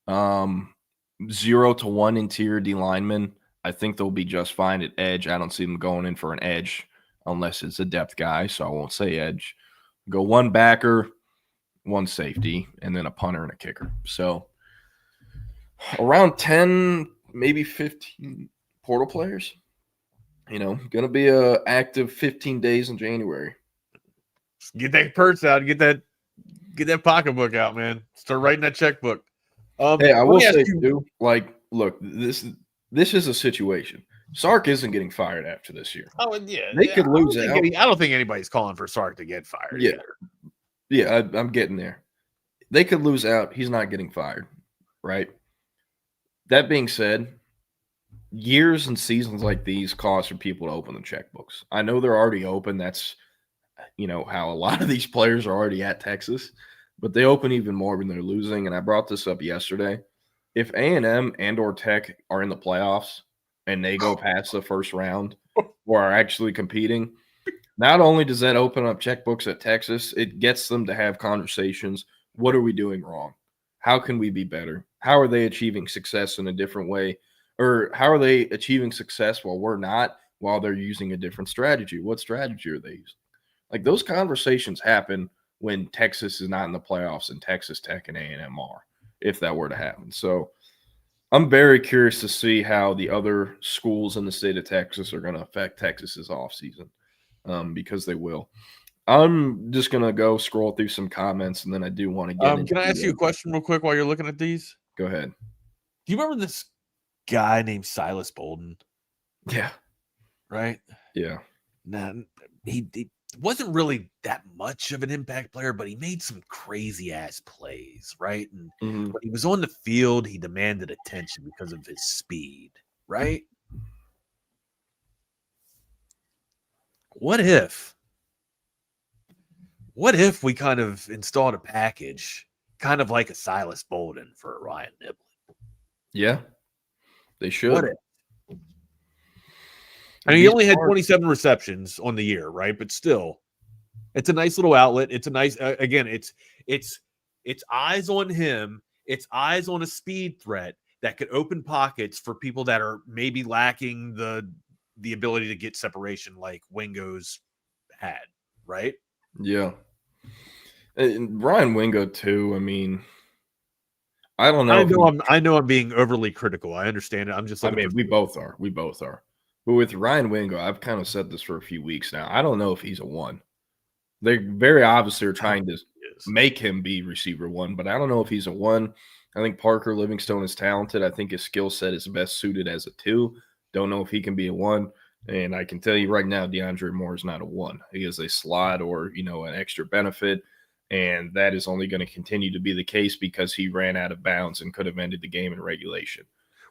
0 to 1 interior D lineman. I think they'll be just fine at edge. I don't see them going in for an edge unless it's a depth guy, so I won't say edge. Go 1 backer, 1 safety, and then a punter and a kicker. So around 10, maybe 15 portal players. Going to be a active 15 days in January. Get that purse out. Get that pocketbook out, man. Start writing that checkbook. Hey, I will say too, look, this is a situation. Sark isn't getting fired after this year. Oh, yeah. They could lose out. I don't think anybody's calling for Sark to get fired. Yeah. Either. Yeah, I'm getting there. They could lose out. He's not getting fired, right? That being said, years and seasons like these cause for people to open the checkbooks. I know they're already open. That's, how a lot of these players are already at Texas, but they open even more when they're losing. And I brought this up yesterday. If A&M and or Tech are in the playoffs and they go past the first round or are actually competing, not only does that open up checkbooks at Texas, it gets them to have conversations. What are we doing wrong? How can we be better? How are they achieving success in a different way? Or how are they achieving success while we're not, while they're using a different strategy? What strategy are they using? Like, those conversations happen when Texas is not in the playoffs and Texas Tech and A&M are, if that were to happen. So I'm very curious to see how the other schools in the state of Texas are going to affect Texas's offseason, because they will. I'm just going to go scroll through some comments, and then I do want to get Can I ask you a question real quick while you're looking at these? Go ahead. Do you remember this guy named Silas Bolden? Yeah. Right? Yeah. Nah, he wasn't really that much of an impact player, but he made some crazy ass plays, right? And when he was on the field, he demanded attention because of his speed, right? What if we kind of installed a package, kind of like a Silas Bolden for a Ryan Niblett? Yeah, they should. What if? I mean, he only had 27 receptions on the year, right? But still, it's a nice little outlet. It's a nice, again, it's eyes on him. It's eyes on a speed threat that could open pockets for people that are maybe lacking the ability to get separation like Wingo's had, right? Yeah. And Ryan Wingo too. I mean, I don't know. I know I'm being overly critical. I understand it. I'm just. We both are. We both are. But with Ryan Wingo, I've kind of said this for a few weeks now. I don't know if he's a 1. They very obviously are trying to make him be receiver 1, but I don't know if he's a 1. I think Parker Livingstone is talented. I think his skill set is best suited as a 2. Don't know if he can be a 1. And I can tell you right now, DeAndre Moore is not a 1. He is a slot or, an extra benefit. And that is only going to continue to be the case because he ran out of bounds and could have ended the game in regulation.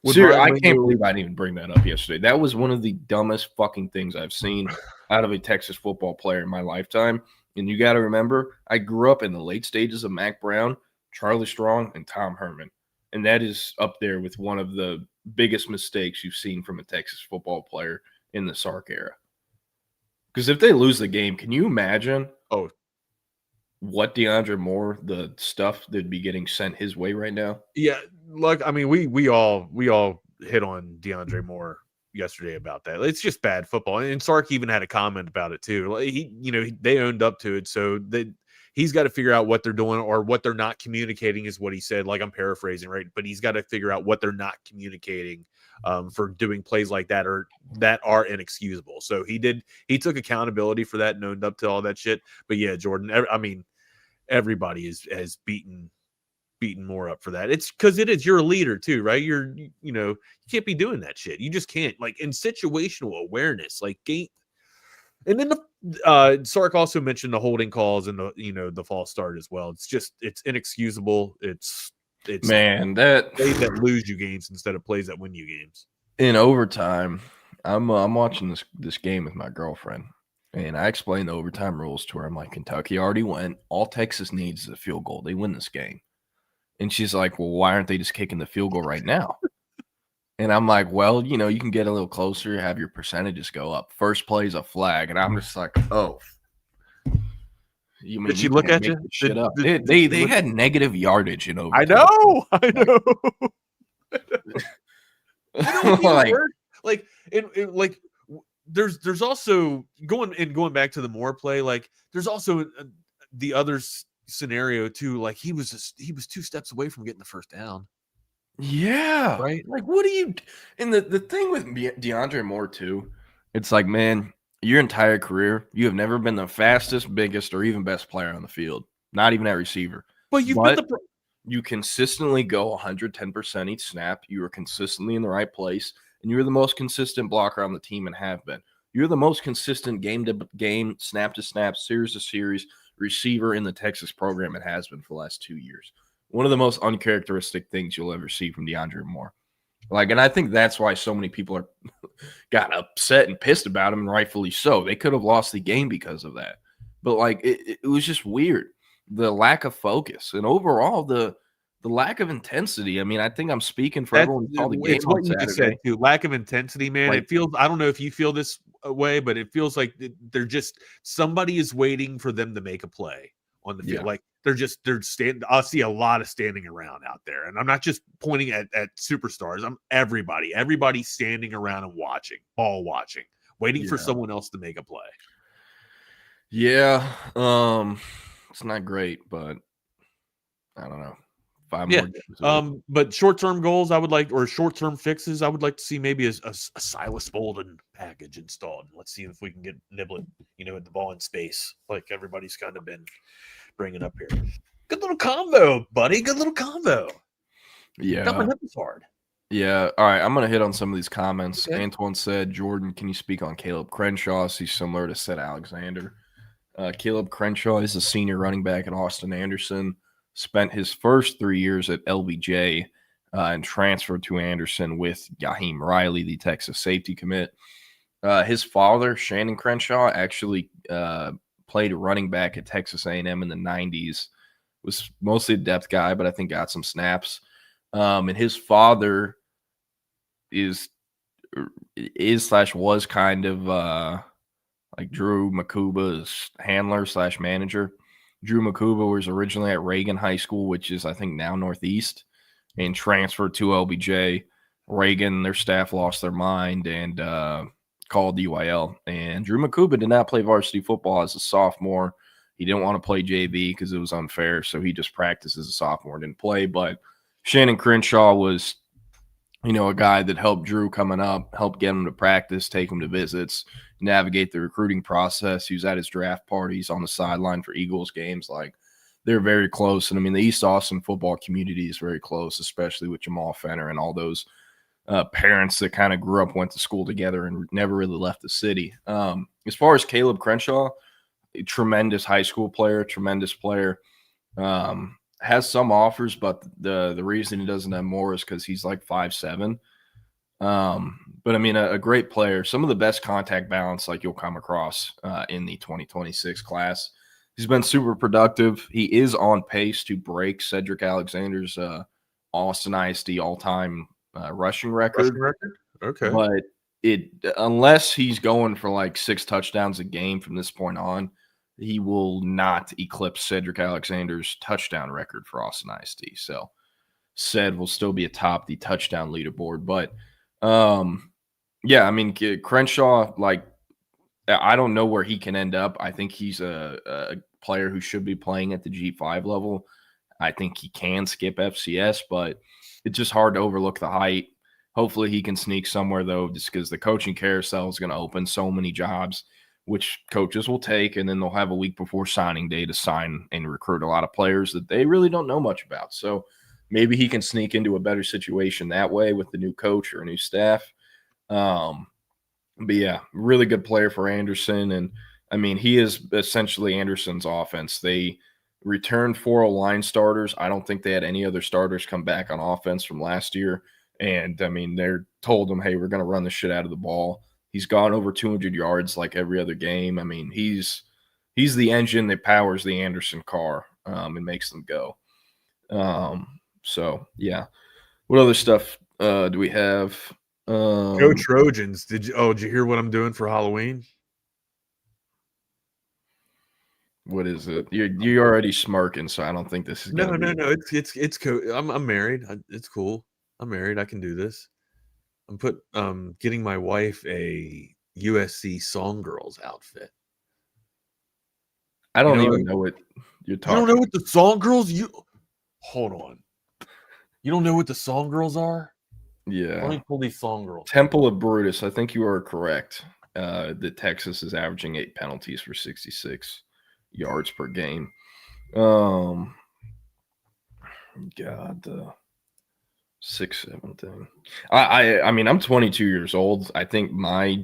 I can't believe I didn't even bring that up yesterday. That was one of the dumbest fucking things I've seen out of a Texas football player in my lifetime. And you got to remember, I grew up in the late stages of Mac Brown, Charlie Strong, and Tom Herman. And that is up there with one of the biggest mistakes you've seen from a Texas football player in the Sark era. Because if they lose the game, can you imagine what DeAndre Moore, the stuff that'd be getting sent his way right now? Yeah, look, I mean, we all hit on DeAndre Moore yesterday about that. It's just bad football, and Sark even had a comment about it too. Like they owned up to it, so he's got to figure out what they're doing or what they're not communicating is what he said. Like, I'm paraphrasing, right? But he's got to figure out what they're not communicating for doing plays like that or that are inexcusable. So he took accountability for that and owned up to all that shit. But yeah, Jordan, I mean, everybody has beaten beating Moore up for that. It's because you're a leader too, right? You can't be doing that shit. You just can't, like, in situational awareness, like game. And then Sark also mentioned the holding calls and the false start as well. It's inexcusable. It's man, plays that lose you games instead of plays that win you games. In overtime, I'm watching this game with my girlfriend, and I explained the overtime rules to her. I'm like, Kentucky already went. All Texas needs is a field goal. They win this game. And she's like, well, why aren't they just kicking the field goal right now? And I'm like, well, you can get a little closer, have your percentages go up. First play is a flag, and I'm just like, oh. Did she look at you? Shit up. They had negative yardage in overtime. I know. There's also going back to the Moore play. Like, there's also the other scenario too. Like, he was 2 steps away from getting the first down. Yeah. Right. Like, what do you? And the thing with DeAndre Moore too, it's like, man, your entire career, you have never been the fastest, biggest, or even best player on the field. Not even at receiver. But you consistently go 110% each snap. You are consistently in the right place, and you're the most consistent blocker on the team and have been. You're the most consistent game to game, snap to snap, series to series receiver in the Texas program. It has been for the last 2 years. One of the most uncharacteristic things you'll ever see from DeAndre Moore. And I think that's why so many people got upset and pissed about him, and rightfully so. They could have lost the game because of that. But, it was just weird. The lack of focus and overall the lack of intensity. I mean, I think I'm speaking for everyone who saw the game on Saturday. Just said too. Lack of intensity, man. It feels, I don't know if you feel this way, but it feels like they're just, somebody is waiting for them to make a play on the field. Like, they're standing. I see a lot of standing around out there, and I'm not just pointing at superstars. I'm everybody standing around and watching, waiting for someone else to make a play. Yeah, it's not great, but I don't know. 5 more games. But short-term goals, I would like, or short-term fixes, I would like to see maybe a Silas Bolden package installed. Let's see if we can get Niblett, at the ball in space, like everybody's kind of been bringing up here. Good little combo, buddy. Good little combo. Yeah. Got my nipples hard. Yeah. All right. I'm going to hit on some of these comments. Okay. Antoine said, Jordan, can you speak on Caleb Crenshaw? He's similar to Seth Alexander. Caleb Crenshaw is a senior running back at Austin Anderson. Spent his first 3 years at LBJ and transferred to Anderson with Yaheem Riley, the Texas safety commit. His father, Shannon Crenshaw, actually played running back at Texas A&M in the 90s. Was mostly a depth guy, but I think got some snaps. And his father was kind of like Drew Makuba's handler / manager. Drew Makuba was originally at Reagan High School, which is, I think, now Northeast, and transferred to LBJ. Reagan, their staff lost their mind and called UIL. And Drew Makuba did not play varsity football as a sophomore. He didn't want to play JV because it was unfair, so he just practiced as a sophomore and didn't play. But Shannon Crenshaw was, a guy that helped Drew coming up, helped get him to practice, take him to visits, navigate the recruiting process. He was at his draft parties on the sideline for Eagles games. Like, they're very close. And, I mean, the East Austin football community is very close, especially with Jamal Fenner and all those parents that kind of grew up, went to school together, and never really left the city. As far as Caleb Crenshaw, a tremendous high school player, tremendous player. Has some offers, but the reason he doesn't have more is because he's like 5'7". But I mean, a great player, some of the best contact balance like you'll come across in the 2026 class. He's been super productive. He is on pace to break Cedric Alexander's Austin ISD all-time rushing record. Okay. But unless he's going for like 6 touchdowns a game from this point on, he will not eclipse Cedric Alexander's touchdown record for Austin ISD. So Ced will still be atop the touchdown leaderboard. But, yeah, I mean, Crenshaw, like, I don't know where he can end up. I think he's a player who should be playing at the G5 level. I think he can skip FCS, but it's just hard to overlook the height. Hopefully he can sneak somewhere, though, just because the coaching carousel is going to open so many jobs which coaches will take, and then they'll have a week before signing day to sign and recruit a lot of players that they really don't know much about. So maybe he can sneak into a better situation that way with the new coach or a new staff. But yeah, really good player for Anderson. And I mean, he is essentially Anderson's offense. They returned 4 line starters. I don't think they had any other starters come back on offense from last year. And I mean, they're told him, hey, we're going to run the shit out of the ball. He's gone over 200 yards like every other game. I mean, he's the engine that powers the Anderson car and makes them go. So yeah. What other stuff do we have? Go Trojans. Did you hear what I'm doing for Halloween? What is it? You're already smirking, so I don't think this is No. It's cool. I'm married. It's cool. I'm married. I can do this. I'm getting my wife a USC Song Girls outfit. I don't even know what you're talking. You don't know what the Song Girls? Hold on. You don't know what the Song Girls are? Yeah. Let me pull these Song Girls. Temple of Brutus. I think you are correct. That Texas is averaging 8 penalties for 66 yards per game. God, the 6-7 thing. I mean, I'm 22 years old. I think my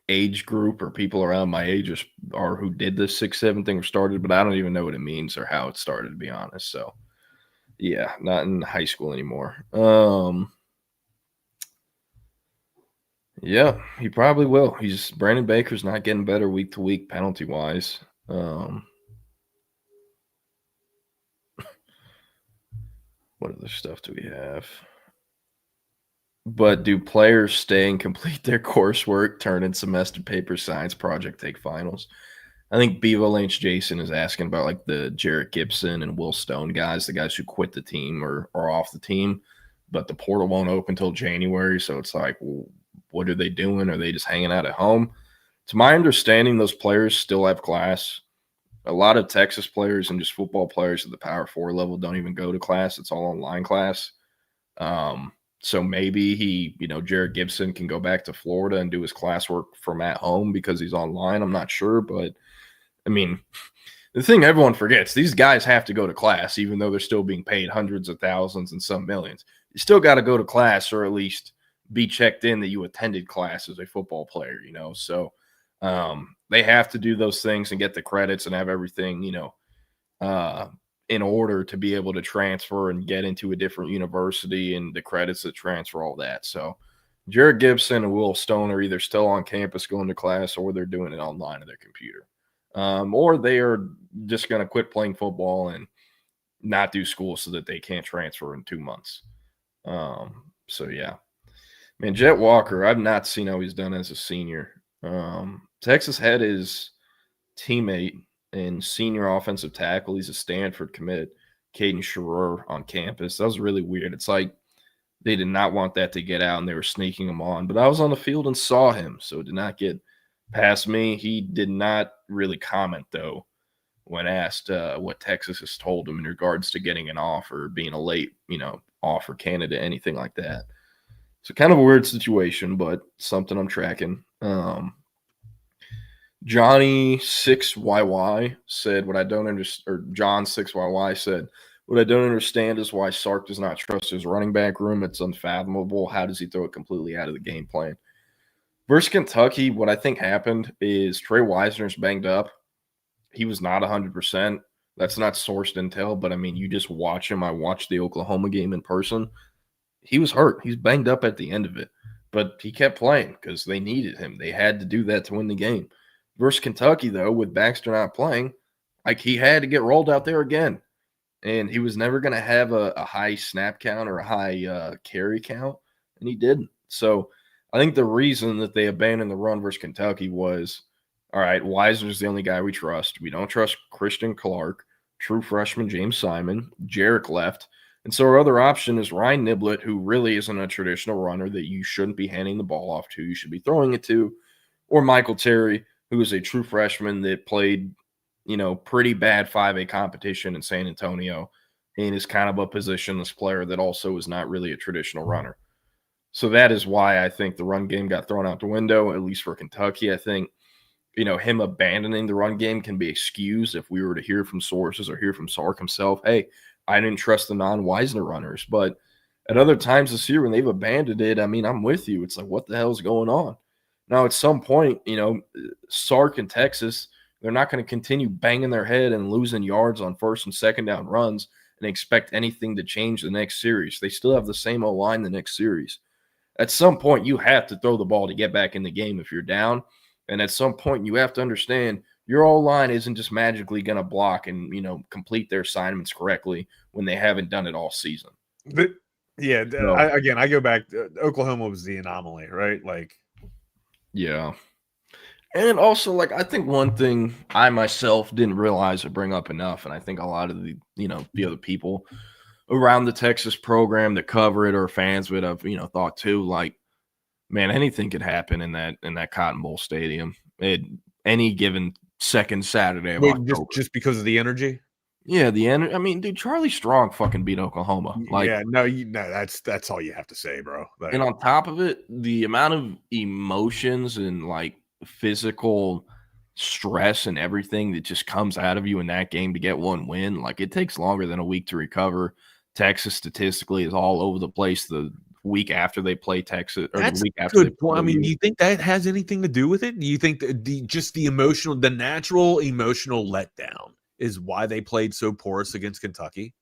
age group or people around my age are who did this 6-7 thing or started, but I don't even know what it means or how it started, to be honest. So yeah, not in high school anymore. Yeah, he probably will. Brandon Baker's not getting better week to week penalty wise. What other stuff do we have? But do players stay and complete their coursework, turn in semester paper, science project, take finals? I think Bevo Lynch Jason is asking about like the Jarrett Gibson and Will Stone guys, the guys who quit the team or are off the team, but the portal won't open until January. So it's like, well, what are they doing? Are they just hanging out at home? To my understanding, those players still have class. A lot of Texas players and just football players at the Power 4 level don't even go to class. It's all online class. So maybe Jared Gibson can go back to Florida and do his classwork from at home because he's online. I'm not sure, but I mean, the thing everyone forgets, these guys have to go to class, even though they're still being paid hundreds of thousands and some millions. You still got to go to class or at least be checked in that you attended class as a football player, So they have to do those things and get the credits and have everything, in order to be able to transfer and get into a different university and the credits that transfer, all that. So Jared Gibson and Will Stone are either still on campus going to class or they're doing it online on their computer. Or they are just going to quit playing football and not do school so that they can't transfer in 2 months. So yeah, man, Jet Walker, I've not seen how he's done as a senior. Texas had his teammate and senior offensive tackle. He's a Stanford commit, Caden Scherer, on campus. That was really weird. It's like they did not want that to get out and they were sneaking him on. But I was on the field and saw him, so it did not get past me. He did not really comment, though, when asked what Texas has told him in regards to getting an offer, being a late, offer candidate, anything like that. So kind of a weird situation, but something I'm tracking. Johnny 6YY said, what I don't understand, or John 6YY said, what I don't understand is why Sark does not trust his running back room. It's unfathomable. How does he throw it completely out of the game plan? Versus Kentucky, what I think happened is Trey Wisner's banged up. He was not 100%. That's not sourced intel, but I mean, you just watch him. I watched the Oklahoma game in person. He was hurt. He's banged up at the end of it, but he kept playing because they needed him. They had to do that to win the game. Versus Kentucky, though, with Baxter not playing, like he had to get rolled out there again. And he was never going to have a high snap count or a high carry count, and he didn't. So I think the reason that they abandoned the run versus Kentucky was, all right, Wisner's the only guy we trust. We don't trust Christian Clark, true freshman James Simon, Jarek left. And so our other option is Ryan Niblett, who really isn't a traditional runner that you shouldn't be handing the ball off to. You should be throwing it to. Or Michael Terry, who is a true freshman that played, pretty bad 5A competition in San Antonio and is kind of a positionless player that also is not really a traditional runner. So that is why I think the run game got thrown out the window, at least for Kentucky. I think him abandoning the run game can be excused if we were to hear from sources or hear from Sark himself. Hey, I didn't trust the non-Wisner runners. But at other times this year when they've abandoned it, I mean, I'm with you. It's like, what the hell is going on? Now, at some point, Sark and Texas, they're not going to continue banging their head and losing yards on first and second down runs and expect anything to change the next series. They still have the same O-line the next series. At some point, you have to throw the ball to get back in the game if you're down. And at some point, you have to understand your O-line isn't just magically going to block and, complete their assignments correctly when they haven't done it all season. But, yeah, I go back. Oklahoma was the anomaly, right? Yeah. And also, I think one thing I myself didn't realize or bring up enough, and I think a lot of the, the other people around the Texas program that cover it or fans would have, thought too, man, anything could happen in that Cotton Bowl stadium at any given second Saturday of October. Just because of the energy? Yeah, the energy. I mean, dude, Charlie Strong fucking beat Oklahoma. That's all you have to say, bro. And on top of it, the amount of emotions and physical stress and everything that just comes out of you in that game to get one win, it takes longer than a week to recover. Texas statistically is all over the place the week after they play Texas, or that's the week after. Good point. I mean, do you think that has anything to do with it? Do you think that the natural emotional letdown is why they played so porous against Kentucky?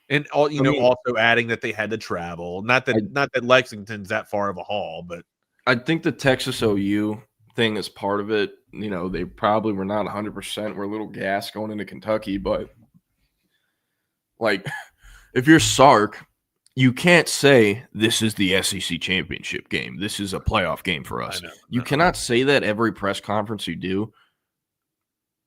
And also adding that they had to travel. Not that Lexington's that far of a haul, but I think the Texas OU thing is part of it. They probably were not 100%. We're a little gas going into Kentucky, but if you're Sark, you can't say this is the SEC championship game. This is a playoff game for us. You cannot say that every press conference you do,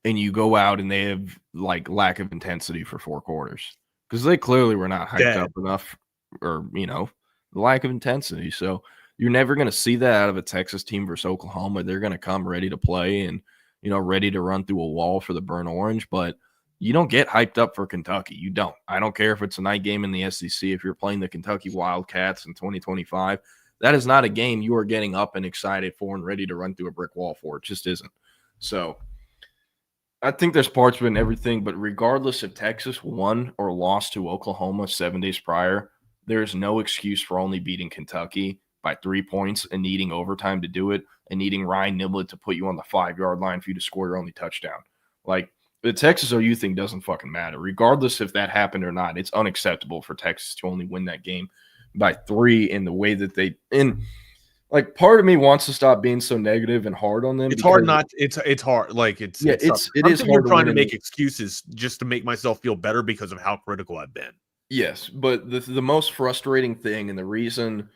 and you go out and they have lack of intensity for 4 quarters because they clearly were not hyped up enough, or the lack of intensity. So you're never going to see that out of a Texas team versus Oklahoma. They're going to come ready to play and ready to run through a wall for the burnt orange, but you don't get hyped up for Kentucky. You don't. I don't care if it's a night game in the SEC. If you're playing the Kentucky Wildcats in 2025, that is not a game you are getting up and excited for and ready to run through a brick wall for. It just isn't. So I think there's parts of it and everything, but regardless if Texas won or lost to Oklahoma 7 days prior, there's no excuse for only beating Kentucky by 3 points and needing overtime to do it and needing Ryan Niblett to put you on the 5-yard line for you to score your only touchdown. The Texas OU thing doesn't fucking matter. Regardless if that happened or not, it's unacceptable for Texas to only win that game by 3 in the way that they – and, part of me wants to stop being so negative and hard on them. It's hard not – it's hard. It is hard trying to make excuses just to make myself feel better because of how critical I've been. Yes, but the most frustrating thing and the reason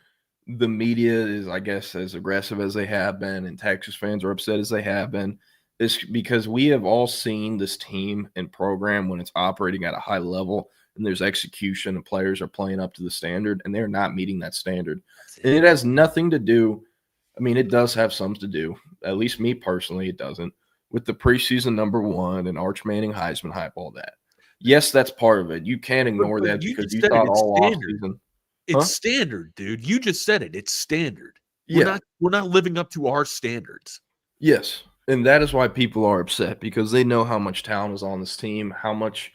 the media is, I guess, as aggressive as they have been and Texas fans are upset as they have been is because we have all seen this team and program when it's operating at a high level and there's execution and players are playing up to the standard and they're not meeting that standard. And it has nothing to do – I mean, it does have some to do, at least me personally, it doesn't, with the preseason #1 and Arch Manning Heisman hype, all that. Yes, that's part of it. You can't ignore that because you thought all offseason. It's standard, dude. You just said it. It's standard. We're not living up to our standards. Yes, and that is why people are upset because they know how much talent is on this team, how much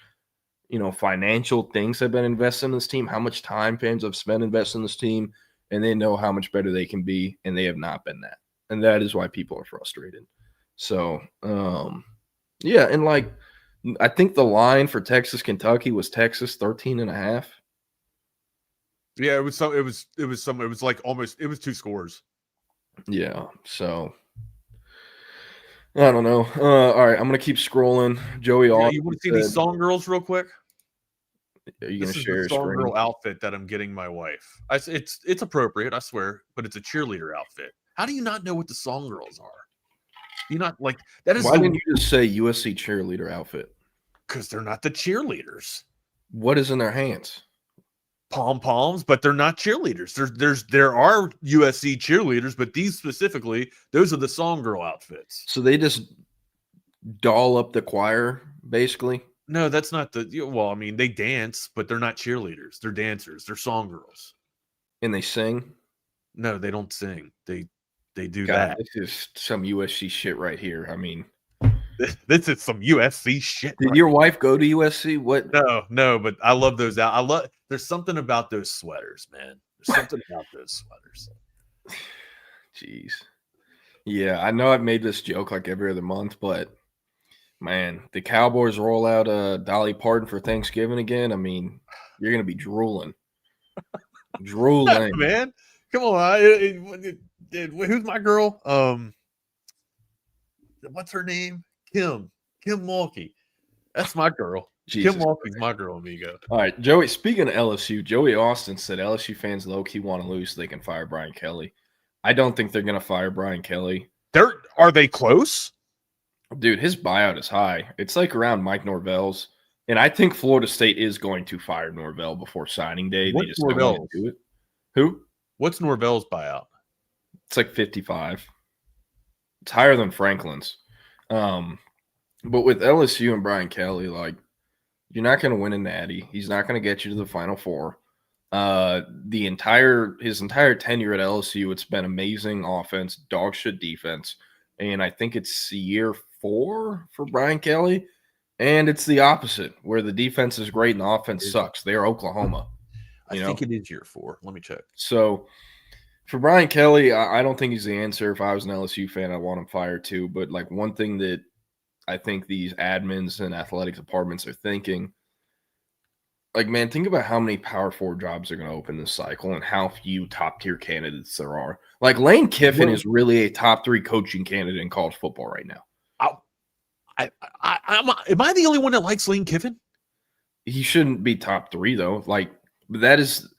financial things have been invested in this team, how much time fans have spent investing in this team, and they know how much better they can be, and they have not been that. And that is why people are frustrated. So, yeah, and I think the line for Texas Kentucky was Texas 13.5. Yeah, it was 2 scores. Yeah, so I don't know. All right, I'm gonna keep scrolling. Joey, you want to see these song girls real quick? Are you gonna share the song girl outfit that I'm getting my wife? It's appropriate, I swear, but it's a cheerleader outfit. How do you not know what the song girls are? You not that is? Why didn't you just say USC cheerleader outfit? Because they're not the cheerleaders. What is in their hands? Pom-poms, but they're not cheerleaders. There are USC cheerleaders, but these specifically, those are the song girl outfits. So they just doll up the choir, basically? No, that's not well, I mean, they dance, but they're not cheerleaders. They're dancers. They're song girls. And they sing? No, they don't sing. They they do God, that. this is some USC shit right here. I mean, This is some USC shit. did your wife go to USC? What? No, but I love those out. There's something about those sweaters, man. There's something about those sweaters. Jeez. Yeah, I know I've made this joke like every other month, but man, the Cowboys roll out Dolly Parton for Thanksgiving again. I mean, you're gonna be drooling. Drooling. Man, come on. Who's my girl? What's her name? Kim Mulkey. That's my girl. Jesus Kim Mulkey's my girl, amigo. All right, Joey. Speaking of LSU, Joey Austin said LSU fans low-key want to lose so they can fire Brian Kelly. I don't think they're going to fire Brian Kelly. Are they close? Dude, his buyout is high. It's like around Mike Norvell's. And I think Florida State is going to fire Norvell before signing day. What's They just don't want to do it. Who? What's Norvell's buyout? It's like 55. It's higher than Franklin's. But with LSU and Brian Kelly, like, you're not going to win a natty. He's not going to get you to the Final Four. His entire tenure at LSU, it's been amazing offense, dog shit defense, and I think it's year 4 for Brian Kelly, and it's the opposite where the defense is great and the offense sucks. They are Oklahoma. I think it is year 4. Let me check. So for Brian Kelly, I don't think he's the answer. If I was an LSU fan, I'd want him fired too. But like one thing that I think these admins and athletic departments are thinking, like, man, think about how many Power 4 jobs are going to open this cycle and how few top-tier candidates there are. Like, Lane Kiffin is really a top 3 coaching candidate in college football right now. Am I the only one that likes Lane Kiffin? He shouldn't be top 3, though. Like, that is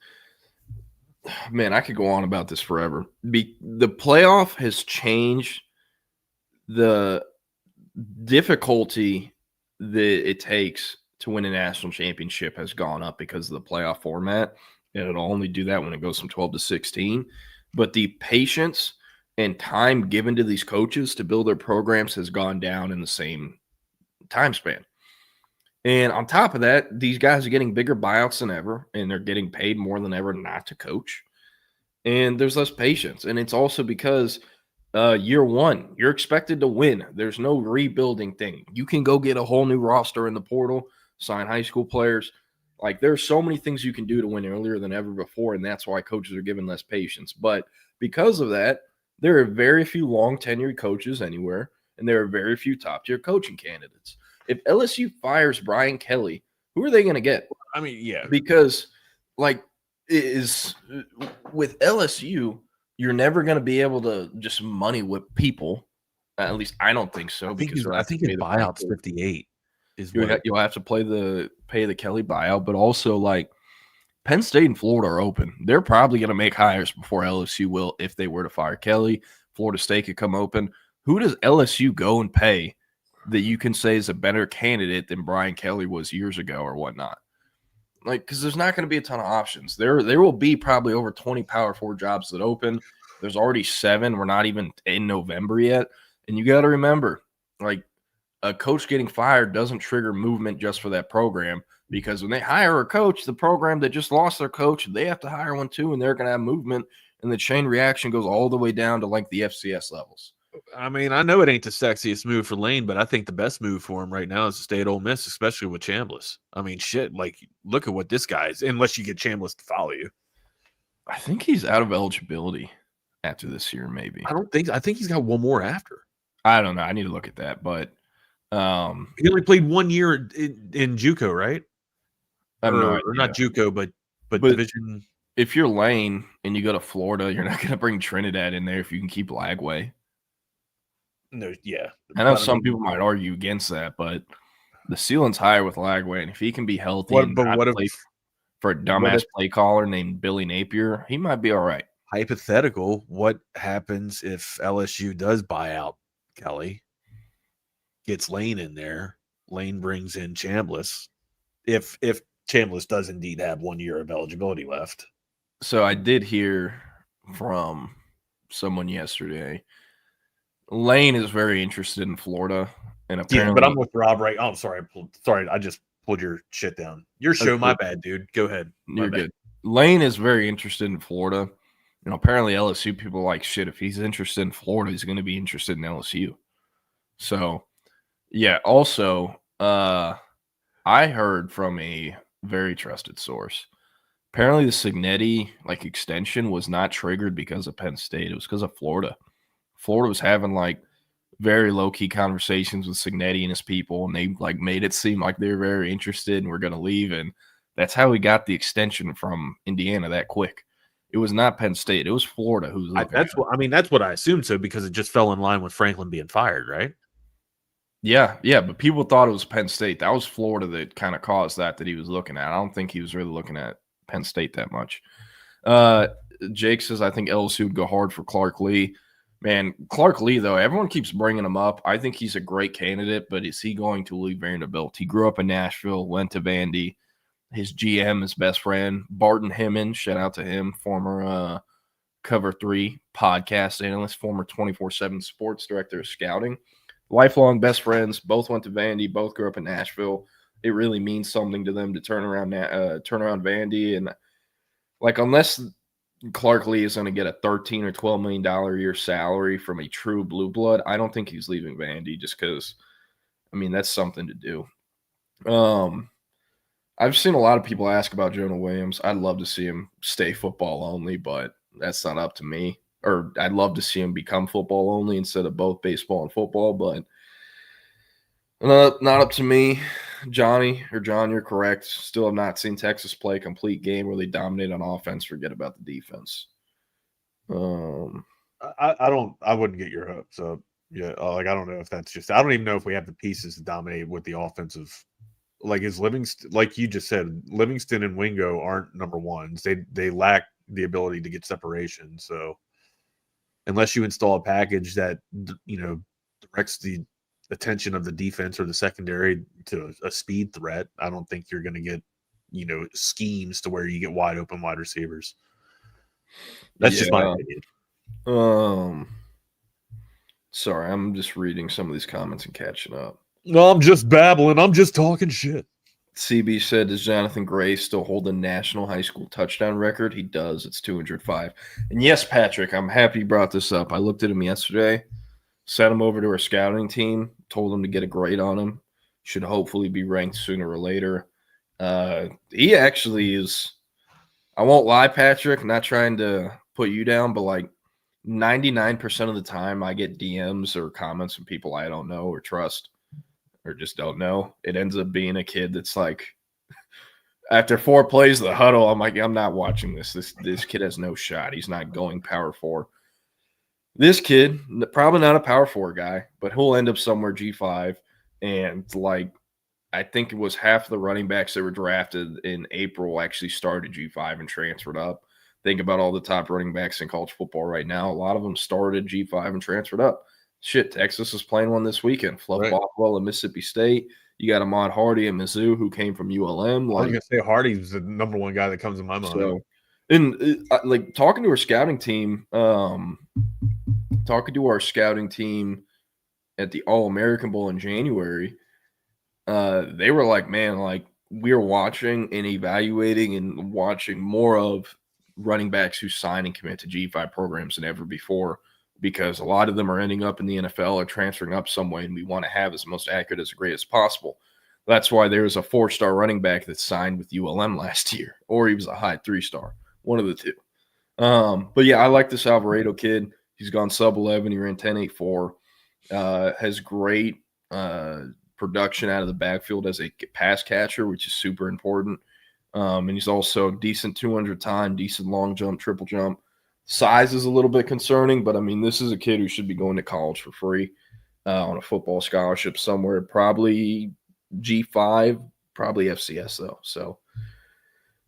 – man, I could go on about this forever. The playoff has changed the difficulty that it takes – to win a national championship has gone up because of the playoff format, and it'll only do that when it goes from 12 to 16. But the patience and time given to these coaches to build their programs has gone down in the same time span. And on top of that, these guys are getting bigger buyouts than ever, and they're getting paid more than ever not to coach. And there's less patience. And it's also because year 1, you're expected to win. There's no rebuilding thing. You can go get a whole new roster in the portal, sign high school players. Like, there's so many things you can do to win earlier than ever before, and that's why coaches are given less patience. But because of that, there are very few long-tenured coaches anywhere, and there are very few top-tier coaching candidates. If LSU fires Brian Kelly, who are they going to get? I mean, yeah. Because, like, with LSU, you're never going to be able to just money whip people. At least I don't think so. I think his buyout's 58. You'll have to pay the Kelly buyout, but also, like, Penn State and Florida are open. They're probably going to make hires before LSU will if they were to fire Kelly. Florida State could come open. Who does LSU go and pay that you can say is a better candidate than Brian Kelly was years ago or whatnot? Like, because there's not going to be a ton of options. There will be probably over 20 Power 4 jobs that open. There's already 7. We're not even in November yet. And you got to remember, like, a coach getting fired doesn't trigger movement just for that program, because when they hire a coach, the program that just lost their coach, they have to hire one too, and they're going to have movement, and the chain reaction goes all the way down to like the FCS levels. I mean, I know it ain't the sexiest move for Lane, but I think the best move for him right now is to stay at Ole Miss, especially with Chambliss. I mean, shit, like, look at what this guy's, unless you get Chambliss to follow you. I think he's out of eligibility after this year, maybe. I think he's got one more after. I don't know. I need to look at that, but he only played 1 year in JUCO, right? Or not JUCO, but Division. If you're Lane and you go to Florida, you're not going to bring Trinidad in there if you can keep Lagway. No, yeah. I know some people might argue against that, but the ceiling's higher with Lagway, and if he can be healthy and not play for a dumbass play caller named Billy Napier, he might be all right. Hypothetical, what happens if LSU does buy out Kelly? Gets Lane in there. Lane brings in Chambliss. If Chambliss does indeed have 1 year of eligibility left. So I did hear from someone yesterday. Lane is very interested in Florida, and apparently, but I'm with Rob right. Oh, I'm sorry. I just pulled your shit down. Your show, my bad, dude. Go ahead. You're good. Lane is very interested in Florida, apparently LSU people are like, shit, if he's interested in Florida, he's going to be interested in LSU. So, yeah. Also, I heard from a very trusted source. Apparently, the Cignetti extension was not triggered because of Penn State. It was because of Florida. Florida was having very low key conversations with Cignetti and his people, and they made it seem like they were very interested and were going to leave. And that's how he got the extension from Indiana that quick. It was not Penn State. It was Florida who was looking. That's what I assumed so, because it just fell in line with Franklin being fired, right? Yeah, but people thought it was Penn State. That was Florida that kind of caused that he was looking at. I don't think he was really looking at Penn State that much. Jake says, I think LSU would go hard for Clark Lee. Man, Clark Lee, though, everyone keeps bringing him up. I think he's a great candidate, but is he going to leave Vanderbilt? He grew up in Nashville, went to Vandy. His GM, his best friend, Barton Hemmon, shout out to him, former Cover 3 podcast analyst, former 24/7 sports director of scouting. Lifelong best friends, both went to Vandy, both grew up in Nashville. It really means something to them to turn around Vandy. And unless Clark Lee is going to get a $13 or $12 million a year salary from a true blue blood, I don't think he's leaving Vandy just because, that's something to do. I've seen a lot of people ask about Jonah Williams. I'd love to see him stay football only, but that's not up to me. Or I'd love to see him become football only instead of both baseball and football, but not up to me. John, you're correct. Still have not seen Texas play a complete game where they dominate on offense. Forget about the defense. I wouldn't get your hopes up. Yeah, I don't know if that's just. I don't even know if we have the pieces to dominate with the offensive. Is Livingston, like you just said, Livingston and Wingo aren't number ones. They lack the ability to get separation. So unless you install a package that directs the attention of the defense or the secondary to a speed threat, I don't think you're going to get schemes to where you get wide open wide receivers. That's just my opinion. Sorry, I'm just reading some of these comments and catching up. No, I'm just babbling. I'm just talking shit. CB said, does Jonathan Gray still hold the national high school touchdown record? He does. It's 205. And yes, Patrick, I'm happy you brought this up. I looked at him yesterday, sent him over to our scouting team, told him to get a grade on him. Should hopefully be ranked sooner or later. He actually is, I won't lie, Patrick, I'm not trying to put you down, but 99% of the time I get DMs or comments from people I don't know or trust. Or just don't know. It ends up being a kid that's after 4 plays of the huddle, I'm I'm not watching this. This kid has no shot. He's not going power 4. This kid, probably not a power 4 guy, but he'll end up somewhere G5. And I think it was half the running backs that were drafted in April actually started G5 and transferred up. Think about all the top running backs in college football right now. A lot of them started G5 and transferred up. Shit, Texas is playing one this weekend. Fluff Bothwell at Mississippi State. You got Ahmad Hardy at Mizzou, who came from ULM. I was gonna say Hardy's the number one guy that comes in my mind. So, and talking to our scouting team, at the All-American Bowl in January, they were like, man, we're watching and evaluating and watching more of running backs who sign and commit to G5 programs than ever before. Because a lot of them are ending up in the NFL or transferring up some way, and we want to have as most accurate as great as possible. That's why there was a 4-star running back that signed with ULM last year, or he was a high 3-star, one of the two. But yeah, I like this Alvarado kid. He's gone sub-11. He ran 10.84. Has great production out of the backfield as a pass catcher, which is super important. And he's also decent 200 time, decent long jump, triple jump. Size is a little bit concerning, but this is a kid who should be going to college for free on a football scholarship somewhere, probably G5, probably FCS though. So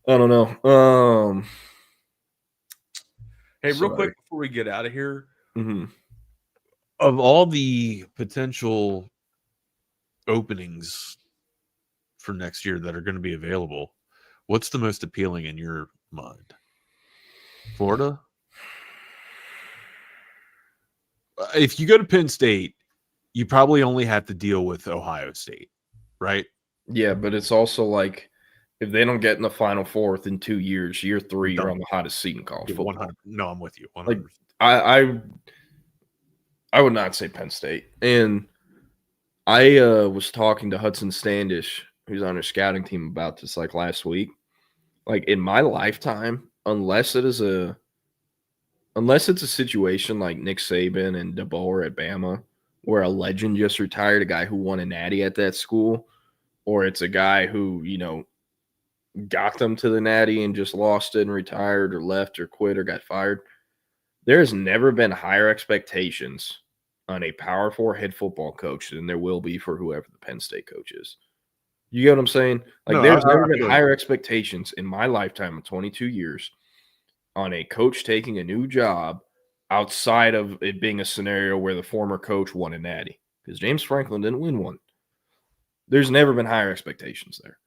I don't know. Hey, real quick before we get out of here, of all the potential openings for next year that are going to be available, what's the most appealing in your mind? Florida? If you go to Penn State, you probably only have to deal with Ohio State, right? Yeah, but it's also If they don't get in the Final Four within 2 years, year 3, you're on the hottest seat in college football. 100. No, I'm with you. 100%. Like I would not say Penn State. And I was talking to Hudson Standish, who's on our scouting team, about this like last week. Like in my lifetime, unless it's a situation like Nick Saban and DeBoer at Bama, where a legend just retired, a guy who won a natty at that school, or it's a guy who, got them to the natty and just lost it and retired or left or quit or got fired. There has never been higher expectations on a Power 4 head football coach than there will be for whoever the Penn State coach is. You get what I'm saying? Like, No, there's never I been feel higher expectations in my lifetime of 22 years on a coach taking a new job outside of it being a scenario where the former coach won a natty, because James Franklin didn't win one. There's never been higher expectations there.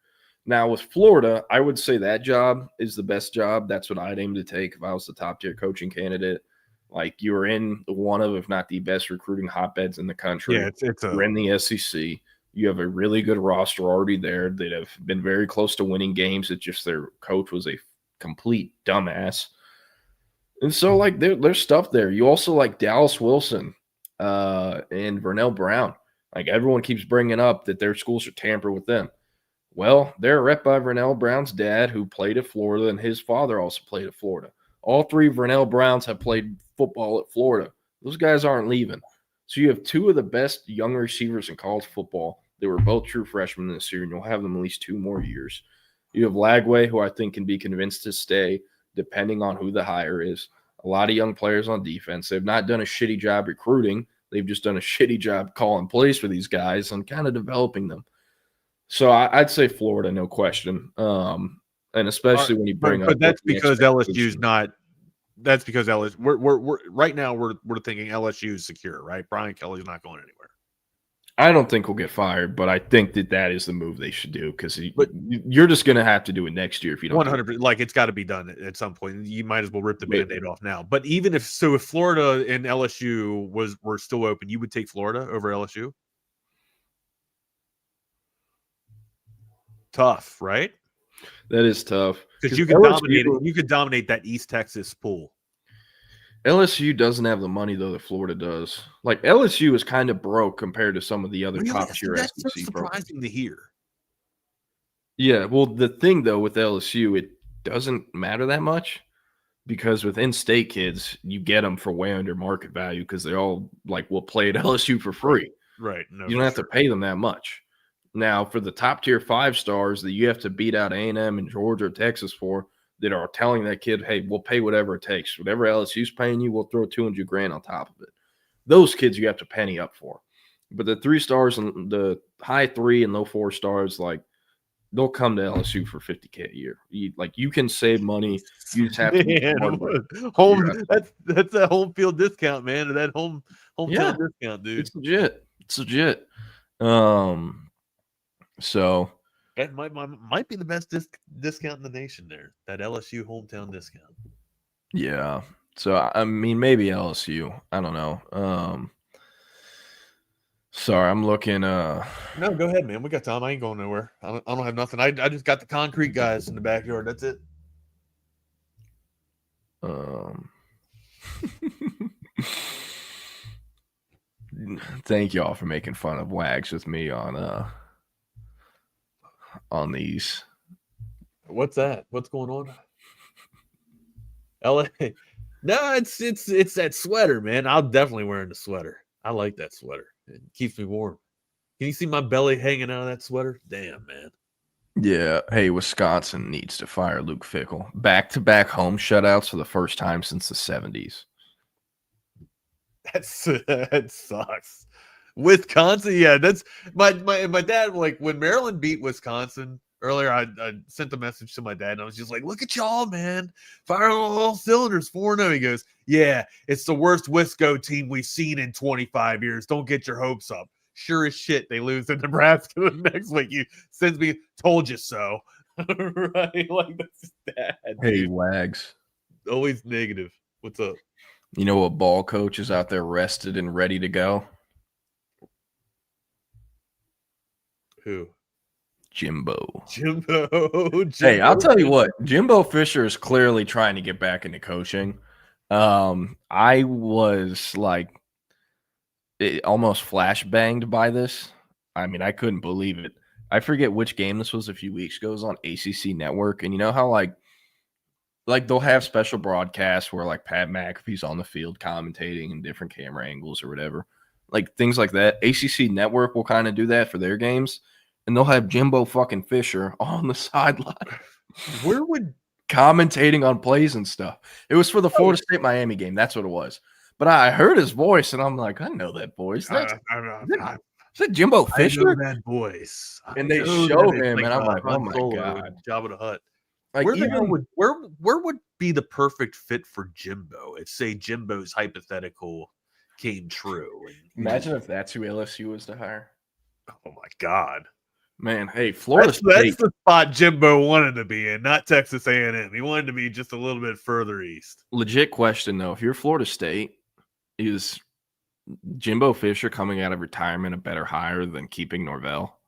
Now, with Florida, I would say that job is the best job. That's what I'd aim to take if I was the top-tier coaching candidate. Like, you're in one of, if not the best recruiting hotbeds in the country. Yeah, you're in the SEC. You have a really good roster already there that have been very close to winning games. It's just their coach was a complete dumbass. And so, like, there's stuff there. You also like Dallas Wilson and Vernell Brown. Like, everyone keeps bringing up that their schools are tampered with them. Well, they're rep by Vernell Brown's dad, who played at Florida, and his father also played at Florida. All three Vernell Browns have played football at Florida. Those guys aren't leaving. So you have two of the best young receivers in college football. They were both true freshmen this year, and you'll have them at least 2 more years. You have Lagway, who I think can be convinced to stay, depending on who the hire is. A lot of young players on defense. They've not done a shitty job recruiting. They've just done a shitty job calling plays for these guys and kind of developing them. So I'd say Florida, no question. And especially when you bring up, but that's because LSU's not. That's because LSU. We're right now. We're thinking LSU is secure, right? Brian Kelly's not going anywhere. I don't think we'll get fired, but I think that is the move they should do, because you're just going to have to do it next year if you don't. 100%. Like, it's got to be done at some point. You might as well rip the Band-Aid off now. But even if Florida and LSU were still open, you would take Florida over LSU. Tough, right? That is tough, because you could dominate that East Texas pool. LSU doesn't have the money though that Florida does. Like, LSU is kind of broke compared to some of the other top tier SEC That's surprising to hear. Yeah, well, the thing though with LSU, it doesn't matter that much, because with in-state kids, you get them for way under market value because they all will play at LSU for free. Right. No, you don't have to pay them that much. Now, for the top tier 5 stars that you have to beat out A&M and Georgia or Texas for, that are telling that kid, hey, we'll pay whatever it takes. Whatever LSU's paying you, we'll throw $200,000 on top of it. Those kids you have to penny up for. But the 3 stars and the high 3 and low 4 stars, they'll come to LSU for $50,000 a year. You can save money. You just have to that's a home field discount, man. Or that hometown discount, dude. It's legit. It's legit. So that might be the best discount in the nation there. That LSU hometown discount. Yeah. So I mean, maybe LSU. I don't know. Sorry, I'm looking. No, go ahead, man. We got time. I ain't going nowhere. I don't have nothing. I just got the concrete guys in the backyard. That's it. Thank y'all for making fun of Wags with me on these. What's that? What's going on? LA. No, it's that sweater, man. I'm definitely wearing the sweater. I like that sweater. It keeps me warm. Can you see my belly hanging out of that sweater? Damn, man. Yeah. Hey, Wisconsin needs to fire Luke Fickell. Back-to-back home shutouts for the first time since the 70s. That sucks. Wisconsin, yeah, that's my dad. Like, when Maryland beat Wisconsin earlier, I sent a message to my dad, and I was just like, "Look at y'all, man, fire on all cylinders, 4-0." He goes, "Yeah, it's the worst Wisco team we've seen in 25 years. Don't get your hopes up." Sure as shit, they lose to Nebraska the next week. He sends me, "Told you so." Right? Like, that's dad. Hey, dude. Wags. Always negative. What's up? You know what ball coach is out there rested and ready to go? Who? Jimbo. Hey, I'll tell you what, Jimbo Fisher is clearly trying to get back into coaching. I was like almost flashbanged by this. I mean, I couldn't believe it. I forget which game this was a few weeks ago. It was on ACC Network, and you know how like they'll have special broadcasts where like Pat McAfee's on the field commentating in different camera angles or whatever, like things like that. ACC Network will kind of do that for their games, and they'll have Jimbo fucking Fisher on the sideline. Where would commentating on plays and stuff? It was for the Florida State Miami game. That's what it was. But I heard his voice, and I'm like, I know that voice. Is that Jimbo Fisher? I know that voice. And they show him, and I'm like, oh my god, Jabba the Hutt. Like where would be the perfect fit for Jimbo if, say, Jimbo's hypothetical came true? Imagine if that's who LSU was to hire. Oh my god, man! Hey, Florida State. That's the spot Jimbo wanted to be in, not Texas A&M. He wanted to be just a little bit further east. Legit question though: if you're Florida State, is Jimbo Fisher coming out of retirement a better hire than keeping Norvell?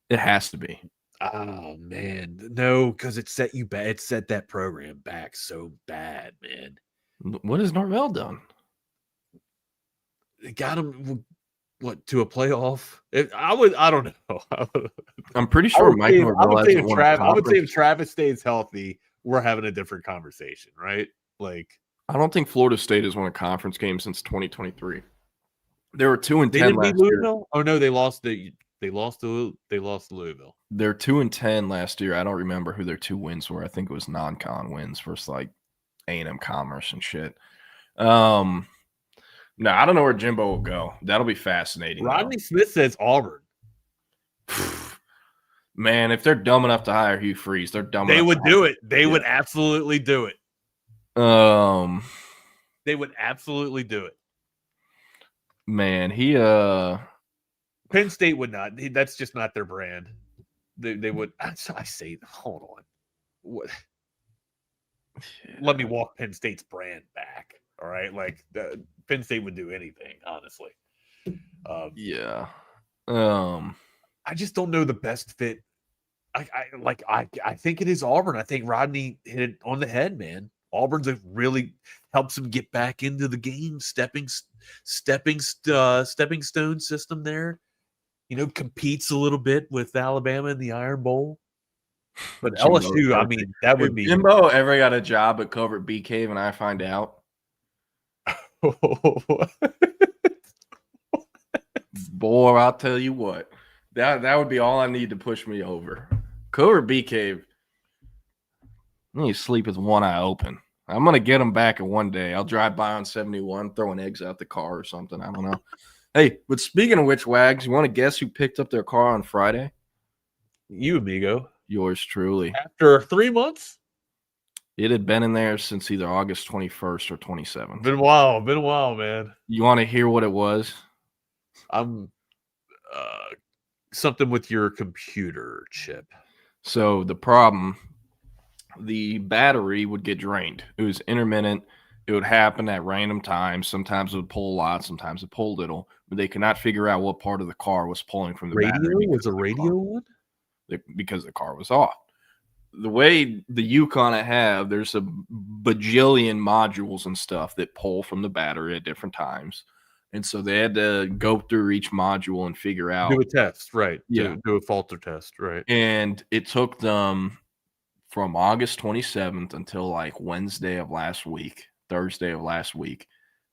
It has to be. Oh man, no, because it set you back. It set that program back so bad, man. What has Norvell done? It got him to a playoff. I don't know. I'm pretty sure Mike Norvell hasn't won a conference. I would say if Travis stays healthy, we're having a different conversation, right? Like, I don't think Florida State has won a conference game since 2023. They were 2-10 last year. Oh no, they lost to Louisville. They're 2-10 last year. I don't remember who their 2 wins were. I think it was non-con wins versus like A&M Commerce and shit. No, I don't know where Jimbo will go. That'll be fascinating. Rodney Smith says Auburn. Man, if they're dumb enough to hire Hugh Freeze, they're dumb enough. They would do it. They would absolutely do it. They would absolutely do it. Man, Penn State would not. That's just not their brand. They would. I say, hold on. What? Let me walk Penn State's brand back. All right, like Penn State would do anything, honestly. I just don't know the best fit. I think it is Auburn. I think Rodney hit it on the head, man. Auburn's really helps him get back into the game, stepping stone system there. You know, competes a little bit with Alabama in the Iron Bowl. But LSU, I mean, that would be. Jimbo ever got a job at Covert Bee Cave and I find out? Boy, I'll tell you what. That would be all I need to push me over. Covert Bee Cave. I need to sleep with one eye open. I'm going to get them back in one day. I'll drive by on 71, throwing eggs out the car or something. I don't know. Hey, but speaking of which, Wags, you want to guess who picked up their car on Friday? You, amigo. Yours truly. After 3 months? It had been in there since either August 21st or 27th. Been a while, man. You want to hear what it was? I'm something with your computer chip. So the problem, the battery would get drained. It was intermittent. It would happen at random times. Sometimes it would pull a lot. Sometimes it pulled little. But they could not figure out what part of the car was pulling from the battery. Was a radio one? Because the car was off. The way the Yukon I have, there's a bajillion modules and stuff that pull from the battery at different times. And so they had to go through each module and figure out. Do a test, right. Yeah. Do a falter test, right. And it took them from August 27th until like Thursday of last week,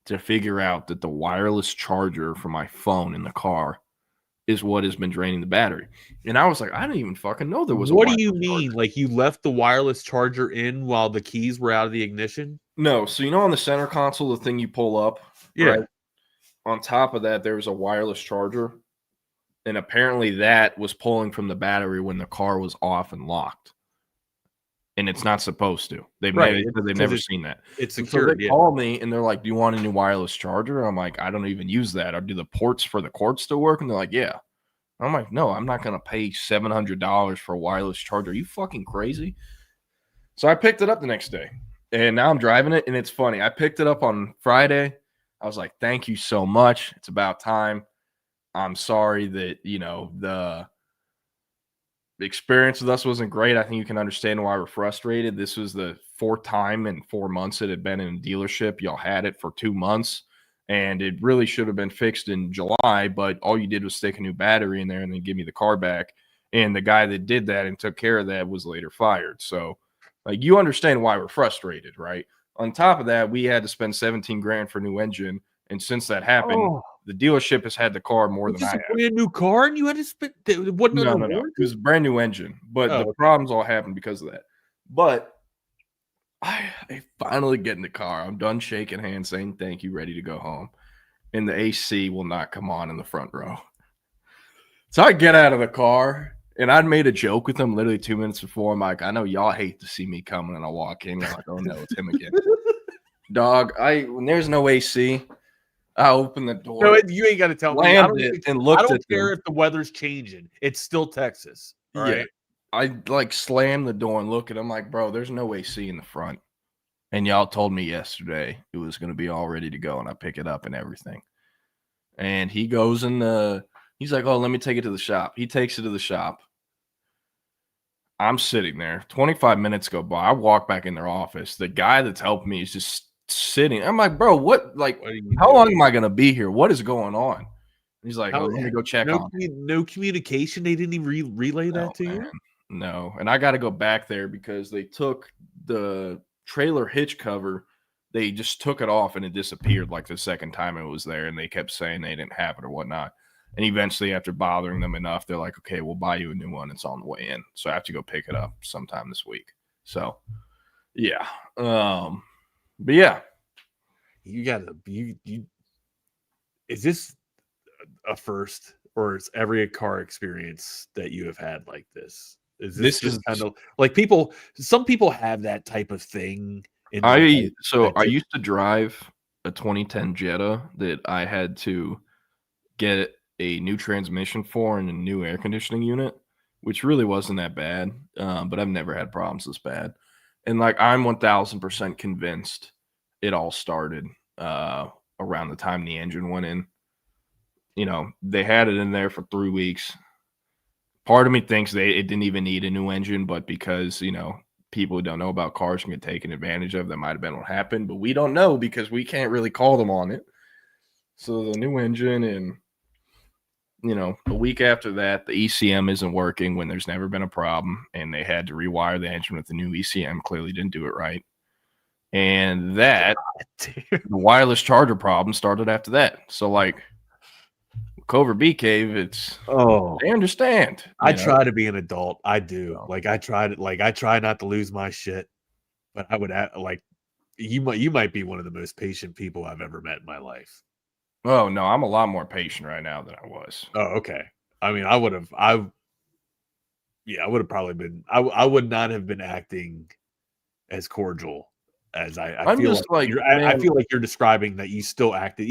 to figure out that the wireless charger for my phone in the car is what has been draining the battery. And I was like, I didn't even fucking know there was What do you mean? Charger. Like you left the wireless charger in while the keys were out of the ignition? No. So you know on the center console, the thing you pull up? Yeah. Right? On top of that, there was a wireless charger. And apparently that was pulling from the battery when the car was off and locked. And it's not supposed to. They've never seen that. It's secure. So they call me and they're like, do you want a new wireless charger? I'm like, I don't even use that. Or do the ports for the cord still work? And they're like, yeah. I'm like, no, I'm not going to pay $700 for a wireless charger. Are you fucking crazy? So I picked it up the next day. And now I'm driving it. And it's funny. I picked it up on Friday. I was like, thank you so much. It's about time. I'm sorry that, the experience with us wasn't great. I think you can understand why we're frustrated. This was the 4th time in 4 months it had been in a dealership. Y'all had it for 2 months, and it really should have been fixed in July, but all you did was stick a new battery in there and then give me the car back. And the guy that did that and took care of that was later fired. So, like, you understand why we're frustrated, right? On top of that, we had to spend $17,000 for a new engine, and since that happened, the dealership has had the car more than I have. A brand new car, and you had to spend. It wasn't No. under warranty? It was a brand new engine, but the problems all happened because of that. But I finally get in the car. I'm done shaking hands, saying thank you, ready to go home, and the AC will not come on in the front row. So I get out of the car, and I'd made a joke with him literally 2 minutes before. I'm like, I know y'all hate to see me coming, and I walk in. I'm like, oh no, it's him again. Dog, when there's no AC, I open the door. No, you ain't got to tell me. I don't care if the weather's changing. It's still Texas. All right. I like slam the door and look at him like, bro, there's no AC in the front. And y'all told me yesterday it was going to be all ready to go, and I pick it up and everything. And he goes and he's like, oh, let me take it to the shop. He takes it to the shop. I'm sitting there. 25 minutes go by. I walk back in their office. The guy that's helping me is just sitting. I'm like, bro, what? Like, how long am I going to be here? What is going on? He's like, oh, let me go check on it. No communication. They didn't even relay that to you? No. And I got to go back there because they took the trailer hitch cover. They just took it off and it disappeared like the second time it was there. And they kept saying they didn't have it or whatnot. And eventually, after bothering them enough, they're like, okay, we'll buy you a new one. It's on the way in. So I have to go pick it up sometime this week. So, yeah. But yeah. You got to, is this a first, or is every car experience that you have had like this? Is this just kind of like some people have that type of thing. I used to drive a 2010 Jetta that I had to get a new transmission for and a new air conditioning unit, which really wasn't that bad. But I've never had problems this bad. And like, I'm 1000% convinced it all started around the time the engine went in. You know, they had it in there for 3 weeks. Part of me thinks it didn't even need a new engine, but because, you know, people who don't know about cars can get taken advantage of, that might have been what happened, but we don't know because we can't really call them on it. So the new engine, and, you know, a week after that, the ECM isn't working when there's never been a problem, and they had to rewire the engine with the new ECM. Clearly didn't do it right. And that, the wireless charger problem started after that. So, like, Cover Bee Cave, they understand. I try to be an adult. I do. Like, I try not to lose my shit, but I would like, you might be one of the most patient people I've ever met in my life. Oh no, I'm a lot more patient right now than I was. Oh, okay. I mean, I would have probably been, I would not have been acting as cordial as I feel like I feel like you're describing that you still acted,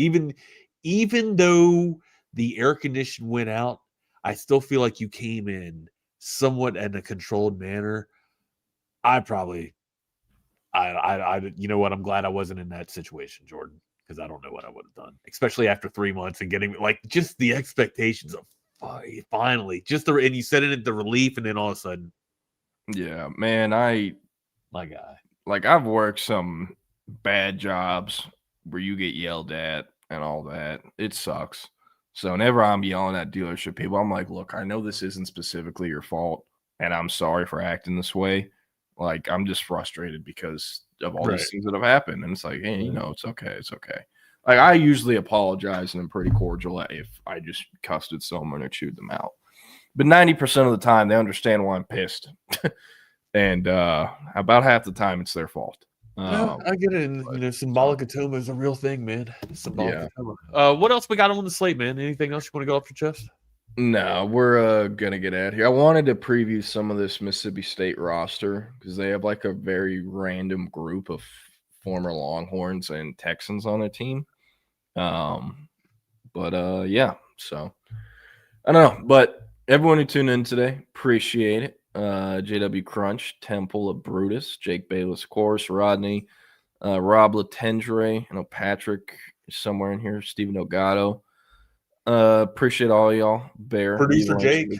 even though the air condition went out, I still feel like you came in somewhat in a controlled manner. I you know what? I'm glad I wasn't in that situation, Jordan, because I don't know what I would have done, especially after 3 months and getting like just the expectations of finally and you said it at the relief, and then all of a sudden, yeah, man, my guy, like, I've worked some bad jobs where you get yelled at and all that. It sucks. So whenever I'm yelling at dealership people, I'm like, look, I know this isn't specifically your fault, and I'm sorry for acting this way. Like, I'm just frustrated because of all these things that have happened. And it's like, hey, you know, it's okay. It's okay. Like, I usually apologize and I'm pretty cordial if I just cussed at someone or chewed them out. But 90% of the time, they understand why I'm pissed. And about half the time, it's their fault. I get it. And, you know, symbolic atoma is a real thing, man. Symbolic atoma. What else we got on the slate, man? Anything else you want to go off your chest? No, we're gonna get out of here. I wanted to preview some of this Mississippi State roster because they have like a very random group of former Longhorns and Texans on their team. Yeah. So I don't know, but everyone who tuned in today, appreciate it. JW Crunch, Temple of Brutus, Jake Bayless, of course, Rodney, Rob Latendre, I know Patrick is somewhere in here, Steven Delgado. Appreciate all y'all. Bear. Producer Jake.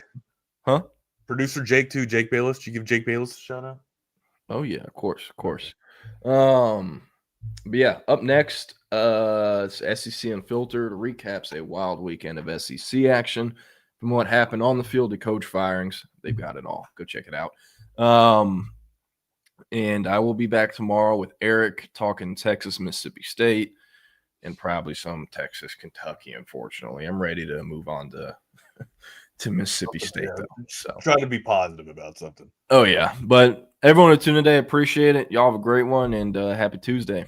Huh? Producer Jake too. Jake Bayless. Did you give Jake Bayless a shout out? Oh yeah, of course. But yeah, up next, it's SEC Unfiltered recaps a wild weekend of SEC action from what happened on the field to coach firings. They've got it all. Go check it out. And I will be back tomorrow with Eric talking Texas, Mississippi State, and probably some Texas, Kentucky. Unfortunately, I'm ready to move on to Mississippi State though. So Try to be positive about something. Oh yeah, but everyone who tuned in today, appreciate it. Y'all have a great one and happy Tuesday.